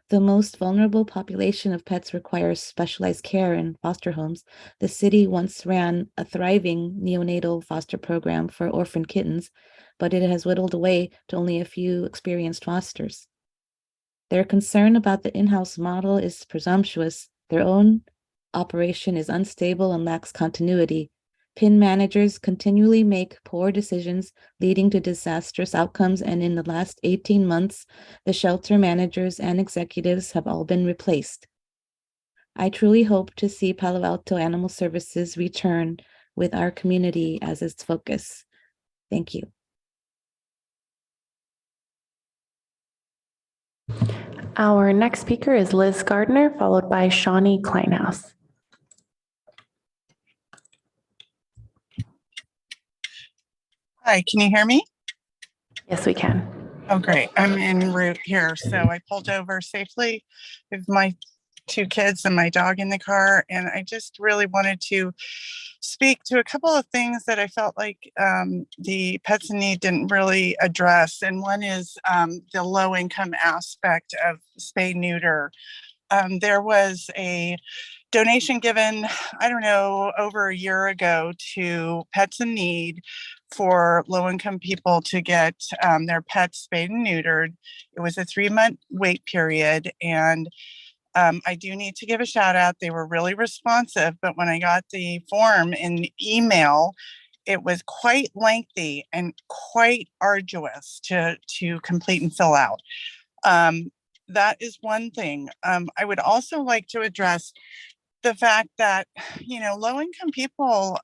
Speaker 6: The most vulnerable population of pets requires specialized care in foster homes. The city once ran a thriving neonatal foster program for orphan kittens, but it has whittled away to only a few experienced fosters. Their concern about the in-house model is presumptuous. Their own operation is unstable and lacks continuity. PIN managers continually make poor decisions, leading to disastrous outcomes, and in the last 18 months, the shelter managers and executives have all been replaced. I truly hope to see Palo Alto Animal Services return with our community as its focus. Thank you.
Speaker 2: Our next speaker is Liz Gardner, followed by Shawnee Kleinhaus.
Speaker 8: Hi, can you hear me?
Speaker 2: Yes, we can.
Speaker 8: Oh, great. I'm en route here. So I pulled over safely with my 2 kids and my dog in the car. And I just really wanted to speak to a couple of things that I felt like the Pets in Need didn't really address. And one is the low income aspect of spay neuter. there was a donation given, I don't know, over a year ago to Pets in Need for low-income people to get their pets spayed and neutered. It was a 3-month wait period, and I do need to give a shout out. They were really responsive, but when I got the form in email, it was quite lengthy and quite arduous to complete and fill out. That is one thing. I would also like to address the fact that, low-income people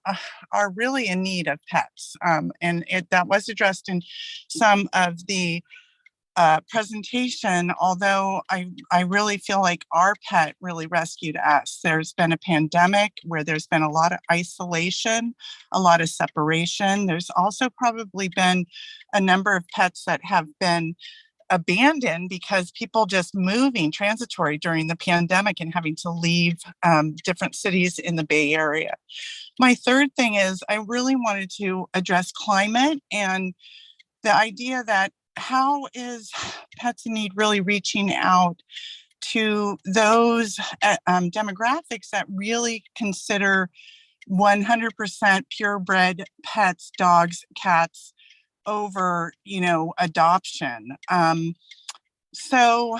Speaker 8: are really in need of pets. And that was addressed in some of the presentation, although I really feel like our pet really rescued us. There's been a pandemic where there's been a lot of isolation, a lot of separation. There's also probably been a number of pets that have been abandoned because people just moving transitory during the pandemic and having to leave different cities in the Bay Area. My third thing is I really wanted to address climate and the idea that how is Pets in Need really reaching out to those demographics that really consider 100% purebred pets, dogs, cats, over, adoption. So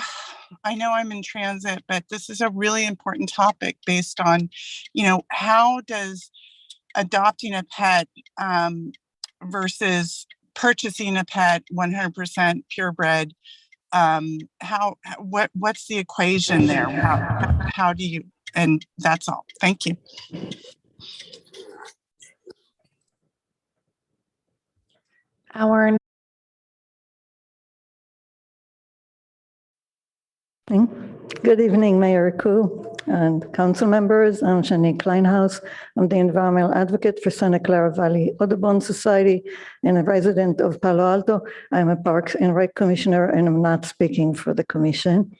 Speaker 8: I know I'm in transit, but this is a really important topic based on, how does adopting a pet versus purchasing a pet 100% purebred, what's the equation there? How do you, and that's all. Thank you.
Speaker 2: Our
Speaker 4: Good evening, Mayor Koo and council members. I'm Shani Kleinhaus. I'm the environmental advocate for Santa Clara Valley Audubon Society and a resident of Palo Alto. I'm a Parks and Rec Commissioner, and I'm not speaking for the commission.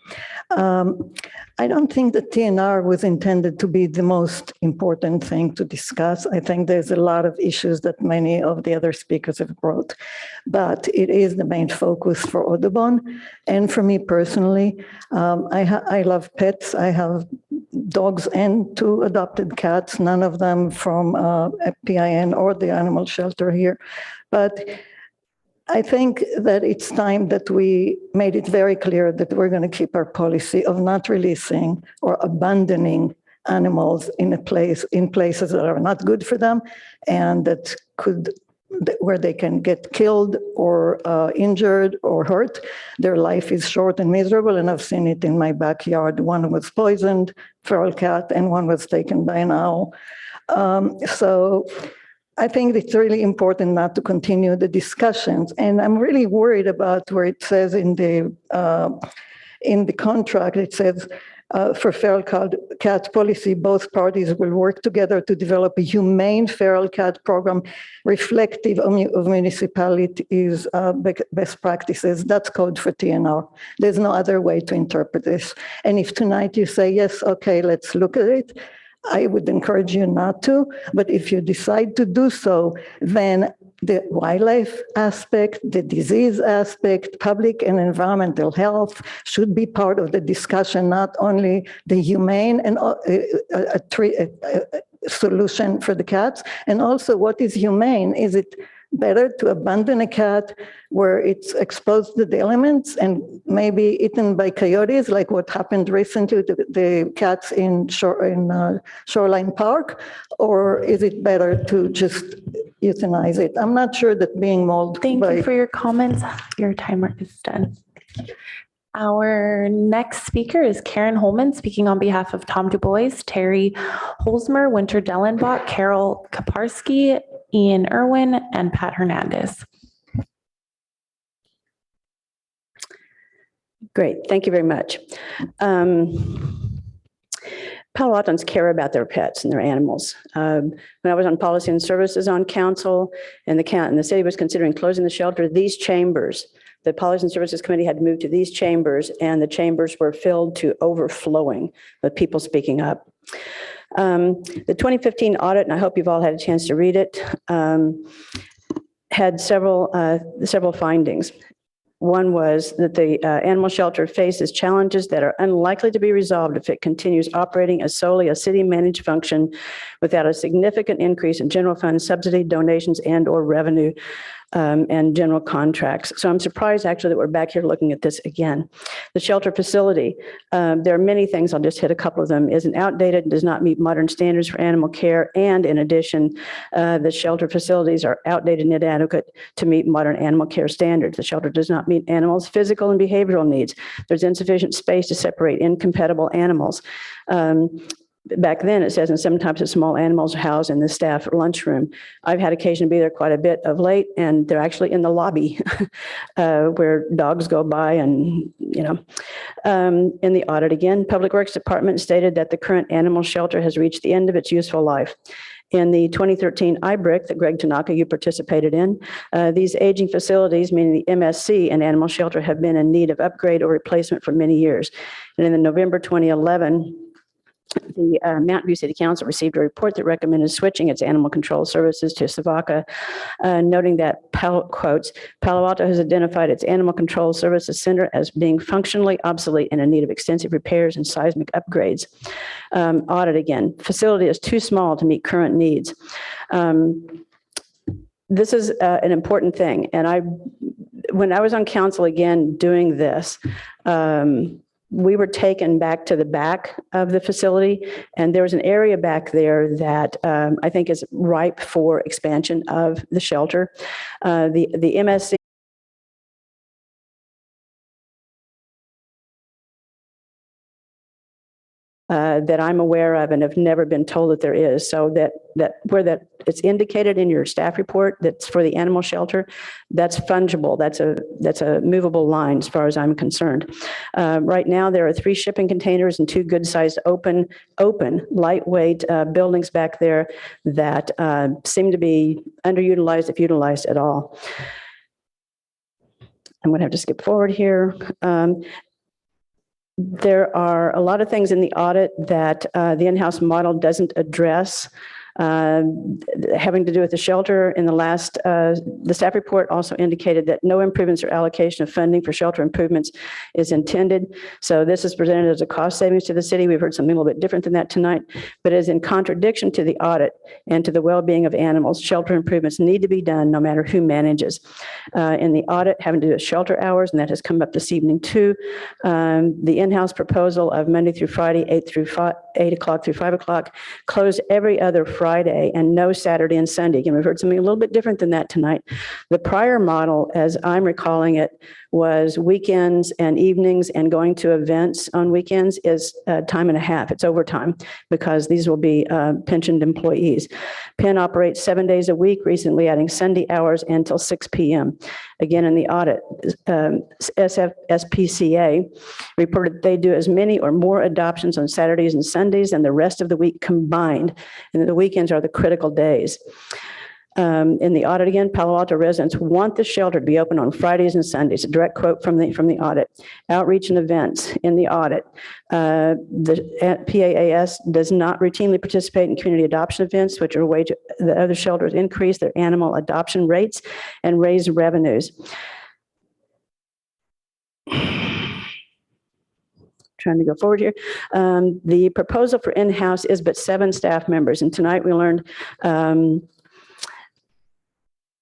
Speaker 4: I don't think that TNR was intended to be the most important thing to discuss. I think there's a lot of issues that many of the other speakers have brought, but it is the main focus for Audubon. And for me personally, I love pets. I have dogs and 2 adopted cats, none of them from PIN or the animal shelter here. But I think that it's time that we made it very clear that we're going to keep our policy of not releasing or abandoning animals in places that are not good for them and that where they can get killed or injured or hurt. Their life is short and miserable, and I've seen it in my backyard. One was poisoned, feral cat, and one was taken by an owl. So I think it's really important not to continue the discussions. And I'm really worried about where it says in the contract, it says, for feral cat policy, both parties will work together to develop a humane feral cat program reflective of municipalities' best practices. That's code for TNR. There's no other way to interpret this. And if tonight you say, yes, okay, let's look at it, I would encourage you not to, but if you decide to do so, then the wildlife aspect, the disease aspect, public and environmental health should be part of the discussion, not only the humane and solution for the cats, and also what is humane. Is it better to abandon a cat where it's exposed to the elements and maybe eaten by coyotes, like what happened recently to the cats in Shoreline Park? Or is it better to just euthanize it? I'm not sure that being mauled.
Speaker 2: Thank you for your comments. Your timer is done. Our next speaker is Karen Holman, speaking on behalf of Tom Du Bois, Terry Holzmer, Winter Dellenbach, Carol Kaparsky, Ian Irwin, and Pat Hernandez.
Speaker 14: Great, thank you very much. Palo Altans care about their pets and their animals. When I was on Policy and Services on council and the city was considering closing the shelter, these chambers, the Policy and Services Committee had moved to these chambers, and the chambers were filled to overflowing with people speaking up. The 2015 audit, and I hope you've all had a chance to read it, had several findings. One was that the animal shelter faces challenges that are unlikely to be resolved if it continues operating as solely a city-managed function without a significant increase in general fund subsidy, donations, and/or revenue and general contracts. So I'm surprised actually that we're back here looking at this again. The shelter facility, there are many things, I'll just hit a couple of them, is an outdated and does not meet modern standards for animal care. And in addition, the shelter facilities are outdated and inadequate to meet modern animal care standards. The shelter does not meet animals' physical and behavioral needs. There's insufficient space to separate incompatible animals. Back then, it says in some types of small animals are housed in the staff lunchroom. I've had occasion to be there quite a bit of late, and they're actually in the lobby where dogs go by and, in the audit again, Public Works Department stated that the current animal shelter has reached the end of its useful life. In the 2013 IBRIC that Greg Tanaka, you participated in, these aging facilities, meaning the MSC and animal shelter, have been in need of upgrade or replacement for many years. And in the November 2011, the Mountain View City Council received a report that recommended switching its animal control services to Savaca, noting that, quotes, Palo Alto has identified its animal control services center as being functionally obsolete and in need of extensive repairs and seismic upgrades. Audit again, facility is too small to meet current needs. This is an important thing. And when I was on council again doing this, we were taken back to the back of the facility, and there was an area back there that I think is ripe for expansion of the shelter. The MSC that I'm aware of and have never been told that there is. So that it's indicated in your staff report that's for the animal shelter, that's fungible. That's a movable line as far as I'm concerned. Right now, there are 3 shipping containers and 2 good-sized open, lightweight buildings back there that seem to be underutilized, if utilized at all. I'm going to have to skip forward here. There are a lot of things in the audit that the in-house model doesn't address, having to do with the shelter. In the staff report also indicated that no improvements or allocation of funding for shelter improvements is intended. So this is presented as a cost savings to the city. We've heard something a little bit different than that tonight, but it is in contradiction to the audit and to the well-being of animals. Shelter improvements need to be done no matter who manages. In the audit, having to do with shelter hours, and that has come up this evening too. The in-house proposal of Monday through Friday, 8 o'clock through 5 o'clock, closed every other Friday and no Saturday and Sunday. Again, we've heard something a little bit different than that tonight. The prior model, as I'm recalling it, was weekends and evenings and going to events on weekends is time and a half. It's overtime because these will be pensioned employees. Penn operates 7 days a week, recently adding Sunday hours until 6 p.m. Again, in the audit, SPCA reported they do as many or more adoptions on Saturdays and Sundays than the rest of the week combined, and the weekends are the critical days. In the audit again, Palo Alto residents want the shelter to be open on Fridays and Sundays. A direct quote from the audit. Outreach and events in the audit. The PAAS does not routinely participate in community adoption events, which are a way to the other shelters increase their animal adoption rates and raise revenues. Trying to go forward here. The proposal for in-house is but 7 staff members, and tonight we learned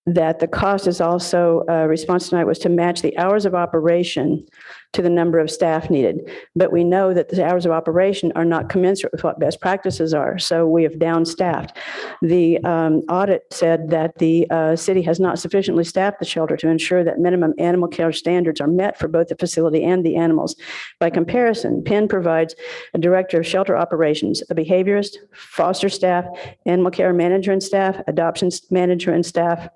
Speaker 14: that the cost is also, response tonight was to match the hours of operation to the number of staff needed. But we know that the hours of operation are not commensurate with what best practices are, so we have downstaffed. The audit said that the city has not sufficiently staffed the shelter to ensure that minimum animal care standards are met for both the facility and the animals. By comparison, Penn provides a director of shelter operations, a behaviorist, foster staff, animal care manager and staff, adoptions manager and staff,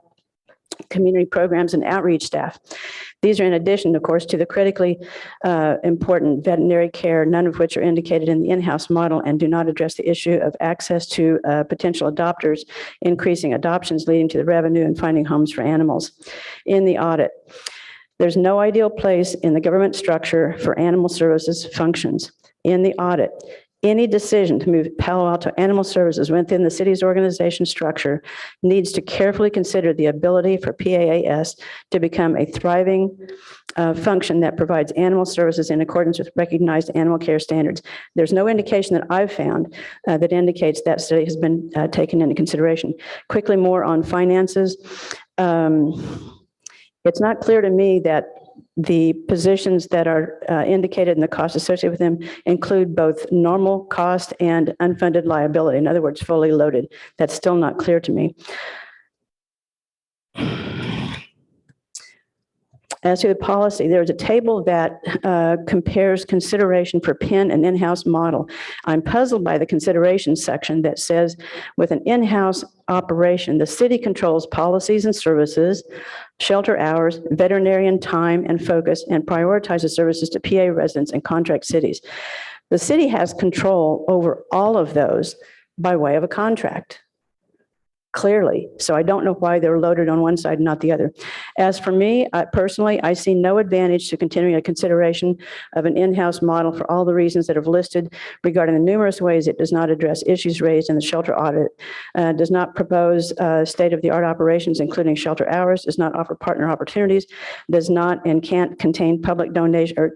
Speaker 14: community programs and outreach staff. These are in addition, of course, to the critically important veterinary care, none of which are indicated in the in-house model and do not address the issue of access to potential adopters, increasing adoptions, leading to the revenue and finding homes for animals. In the audit, there's no ideal place in the government structure for animal services functions. In the audit, Any decision to move Palo Alto Animal Services within the city's organization structure needs to carefully consider the ability for PAAS to become a thriving function that provides animal services in accordance with recognized animal care standards. There's no indication that I've found that indicates that study has been taken into consideration. Quickly, more on finances. It's not clear to me that the positions that are indicated in the costs associated with them include both normal cost and unfunded liability. In other words, fully loaded. That's still not clear to me. As to the policy, there's a table that compares consideration for PIN and in-house model. I'm puzzled by the consideration section that says with an in-house operation, the city controls policies and services, shelter hours, veterinarian time and focus, and prioritizes services to PA residents and contract cities. The city has control over all of those by way of a contract. Clearly. So I don't know why they're loaded on one side and not the other. As for me, personally, I see no advantage to continuing a consideration of an in-house model for all the reasons that I've listed regarding the numerous ways it does not address issues raised in the shelter audit, does not propose state-of-the-art operations, including shelter hours, does not offer partner opportunities, does not and can't contain public donation or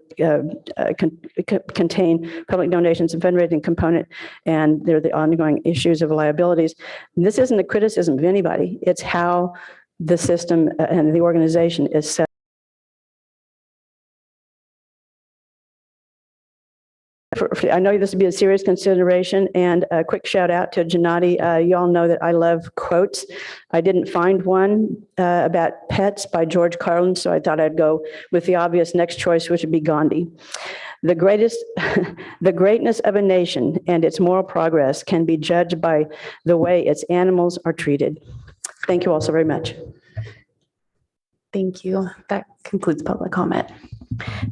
Speaker 14: contain public donations and fundraising component, and there are the ongoing issues of liabilities. And this isn't a criticism of anybody. It's how the system and the organization is set. I know this would be a serious consideration, and a quick shout out to Gennady. You all know that I love quotes. I didn't find one about pets by George Carlin, so I thought I'd go with the obvious next choice, which would be Gandhi. The greatness of a nation and its moral progress can be judged by the way its animals are treated. Thank you all so very much.
Speaker 2: Thank you. That concludes public comment.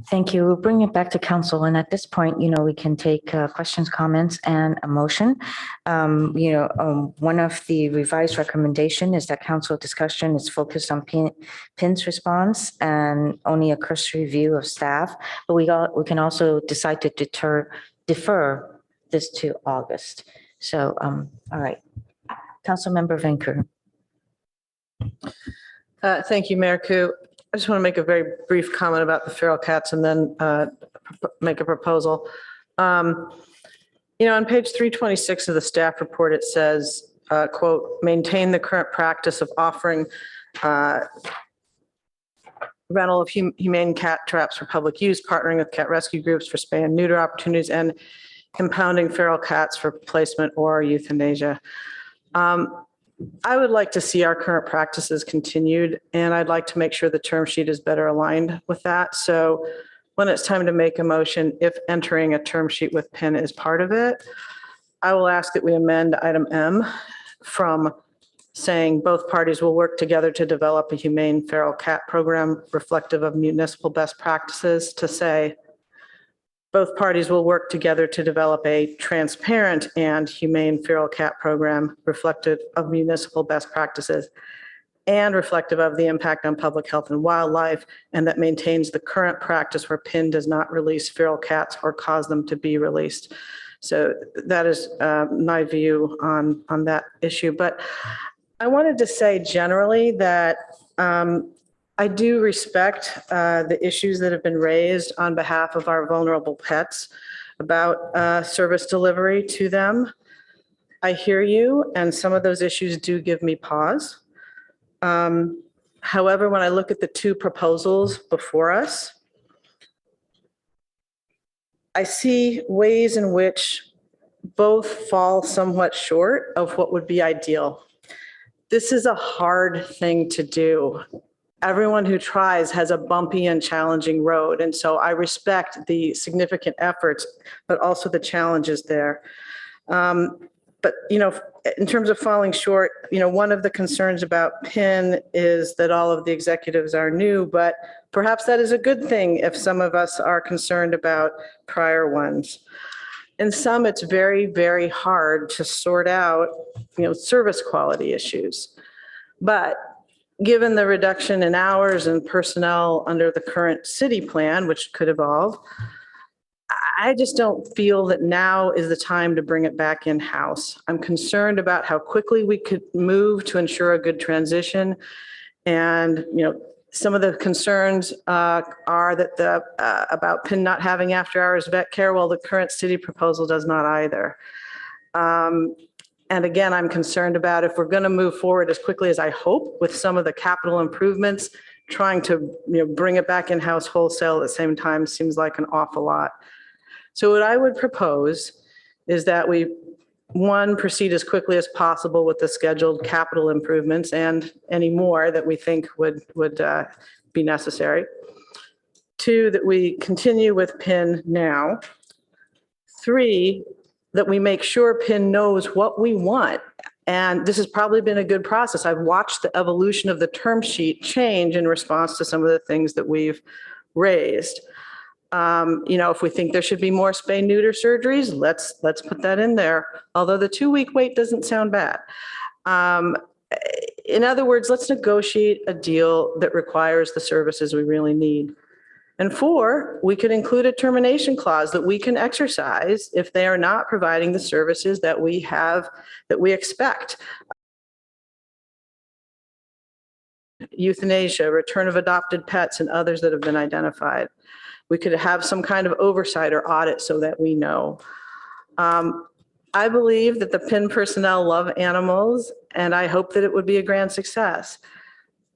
Speaker 1: Thank you. We'll bring it back to council. And at this point, we can take questions, comments, and a motion. One of the revised recommendation is that council discussion is focused on PIN's response and only a cursory view of staff. But we can also decide to defer this to August. So, all right. Councilmember Venker.
Speaker 10: Thank you, Mayor Koo. I just want to make a very brief comment about the feral cats and then make a proposal. On page 326 of the staff report, it says, quote, maintain the current practice of offering rental of humane cat traps for public use, partnering with cat rescue groups for spay and neuter opportunities, and impounding feral cats for placement or euthanasia. I would like to see our current practices continued, and I'd like to make sure the term sheet is better aligned with that. So when it's time to make a motion, if entering a term sheet with PIN is part of it, I will ask that we amend item M from saying both parties will work together to develop a humane feral cat program reflective of municipal best practices to say both parties will work together to develop a transparent and humane feral cat program reflective of municipal best practices and reflective of the impact on public health and wildlife, and that maintains the current practice where PIN does not release feral cats or cause them to be released. So that is my view on that issue. But I wanted to say generally that I do respect the issues that have been raised on behalf of our vulnerable pets about service delivery to them. I hear you, and some of those issues do give me pause. However, when I look at the two proposals before us, I see ways in which both fall somewhat short of what would be ideal. This is a hard thing to do. Everyone who tries has a bumpy and challenging road. And so I respect the significant efforts, but also the challenges there. But, in terms of falling short, one of the concerns about PIN is that all of the executives are new, but perhaps that is a good thing if some of us are concerned about prior ones. In some, it's very, very hard to sort out, service quality issues. But given the reduction in hours and personnel under the current city plan, which could evolve, I just don't feel that now is the time to bring it back in-house. I'm concerned about how quickly we could move to ensure a good transition. And, some of the concerns are that about PIN not having after-hours vet care, well, the current city proposal does not either. And again, I'm concerned about if we're going to move forward as quickly as I hope with some of the capital improvements, trying to bring it back in-house wholesale at the same time seems like an awful lot. So what I would propose is that we, one, proceed as quickly as possible with the scheduled capital improvements and any more that we think would be necessary. Two, that we continue with PIN now. Three, that we make sure PIN knows what we want. And this has probably been a good process. I've watched the evolution of the term sheet change in response to some of the things that we've raised. If we think there should be more spay-neuter surgeries, let's put that in there. Although the 2-week wait doesn't sound bad. In other words, let's negotiate a deal that requires the services we really need. And 4, we could include a termination clause that we can exercise if they are not providing the services that we expect. Euthanasia, return of adopted pets, and others that have been identified. We could have some kind of oversight or audit so that we know. I believe that the PIN personnel love animals, and I hope that it would be a grand success.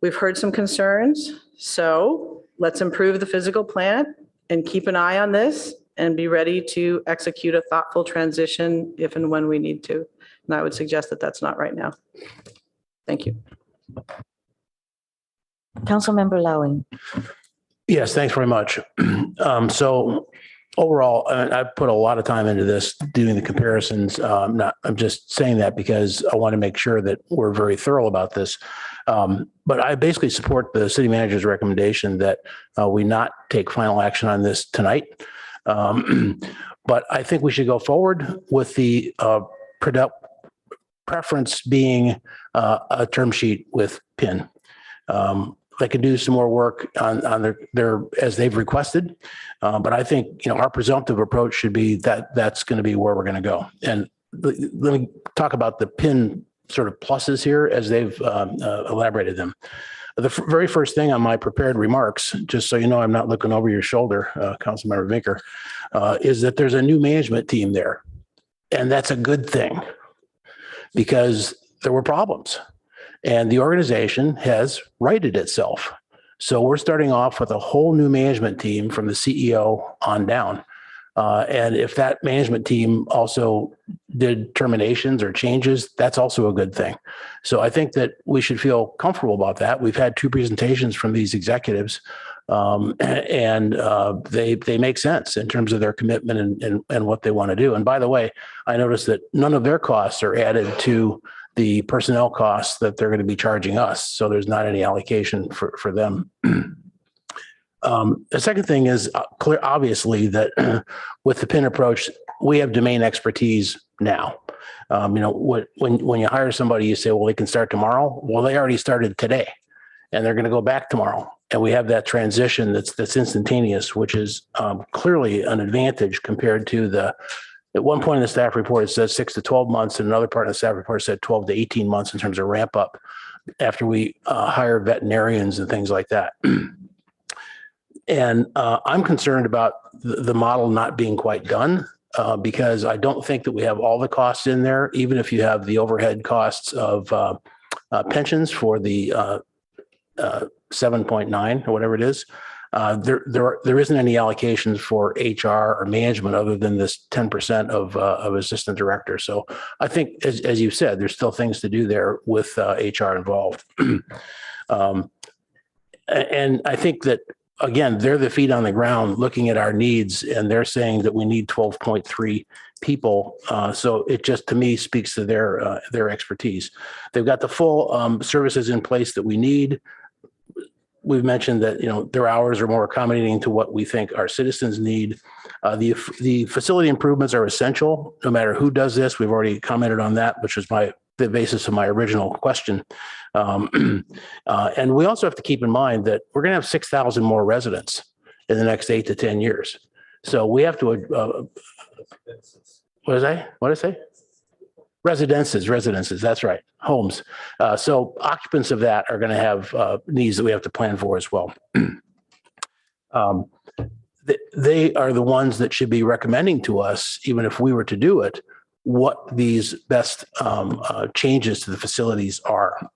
Speaker 10: We've heard some concerns, so let's improve the physical plan and keep an eye on this and be ready to execute a thoughtful transition if and when we need to. And I would suggest that that's not right now. Thank you.
Speaker 1: Councilmember Lowing.
Speaker 16: Yes, thanks very much. So overall, I put a lot of time into this, doing the comparisons. I'm just saying that because I want to make sure that we're very thorough about this. But I basically support the city manager's recommendation that we not take final action on this tonight. But I think we should go forward with the preference being a term sheet with PIN. They could do some more work on their as they've requested. But I think, our presumptive approach should be that that's going to be where we're going to go. And let me talk about the PIN sort of pluses here as they've elaborated them. The very first thing on my prepared remarks, just so you know, I'm not looking over your shoulder, Councilmember Vinker, is that there's a new management team there. And that's a good thing because there were problems. And the organization has righted itself. So we're starting off with a whole new management team from the CEO on down. And if that management team also did terminations or changes, that's also a good thing. So I think that we should feel comfortable about that. We've had 2 presentations from these executives, and they make sense in terms of their commitment and what they want to do. And by the way, I noticed that none of their costs are added to the personnel costs that they're going to be charging us. So there's not any allocation for them. The second thing is clear, obviously, that with the PIN approach, we have domain expertise now. When you hire somebody, you say, well, they can start tomorrow. Well, they already started today and they're going to go back tomorrow. And we have that transition that's instantaneous, which is clearly an advantage compared to at one point in the staff report, it says 6 to 12 months. And another part of the staff report said 12 to 18 months in terms of ramp up after we hire veterinarians and things like that. And I'm concerned about the model not being quite done because I don't think that we have all the costs in there, even if you have the overhead costs of pensions for the 7.9 or whatever it is. There isn't any allocations for HR or management other than this 10% of assistant director. So I think, as you said, there's still things to do there with HR involved. And I think that, again, they're the feet on the ground looking at our needs, and they're saying that we need 12.3 people. So it just, to me, speaks to their expertise. They've got the full services in place that we need. We've mentioned that, their hours are more accommodating to what we think our citizens need. The facility improvements are essential, no matter who does this. We've already commented on that, which was the basis of my original question. And we also have to keep in mind that we're going to have 6,000 more residents in the next 8 to 10 years. So we have to, what did I say? Residences, that's right, homes. So occupants of that are going to have needs that we have to plan for as well. They are the ones that should be recommending to us, even if we were to do it, what these best changes to the facilities are.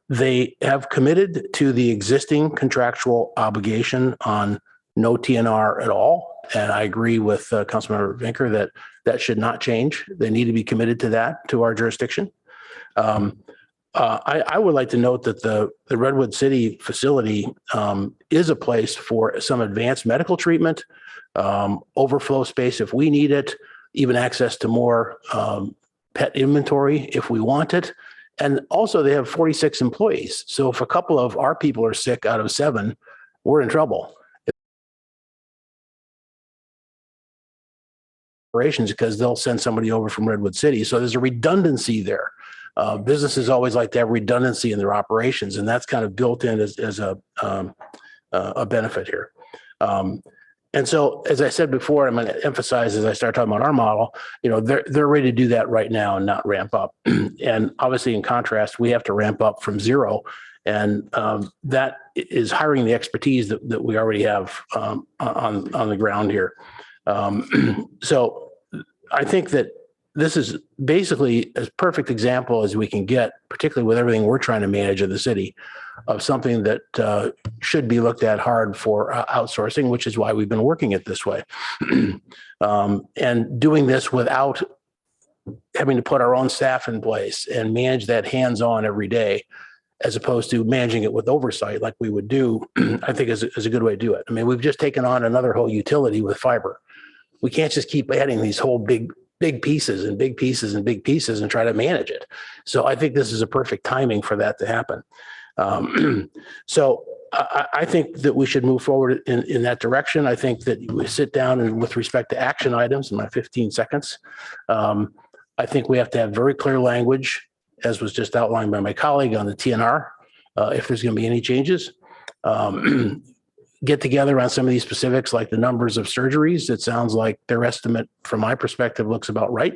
Speaker 16: They have committed to the existing contractual obligation on no TNR at all. And I agree with Councilmember Vinker that that should not change. They need to be committed to that, to our jurisdiction. I would like to note that the Redwood City facility is a place for some advanced medical treatment, overflow space if we need it, even access to more pet inventory if we want it. And also they have 46 employees. So if a couple of our people are sick out of 7, we're in trouble. Operations, because they'll send somebody over from Redwood City. So there's a redundancy there. Businesses always like to have redundancy in their operations, and that's kind of built in as a benefit here. And so, as I said before, I'm going to emphasize as I start talking about our model, they're ready to do that right now and not ramp up. And obviously, in contrast, we have to ramp up from 0. And that is hiring the expertise that we already have on the ground here. So I think that this is basically as perfect example as we can get, particularly with everything we're trying to manage in the city, of something that should be looked at hard for outsourcing, which is why we've been working it this way. And doing this without having to put our own staff in place and manage that hands-on every day, as opposed to managing it with oversight like we would do, I think is a good way to do it. I mean, we've just taken on another whole utility with fiber. We can't just keep adding these whole big pieces and big pieces and big pieces and try to manage it. So I think this is a perfect timing for that to happen. So I think that we should move forward in that direction. I think that we sit down and with respect to action items in my 15 seconds, I think we have to have very clear language, as was just outlined by my colleague on the TNR, if there's going to be any changes. Get together on some of these specifics, like the numbers of surgeries. It sounds like their estimate, from my perspective, looks about right.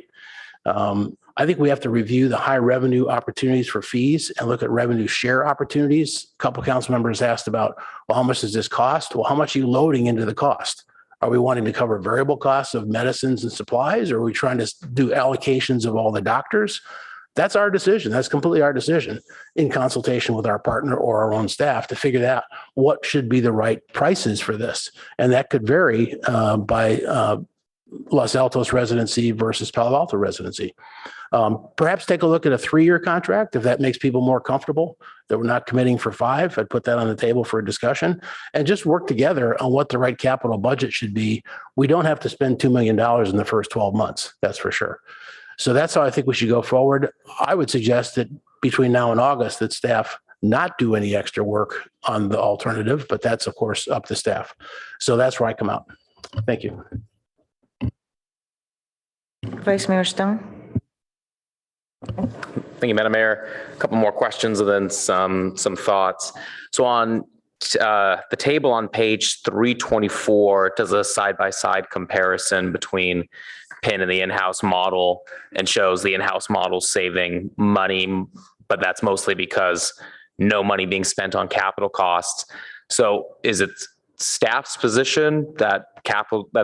Speaker 16: I think we have to review the high revenue opportunities for fees and look at revenue share opportunities. A couple of council members asked about, well, how much does this cost? Well, how much are you loading into the cost? Are we wanting to cover variable costs of medicines and supplies? Or are we trying to do allocations of all the doctors? That's our decision. That's completely our decision, in consultation with our partner or our own staff, to figure out what should be the right prices for this. And that could vary by Los Altos residency versus Palo Alto residency. Perhaps take a look at a 3-year contract if that makes people more comfortable, that we're not committing for 5. I'd put that on the table for a discussion, and just work together on what the right capital budget should be. We don't have to spend $2 million in the first 12 months, that's for sure. So that's how I think we should go forward. I would suggest that between now and August that staff not do any extra work on the alternative, but that's of course up to staff. So that's where I come out. Thank you.
Speaker 1: Vice Mayor Stone.
Speaker 17: Thank you, Madam Mayor. A couple more questions and then some thoughts. So on the table on page 324, it does a side-by-side comparison between PIN and the in-house model and shows the in-house model saving money, but that's mostly because no money being spent on capital costs. So is it staff's position that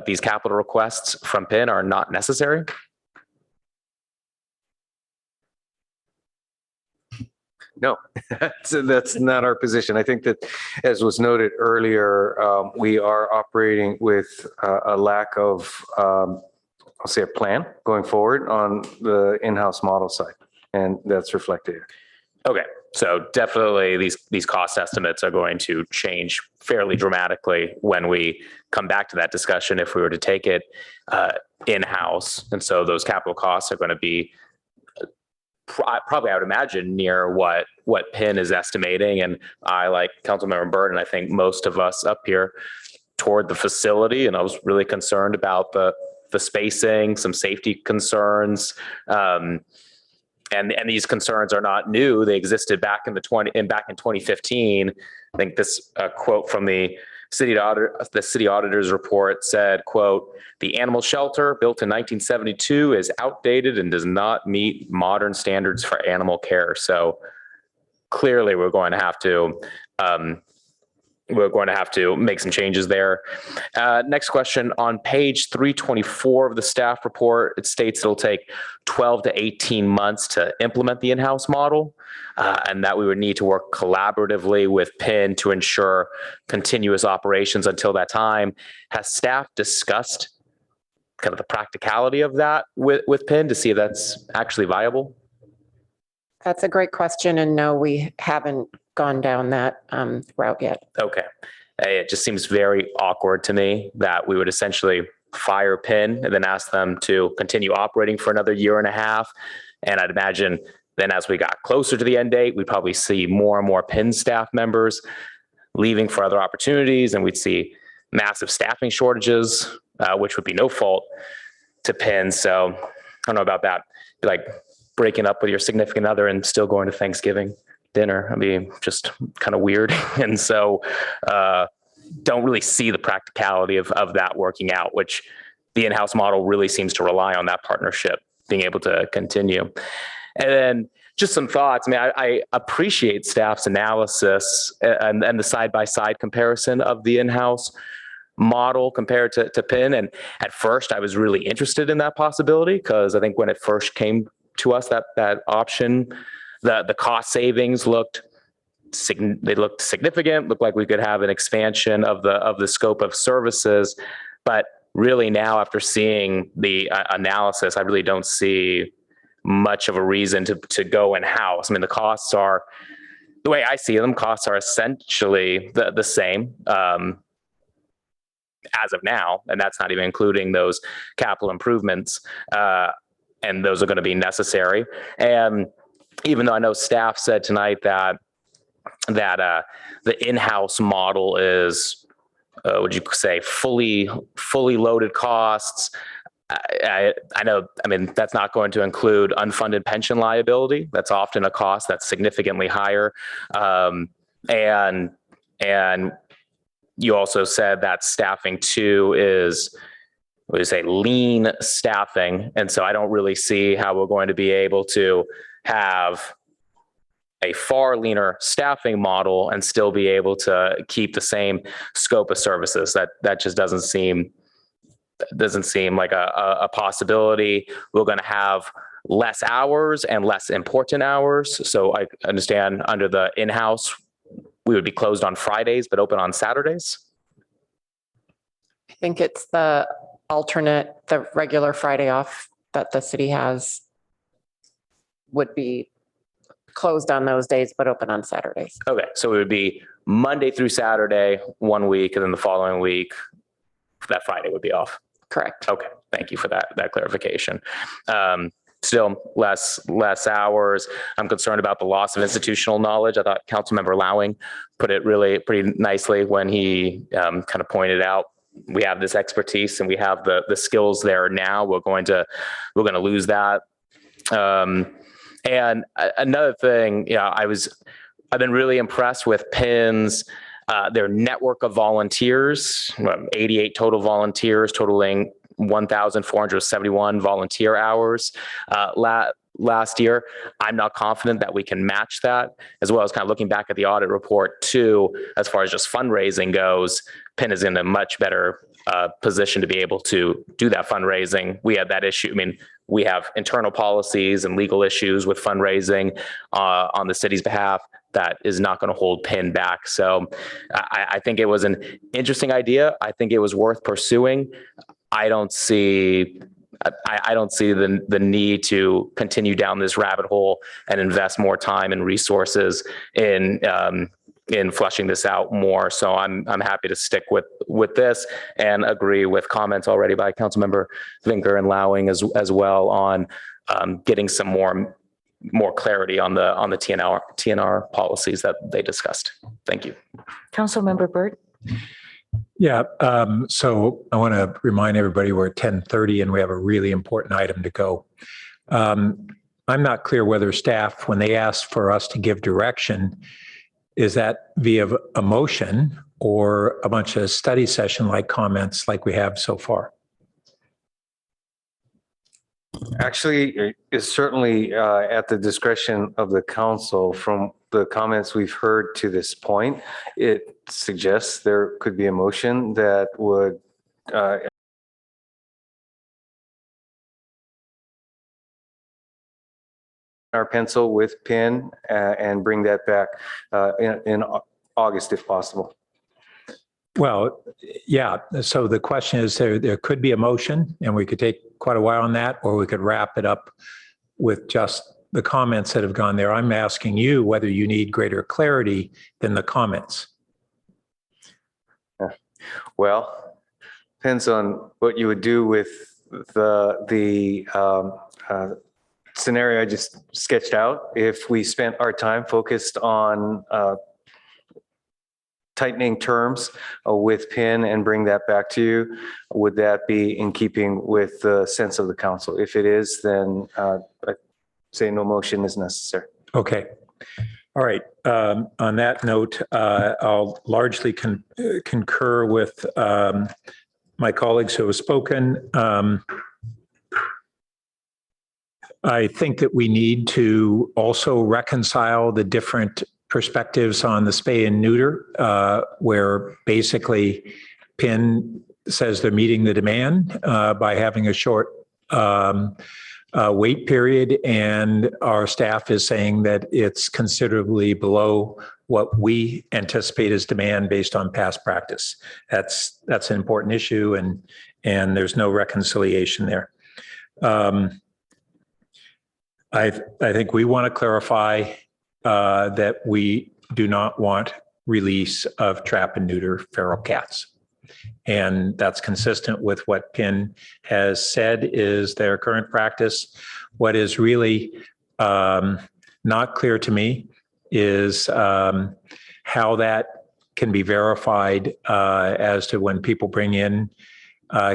Speaker 17: these capital requests from PIN are not necessary?
Speaker 18: No, that's not our position. I think that, as was noted earlier, we are operating with a lack of, I'll say, a plan going forward on the in-house model side, and that's reflected here.
Speaker 17: Okay, so definitely these cost estimates are going to change fairly dramatically when we come back to that discussion if we were to take it in-house, and so those capital costs are going to be probably, I would imagine, near what PIN is estimating. And I, like Councilmember Burton, I think most of us up here toward the facility, and I was really concerned about the spacing, some safety concerns. And these concerns are not new. They existed back in 2015. I think this quote from the The city auditor's report said, quote, "The animal shelter built in 1972 is outdated and does not meet modern standards for animal care." So clearly we're going to have to make some changes there. Next question, on page 324 of the staff report, it states it'll take 12 to 18 months to implement the in-house model, and that we would need to work collaboratively with PIN to ensure continuous operations until that time. Has staff discussed kind of the practicality of that with PIN to see if that's actually viable?
Speaker 7: That's a great question. And no, we haven't gone down that route yet.
Speaker 17: Okay. It just seems very awkward to me that we would essentially fire PIN and then ask them to continue operating for another year and a half. And I'd imagine then as we got closer to the end date, we'd probably see more and more PIN staff members leaving for other opportunities, and we'd see massive staffing shortages, which would be no fault to PIN. So I don't know about that. Like breaking up with your significant other and still going to Thanksgiving dinner. I mean, just kind of weird. And so don't really see the practicality of that working out, which the in-house model really seems to rely on that partnership being able to continue. And then just some thoughts. I mean, I appreciate staff's analysis and the side-by-side comparison of the in-house model compared to PIN. And at first I was really interested in that possibility because I think when it first came to us, that option, the cost savings looked significant, looked like we could have an expansion of the scope of services. But really now, after seeing the analysis, I really don't see much of a reason to go in-house. I mean, the costs are, the way I see them, costs are essentially the same as of now, and that's not even including those capital improvements, and those are going to be necessary. And even though I know staff said tonight that the in-house model is, would you say, fully loaded costs, I know, I mean, that's not going to include unfunded pension liability. That's often a cost that's significantly higher. And you also said that staffing too is, what do you say, lean staffing. And so I don't really see how we're going to be able to have a far leaner staffing model and still be able to keep the same scope of services. That just doesn't seem like a possibility. We're going to have less hours and less important hours. So I understand under the in-house, we would be closed on Fridays, but open on Saturdays.
Speaker 7: I think it's the alternate, the regular Friday off that the city has would be closed on those days, but open on Saturdays.
Speaker 17: Okay, so it would be Monday through Saturday, 1 week, and then the following week, that Friday would be off.
Speaker 7: Correct.
Speaker 17: Okay, thank you for that clarification. Still less hours. I'm concerned about the loss of institutional knowledge. I thought Councilmember Lowing put it really pretty nicely when he kind of pointed out we have this expertise and we have the skills there now. We're going to lose that. And another thing, I've been really impressed with PIN's their network of volunteers, 88 total volunteers, totaling 1,471 volunteer hours last year. I'm not confident that we can match that, as well as kind of looking back at the audit report too, as far as just fundraising goes. PIN is in a much better position to be able to do that fundraising. We had that issue. I mean, we have internal policies and legal issues with fundraising on the city's behalf that is not going to hold PIN back. So I think it was an interesting idea. I think it was worth pursuing. I don't see the need to continue down this rabbit hole and invest more time and resources in fleshing this out more. So I'm happy to stick with this and agree with comments already by Councilmember Vinker and Lowing as well on getting some more clarity on the TNR policies that they discussed. Thank you.
Speaker 1: Councilmember Burt.
Speaker 19: Yeah, so I want to remind everybody we're at 10:30 and we have a really important item to go. I'm not clear whether staff, when they ask for us to give direction, is that via a motion or a bunch of study session-like comments like we have so far?
Speaker 18: Actually, it's certainly at the discretion of the council. From the comments we've heard to this point, it suggests there could be a motion that would our pencil with pen and bring that back in August if possible.
Speaker 19: Well, yeah. So the question is, there could be a motion, and we could take quite a while on that, or we could wrap it up with just the comments that have gone there. I'm asking you whether you need greater clarity than the comments.
Speaker 18: Well, depends on what you would do with the scenario I just sketched out. If we spent our time focused on tightening terms with PIN and bring that back to you, would that be in keeping with the sense of the council? If it is, then I say no motion is necessary.
Speaker 19: Okay. All right. On that note, I'll largely concur with my colleagues who have spoken. I think that we need to also reconcile the different perspectives on the spay and neuter, where basically PIN says they're meeting the demand by having a short wait period, and our staff is saying that it's considerably below what we anticipate as demand based on past practice. That's an important issue, and there's no reconciliation there. I think we want to clarify that we do not want release of trap and neuter feral cats. And that's consistent with what PIN has said is their current practice. What is really not clear to me is how that can be verified as to when people bring in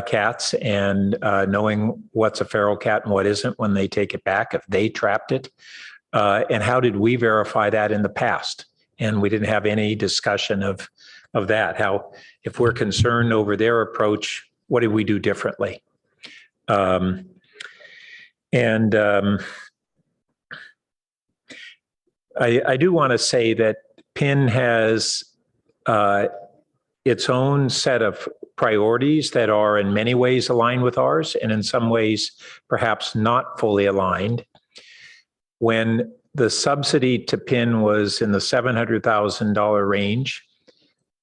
Speaker 19: cats and knowing what's a feral cat and what isn't when they take it back, if they trapped it. And how did we verify that in the past? And we didn't have any discussion of that. How, if we're concerned over their approach, what did we do differently? I do want to say that PIN has its own set of priorities that are in many ways aligned with ours, and in some ways perhaps not fully aligned. When the subsidy to PIN was in the $700,000 range,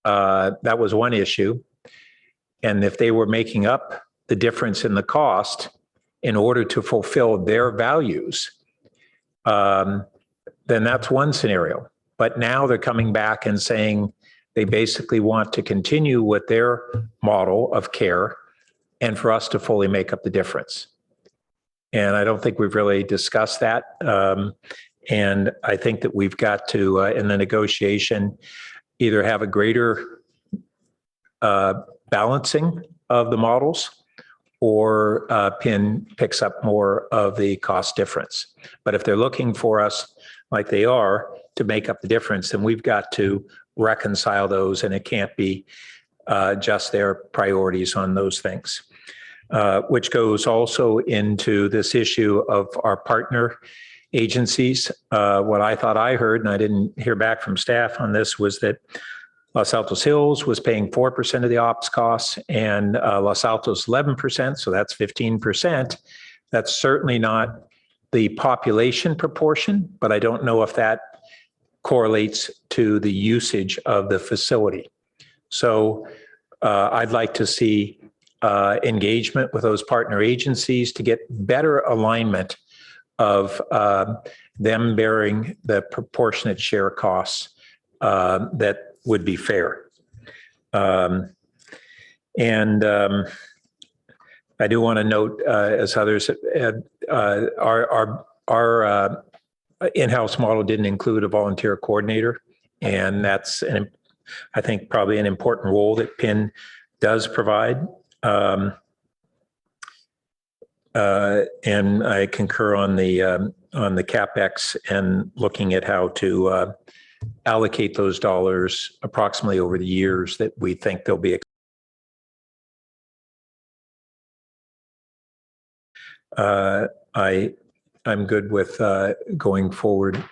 Speaker 19: that was one issue. And if they were making up the difference in the cost in order to fulfill their values, then that's one scenario. But now they're coming back and saying they basically want to continue with their model of care and for us to fully make up the difference. And I don't think we've really discussed that. And I think that we've got to, in the negotiation, either have a greater balancing of the models, or PIN picks up more of the cost difference. But if they're looking for us, like they are, to make up the difference, then we've got to reconcile those, and it can't be just their priorities on those things. Which goes also into this issue of our partner agencies. What I thought I heard, and I didn't hear back from staff on this, was that Los Altos Hills was paying 4% of the ops costs, and Los Altos 11%, so that's 15%. That's certainly not the population proportion, but I don't know if that correlates to the usage of the facility. So I'd like to see engagement with those partner agencies to get better alignment of them bearing the proportionate share costs that would be fair. I do want to note, as others, our in-house model didn't include a volunteer coordinator, and that's, I think, probably an important role that PIN does provide. And I concur on the CapEx and looking at how to allocate those dollars approximately over the years that we think they'll be. I'm good with going forward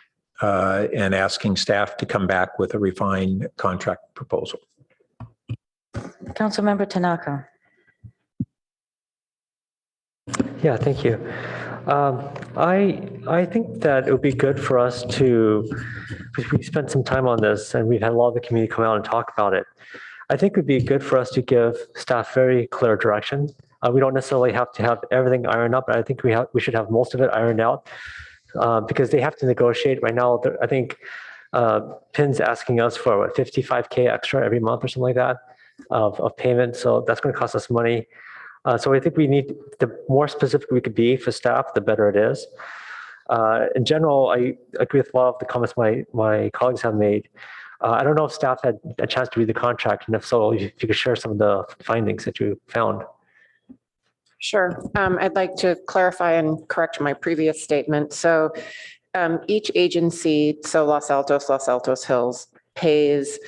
Speaker 19: and asking staff to come back with a refined contract proposal.
Speaker 1: Councilmember Tanaka.
Speaker 15: Yeah, thank you. I think that it would be good for us to, because we spent some time on this and we've had a lot of the community come out and talk about it. I think it would be good for us to give staff very clear direction. We don't necessarily have to have everything ironed up, but I think we should have most of it ironed out because they have to negotiate right now. I think PIN's asking us for what, $55K extra every month or something like that of payment. So that's going to cost us money. So I think we need, the more specific we could be for staff, the better it is. In general, I agree with a lot of the comments my colleagues have made. I don't know if staff had a chance to read the contract, and if so, if you could share some of the findings that you found.
Speaker 7: Sure. I'd like to clarify and correct my previous statement. So each agency, so Los Altos Hills, pays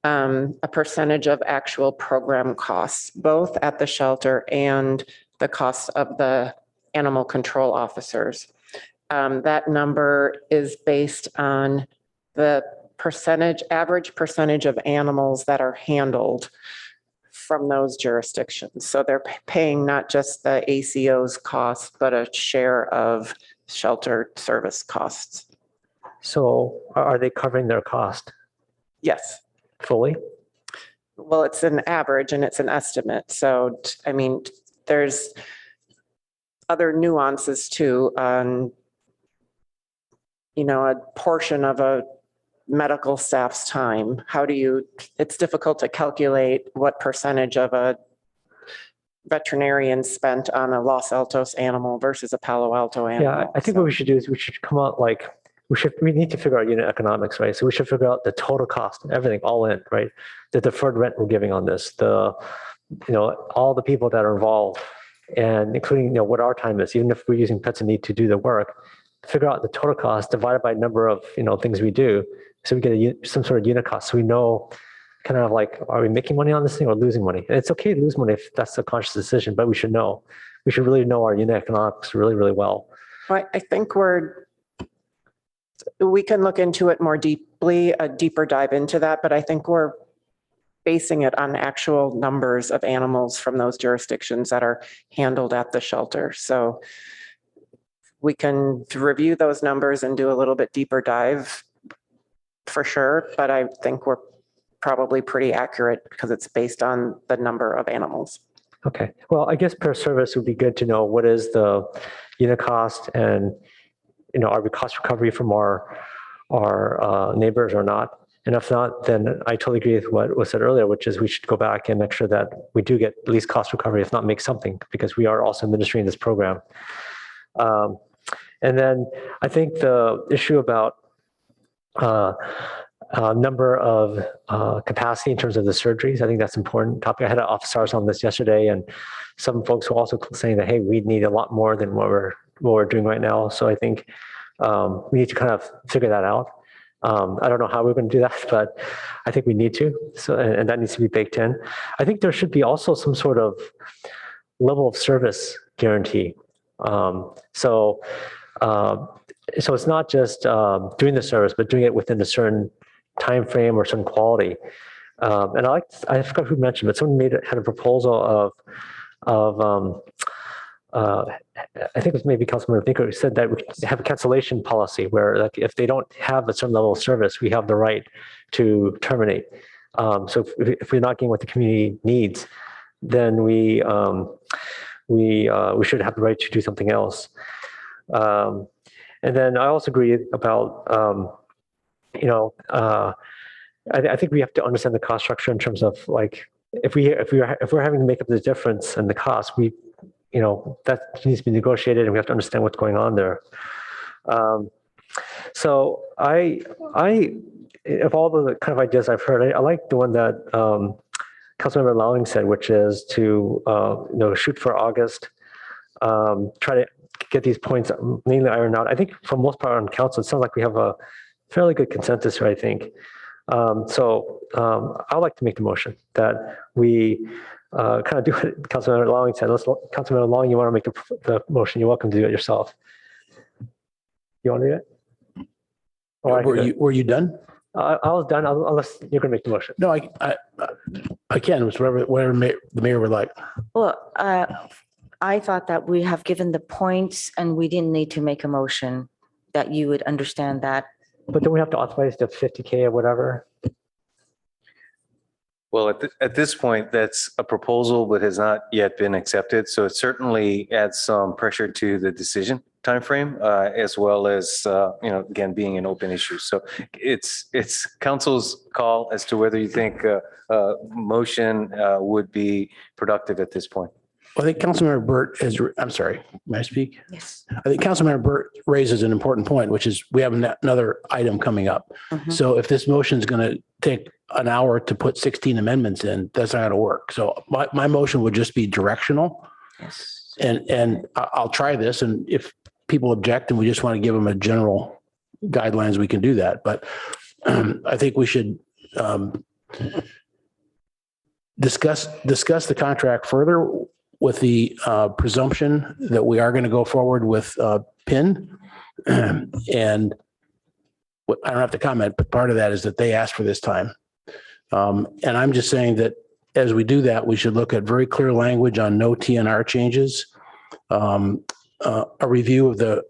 Speaker 7: a percentage of actual program costs, both at the shelter and the cost of the animal control officers. That number is based on the average percentage of animals that are handled from those jurisdictions. So they're paying not just the ACO's costs, but a share of shelter service costs.
Speaker 15: So are they covering their cost?
Speaker 7: Yes.
Speaker 15: Fully?
Speaker 7: Well, it's an average and it's an estimate. So, I mean, there's other nuances too on, a portion of a medical staff's time. It's difficult to calculate what percentage of a veterinarian spent on a Los Altos animal versus a Palo Alto animal.
Speaker 15: Yeah, I think what we should do is we should come out like, we need to figure out unit economics, right? So we should figure out the total cost, everything all in, right? The deferred rent we're giving on this, all the people that are involved, and including, what our time is, even if we're using pets and need to do the work, figure out the total cost divided by number of, things we do. So we get some sort of unit cost. So we know kind of like, are we making money on this thing or losing money? And it's okay to lose money if that's a conscious decision, but we should really know our unit economics really, really well.
Speaker 7: I think we can look into it more deeply, a deeper dive into that, but I think we're basing it on actual numbers of animals from those jurisdictions that are handled at the shelter. So we can review those numbers and do a little bit deeper dive for sure, but I think we're probably pretty accurate because it's based on the number of animals.
Speaker 15: Okay. Well, I guess per service would be good to know what is the unit cost and, are we cost recovery from our neighbors or not? And if not, then I totally agree with what was said earlier, which is we should go back and make sure that we do get at least cost recovery, if not make something, because we are also administering this program. And then I think the issue about number of capacity in terms of the surgeries, I think that's an important topic. I had officers on this yesterday, and some folks were also saying that, hey, we need a lot more than what we're doing right now. So I think we need to kind of figure that out. I don't know how we're going to do that, but I think we need to. So, and that needs to be baked in. I think there should be also some sort of level of service guarantee. So it's not just doing the service, but doing it within a certain time frame or certain quality. And I forgot who mentioned, but someone had a proposal of I think it was maybe Councilmember Thinker who said that we have a cancellation policy where, like, if they don't have a certain level of service, we have the right to terminate. So if we're not getting what the community needs, then we should have the right to do something else. And then I also agree about I think we have to understand the cost structure in terms of, like, if we're having to make up the difference in the cost, that needs to be negotiated, and we have to understand what's going on there. So I of all the kind of ideas I've heard, I like the one that Councilmember Lowing said, which is to shoot for August, try to get these points mainly ironed out. I think for most part on council, it sounds like we have a fairly good consensus here, I think. I'd like to make the motion that we kind of do what Councilmember Long said. Councilmember Long, you want to make the motion, you're welcome to do it yourself. You want to do it? Or I can do it.
Speaker 16: Were you done?
Speaker 15: I was done, unless you're going to make the motion.
Speaker 16: No, I can. It was whatever the mayor would like.
Speaker 1: Well, I thought that we have given the points and we didn't need to make a motion, that you would understand that.
Speaker 15: But don't we have to authorize the 50K or whatever?
Speaker 18: Well, at this point, that's a proposal, but has not yet been accepted. So it certainly adds some pressure to the decision timeframe, as well as, again, being an open issue. So it's council's call as to whether you think motion would be productive at this point.
Speaker 16: I think Councilmember Burt is, I'm sorry, may I speak?
Speaker 1: Yes.
Speaker 16: I think Councilmember Burt raises an important point, which is we have another item coming up. So if this motion is going to take an hour to put 16 amendments in, that's not going to work. So my motion would just be directional.
Speaker 1: Yes.
Speaker 16: And I'll try this. And if people object and we just want to give them a general guidelines, we can do that. But I think we should discuss the contract further with the presumption that we are going to go forward with PIN. And I don't have to comment, but part of that is that they asked for this time. And I'm just saying that as we do that, we should look at very clear language on no TNR changes, a review of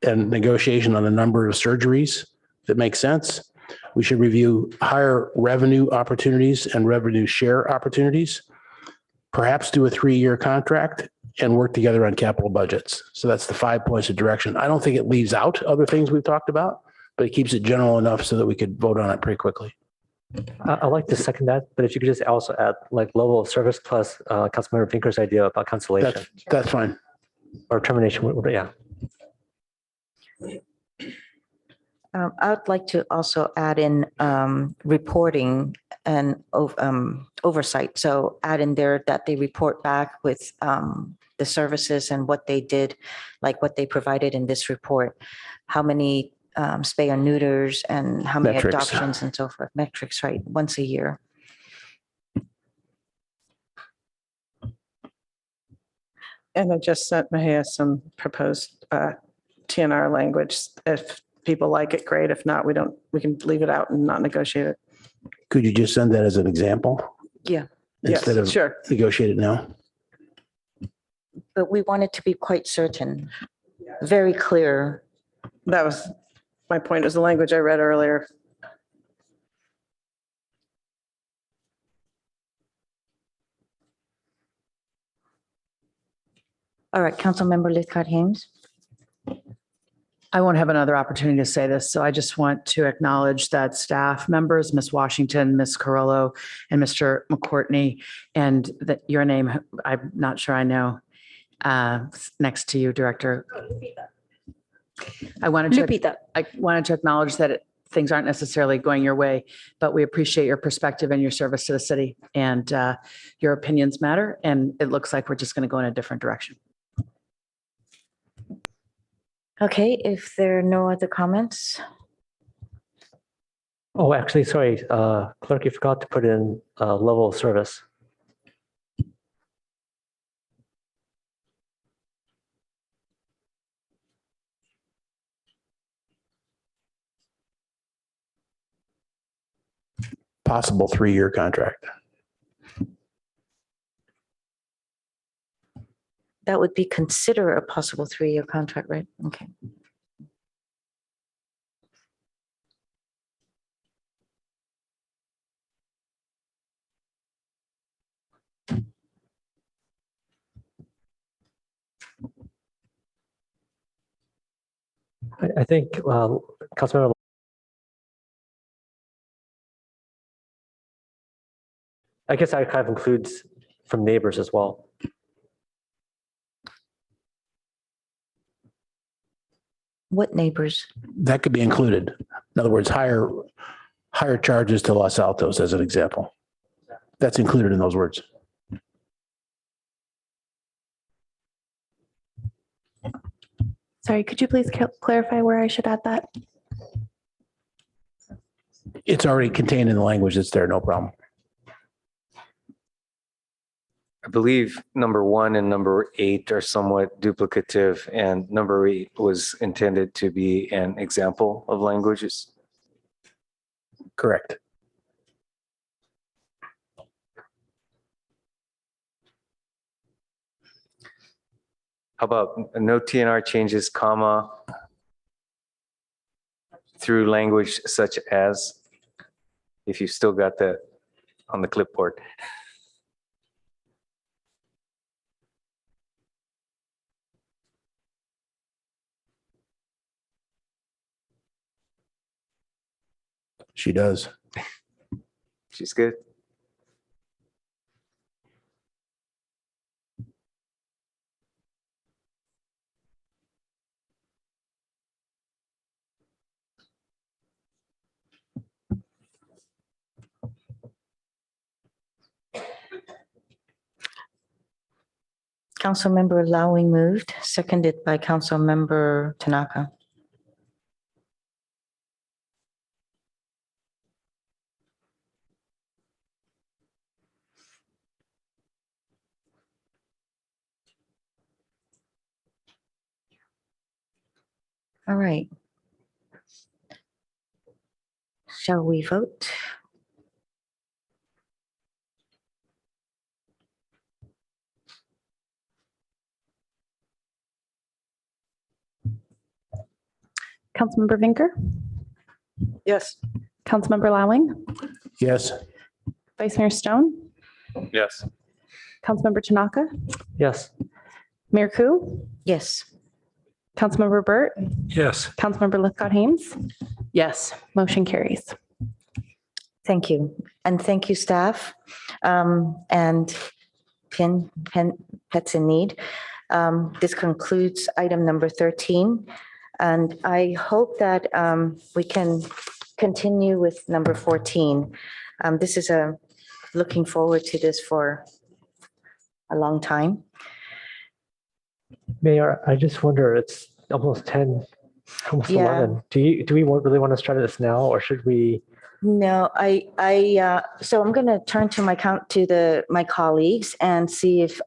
Speaker 16: and negotiation on the number of surgeries that make sense. We should review higher revenue opportunities and revenue share opportunities, perhaps do a 3-year contract and work together on capital budgets. So that's the 5 points of direction. I don't think it leaves out other things we've talked about, but it keeps it general enough so that we could vote on it pretty quickly.
Speaker 15: I'd like to second that, but if you could just also add like level of service plus Councilmember Finker's idea about cancellation.
Speaker 16: That's fine.
Speaker 15: Or termination, yeah.
Speaker 1: I'd like to also add in reporting and oversight. So add in there that they report back with the services and what they did, like what they provided in this report, how many spay or neuters and how many
Speaker 16: Metrics.
Speaker 1: adoptions and so forth, metrics, right, once a year.
Speaker 10: And I just sent Mahia some proposed TNR language. If people like it, great. If not, we can leave it out and not negotiate it.
Speaker 16: Could you just send that as an example
Speaker 1: Yeah,
Speaker 16: instead of
Speaker 10: Sure.
Speaker 16: negotiate it now?
Speaker 1: but we wanted to be quite certain, very clear.
Speaker 10: That was my point, is the language I read earlier.
Speaker 1: All right, Councilmember Lythcott-Heims.
Speaker 20: I won't have another opportunity to say this, so I just want to acknowledge that staff members, Ms. Washington, Ms. Carollo, and Mr. McCourtney, and that your name, I'm not sure I know, next to you, Director. I wanted to acknowledge that things aren't necessarily going your way, but we appreciate your perspective and your service to the city, and your opinions matter, and it looks like we're just going to go in a different direction.
Speaker 1: Okay, if there are no other comments.
Speaker 15: Oh, actually, sorry, clerk, you forgot to put in level of service.
Speaker 16: Possible 3-year contract.
Speaker 1: That would be consider a possible 3-year contract, right? Okay.
Speaker 15: I think Councilmember. I guess that kind of includes from neighbors as well.
Speaker 1: What neighbors?
Speaker 16: That could be included. In other words, higher charges to Los Altos as an example. That's included in those words.
Speaker 2: Sorry, could you please clarify where I should add that?
Speaker 16: It's already contained in the language that's there, no problem.
Speaker 18: I believe number 1 and number 8 are somewhat duplicative, and number 8 was intended to be an example of languages.
Speaker 16: Correct.
Speaker 18: How about no TNR changes, comma, through language such as, if you've still got that on the clipboard.
Speaker 16: She does.
Speaker 18: She's good.
Speaker 1: Councilmember Lowing moved, seconded by Councilmember Tanaka. All right. Shall we vote?
Speaker 2: Councilmember Vinker,
Speaker 10: Yes.
Speaker 2: Councilmember Lowing,
Speaker 16: Yes.
Speaker 2: Vice Mayor Stone,
Speaker 17: Yes.
Speaker 2: Councilmember Tanaka,
Speaker 15: Yes.
Speaker 2: Mayor Ku,
Speaker 1: Yes.
Speaker 2: Councilmember Burt,
Speaker 19: Yes.
Speaker 2: Councilmember Lithcott Haynes.
Speaker 20: Yes.
Speaker 2: Motion carries.
Speaker 1: Thank you. And thank you, staff, and Pets in Need. This concludes item number 13. And I hope that we can continue with number 14. This is looking forward to this for a long time.
Speaker 15: Mayor, I just wonder, it's almost 10, almost
Speaker 1: Yeah.
Speaker 15: 11. Do we really want to start this now, or should we?
Speaker 1: No, so I'm going to turn to my colleagues and see if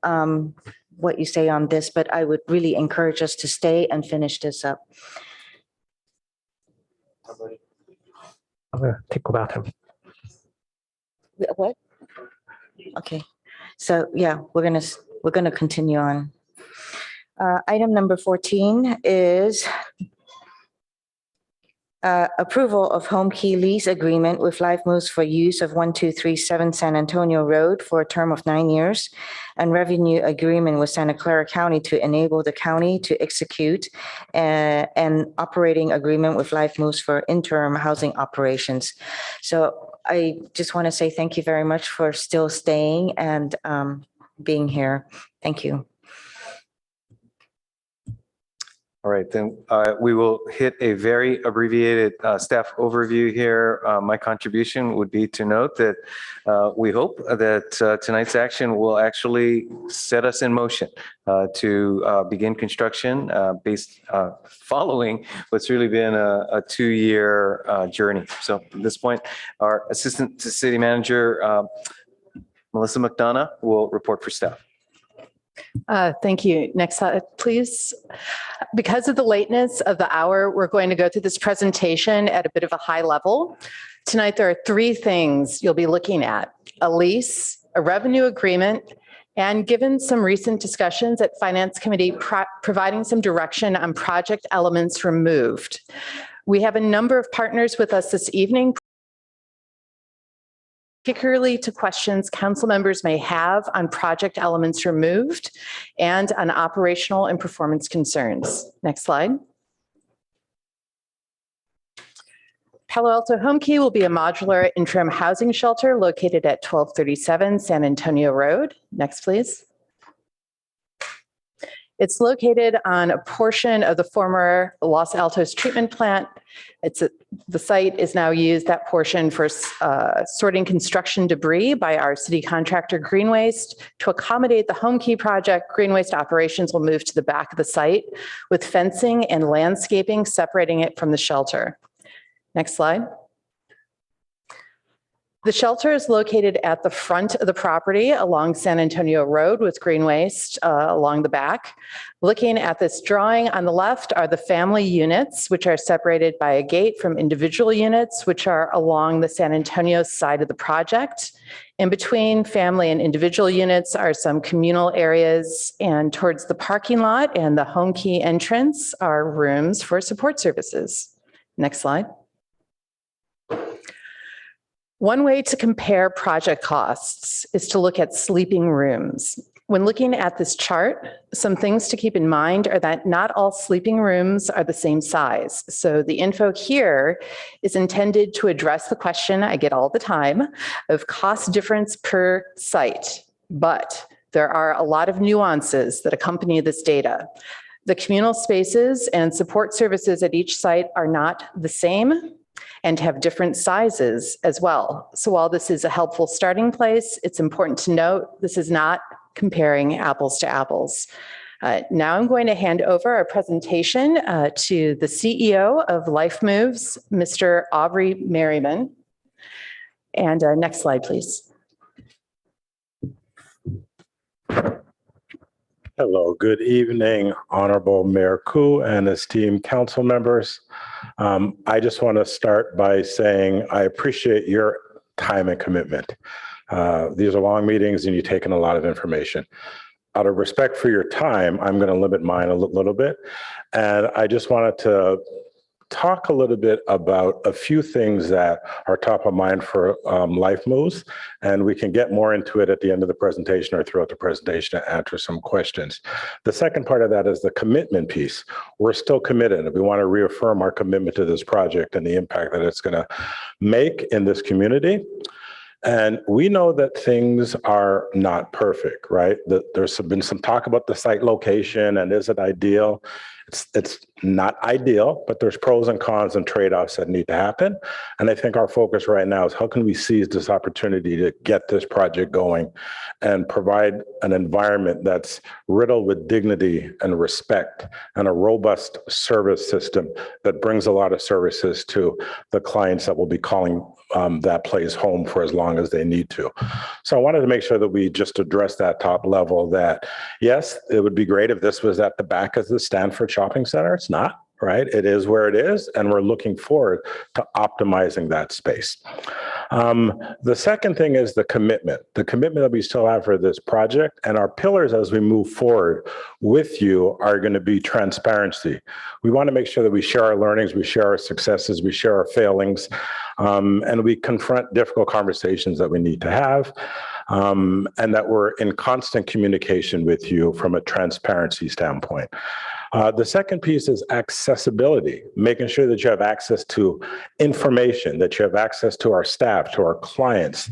Speaker 1: what you say on this, but I would really encourage us to stay and finish this up.
Speaker 15: I'm going to go bathroom.
Speaker 1: What? Okay, so yeah, we're gonna continue on. Item number 14 is approval of home key lease agreement with Life Moves for use of 1237 San Antonio Road for a term of 9 years, and revenue agreement with Santa Clara County to enable the county to execute an operating agreement with Life Moves for interim housing operations. So I just want to say thank you very much for still staying and being here. Thank you.
Speaker 18: All right, then we will hit a very abbreviated staff overview here. My contribution would be to note that we hope that tonight's action will actually set us in motion to begin construction following what's really been a 2-year journey. So at this point, our Assistant City Manager, Melissa McDonough, will report for staff.
Speaker 20: Thank you. Next slide, please. Because of the lateness of the hour, we're going to go through this presentation at a bit of a high level. Tonight, there are 3 things you'll be looking at: a lease, a revenue agreement, and given some recent discussions at Finance Committee, providing some direction on project elements removed. We have a number of partners with us this evening, particularly to questions council members may have on project elements removed and on operational and performance concerns. Next slide. Palo Alto Home Key will be a modular interim housing shelter located at 1237 San Antonio Road. Next, please. It's located on a portion of the former Los Altos treatment plant. The site is now used, that portion, for sorting construction debris by our city contractor Green Waste. To accommodate the Home Key project, Green Waste operations will move to the back of the site with fencing and landscaping separating it from the shelter. Next slide. The shelter is located at the front of the property along San Antonio Road with green waste along the back. Looking at this drawing on the left are the family units, which are separated by a gate from individual units, which are along the San Antonio side of the project. In between family and individual units are some communal areas, and towards the parking lot and the home key entrance are rooms for support services. Next slide. One way to compare project costs is to look at sleeping rooms. When looking at this chart, some things to keep in mind are that not all sleeping rooms are the same size. So the info here is intended to address the question I get all the time of cost difference per site, but there are a lot of nuances that accompany this data. The communal spaces and support services at each site are not the same and have different sizes as well. So while this is a helpful starting place, it's important to note this is not comparing apples to apples. Now I'm going to hand over our presentation to the CEO of Life Moves, Mr. Aubrey Merriman. And next slide, please.
Speaker 3: Hello, good evening, Honorable Mayor Koo and esteemed council members. I just want to start by saying I appreciate your time and commitment. These are long meetings and you've taken a lot of information. Out of respect for your time, I'm going to limit mine a little bit. And I just wanted to talk a little bit about a few things that are top of mind for Life Moves, and we can get more into it at the end of the presentation or throughout the presentation to answer some questions. The second part of that is the commitment piece. We're still committed, and we want to reaffirm our commitment to this project and the impact that it's going to make in this community. And we know that things are not perfect, right? There's been some talk about the site location and is it ideal? It's not ideal, but there's pros and cons and trade-offs that need to happen. And I think our focus right now is how can we seize this opportunity to get this project going and provide an environment that's riddled with dignity and respect and a robust service system that brings a lot of services to the clients that will be calling that place home for as long as they need to. So I wanted to make sure that we just address that top level that, yes, it would be great if this was at the back of the Stanford Shopping Center. It's not, right? It is where it is, and we're looking forward to optimizing that space. The second thing is the commitment that we still have for this project, and our pillars as we move forward with you are going to be transparency. We want to make sure that we share our learnings, we share our successes, we share our failings, and we confront difficult conversations that we need to have, and that we're in constant communication with you from a transparency standpoint. The second piece is accessibility, making sure that you have access to information, that you have access to our staff, to our clients,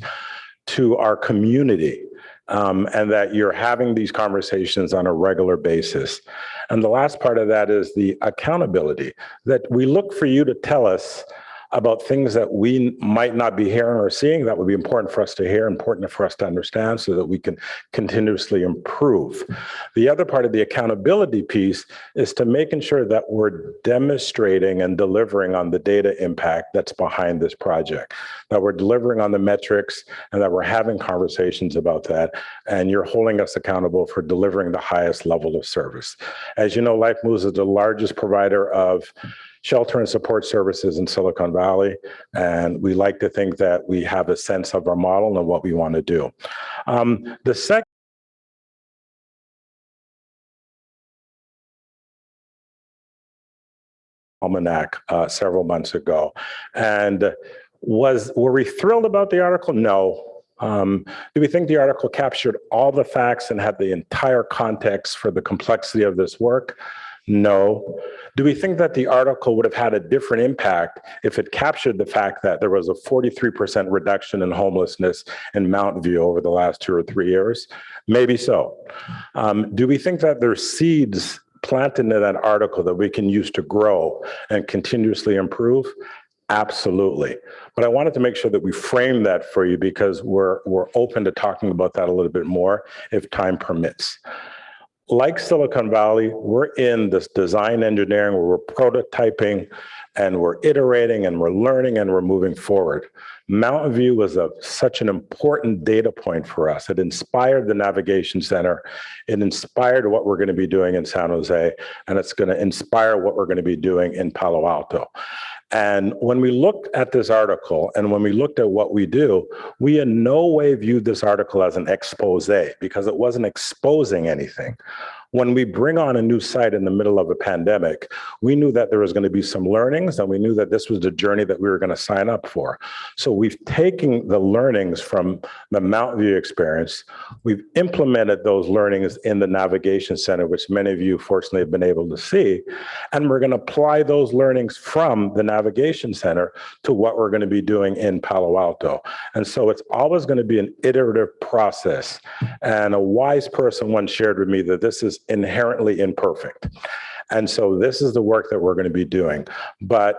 Speaker 3: to our community, and that you're having these conversations on a regular basis. And the last part of that is the accountability, that we look for you to tell us about things that we might not be hearing or seeing that would be important for us to hear, important for us to understand so that we can continuously improve. The other part of the accountability piece is to making sure that we're demonstrating and delivering on the data impact that's behind this project, that we're delivering on the metrics and that we're having conversations about that. And you're holding us accountable for delivering the highest level of service. As you know, Life Moves is the largest provider of shelter and support services in Silicon Valley. And we like to think that we have a sense of our model and what we want to do. The second almanac several months ago. And were we thrilled about the article? No. Do we think the article captured all the facts and had the entire context for the complexity of this work? No. Do we think that the article would have had a different impact if it captured the fact that there was a 43% reduction in homelessness in Mountain View over the last 2 or 3 years? Maybe so. Do we think that there's seeds planted in that article that we can use to grow and continuously improve? Absolutely. But I wanted to make sure that we frame that for you because we're open to talking about that a little bit more if time permits. like Silicon Valley, we're in this design engineering where we're prototyping and we're iterating and we're learning and we're moving forward. Mountain View was such an important data point for us. It inspired the Navigation Center. It inspired what we're going to be doing in San Jose, and it's going to inspire what we're going to be doing in Palo Alto. And when we looked at this article and when we looked at what we do, we in no way viewed this article as an expose because it wasn't exposing anything. When we bring on a new site in the middle of a pandemic, we knew that there was going to be some learnings, and we knew that this was the journey that we were going to sign up for. So we've taken the learnings from the Mountain View experience, we've implemented those learnings in the Navigation Center, which many of you fortunately have been able to see, and we're going to apply those learnings from the Navigation Center to what we're going to be doing in Palo Alto. And so it's always going to be an iterative process. And a wise person once shared with me that this is inherently imperfect. And so this is the work that we're going to be doing. But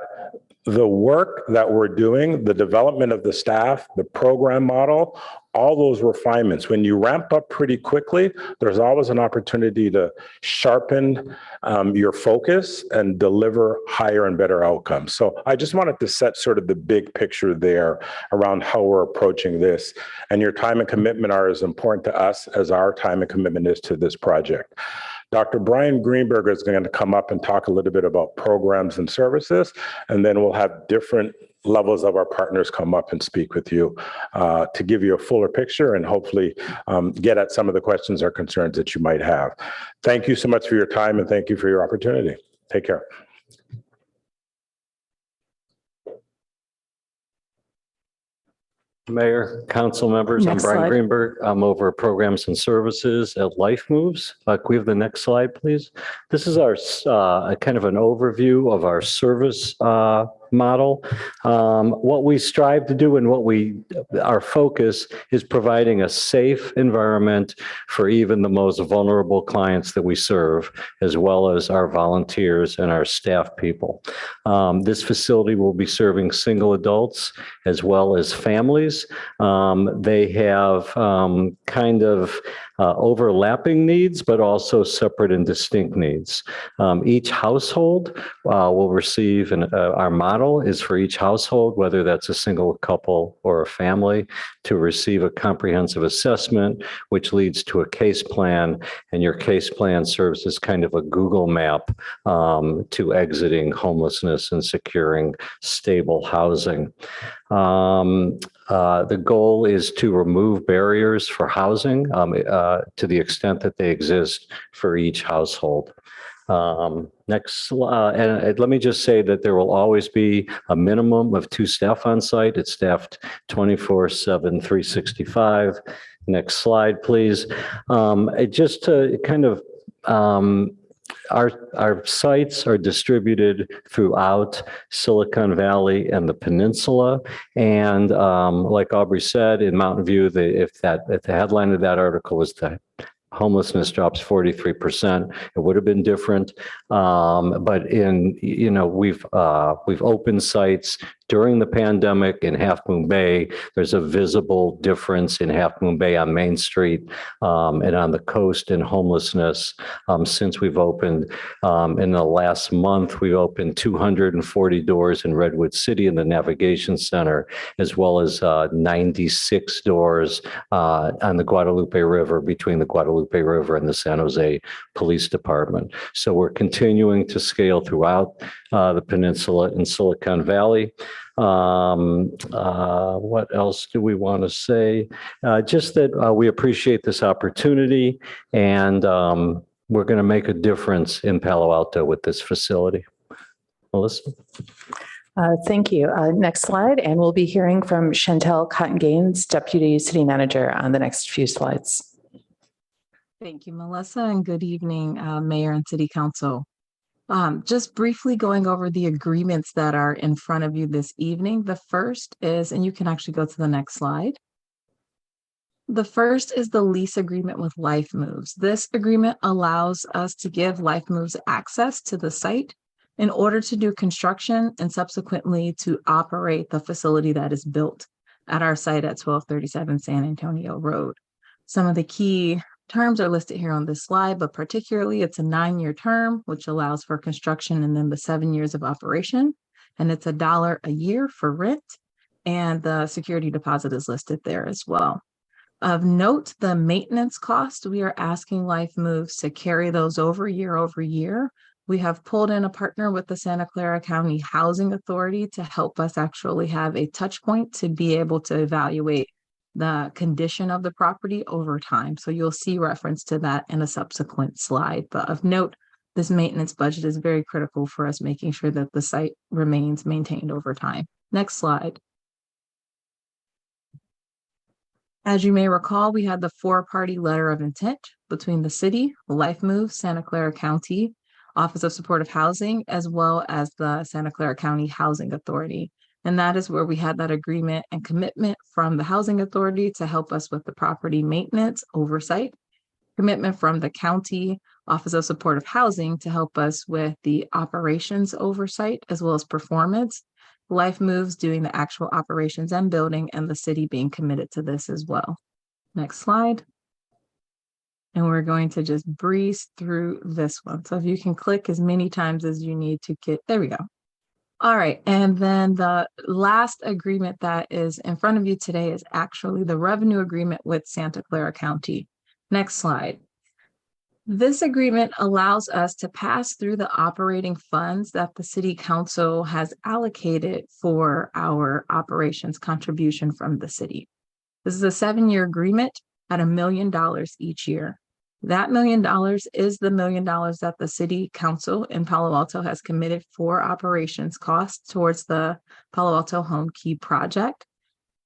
Speaker 3: the work that we're doing, the development of the staff, the program model, all those refinements, when you ramp up pretty quickly, there's always an opportunity to sharpen your focus and deliver higher and better outcomes. So I just wanted to set sort of the big picture there around how we're approaching this. And your time and commitment are as important to us as our time and commitment is to this project. Dr. Brian Greenberg is going to come up and talk a little bit about programs and services, and then we'll have different levels of our partners come up and speak with you to give you a fuller picture and hopefully get at some of the questions or concerns that you might have. Thank you so much for your time, and thank you for your opportunity. Take care.
Speaker 12: Mayor, council members,
Speaker 20: Next
Speaker 12: I'm Brian
Speaker 20: slide.
Speaker 12: Greenberg. I'm over programs and services at Life Moves. Can we have the next slide, please? This is our kind of an overview of our service model. What we strive to do and our focus is providing a safe environment for even the most vulnerable clients that we serve, as well as our volunteers and our staff people. This facility will be serving single adults as well as families. They have kind of overlapping needs, but also separate and distinct needs. Each household will receive, our model is for each household, whether that's a single couple or a family, to receive a comprehensive assessment, which leads to a case plan. And your case plan serves as kind of a Google map to exiting homelessness and securing stable housing. The goal is to remove barriers for housing to the extent that they exist for each household. Next slide. And let me just say that there will always be a minimum of 2 staff on site. It's staffed 24/7, 365. Next slide, please. Just to kind of our sites are distributed throughout Silicon Valley and the peninsula. And like Aubrey said, in Mountain View, if the headline of that article was that homelessness drops 43%, it would have been different. But we've opened sites during the pandemic in Half Moon Bay. There's a visible difference in Half Moon Bay on Main Street and on the coast in homelessness since we've opened. In the last month, we opened 240 doors in Redwood City in the Navigation Center, as well as 96 doors on the Guadalupe River, between the Guadalupe River and the San Jose Police Department. So we're continuing to scale throughout the peninsula and Silicon Valley. What else do we want to say? Just that we appreciate this opportunity, and we're going to make a difference in Palo Alto with this facility. Melissa?
Speaker 2: Thank you. Next slide, and we'll be hearing from Chantel Cotton-Gaines, Deputy City Manager, on the next few slides.
Speaker 21: Thank you, Melissa, and good evening, Mayor and City Council. Just briefly going over the agreements that are in front of you this evening. The first is, and you can actually go to the next slide. The first is the lease agreement with Life Moves. This agreement allows us to give Life Moves access to the site in order to do construction and subsequently to operate the facility that is built at our site at 1237 San Antonio Road. Some of the key terms are listed here on this slide, but particularly it's a 9-year term, which allows for construction and then the 7 years of operation. And it's $1 a year for rent. And the security deposit is listed there as well. Of note, the maintenance cost, we are asking Life Moves to carry those over year. We have pulled in a partner with the Santa Clara County Housing Authority to help us actually have a touch point to be able to evaluate the condition of the property over time. So you'll see reference to that in a subsequent slide. But of note, this maintenance budget is very critical for us making sure that the site remains maintained over time. Next slide. As you may recall, we had the 4-party letter of intent between the city, Life Moves, Santa Clara County, Office of Supportive Housing, as well as the Santa Clara County Housing Authority. And that is where we had that agreement and commitment from the Housing Authority to help us with the property maintenance oversight, commitment from the County Office of Supportive Housing to help us with the operations oversight, as well as performance. Life Moves doing the actual operations and building, and the city being committed to this as well. Next slide. And we're going to just breeze through this one. So if you can click as many times as you need to get, there we go. All right, and then the last agreement that is in front of you today is actually the revenue agreement with Santa Clara County. Next slide. This agreement allows us to pass through the operating funds that the City Council has allocated for our operations contribution from the city. This is a 7-year agreement at $1 million each year. That $1 million is the $1 million that the City Council in Palo Alto has committed for operations costs towards the Palo Alto Home Key project.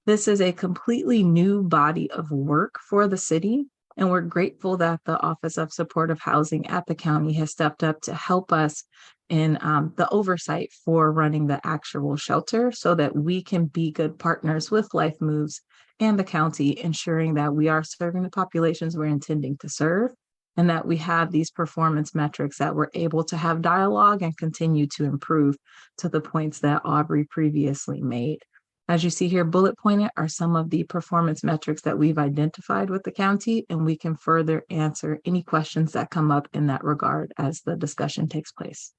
Speaker 21: This is a completely new body of work for the city. And we're grateful that the Office of Supportive Housing at the county has stepped up to help us in the oversight for running the actual shelter so that we can be good partners with Life Moves and the county, ensuring that we are serving the populations we're intending to serve and that we have these performance metrics that we're able to have dialogue and continue to improve to the points that Aubrey previously made. As you see here, bullet pointed are some of the performance metrics that we've identified with the county, and we can further answer any questions that come up in that regard as the discussion takes place.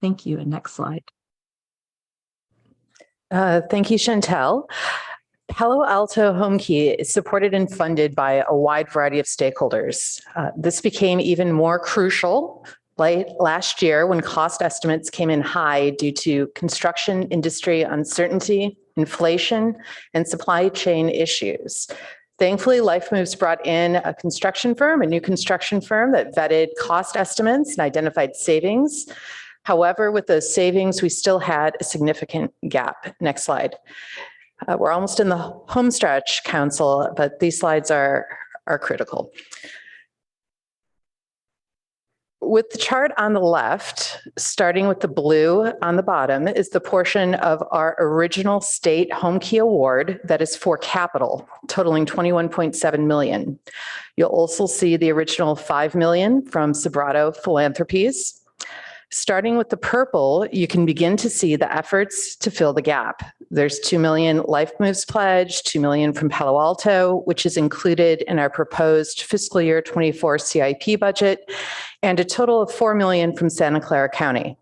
Speaker 21: Thank you, and next slide.
Speaker 9: Thank you, Chantel. Palo Alto Home Key is supported and funded by a wide variety of stakeholders. This became even more crucial late last year when cost estimates came in high due to construction industry uncertainty, inflation, and supply chain issues. Thankfully, Life Moves brought in a new construction firm that vetted cost estimates and identified savings. However, with those savings, we still had a significant gap. Next slide. We're almost in the home stretch, Council, but these slides are critical. With the chart on the left, starting with the blue on the bottom, is the portion of our original state home key award that is for capital, totaling $21.7 million. You'll also see the original $5 million from Sobrato Philanthropies. Starting with the purple, you can begin to see the efforts to fill the gap. There's $2 million Life Moves pledge, $2 million from Palo Alto, which is included in our proposed fiscal year 24 CIP budget, and a total of $4 million from Santa Clara County.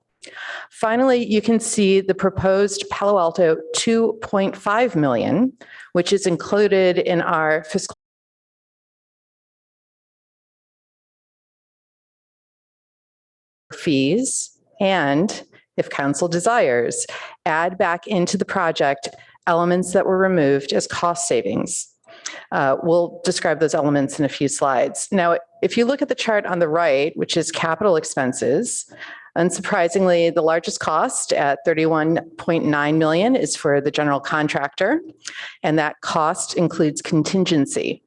Speaker 9: Finally, you can see the proposed Palo Alto $2.5 million, which is included in our fiscal fees, and if council desires, add back into the project elements that were removed as cost savings. We'll describe those elements in a few slides. Now, if you look at the chart on the right, which is capital expenses, unsurprisingly, the largest cost at $31.9 million is for the general contractor, and that cost includes contingency.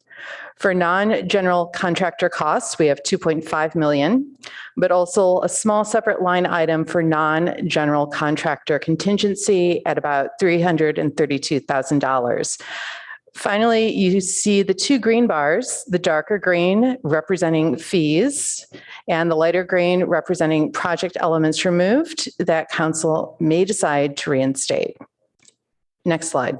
Speaker 9: For non-general contractor costs, we have $2.5 million, but also a small separate line item for non-general contractor contingency at about $332,000. Finally, you see the two green bars, the darker green representing fees and the lighter green representing project elements removed that council may decide to reinstate. Next slide.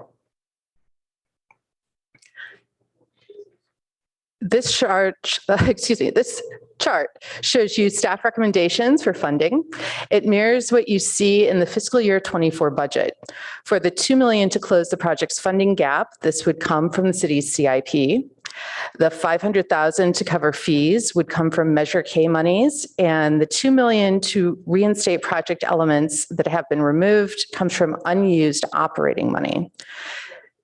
Speaker 9: This chart, this chart shows you staff recommendations for funding. It mirrors what you see in the fiscal year 24 budget. For the $2 million to close the project's funding gap, this would come from the city's CIP. The $500,000 to cover fees would come from Measure K monies, and the $2 million to reinstate project elements that have been removed comes from unused operating money.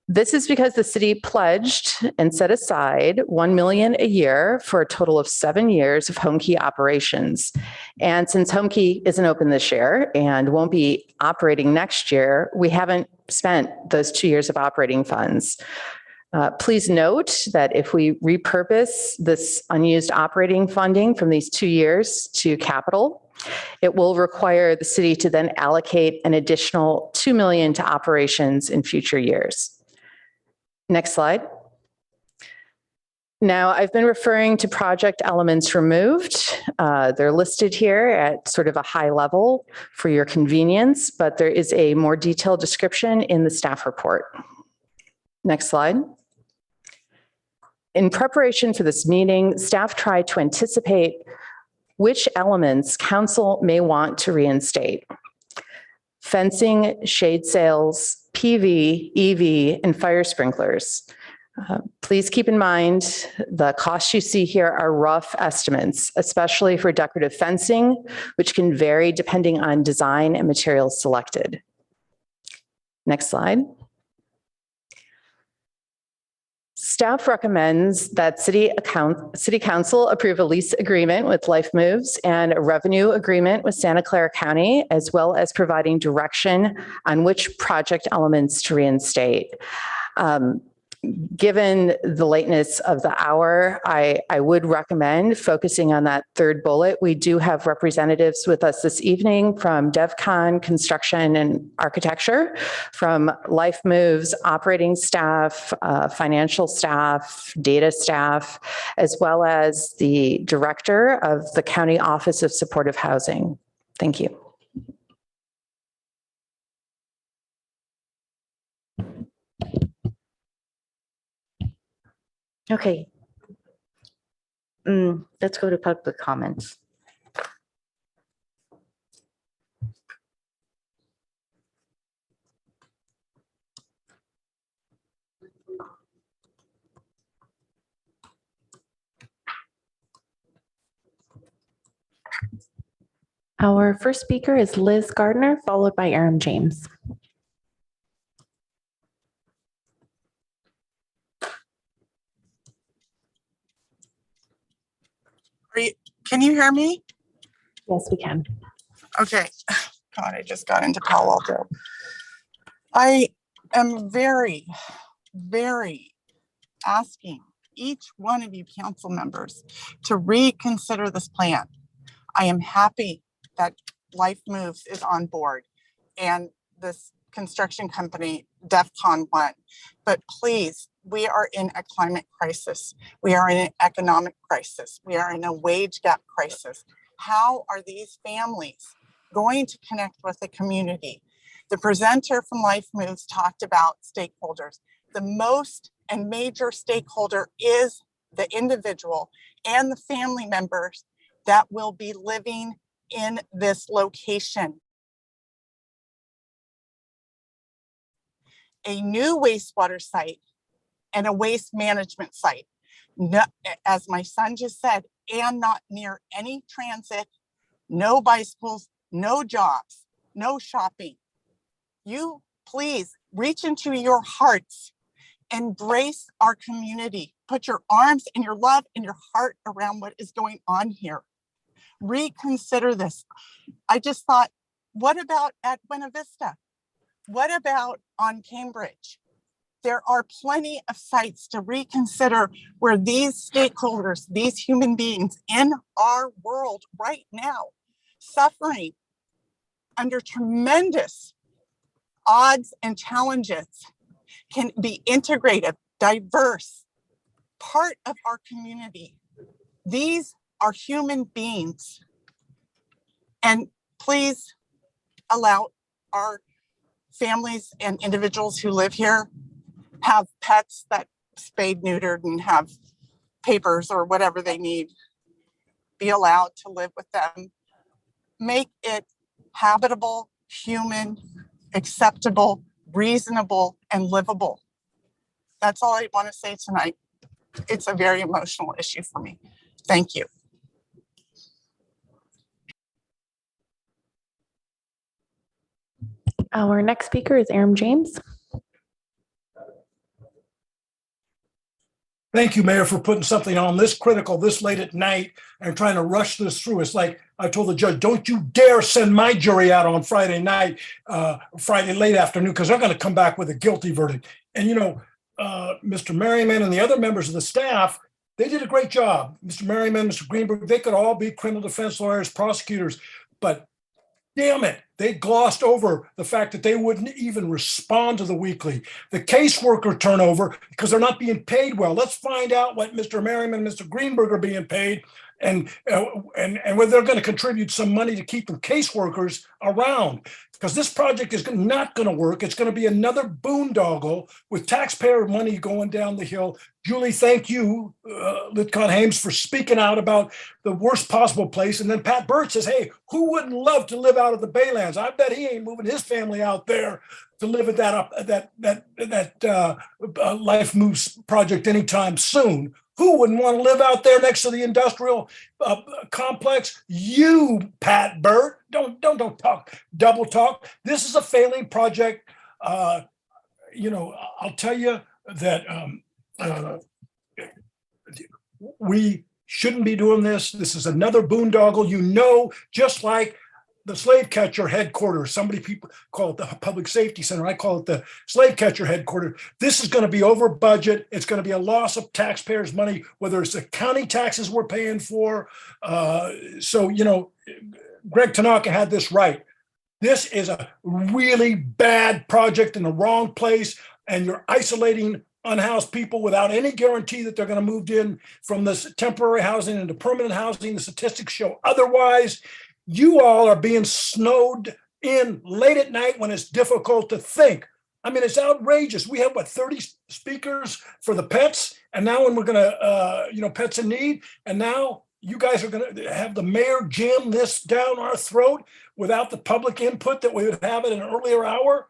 Speaker 9: This is because the city pledged and set aside $1 million a year for a total of 7 years of home key operations. And since home key isn't open this year and won't be operating next year, we haven't spent those 2 years of operating funds. Please note that if we repurpose this unused operating funding from these 2 years to capital, it will require the city to then allocate an additional $2 million to operations in future years. Next slide. Now, I've been referring to project elements removed. They're listed here at sort of a high level for your convenience, but there is a more detailed description in the staff report. Next slide. In preparation for this meeting, staff tried to anticipate which elements council may want to reinstate. Fencing, shade sails, PV, EV, and fire sprinklers. Please keep in mind the costs you see here are rough estimates, especially for decorative fencing, which can vary depending on design and materials selected. Next slide. Staff recommends that City Council approve a lease agreement with Life Moves and a revenue agreement with Santa Clara County, as well as providing direction on which project elements to reinstate. Given the lateness of the hour, I would recommend focusing on that third bullet. We do have representatives with us this evening from DevCon, Construction and Architecture, from Life Moves, operating staff, financial staff, data staff, as well as the director of the County Office of Supportive Housing. Thank you.
Speaker 1: Okay. Let's go to public comments.
Speaker 2: Our first speaker is Liz Gardner, followed by Aaron James.
Speaker 8: Can you hear me?
Speaker 2: Yes, we can.
Speaker 8: Okay. God, I just got into Palo Alto. I am very, very asking each one of you council members to reconsider this plan. I am happy that Life Moves is on board and this construction company, DEFCON 1. But please, we are in a climate crisis. We are in an economic crisis. We are in a wage gap crisis. How are these families going to connect with the community? The presenter from Life Moves talked about stakeholders. The most and major stakeholder is the individual and the family members that will be living in this location. A new wastewater site and a waste management site, no, as my son just said, and not near any transit, no bicycles, no jobs, no shopping. You please reach into your hearts, embrace our community, put your arms and your love and your heart around what is going on here. Reconsider this. I just thought, what about at Buena Vista? What about on Cambridge? There are plenty of sites to reconsider where these stakeholders, these human beings in our world right now, suffering under tremendous odds and challenges, can be integrated, diverse, part of our community. These are human beings. And please allow our families and individuals who live here, have pets that spayed, neutered, and have papers or whatever they need, be allowed to live with them. Make it habitable, human, acceptable, reasonable, and livable. That's all I want to say tonight. It's a very emotional issue for me. Thank you.
Speaker 2: Our next speaker is Aram James.
Speaker 11: Thank you, Mayor, for putting something on this critical this late at night and trying to rush this through. It's like I told the judge, don't you dare send my jury out on Friday night, Friday late afternoon, because they're going to come back with a guilty verdict. And, you know, Mr. Merriman and the other members of the staff, they did a great job. Mr. Merriman, Mr. Greenberg, they could all be criminal defense lawyers, prosecutors, but damn it, they glossed over the fact that they wouldn't even respond to the weekly. The caseworker turnover, because they're not being paid well. Let's find out what Mr. Merriman and Mr. Greenberg are being paid and whether they're going to contribute some money to keep the caseworkers around. Because this project is not going to work. It's going to be another boondoggle with taxpayer money going down the hill. Julie, thank you, Litcott Hames, for speaking out about the worst possible place. And then Pat Burt says, hey, who wouldn't love to live out of the Baylands? I bet he ain't moving his family out there to live at that Life Moves project anytime soon. Who wouldn't want to live out there next to the industrial complex? You, Pat Burt, don't talk, double talk. This is a failing project. You know, I'll tell you that we shouldn't be doing this. This is another boondoggle, you know, just like the slave catcher headquarters. People call it the public safety center. I call it the slave catcher headquarters. This is going to be over budget. It's going to be a loss of taxpayers' money, whether it's the county taxes we're paying for. So, you know, Greg Tanaka had this right. This is a really bad project in the wrong place, and you're isolating unhoused people without any guarantee that they're going to move in from this temporary housing into permanent housing. The statistics show otherwise. You all are being snowed in late at night when it's difficult to think. I mean, it's outrageous. We have, 30 speakers for the pets. And now when we're going to, pets in need. And now you guys are going to have the mayor jam this down our throat without the public input that we would have at an earlier hour.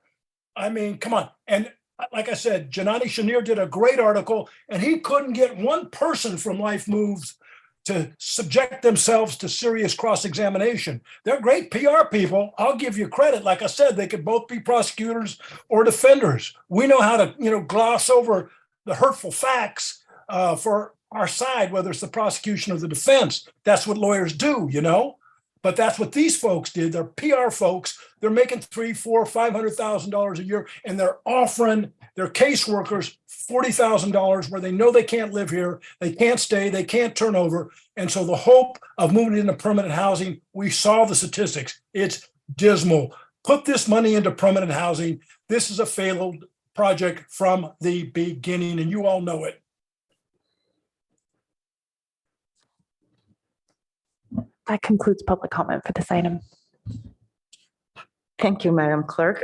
Speaker 11: I mean, come on. And like I said, Janani Shanir did a great article, and he couldn't get one person from Life Moves to subject themselves to serious cross-examination. They're great PR people. I'll give you credit. Like I said, they could both be prosecutors or defenders. We know how to, gloss over the hurtful facts for our side, whether it's the prosecution or the defense. That's what lawyers do, But that's what these folks did. They're PR folks. They're making $300,000, $400,000, $500,000 a year, and they're offering their caseworkers $40,000 where they know they can't live here, they can't stay, they can't turn over. And so the hope of moving into permanent housing, we saw the statistics. It's dismal. Put this money into permanent housing. This is a failed project from the beginning, and you all know it.
Speaker 2: That concludes public comment for this item.
Speaker 1: Thank you, Madam Clerk.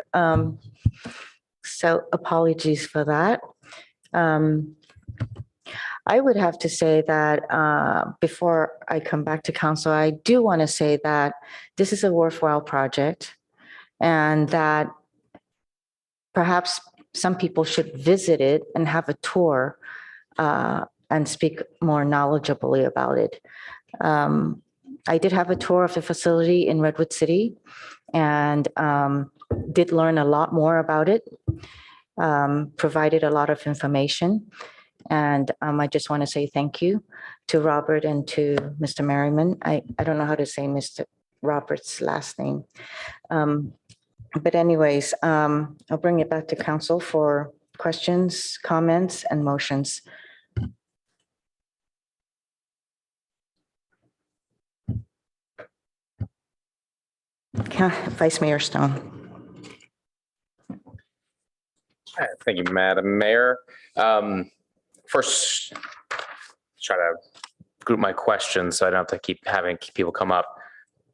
Speaker 1: So apologies for that. I would have to say that before I come back to council, I do want to say that this is a worthwhile project and that perhaps some people should visit it and have a tour and speak more knowledgeably about it. I did have a tour of the facility in Redwood City and did learn a lot more about it, provided a lot of information. And I just want to say thank you to Robert and to Mr. Merriman. I don't know how to say Mr. Robert's last name. But anyways, I'll bring it back to council for questions, comments, and motions. Vice Mayor Stone.
Speaker 17: Thank you, Madam Mayor. First, try to group my questions so I don't have to keep having people come up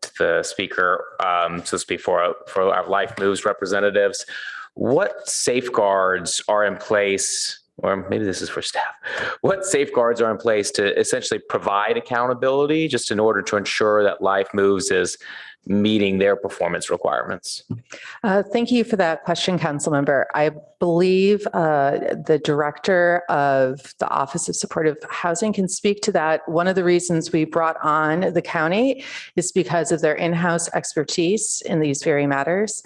Speaker 17: to the speaker to speak for our Life Moves representatives. What safeguards are in place or maybe this is for staff, what safeguards are in place to essentially provide accountability just in order to ensure that Life Moves is meeting their performance requirements?
Speaker 9: Thank you for that question, Councilmember. I believe the director of the Office of Supportive Housing can speak to that. One of the reasons we brought on the county is because of their in-house expertise in these very matters.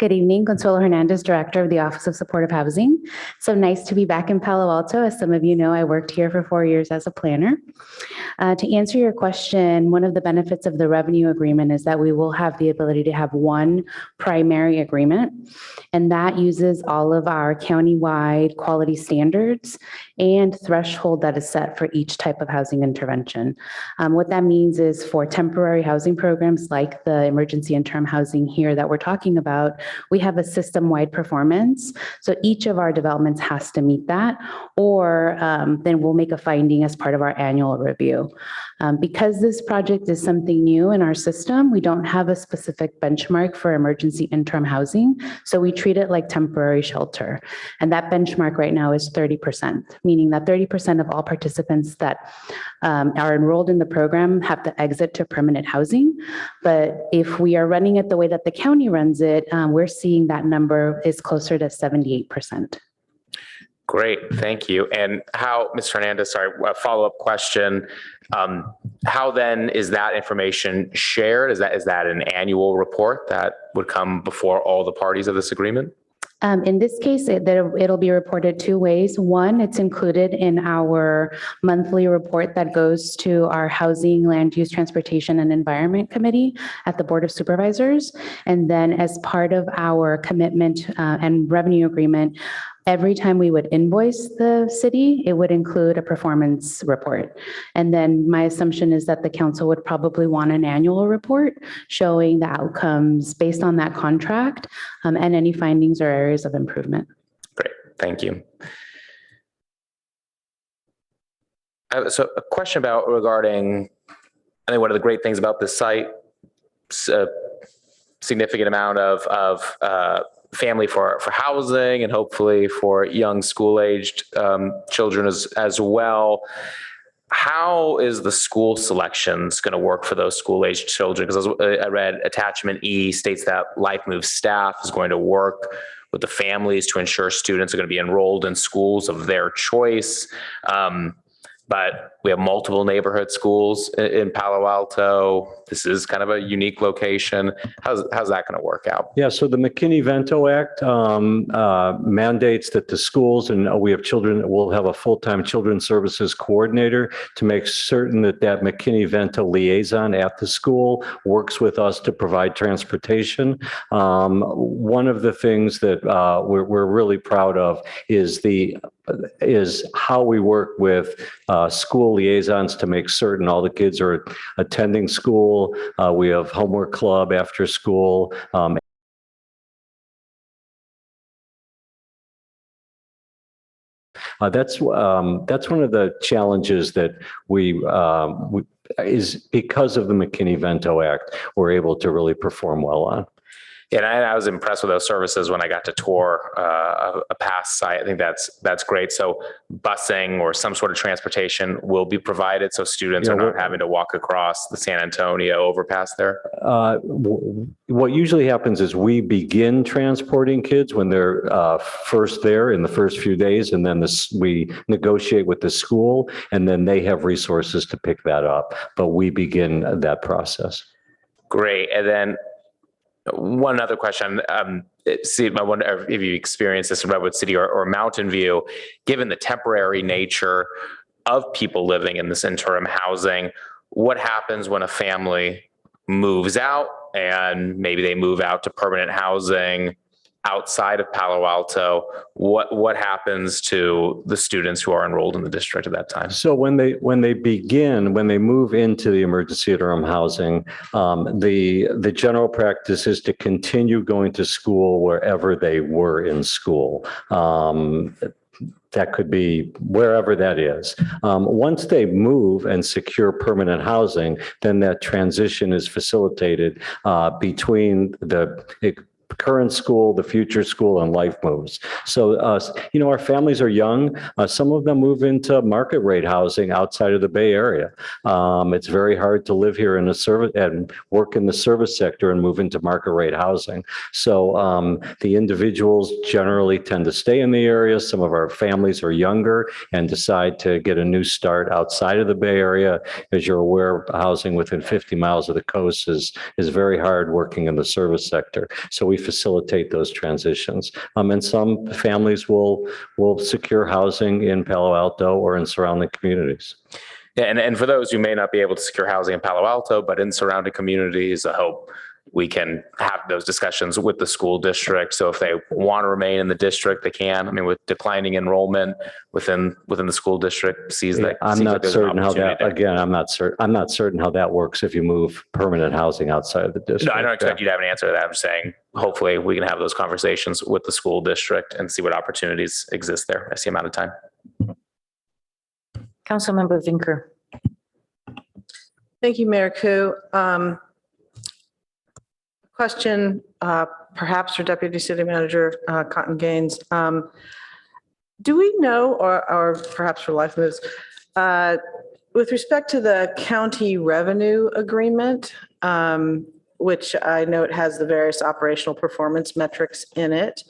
Speaker 13: Good evening, Consuelo Hernandez, Director of the Office of Supportive Housing. So nice to be back in Palo Alto. As some of you know, I worked here for 4 years as a planner. To answer your question, one of the benefits of the revenue agreement is that we will have the ability to have one primary agreement, and that uses all of our countywide quality standards and threshold that is set for each type of housing intervention. What that means is for temporary housing programs like the emergency interim housing here that we're talking about, we have a system-wide performance. So each of our developments has to meet that, or then we'll make a finding as part of our annual review. Because this project is something new in our system, we don't have a specific benchmark for emergency interim housing. So we treat it like temporary shelter. And that benchmark right now is 30%, meaning that 30% of all participants that are enrolled in the program have to exit to permanent housing. But if we are running it the way that the county runs it, we're seeing that number is closer to 78%.
Speaker 17: Great, thank you. And how, Ms. Hernandez, sorry, a follow-up question. How then is that information shared? Is that an annual report that would come before all the parties of this agreement?
Speaker 13: In this case, it'll be reported two ways. One, it's included in our monthly report that goes to our Housing, Land Use, Transportation, and Environment Committee at the Board of Supervisors. And then as part of our commitment and revenue agreement, every time we would invoice the city, it would include a performance report. And then my assumption is that the council would probably want an annual report showing the outcomes based on that contract and any findings or areas of improvement.
Speaker 17: Great, thank you. So a question regarding, I think one of the great things about this site, a significant amount of family for housing and hopefully for young school-aged children as well. How is the school selections going to work for those school-aged children? Because I read attachment E states that Life Moves staff is going to work with the families to ensure students are going to be enrolled in schools of their choice. But we have multiple neighborhood schools in Palo Alto. This is kind of a unique location. How's that going to work out?
Speaker 12: Yeah, so the McKinney-Vento Act mandates that the schools, and we have children, we'll have a full-time children's services coordinator to make certain that that McKinney-Vento liaison at the school works with us to provide transportation. One of the things that we're really proud of is how we work with school liaisons to make certain all the kids are attending school. We have homework club after school. That's one of the challenges that we is because of the McKinney-Vento Act, we're able to really perform well on.
Speaker 17: Yeah, and I was impressed with those services when I got to tour a Pacc site. I think that's great. So busing or some sort of transportation will be provided, so students are not having to walk across the San Antonio overpass there.
Speaker 12: What usually happens is we begin transporting kids when they're first there in the first few days, and then we negotiate with the school, and then they have resources to pick that up. But we begin that process.
Speaker 17: Great, and then one other question. I wonder if you experienced this in Redwood City or Mountain View, given the temporary nature of people living in this interim housing, what happens when a family moves out and maybe they move out to permanent housing outside of Palo Alto, what happens to the students who are enrolled in the district at that time?
Speaker 12: So when they move into the emergency interim housing, the general practice is to continue going to school wherever they were in school. That could be wherever that is. Once they move and secure permanent housing, then that transition is facilitated between the current school, the future school, and life moves. So, our families are young. Some of them move into market rate housing outside of the Bay Area. It's very hard to live here in a service and work in the service sector and move into market rate housing. So the individuals generally tend to stay in the area. Some of our families are younger and decide to get a new start outside of the Bay Area. As you're aware, housing within 50 miles of the coast is very hard working in the service sector. So we facilitate those transitions. And some families will secure housing in Palo Alto or in surrounding communities.
Speaker 17: Yeah, and for those who may not be able to secure housing in Palo Alto, but in surrounding communities, I hope we can have those discussions with the school district. So if they want to remain in the district, they can. I mean, with declining enrollment within the school district,
Speaker 12: I'm not certain how that. Again, I'm not certain how that works if you move permanent housing outside of the district.
Speaker 17: No, I don't expect you to have an answer to that. I'm just saying, hopefully, we can have those conversations with the school district and see what opportunities exist there. I see I'm out of time.
Speaker 1: Councilmember Vinker.
Speaker 10: Thank you, Mayor Koo. Question, perhaps for Deputy City Manager Cotton Gaines. Do we know, or perhaps for Life Moves, with respect to the county revenue agreement, which I know it has the various operational performance metrics in it,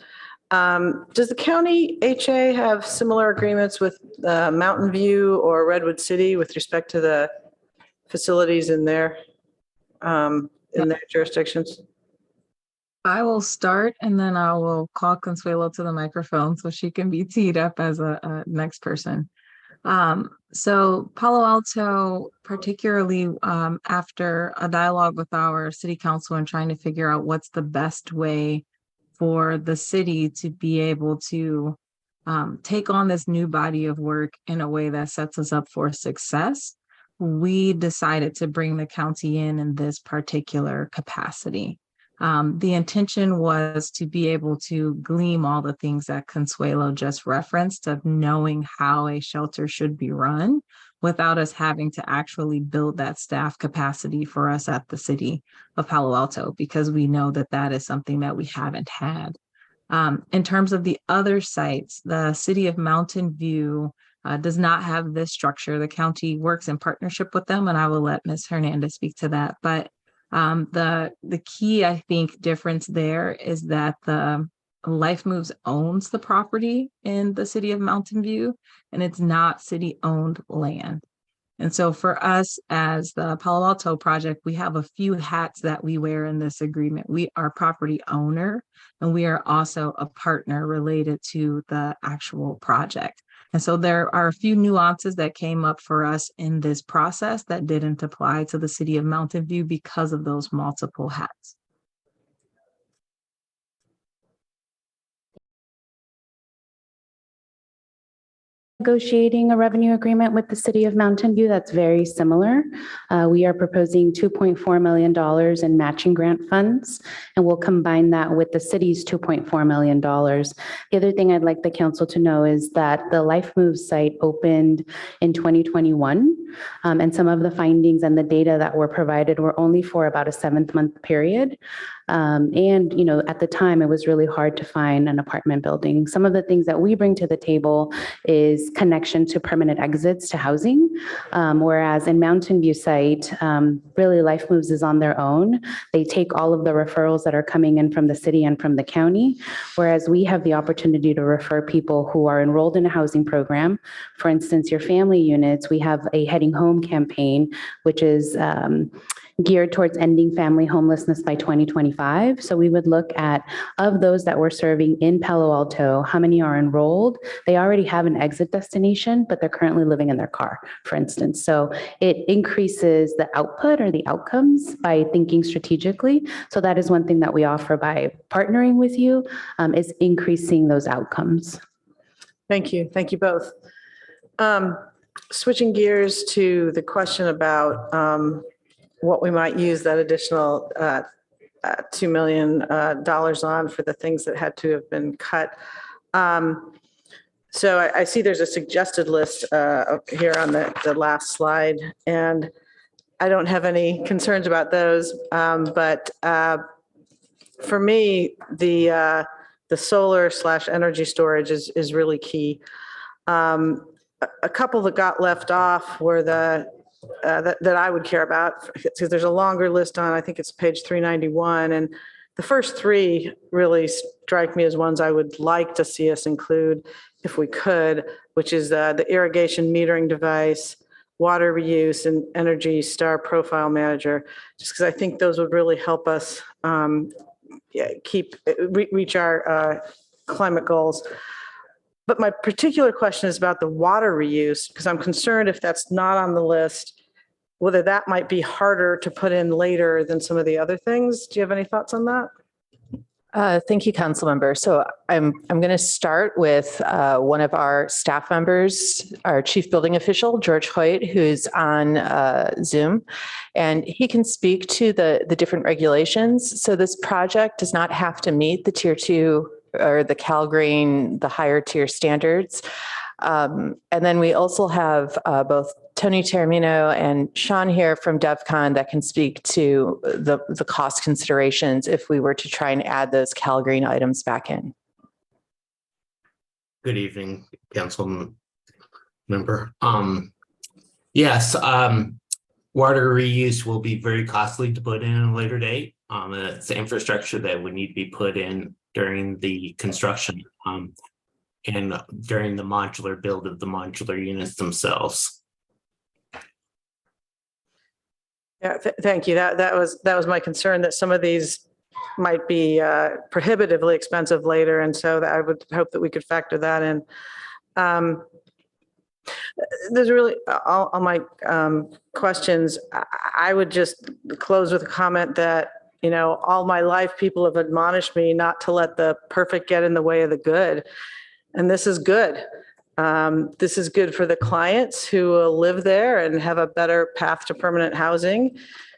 Speaker 10: does the county HA have similar agreements with Mountain View or Redwood City with respect to the facilities in their jurisdictions?
Speaker 21: I will start and then I will call Consuelo to the microphone so she can be teed up as a next person. So Palo Alto, particularly after a dialogue with our city council and trying to figure out what's the best way for the city to be able to take on this new body of work in a way that sets us up for success, we decided to bring the county in this particular capacity. The intention was to be able to glean all the things that Consuelo just referenced of knowing how a shelter should be run without us having to actually build that staff capacity for us at the city of Palo Alto, because we know that that is something that we haven't had. In terms of the other sites, the city of Mountain View does not have this structure. The county works in partnership with them, and I will let Ms. Hernandez speak to that. But the key, I think, difference there is that the Life Moves owns the property in the city of Mountain View, and it's not city-owned land. And so for us as the Palo Alto project, we have a few hats that we wear in this agreement. We are property owner, and we are also a partner related to the actual project. And so there are a few nuances that came up for us in this process that didn't apply to the city of Mountain View because of those multiple hats.
Speaker 13: Negotiating a revenue agreement with the city of Mountain View that's very similar. We are proposing $2.4 million in matching grant funds, and we'll combine that with the city's $2.4 million. The other thing I'd like the council to know is that the Life Move site opened in 2021, and some of the findings and the data that were provided were only for about a 7-month period. And, at the time, it was really hard to find an apartment building. Some of the things that we bring to the table is connection to permanent exits to housing, whereas in Mountain View site, really Life Moves is on their own. They take all of the referrals that are coming in from the city and from the county, whereas we have the opportunity to refer people who are enrolled in a housing program. For instance, your family units, we have a Heading Home campaign, which is geared towards ending family homelessness by 2025. So we would look at, of those that we're serving in Palo Alto, how many are enrolled? They already have an exit destination, but they're currently living in their car, for instance. So it increases the output or the outcomes by thinking strategically. So that is one thing that we offer by partnering with you, is increasing those outcomes.
Speaker 10: Thank you. Thank you both. Switching gears to the question about what we might use that additional $2 million on for the things that had to have been cut. So I see there's a suggested list here on the last slide, and I don't have any concerns about those. But for me, the solar / energy storage is really key. A couple that got left off were that I would care about, because there's a longer list on, I think it's page 391. And the first three really strike me as ones I would like to see us include if we could, which is the irrigation metering device, water reuse, and Energy Star Profile Manager, just because I think those would really help us reach our climate goals. But my particular question is about the water reuse, because I'm concerned if that's not on the list, whether that might be harder to put in later than some of the other things. Do you have any thoughts on that?
Speaker 9: Thank you, council member. So I'm going to start with one of our staff members, our chief building official, George Hoyt, who's on Zoom, and he can speak to the different regulations. So this project does not have to meet the tier 2 or the CalGreen, the higher tier standards. And then we also have both Tony Termino and Sean here from DevCon that can speak to the cost considerations if we were to try and add those CalGreen items back in.
Speaker 5: Good evening, council member. Yes, water reuse will be very costly to put in at a later date. It's the infrastructure that would need to be put in during the construction and during the modular build of the modular units themselves.
Speaker 10: Yeah, thank you. That was my concern, that some of these might be prohibitively expensive later, and so that I would hope that we could factor that in. There's really all my questions. I would just close with a comment that, you know, all my life people have admonished me not to let the perfect get in the way of the good, and this is good. This is good for the clients who will live there and have a better path to permanent housing.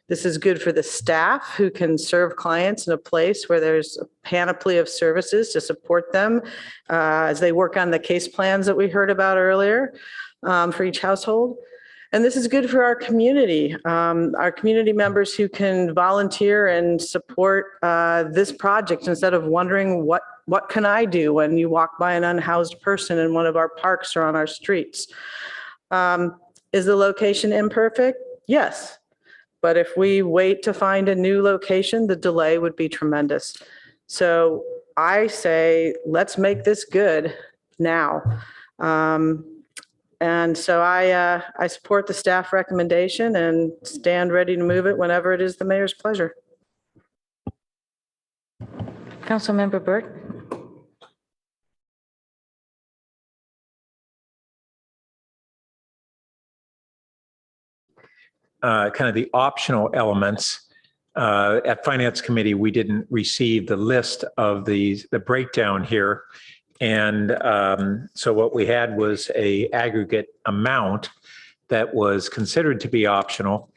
Speaker 10: This is good for the staff who can serve clients in a place where there's a panoply of services to support them as they work on the case plans that we heard about earlier for each household. And this is good for our community members who can volunteer and support this project instead of wondering what can I do when you walk by an unhoused person in one of our parks or on our streets. Is the location imperfect? Yes. But if we wait to find a new location, the delay would be tremendous. So I say, let's make this good now. And so I support the staff recommendation and stand ready to move it whenever it is the mayor's pleasure.
Speaker 1: Councilmember Burt.
Speaker 19: Kind of the optional elements. At Finance Committee, we didn't receive the list of the breakdown here. And so what we had was a aggregate amount that was considered to be optional.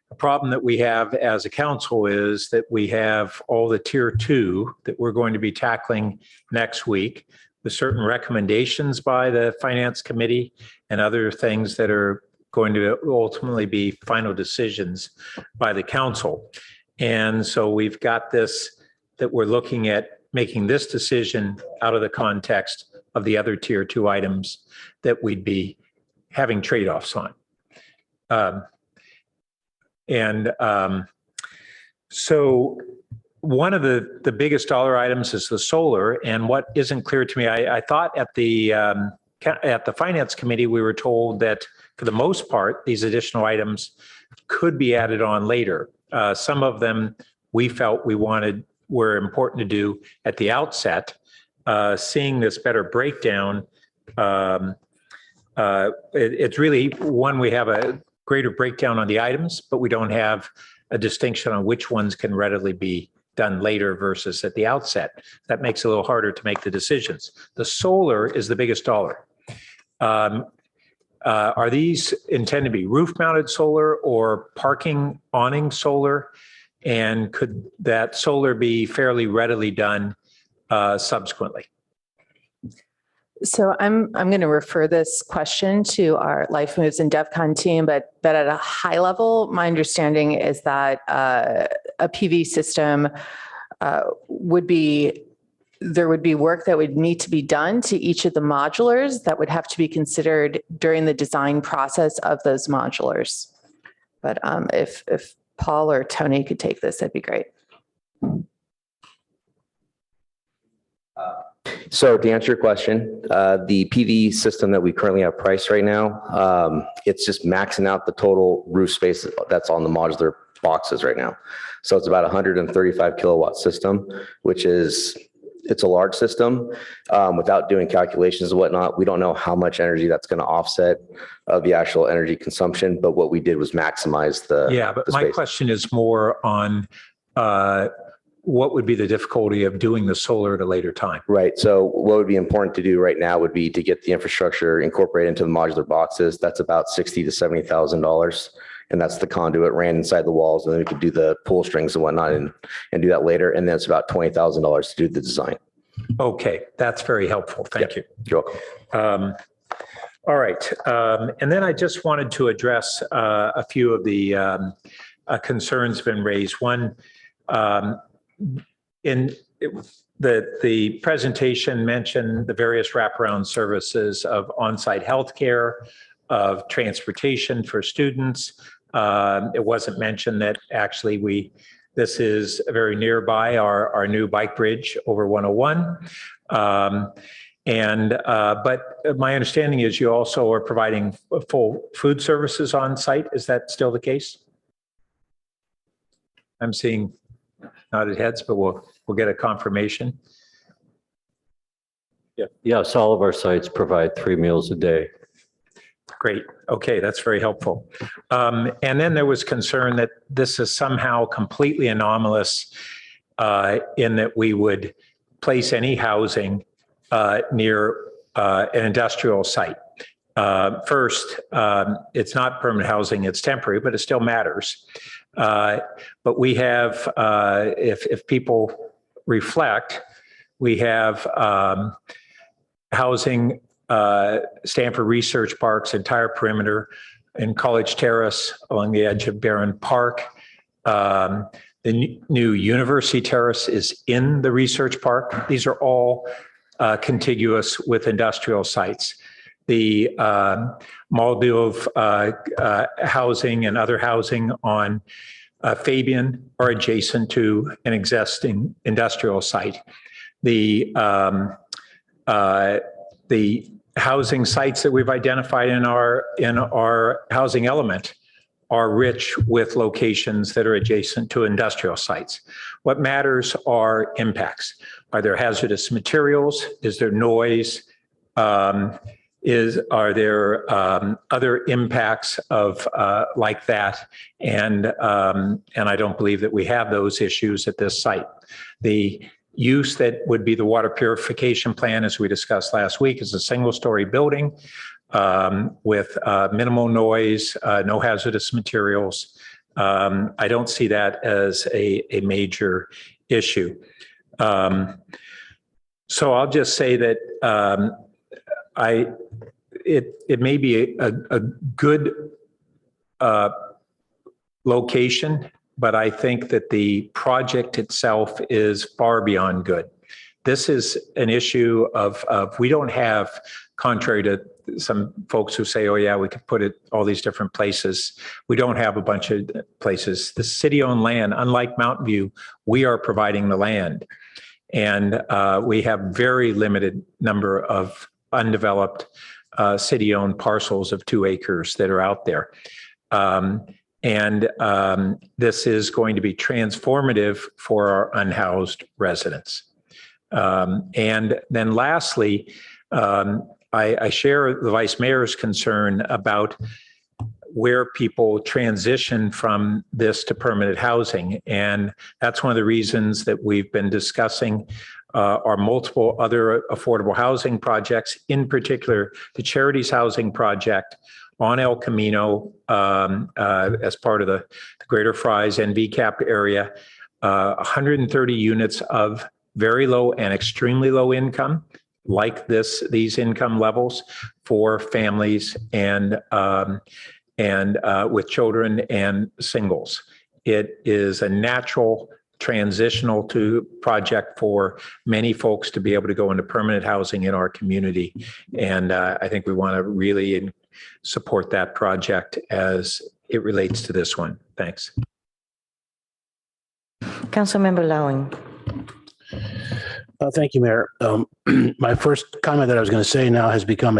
Speaker 19: The problem that we have as a council is that we have all the tier 2 that we're going to be tackling next week with certain recommendations by the Finance Committee and other things that are going to ultimately be final decisions by the council. And so we've got this that we're looking at making this decision out of the context of the other tier 2 items that we'd be having trade-offs on. So one of the biggest dollar items is the solar, and what isn't clear to me, I thought at the Finance Committee, we were told that for the most part, these additional items could be added on later. Some of them we felt were important to do at the outset. Seeing this better breakdown, it's really one, we have a greater breakdown on the items, but we don't have a distinction on which ones can readily be done later versus at the outset. That makes it a little harder to make the decisions. The solar is the biggest dollar. Are these intended to be roof-mounted solar or parking awning solar? And could that solar be fairly readily done subsequently?
Speaker 9: So I'm going to refer this question to our Life Moves and DevCon team, but at a high level, my understanding is that a PV system there would be work that would need to be done to each of the modulars that would have to be considered during the design process of those modulars. But if Paul or Tony could take this, that'd be great.
Speaker 6: So to answer your question, the PV system that we currently have priced right now, it's just maxing out the total roof space that's on the modular boxes right now. So it's about 135 kilowatt system, which is, it's a large system. Without doing calculations and whatnot, we don't know how much energy that's going to offset of the actual energy consumption. But what we did was maximize the
Speaker 19: But
Speaker 6: the
Speaker 19: my
Speaker 6: space.
Speaker 19: question is more on what would be the difficulty of doing the solar at a later time?
Speaker 6: Right. So what would be important to do right now would be to get the infrastructure incorporated into the modular boxes. That's about $60,000 to $70,000. And that's the conduit ran inside the walls. And then we could do the pull strings and whatnot and do that later. And then it's about $20,000 to do the design.
Speaker 19: Okay, that's very helpful. Thank you.
Speaker 6: You're welcome.
Speaker 19: All right. And then I just wanted to address a few of the concerns been raised. One, the presentation mentioned the various wraparound services of on-site healthcare, of transportation for students. It wasn't mentioned that actually this is very nearby our new bike bridge over 101. But my understanding is you also are providing full food services on site. Is that still the case? I'm seeing nodded heads, but we'll get a confirmation.
Speaker 12: Yeah. Yes, all of our sites provide 3 meals a day.
Speaker 19: Great. Okay, that's very helpful. And then there was concern that this is somehow completely anomalous in that we would place any housing near an industrial site. First, it's not permanent housing, it's temporary, but it still matters. But we have, if people reflect, we have housing, Stanford Research Park's entire perimeter, in College Terrace along the edge of Barron Park. The new University Terrace is in the Research Park. These are all contiguous with industrial sites. The Maldive housing and other housing on Fabian are adjacent to an existing industrial site. The housing sites that we've identified in our housing element are rich with locations that are adjacent to industrial sites. What matters are impacts. Are there hazardous materials? Is there noise? Are there other impacts of like that? And I don't believe that we have those issues at this site. The use that would be the water purification plan, as we discussed last week, is a single-story building with minimal noise, no hazardous materials. I don't see that as a major issue. So I'll just say that it may be a good location, but I think that the project itself is far beyond good. This is an issue of we don't have, contrary to some folks who say, oh yeah, we could put it all these different places. We don't have a bunch of places. The city-owned land, unlike Mountain View, we are providing the land. And we have very limited number of undeveloped city-owned parcels of 2 acres that are out there. And this is going to be transformative for our unhoused residents. And then lastly, I share the Vice Mayor's concern about where people transition from this to permanent housing. And that's one of the reasons that we've been discussing are multiple other affordable housing projects, in particular, the Charities Housing Project on El Camino as part of the Greater Fries and VCAP area, 130 units of very low and extremely low income, like these income levels for families and with children and singles. It is a natural transitional project for many folks to be able to go into permanent housing in our community. And I think we want to really support that project as it relates to this one. Thanks.
Speaker 1: Councilmember Lowing.
Speaker 16: Thank you, Mayor. My first comment that I was going to say now has become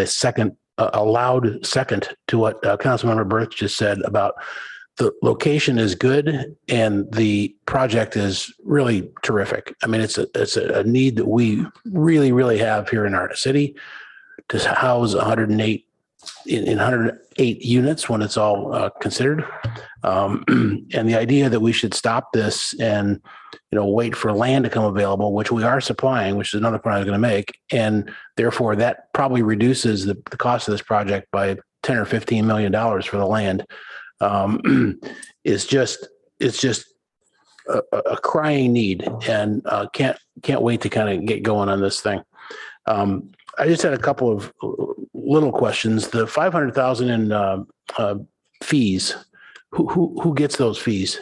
Speaker 16: a loud second to what Councilmember Birch just said about the location is good and the project is really terrific. I mean, it's a need that we really, really have here in our city to house 108 units when it's all considered. And the idea that we should stop this and, wait for land to come available, which we are supplying, which is another point I was going to make. And therefore that probably reduces the cost of this project by $10 or $15 million for the land. It's just a crying need, and can't wait to kind of get going on this thing. I just had a couple of little questions. The $500,000 in fees, who gets those fees?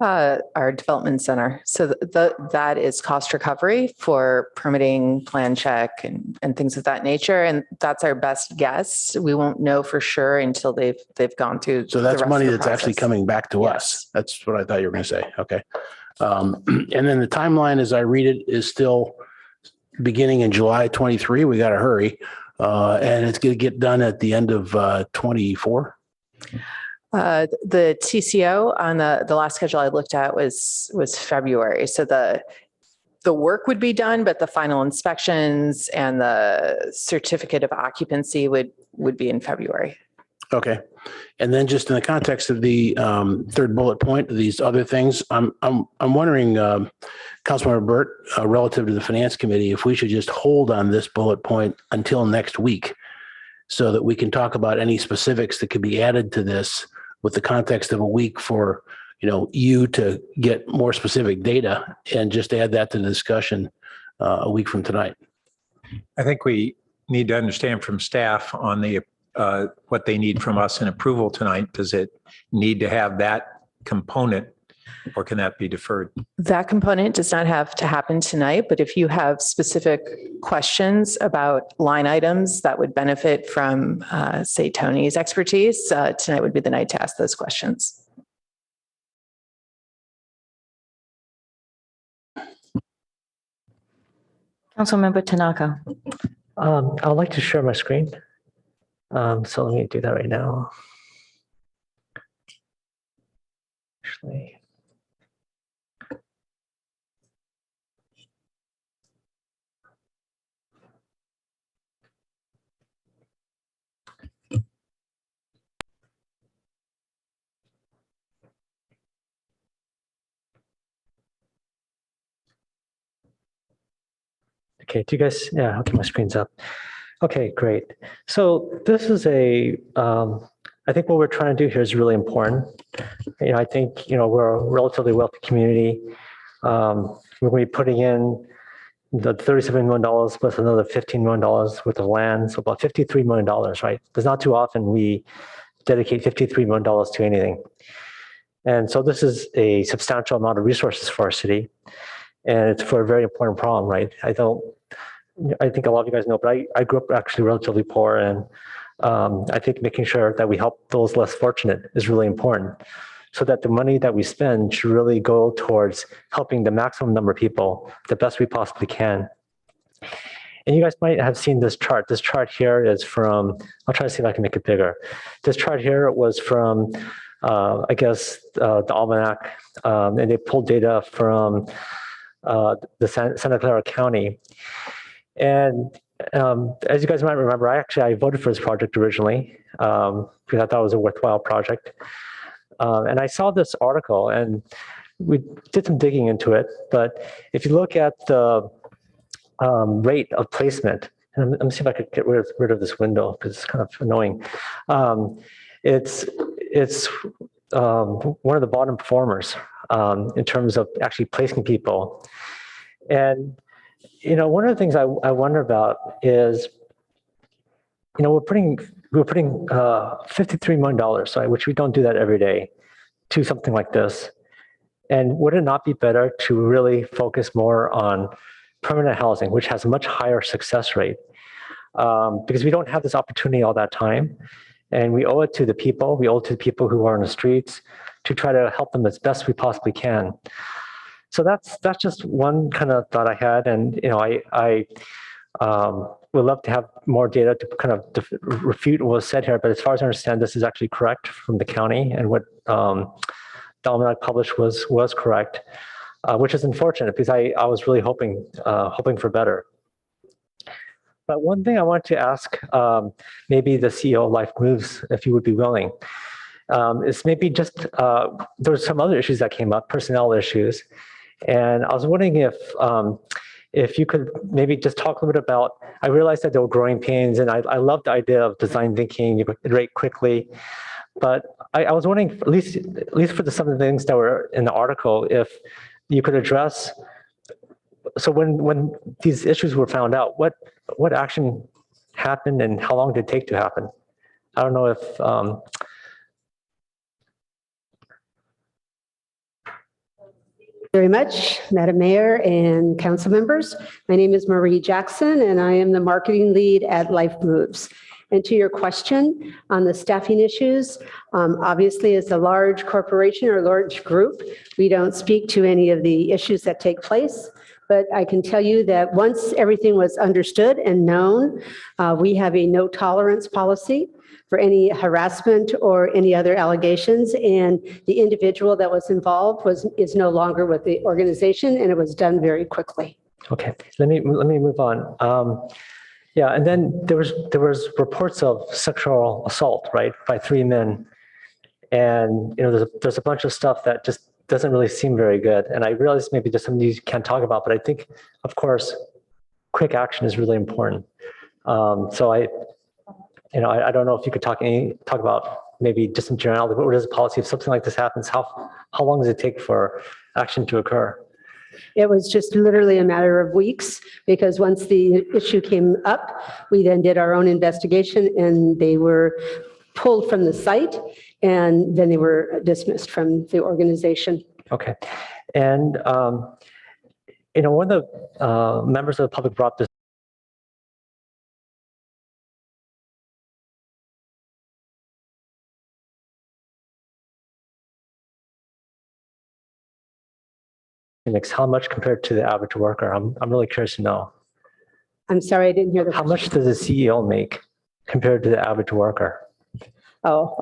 Speaker 9: Our development center. So that is cost recovery for permitting, plan check, and things of that nature. And that's our best guess. We won't know for sure until they've gone through.
Speaker 16: So that's
Speaker 9: the rest
Speaker 16: money
Speaker 9: of the
Speaker 16: that's actually
Speaker 9: process.
Speaker 16: coming back to us. That's what I thought you were going to say. Okay. And then the timeline, as I read it, is still beginning in July 23. We got to hurry. And it's going to get done at the end of 24.
Speaker 9: The TCO on the last schedule I looked at was February. So the work would be done, but the final inspections and the certificate of occupancy would be in February.
Speaker 16: Okay. And then just in the context of the third bullet point, these other things, I'm wondering, Councilmember Burt, relative to the Finance Committee, if we should just hold on this bullet point until next week so that we can talk about any specifics that could be added to this with the context of a week for, you to get more specific data and just add that to the discussion a week from tonight.
Speaker 19: I think we need to understand from staff on the what they need from us in approval tonight. Does it need to have that component, or can that be deferred?
Speaker 9: That component does not have to happen tonight, but if you have specific questions about line items that would benefit from, say, Tony's expertise, tonight would be the night to ask those questions.
Speaker 1: Councilmember Tanaka.
Speaker 15: I would like to share my screen. So let me do that right now. Actually. Okay, do you guys, yeah, okay, my screen's up. Okay, great. So this is I think what we're trying to do here is really important. I think, we're a relatively wealthy community. We're going to be putting in the $37 million plus another $15 million worth of land, so about $53 million, right? There's not too often we dedicate $53 million to anything. And so this is a substantial amount of resources for our city. And it's for a very important problem, right? I think a lot of you guys know, but I grew up actually relatively poor, and I think making sure that we help those less fortunate is really important, so that the money that we spend should really go towards helping the maximum number of people the best we possibly can. And you guys might have seen this chart. This chart here is from, I'll try to see if I can make it bigger. This chart here was from I guess, the almanac, and they pulled data from the Santa Clara County. And as you guys might remember, I voted for this project originally because I thought it was a worthwhile project. And I saw this article and we did some digging into it. But if you look at the rate of placement, and let me see if I could get rid of this window because it's kind of annoying. It's one of the bottom performers in terms of actually placing people. And one of the things I wonder about is, we're putting $53 million, right, which we don't do that every day, to something like this. And would it not be better to really focus more on permanent housing, which has a much higher success rate? Because we don't have this opportunity all that time. And we owe it to the people. We owe it to the people who are on the streets to try to help them as best we possibly can. So that's just one kind of thought I had. And, I would love to have more data to kind of refute what was said here. But as far as I understand, this is actually correct from the county, and what the almanac published was correct, which is unfortunate because I was really hoping for better. But one thing I want to ask maybe the CEO of Life Moves, if you would be willing, is maybe just there were some other issues that came up, personnel issues, and I was wondering if you could maybe just talk a little bit about. I realized that there were growing pains, and I love the idea of design thinking, you iterate quickly. But I was wondering, at least for some of the things that were in the article, if you could address. So when these issues were found out, what action happened and how long did it take to happen? I don't know if.
Speaker 4: Very much, Madam Mayor and council members. My name is Marie Jackson, and I am the marketing lead at Life Moves. And to your question on the staffing issues, obviously as a large corporation or large group, we don't speak to any of the issues that take place. But I can tell you that once everything was understood and known, we have a no tolerance policy for any harassment or any other allegations. And the individual that was involved is no longer with the organization, and it was done very quickly.
Speaker 15: Okay, let me move on. Yeah, and then there was reports of sexual assault, right, by 3 men, and there's a bunch of stuff that just doesn't really seem very good. And I realize maybe there's something you can't talk about, but I think, of course, quick action is really important. So I don't know if you could talk about maybe just in generality, what is the policy if something like this happens? How long does it take for action to occur?
Speaker 4: It was just literally a matter of weeks, because once the issue came up, we then did our own investigation, and they were pulled from the site, and then they were dismissed from the organization.
Speaker 15: Okay. And, one of the members of the public brought this how much compared to the average worker? I'm really curious to know.
Speaker 4: I'm sorry, I didn't hear the
Speaker 15: How much does a CEO make compared to the average worker?
Speaker 4: Oh,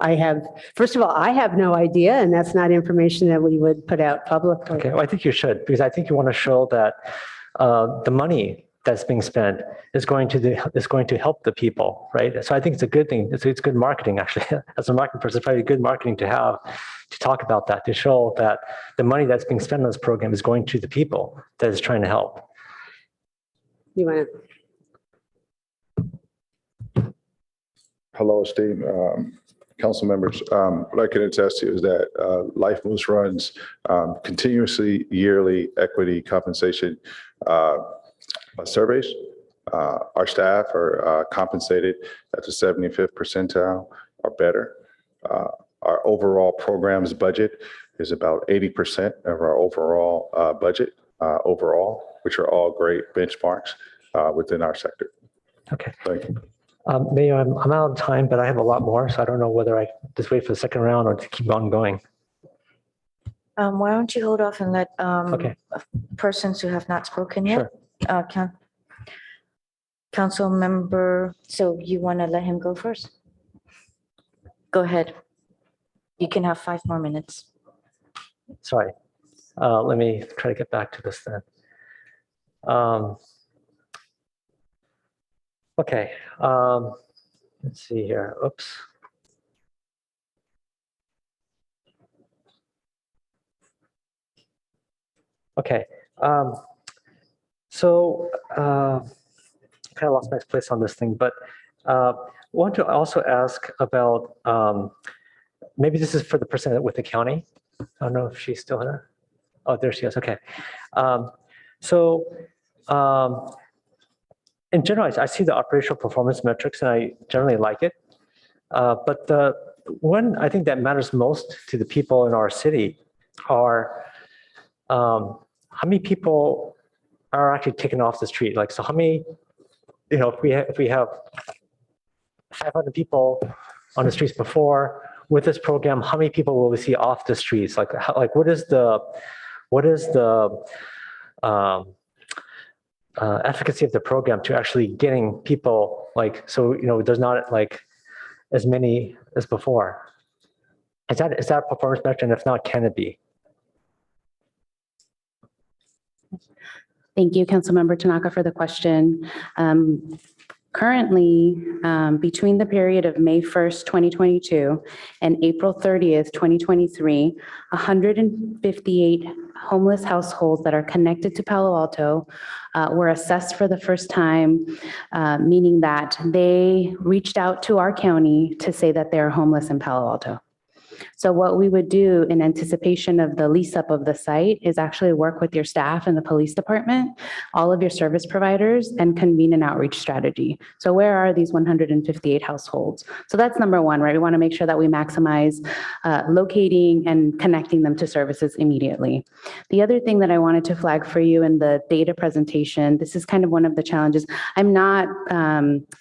Speaker 4: first of all, I have no idea, and that's not information that we would put out publicly.
Speaker 15: Okay, well, I think you should, because I think you want to show that the money that's being spent is going to help the people, right? So I think it's a good thing. It's good marketing, actually. As a marketing person, it's probably good marketing to have, to talk about that, to show that the money that's being spent on this program is going to the people that is trying to help.
Speaker 4: You want
Speaker 22: to? Hello, esteemed council members. What I can attest to is that Life Moves runs continuously yearly equity compensation surveys. Our staff are compensated at the 75th percentile or better. Our overall programs budget is about 80% of our overall budget overall, which are all great benchmarks within our sector.
Speaker 15: Okay.
Speaker 22: Thank you.
Speaker 15: Mayor, I'm out of time, but I have a lot more, so I don't know whether I just wait for the second round or to keep on going.
Speaker 1: Why don't you hold off and let
Speaker 15: Okay.
Speaker 1: persons who have not spoken yet?
Speaker 15: Sure.
Speaker 1: Council member, so you want to let him go first? Go ahead. You can have 5 more minutes.
Speaker 15: Sorry. Let me try to get back to this then. Okay. Let's see here. Oops. Okay. So kind of lost my place on this thing, but want to also ask about maybe this is for the person with the county. I don't know if she's still here. Oh, there she is. Okay. So in general, I see the operational performance metrics and I generally like it. But the one I think that matters most to the people in our city are how many people are actually taken off the street. Like, so how many, if we have 500 people on the streets before, with this program, how many people will we see off the streets? Like, what is the efficacy of the program to actually getting people there's not like as many as before? Is that a performance metric? And if not, can it be?
Speaker 13: Thank you, Councilmember Tanaka, for the question. Currently, between the period of May 1st, 2022 and April 30th, 2023, 158 homeless households that are connected to Palo Alto were assessed for the first time, meaning that they reached out to our county to say that they're homeless in Palo Alto. So what we would do in anticipation of the lease up of the site is actually work with your staff in the police department, all of your service providers, and convene an outreach strategy. So where are these 158 households? So that's number one, right? We want to make sure that we maximize locating and connecting them to services immediately. The other thing that I wanted to flag for you in the data presentation, this is kind of one of the challenges. I'm not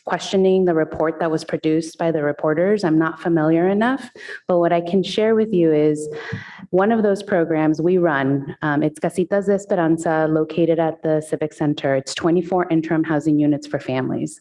Speaker 13: questioning the report that was produced by the reporters. I'm not familiar enough, but what I can share with you is one of those programs we run. It's Casitas de Esperanza, located at the Civic Center. It's 24 interim housing units for families.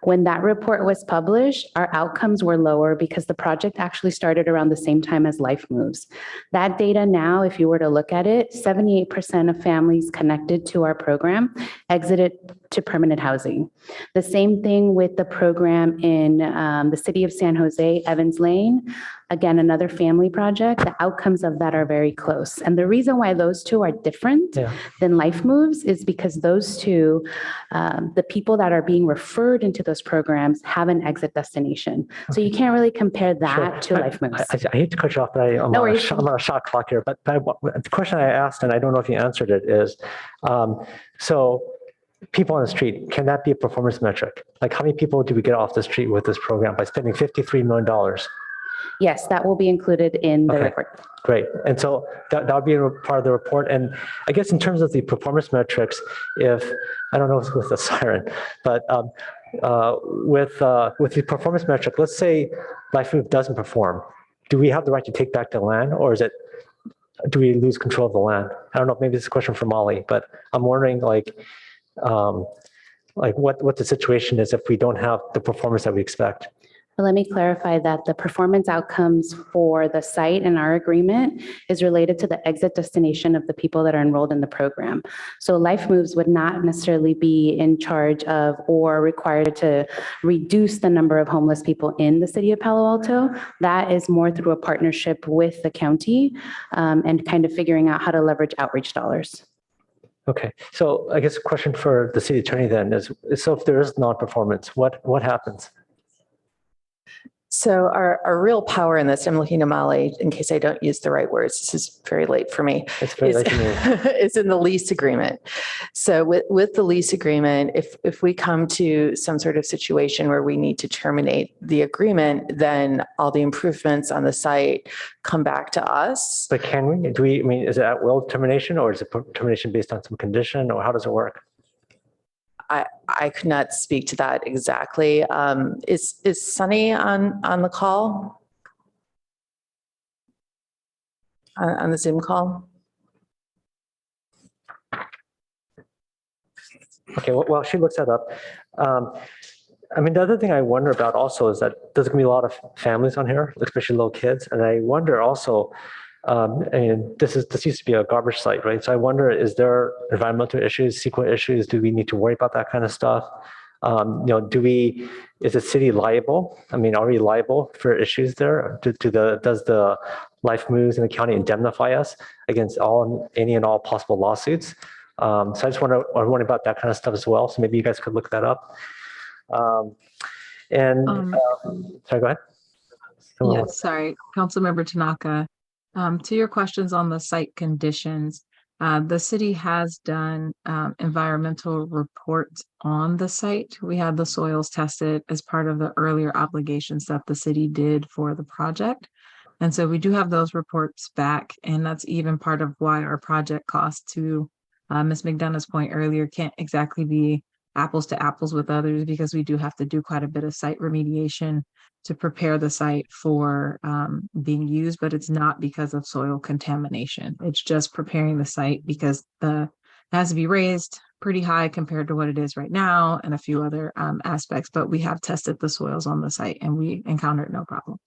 Speaker 13: When that report was published, our outcomes were lower because the project actually started around the same time as Life Moves. That data now, if you were to look at it, 78% of families connected to our program exited to permanent housing. The same thing with the program in the city of San Jose, Evans Lane. Again, another family project. The outcomes of that are very close. And the reason why those two are different than Life Moves is because those two, the people that are being referred into those programs have an exit destination. So you can't really compare that to Life Moves.
Speaker 15: I hate to cut you off, but I'm on a shot clock here. But the question I asked, and I don't know if you answered it, is so people on the street, can that be a performance metric? Like, how many people do we get off the street with this program by spending $53 million?
Speaker 13: Yes, that will be included in the report.
Speaker 15: Great. And so that'll be a part of the report. And I guess in terms of the performance metrics, if, I don't know if it's with the siren, but with the performance metric, let's say Life Move doesn't perform, do we have the right to take back the land, or do we lose control of the land? I don't know, maybe this is a question for Molly, but I'm wondering what the situation is if we don't have the performance that we expect.
Speaker 13: But let me clarify that the performance outcomes for the site and our agreement is related to the exit destination of the people that are enrolled in the program. So Life Moves would not necessarily be in charge of or required to reduce the number of homeless people in the city of Palo Alto. That is more through a partnership with the county and kind of figuring out how to leverage outreach dollars.
Speaker 15: Okay, so I guess a question for the city attorney then is, so if there is non-performance, what happens?
Speaker 9: So our real power in this, I'm looking to Molly in case I don't use the right words. This is very late for me.
Speaker 15: It's very late to me.
Speaker 9: Is in the lease agreement. So with the lease agreement, if we come to some sort of situation where we need to terminate the agreement, then all the improvements on the site come back to us.
Speaker 15: But can we? I mean, is it at will termination, or is it termination based on some condition, or how does it work?
Speaker 9: I could not speak to that exactly. Is Sunny on the call? On the Zoom call?
Speaker 15: Okay, well, she looks that up. I mean, the other thing I wonder about also is that there's going to be a lot of families on here, especially little kids. And I wonder also, and this used to be a garbage site, right? So I wonder, is there environmental issues, CEQA issues? Do we need to worry about that kind of stuff? Is the city liable? I mean, are we liable for issues there? Does the Life Moves in the county indemnify us against any and all possible lawsuits? So I just wonder about that kind of stuff as well. So maybe you guys could look that up. Sorry, go ahead.
Speaker 21: Yes, sorry, Councilmember Tanaka. To your questions on the site conditions, the city has done environmental reports on the site. We had the soils tested as part of the earlier obligations that the city did for the project. And so we do have those reports back, and that's even part of why our project costs, to Ms. McDonough's point earlier, can't exactly be apples to apples with others, because we do have to do quite a bit of site remediation to prepare the site for being used, but it's not because of soil contamination. It's just preparing the site because it has to be raised pretty high compared to what it is right now, and a few other aspects, but we have tested the soils on the site and we encountered no problems.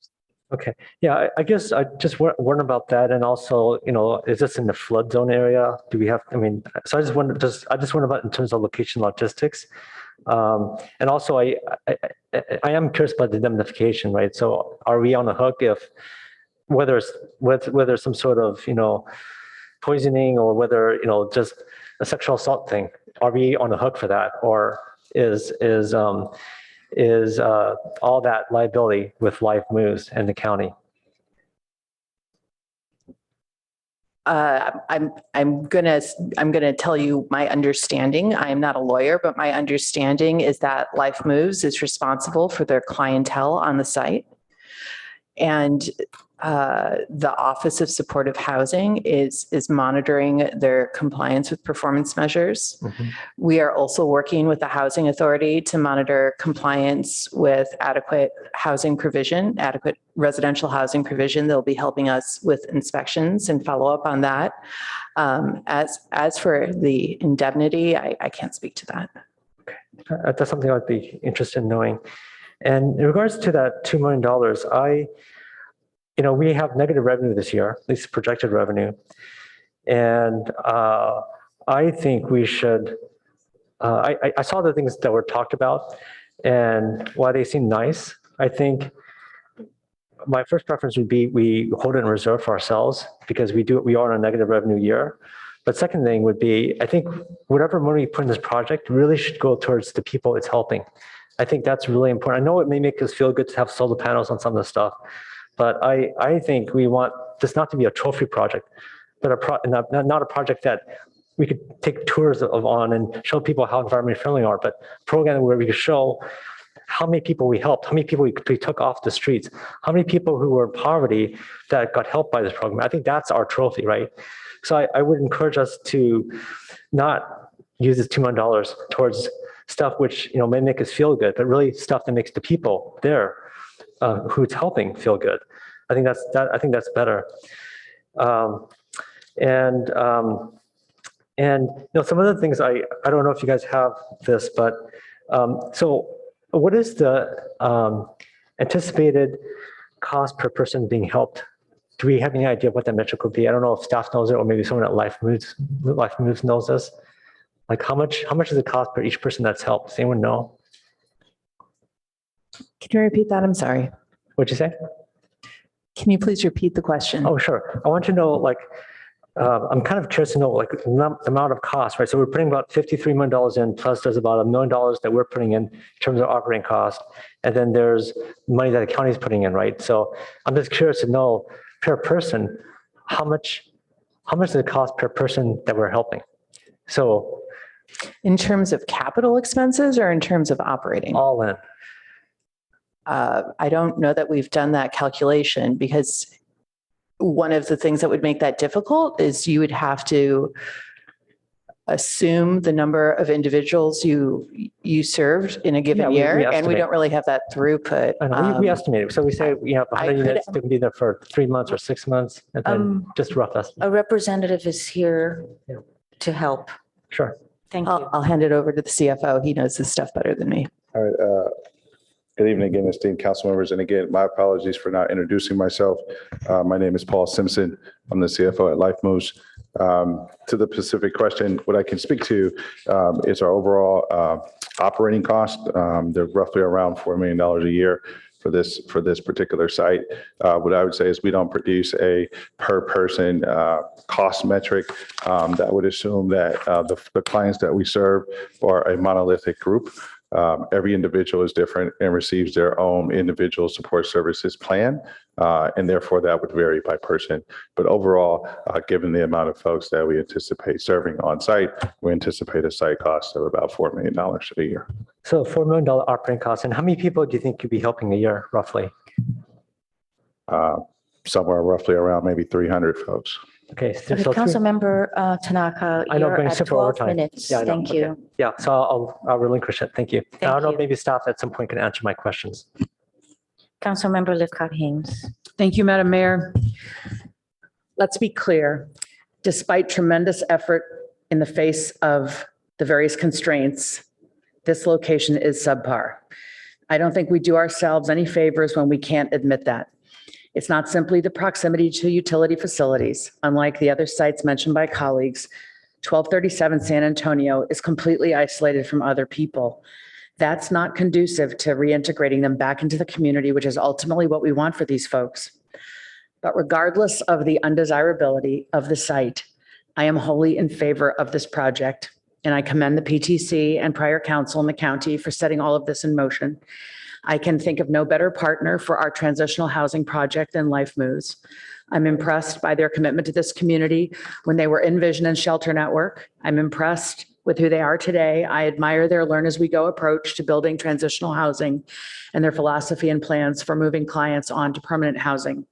Speaker 15: Okay. Yeah, I guess I just wonder about that. And also, is this in the flood zone area? Do we have, so I just wonder about in terms of location logistics. And also I am curious about the indemnification, right? So are we on the hook if whether some sort of, poisoning, or whether, just a sexual assault thing, are we on the hook for that? Or is all that liability with Life Moves in the county?
Speaker 9: I'm gonna tell you my understanding. I am not a lawyer, but my understanding is that Life Moves is responsible for their clientele on the site. And the Office of Supportive Housing is monitoring their compliance with performance measures.
Speaker 15: Mm-hmm.
Speaker 9: We are also working with the Housing Authority to monitor compliance with adequate housing provision, adequate residential housing provision. They'll be helping us with inspections and follow up on that. As for the indemnity, I can't speak to that.
Speaker 15: Okay, that's something I'd be interested in knowing. And in regards to that $2 million, we have negative revenue this year, at least projected revenue. And I think we should, I saw the things that were talked about, and while they seem nice, I think my first preference would be we hold it in reserve for ourselves, because we are in a negative revenue year. But second thing would be, I think whatever money we put in this project really should go towards the people it's helping. I think that's really important. I know it may make us feel good to have solar panels on some of the stuff, but I think we want this not to be a trophy project, but not a project that we could take tours on and show people how environmentally friendly we are, but a program where we could show how many people we helped, how many people we took off the streets, how many people who were in poverty that got helped by this program. I think that's our trophy, right? So I would encourage us to not use this $2 million towards stuff which may make us feel good, but really stuff that makes the people there who it's helping feel good. I think that's better. And some other things I don't know if you guys have this, but so what is the anticipated cost per person being helped? Do we have any idea what that metric would be? I don't know if staff knows it, or maybe someone at Life Moves knows this. Like how much does it cost per each person that's helped? Does anyone know?
Speaker 9: Can you repeat that? I'm sorry.
Speaker 15: What'd you say?
Speaker 9: Can you please repeat the question?
Speaker 15: Oh, sure. I want to know, I'm kind of curious to know, the amount of cost, right? So we're putting about $53 million in, plus there's about $1 million that we're putting in terms of operating costs. And then there's money that the county is putting in, right? So I'm just curious to know per person, how much does it cost per person that we're helping? So
Speaker 9: in terms of capital expenses or in terms of operating?
Speaker 15: All in.
Speaker 9: I don't know that we've done that calculation, because one of the things that would make that difficult is you would have to assume the number of individuals you served in a given year, and we don't really have that throughput.
Speaker 15: I know, we estimate it. So we say we have 100 units, they can be there for 3 months or 6 months, and then just rough estimate.
Speaker 1: A representative is here to help.
Speaker 15: Sure.
Speaker 1: Thank you.
Speaker 9: I'll hand it over to the CFO. He knows this stuff better than me.
Speaker 22: All right. Good evening again, esteemed council members. And again, my apologies for not introducing myself. My name is Paul Simpson. I'm the CFO at Life Moves. To the specific question, what I can speak to is our overall operating cost. They're roughly around $4 million a year for this particular site. What I would say is we don't produce a per person cost metric that would assume that the clients that we serve are a monolithic group. Every individual is different and receives their own individual support services plan, and therefore that would vary by person. But overall, given the amount of folks that we anticipate serving on site, we anticipate a site cost of about $4 million a year.
Speaker 15: So $4 million operating costs. And how many people do you think you'd be helping a year, roughly?
Speaker 22: Somewhere roughly around maybe 300 folks.
Speaker 15: Okay.
Speaker 1: Okay, Councilmember Tanaka,
Speaker 15: I know I'm
Speaker 1: you're
Speaker 15: going
Speaker 1: at
Speaker 15: super
Speaker 1: 12
Speaker 15: overtime.
Speaker 1: minutes.
Speaker 15: Yeah, I know.
Speaker 1: Thank
Speaker 15: Okay.
Speaker 1: you.
Speaker 15: Yeah, so I'll relinquish it. Thank you. I don't know
Speaker 1: you.
Speaker 15: if maybe staff at some point can answer my questions.
Speaker 1: Councilmember Lifcotte-Haynes.
Speaker 20: Thank you, Madam Mayor. Let's be clear, despite tremendous effort in the face of the various constraints, this location is subpar. I don't think we do ourselves any favors when we can't admit that. It's not simply the proximity to utility facilities. Unlike the other sites mentioned by colleagues, 1237 San Antonio is completely isolated from other people. That's not conducive to reintegrating them back into the community, which is ultimately what we want for these folks. But regardless of the undesirability of the site, I am wholly in favor of this project, and I commend the PTC and prior council in the county for setting all of this in motion. I can think of no better partner for our transitional housing project than Life Moves. I'm impressed by their commitment to this community when they were in Vision and Shelter Network. I'm impressed with who they are today. I admire their learn as we go approach to building transitional housing and their philosophy and plans for moving clients on to permanent housing.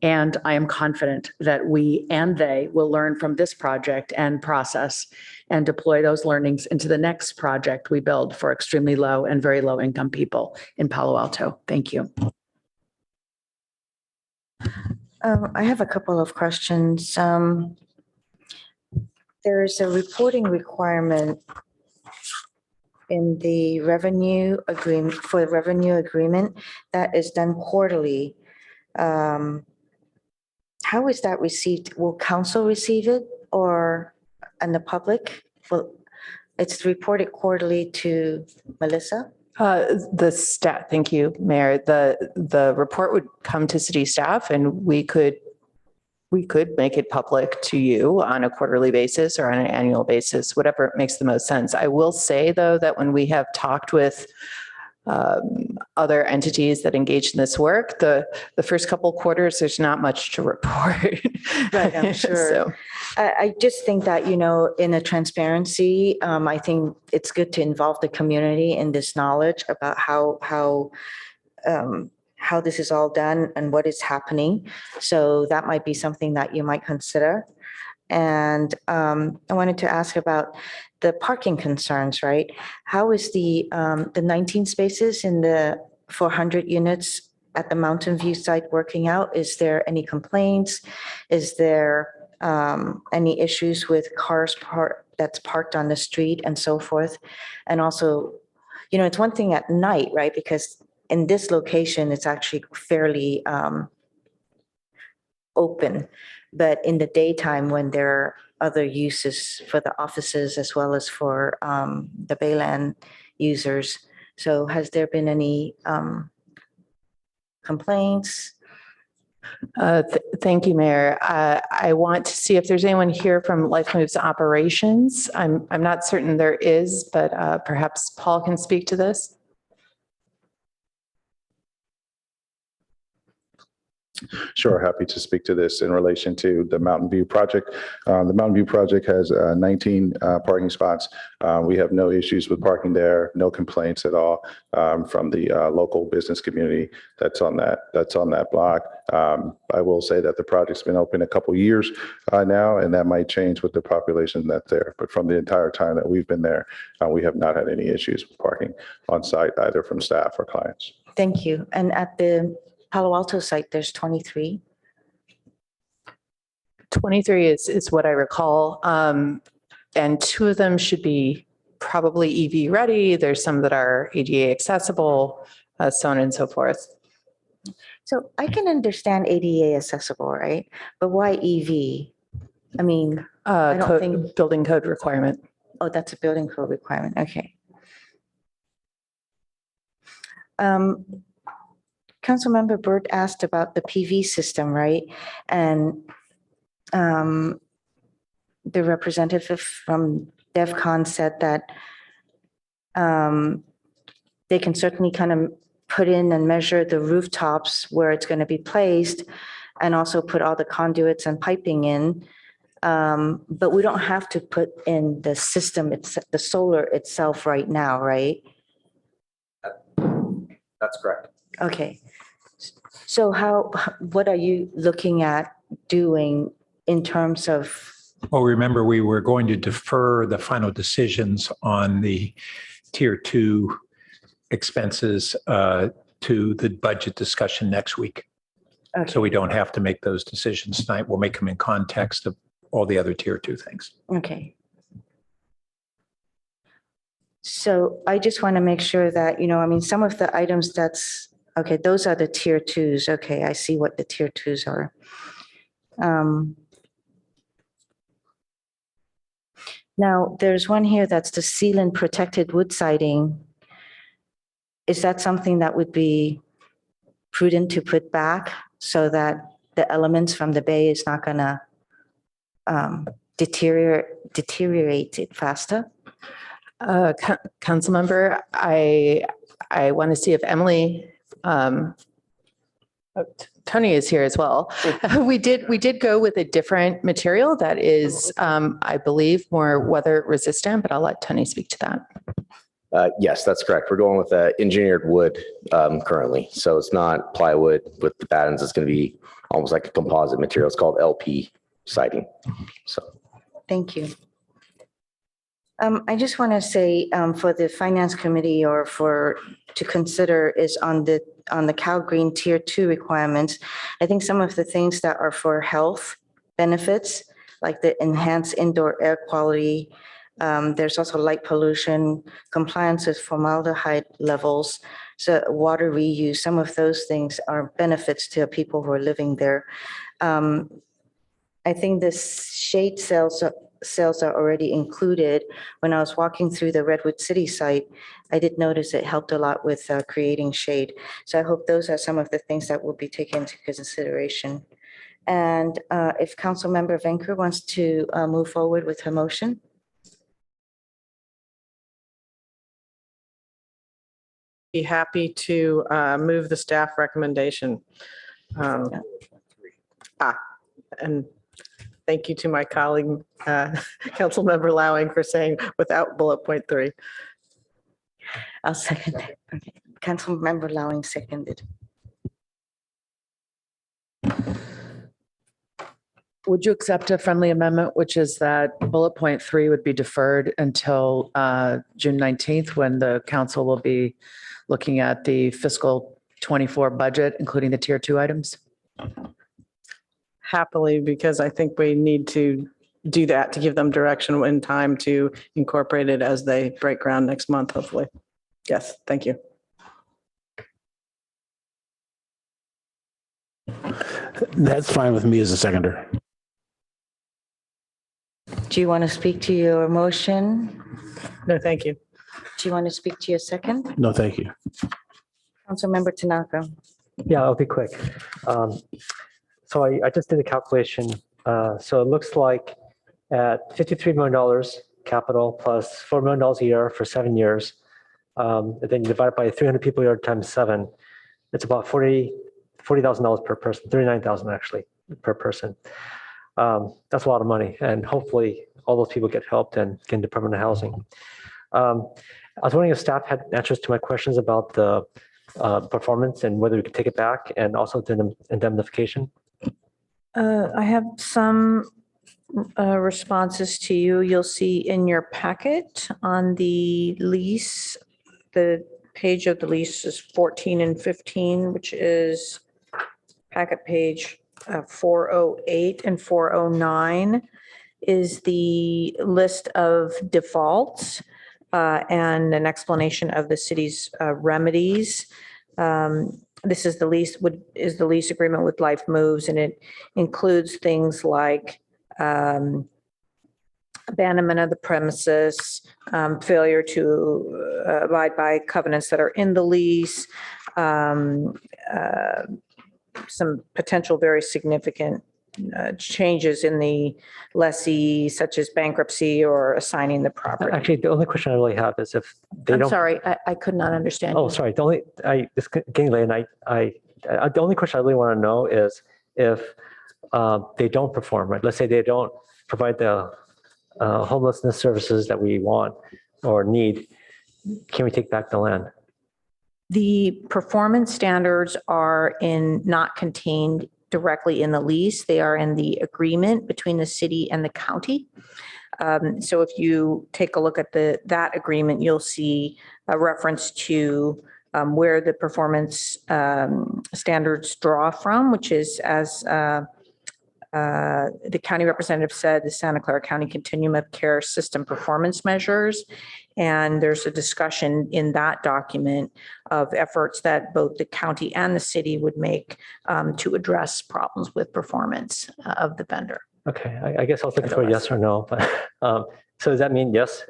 Speaker 20: And I am confident that we and they will learn from this project and process and deploy those learnings into the next project we build for extremely low and very low income people in Palo Alto. Thank you.
Speaker 1: I have a couple of questions. There's a reporting requirement in the revenue agreement for the revenue agreement that is done quarterly. How is that received? Will council receive it or and the public? Well, it's reported quarterly to Melissa.
Speaker 9: Thank you, Mayor. The report would come to city staff and we could make it public to you on a quarterly basis or on an annual basis, whatever makes the most sense. I will say though, that when we have talked with other entities that engage in this work, the first couple quarters, there's not much to report.
Speaker 1: Right, I'm sure.
Speaker 9: So,
Speaker 1: I just think that, you know, in a transparency, I think it's good to involve the community in this knowledge about how this is all done and what is happening. So that might be something that you might consider. And I wanted to ask about the parking concerns, right? How is the 19 spaces in the 400 units at the Mountain View site working out? Is there any complaints? Is there any issues with cars that's parked on the street and so forth? And also, you know, it's one thing at night, right? Because in this location, it's actually fairly open. But in the daytime, when there are other uses for the offices as well as for the Bayland users. So has there been any complaints?
Speaker 9: Thank you, Mayor. I want to see if there's anyone here from Life Moves Operations. I'm not certain there is, but perhaps Paul can speak to this.
Speaker 22: Sure, happy to speak to this in relation to the Mountain View project. The Mountain View project has 19 parking spots. We have no issues with parking there, no complaints at all from the local business community that's on that block. I will say that the project's been open a couple years now, and that might change with the population that's there. But from the entire time that we've been there, we have not had any issues with parking on site, either from staff or clients.
Speaker 1: Thank you. And at the Palo Alto site, there's 23.
Speaker 9: 23 is what I recall. And two of them should be probably EV ready. There's some that are ADA accessible, so on and so forth.
Speaker 1: So I can understand ADA accessible, right? But why EV? I mean, I don't think,
Speaker 9: Building code requirement.
Speaker 1: oh, that's a building code requirement. Okay. Councilmember Burt asked about the PV system, right? And the representative from DevCon said that they can certainly kind of put in and measure the rooftops where it's going to be placed and also put all the conduits and piping in. But we don't have to put in the system, the solar itself right now, right?
Speaker 6: That's correct.
Speaker 1: Okay. So what are you looking at doing in terms of?
Speaker 19: Well, remember, we were going to defer the final decisions on the tier 2 expenses to the budget discussion next week.
Speaker 1: Okay.
Speaker 19: So we don't have to make those decisions tonight. We'll make them in context of all the other tier 2 things.
Speaker 1: Okay. So I just want to make sure that, I mean, some of the items okay, those are the tier 2s. Okay, I see what the tier 2s are. Now, there's one here that's the sealant protected wood siding. Is that something that would be prudent to put back so that the elements from the bay is not going to deteriorate it faster?
Speaker 9: Council member, I want to see if Emily, Tony is here as well. We did go with a different material that is, I believe, more weather resistant, but I'll let Tony speak to that.
Speaker 6: Yes, that's correct. We're going with engineered wood currently. So it's not plywood with the battens. It's going to be almost like a composite material. It's called LP siding. So.
Speaker 1: Thank you. I just want to say for the finance committee or to consider is on the Cal Green Tier 2 requirements. I think some of the things that are for health benefits, like the enhanced indoor air quality, there's also light pollution, compliance with formaldehyde levels, so water reuse, some of those things are benefits to people who are living there. I think the shade sales are already included. When I was walking through the Redwood City site, I did notice it helped a lot with creating shade. So I hope those are some of the things that will be taken into consideration. And if Councilmember Venker wants to move forward with her motion.
Speaker 10: Be happy to move the staff recommendation. And thank you to my colleague, Councilmember Lowing, for saying without bullet point 3.
Speaker 1: I'll second it. Okay. Councilmember Lowing seconded.
Speaker 20: Would you accept a friendly amendment, which is that bullet point 3 would be deferred until June 19th, when the council will be looking at the fiscal 24 budget, including the tier 2 items?
Speaker 10: Happily, because I think we need to do that to give them direction in time to incorporate it as they break ground next month, hopefully. Yes, thank you.
Speaker 16: That's fine with me as a seconder.
Speaker 1: Do you want to speak to your motion?
Speaker 10: No, thank you.
Speaker 1: Do you want to speak to your second?
Speaker 16: No, thank you.
Speaker 1: Councilmember Tanaka.
Speaker 15: Yeah, I'll be quick. So I just did a calculation. So it looks like at $53 million capital plus $4 million a year for 7 years, and then you divide it by 300 people a year times 7, it's about $40,000 per person, $39,000 actually per person. That's a lot of money, and hopefully all those people get helped and get into permanent housing. I was wondering if staff had answers to my questions about the performance and whether we could take it back, and also the indemnification.
Speaker 21: I have some responses to you. You'll see in your packet on the lease, the page of the lease is 14 and 15, which is packet page 408 and 409 is the list of defaults.
Speaker 7: and an explanation of the city's remedies. This is the lease agreement with Life Moves, and it includes things like abandonment of the premises, failure to abide by covenants that are in the lease, some potential very significant changes in the lessee, such as bankruptcy or assigning the property.
Speaker 15: Actually, the only question I really have is if they
Speaker 7: I'm
Speaker 15: don't.
Speaker 7: sorry, I could not understand.
Speaker 15: Oh,
Speaker 7: you.
Speaker 15: sorry. It's getting late, and the only question I really want to know is if they don't perform, right? Let's say they don't provide the homelessness services that we want or need. Can we take back the land?
Speaker 7: The performance standards are not contained directly in the lease. They are in the agreement between the city and the county. So if you take a look at that agreement, you'll see a reference to where the performance standards draw from, which is, as the county representative said, the Santa Clara County Continuum of Care System performance measures. And there's a discussion in that document of efforts that both the county and the city would make to address problems with performance of the vendor.
Speaker 15: Okay, I guess I was looking for a yes or no, but so does that mean yes?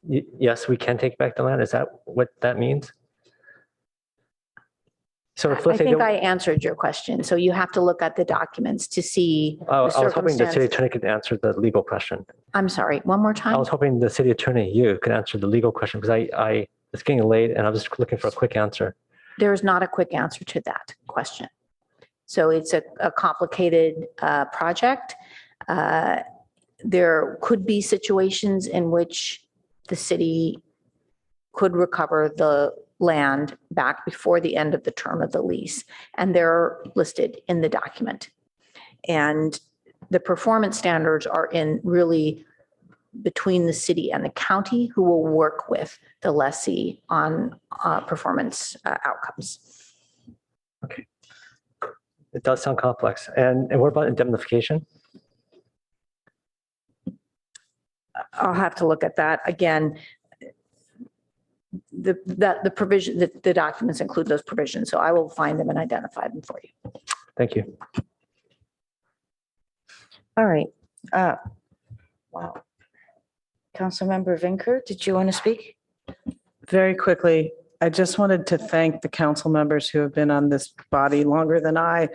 Speaker 15: Yes, we can take back the land? Is that what that means? So if,
Speaker 7: I
Speaker 15: let's say
Speaker 7: think
Speaker 15: they-
Speaker 7: I answered your question. So you have to look at the documents to see
Speaker 15: I
Speaker 7: the
Speaker 15: was hoping the city
Speaker 7: circumstances.
Speaker 15: attorney could answer the legal question.
Speaker 7: I'm sorry, one more
Speaker 15: I
Speaker 7: time?
Speaker 15: was hoping the city attorney, you could answer the legal question because it's getting late and I was just looking for a quick answer.
Speaker 7: There is not a quick answer to that question. So it's a complicated project. There could be situations in which the city could recover the land back before the end of the term of the lease, and they're listed in the document. And the performance standards are in really between the city and the county, who will work with the lessee on performance outcomes.
Speaker 15: Okay. It does sound complex. And what about indemnification?
Speaker 7: I'll have to look at that again. The provision, the documents include those provisions, so I will find them and identify them for you.
Speaker 15: Thank you.
Speaker 1: All right. Wow. Councilmember Vinker, did you want to speak?
Speaker 10: Very quickly, I just wanted to thank the council members who have been on this body longer than I.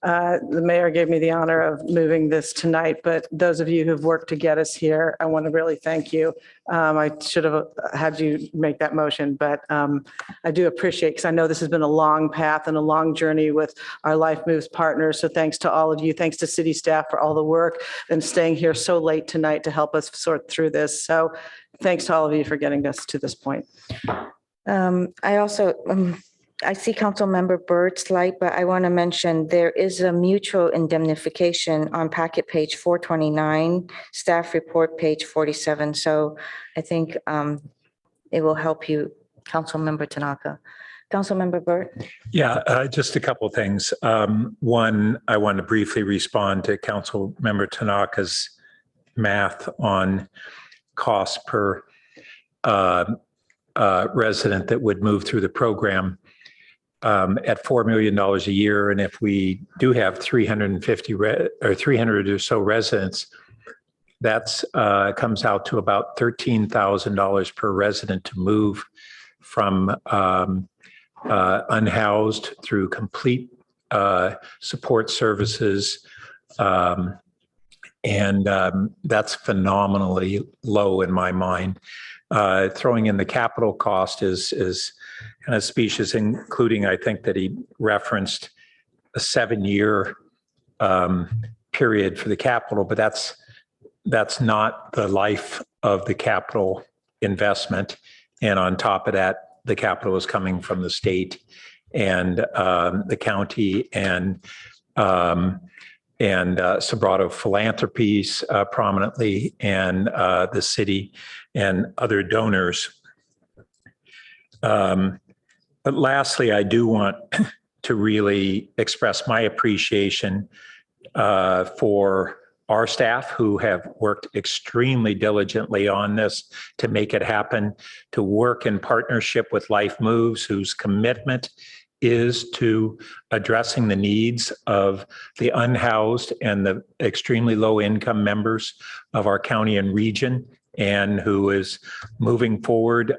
Speaker 10: The mayor gave me the honor of moving this tonight, but those of you who've worked to get us here, I want to really thank you. I should have had you make that motion, but I do appreciate, because I know this has been a long path and a long journey with our Life Moves partners. So thanks to all of you. Thanks to city staff for all the work and staying here so late tonight to help us sort through this. So thanks to all of you for getting us to this point.
Speaker 1: I also, I see Councilmember Bird's light, but I want to mention there is a mutual indemnification on packet page 429, staff report page 47. So I think it will help you, Councilmember Tanaka. Councilmember Byrd?
Speaker 19: Yeah, just a couple of things. One, I want to briefly respond to Councilmember Tanaka's math on cost per resident that would move through the program at $4 million a year. And if we do have 350 or 300 or so residents, that's comes out to about $13,000 per resident to move from unhoused through complete support services. And that's phenomenally low in my mind. Throwing in the capital cost is kind of specious, including, I think that he referenced a 7-year period for the capital, but that's not the life of the capital investment. And on top of that, the capital is coming from the state and the county and Sobrato Philanthropies prominently, and the city and other donors. But lastly, I do want to really express my appreciation for our staff who have worked extremely diligently on this to make it happen, to work in partnership with Life Moves, whose commitment is to addressing the needs of the unhoused and the extremely low income members of our county and region, and who is moving forward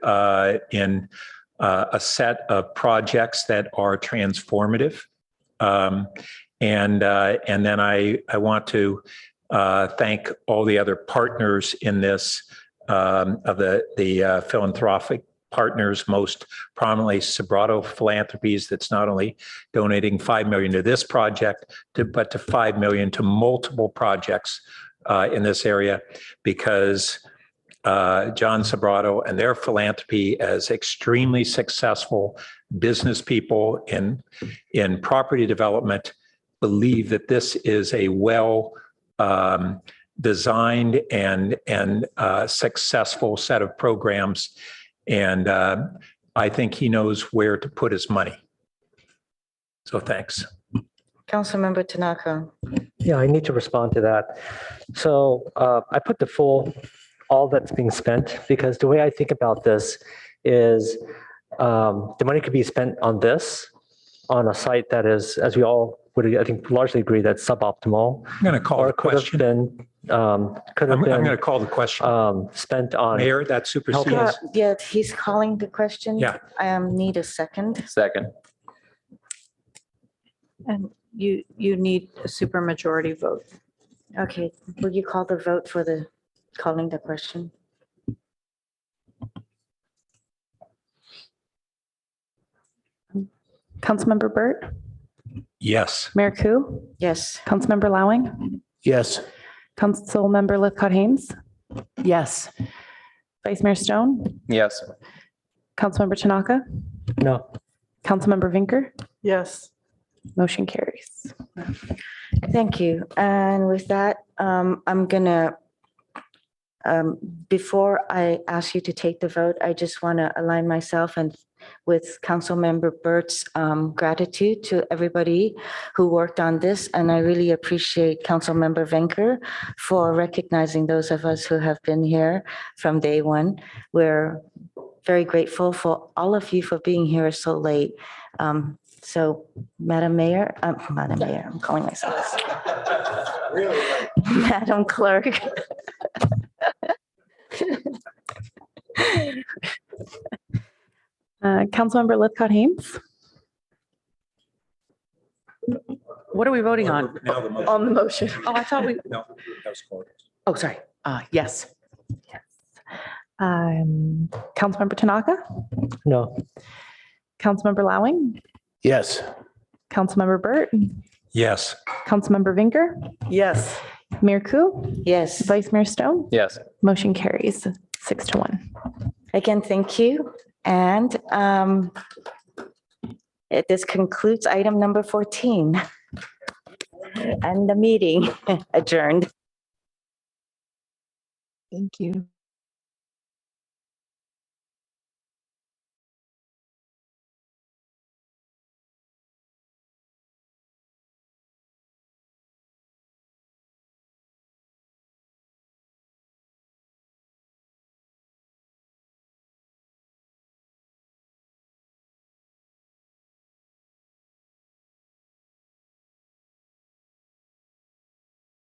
Speaker 19: in a set of projects that are transformative. And then I want to thank all the other partners in this, of the philanthropic partners, most prominently Sobrato Philanthropies, that's not only donating $5 million to this project, but to $5 million to multiple projects in this area, because John Sobrato and their philanthropy as extremely successful business people in property development believe that this is a well designed and successful set of programs. And I think he knows where to put his money. So thanks.
Speaker 1: Councilmember Tanaka.
Speaker 15: Yeah, I need to respond to that. So I put all that's being spent, because the way I think about this is the money could be spent on this, on a site that is, as we all would, I think, largely agree, that's suboptimal.
Speaker 19: I'm going to call the question. I'm going to call the question.
Speaker 15: Spent on.
Speaker 19: Mayor, that supersedes.
Speaker 1: Yeah, he's calling the question.
Speaker 19: Yeah.
Speaker 1: I need a second.
Speaker 17: Second.
Speaker 7: And you need a supermajority vote.
Speaker 1: Okay, will you call the vote for the calling the question?
Speaker 2: Councilmember Burt,
Speaker 19: Yes.
Speaker 2: Mayor Ku,
Speaker 1: Yes.
Speaker 2: Councilmember Lowing,
Speaker 16: Yes.
Speaker 2: Councilmember Lithcott-Hames,
Speaker 20: Yes.
Speaker 2: Vice Mayor Stone,
Speaker 17: Yes.
Speaker 2: Councilmember Tanaka,
Speaker 15: No.
Speaker 2: Councilmember Vinker,
Speaker 20: Yes.
Speaker 2: motion carries.
Speaker 1: Thank you. And with that, I'm gonna, before I ask you to take the vote, I just want to align myself and with Councilmember Burt's gratitude to everybody who worked on this. And I really appreciate Councilmember Venker for recognizing those of us who have been here from day one. We're very grateful for all of you for being here so late. So Madam Mayor, I'm calling myself. Madam Clerk.
Speaker 2: Councilmember Lithcott-Hames,
Speaker 20: What are we voting on?
Speaker 19: Now the motion.
Speaker 20: On the motion. Oh, I thought we,
Speaker 19: No, that was called.
Speaker 20: oh, sorry. Yes.
Speaker 2: Councilmember Tanaka,
Speaker 15: No.
Speaker 2: Councilmember Lowing,
Speaker 16: Yes.
Speaker 2: Councilmember Burt,
Speaker 19: Yes.
Speaker 2: Councilmember Vinker,
Speaker 20: Yes.
Speaker 2: Mayor Ku,
Speaker 1: Yes.
Speaker 2: Vice Mayor Stone,
Speaker 17: Yes.
Speaker 2: motion carries 6-1.
Speaker 1: Again, thank you. And this concludes item number 14. And the meeting adjourned.
Speaker 21: Thank you.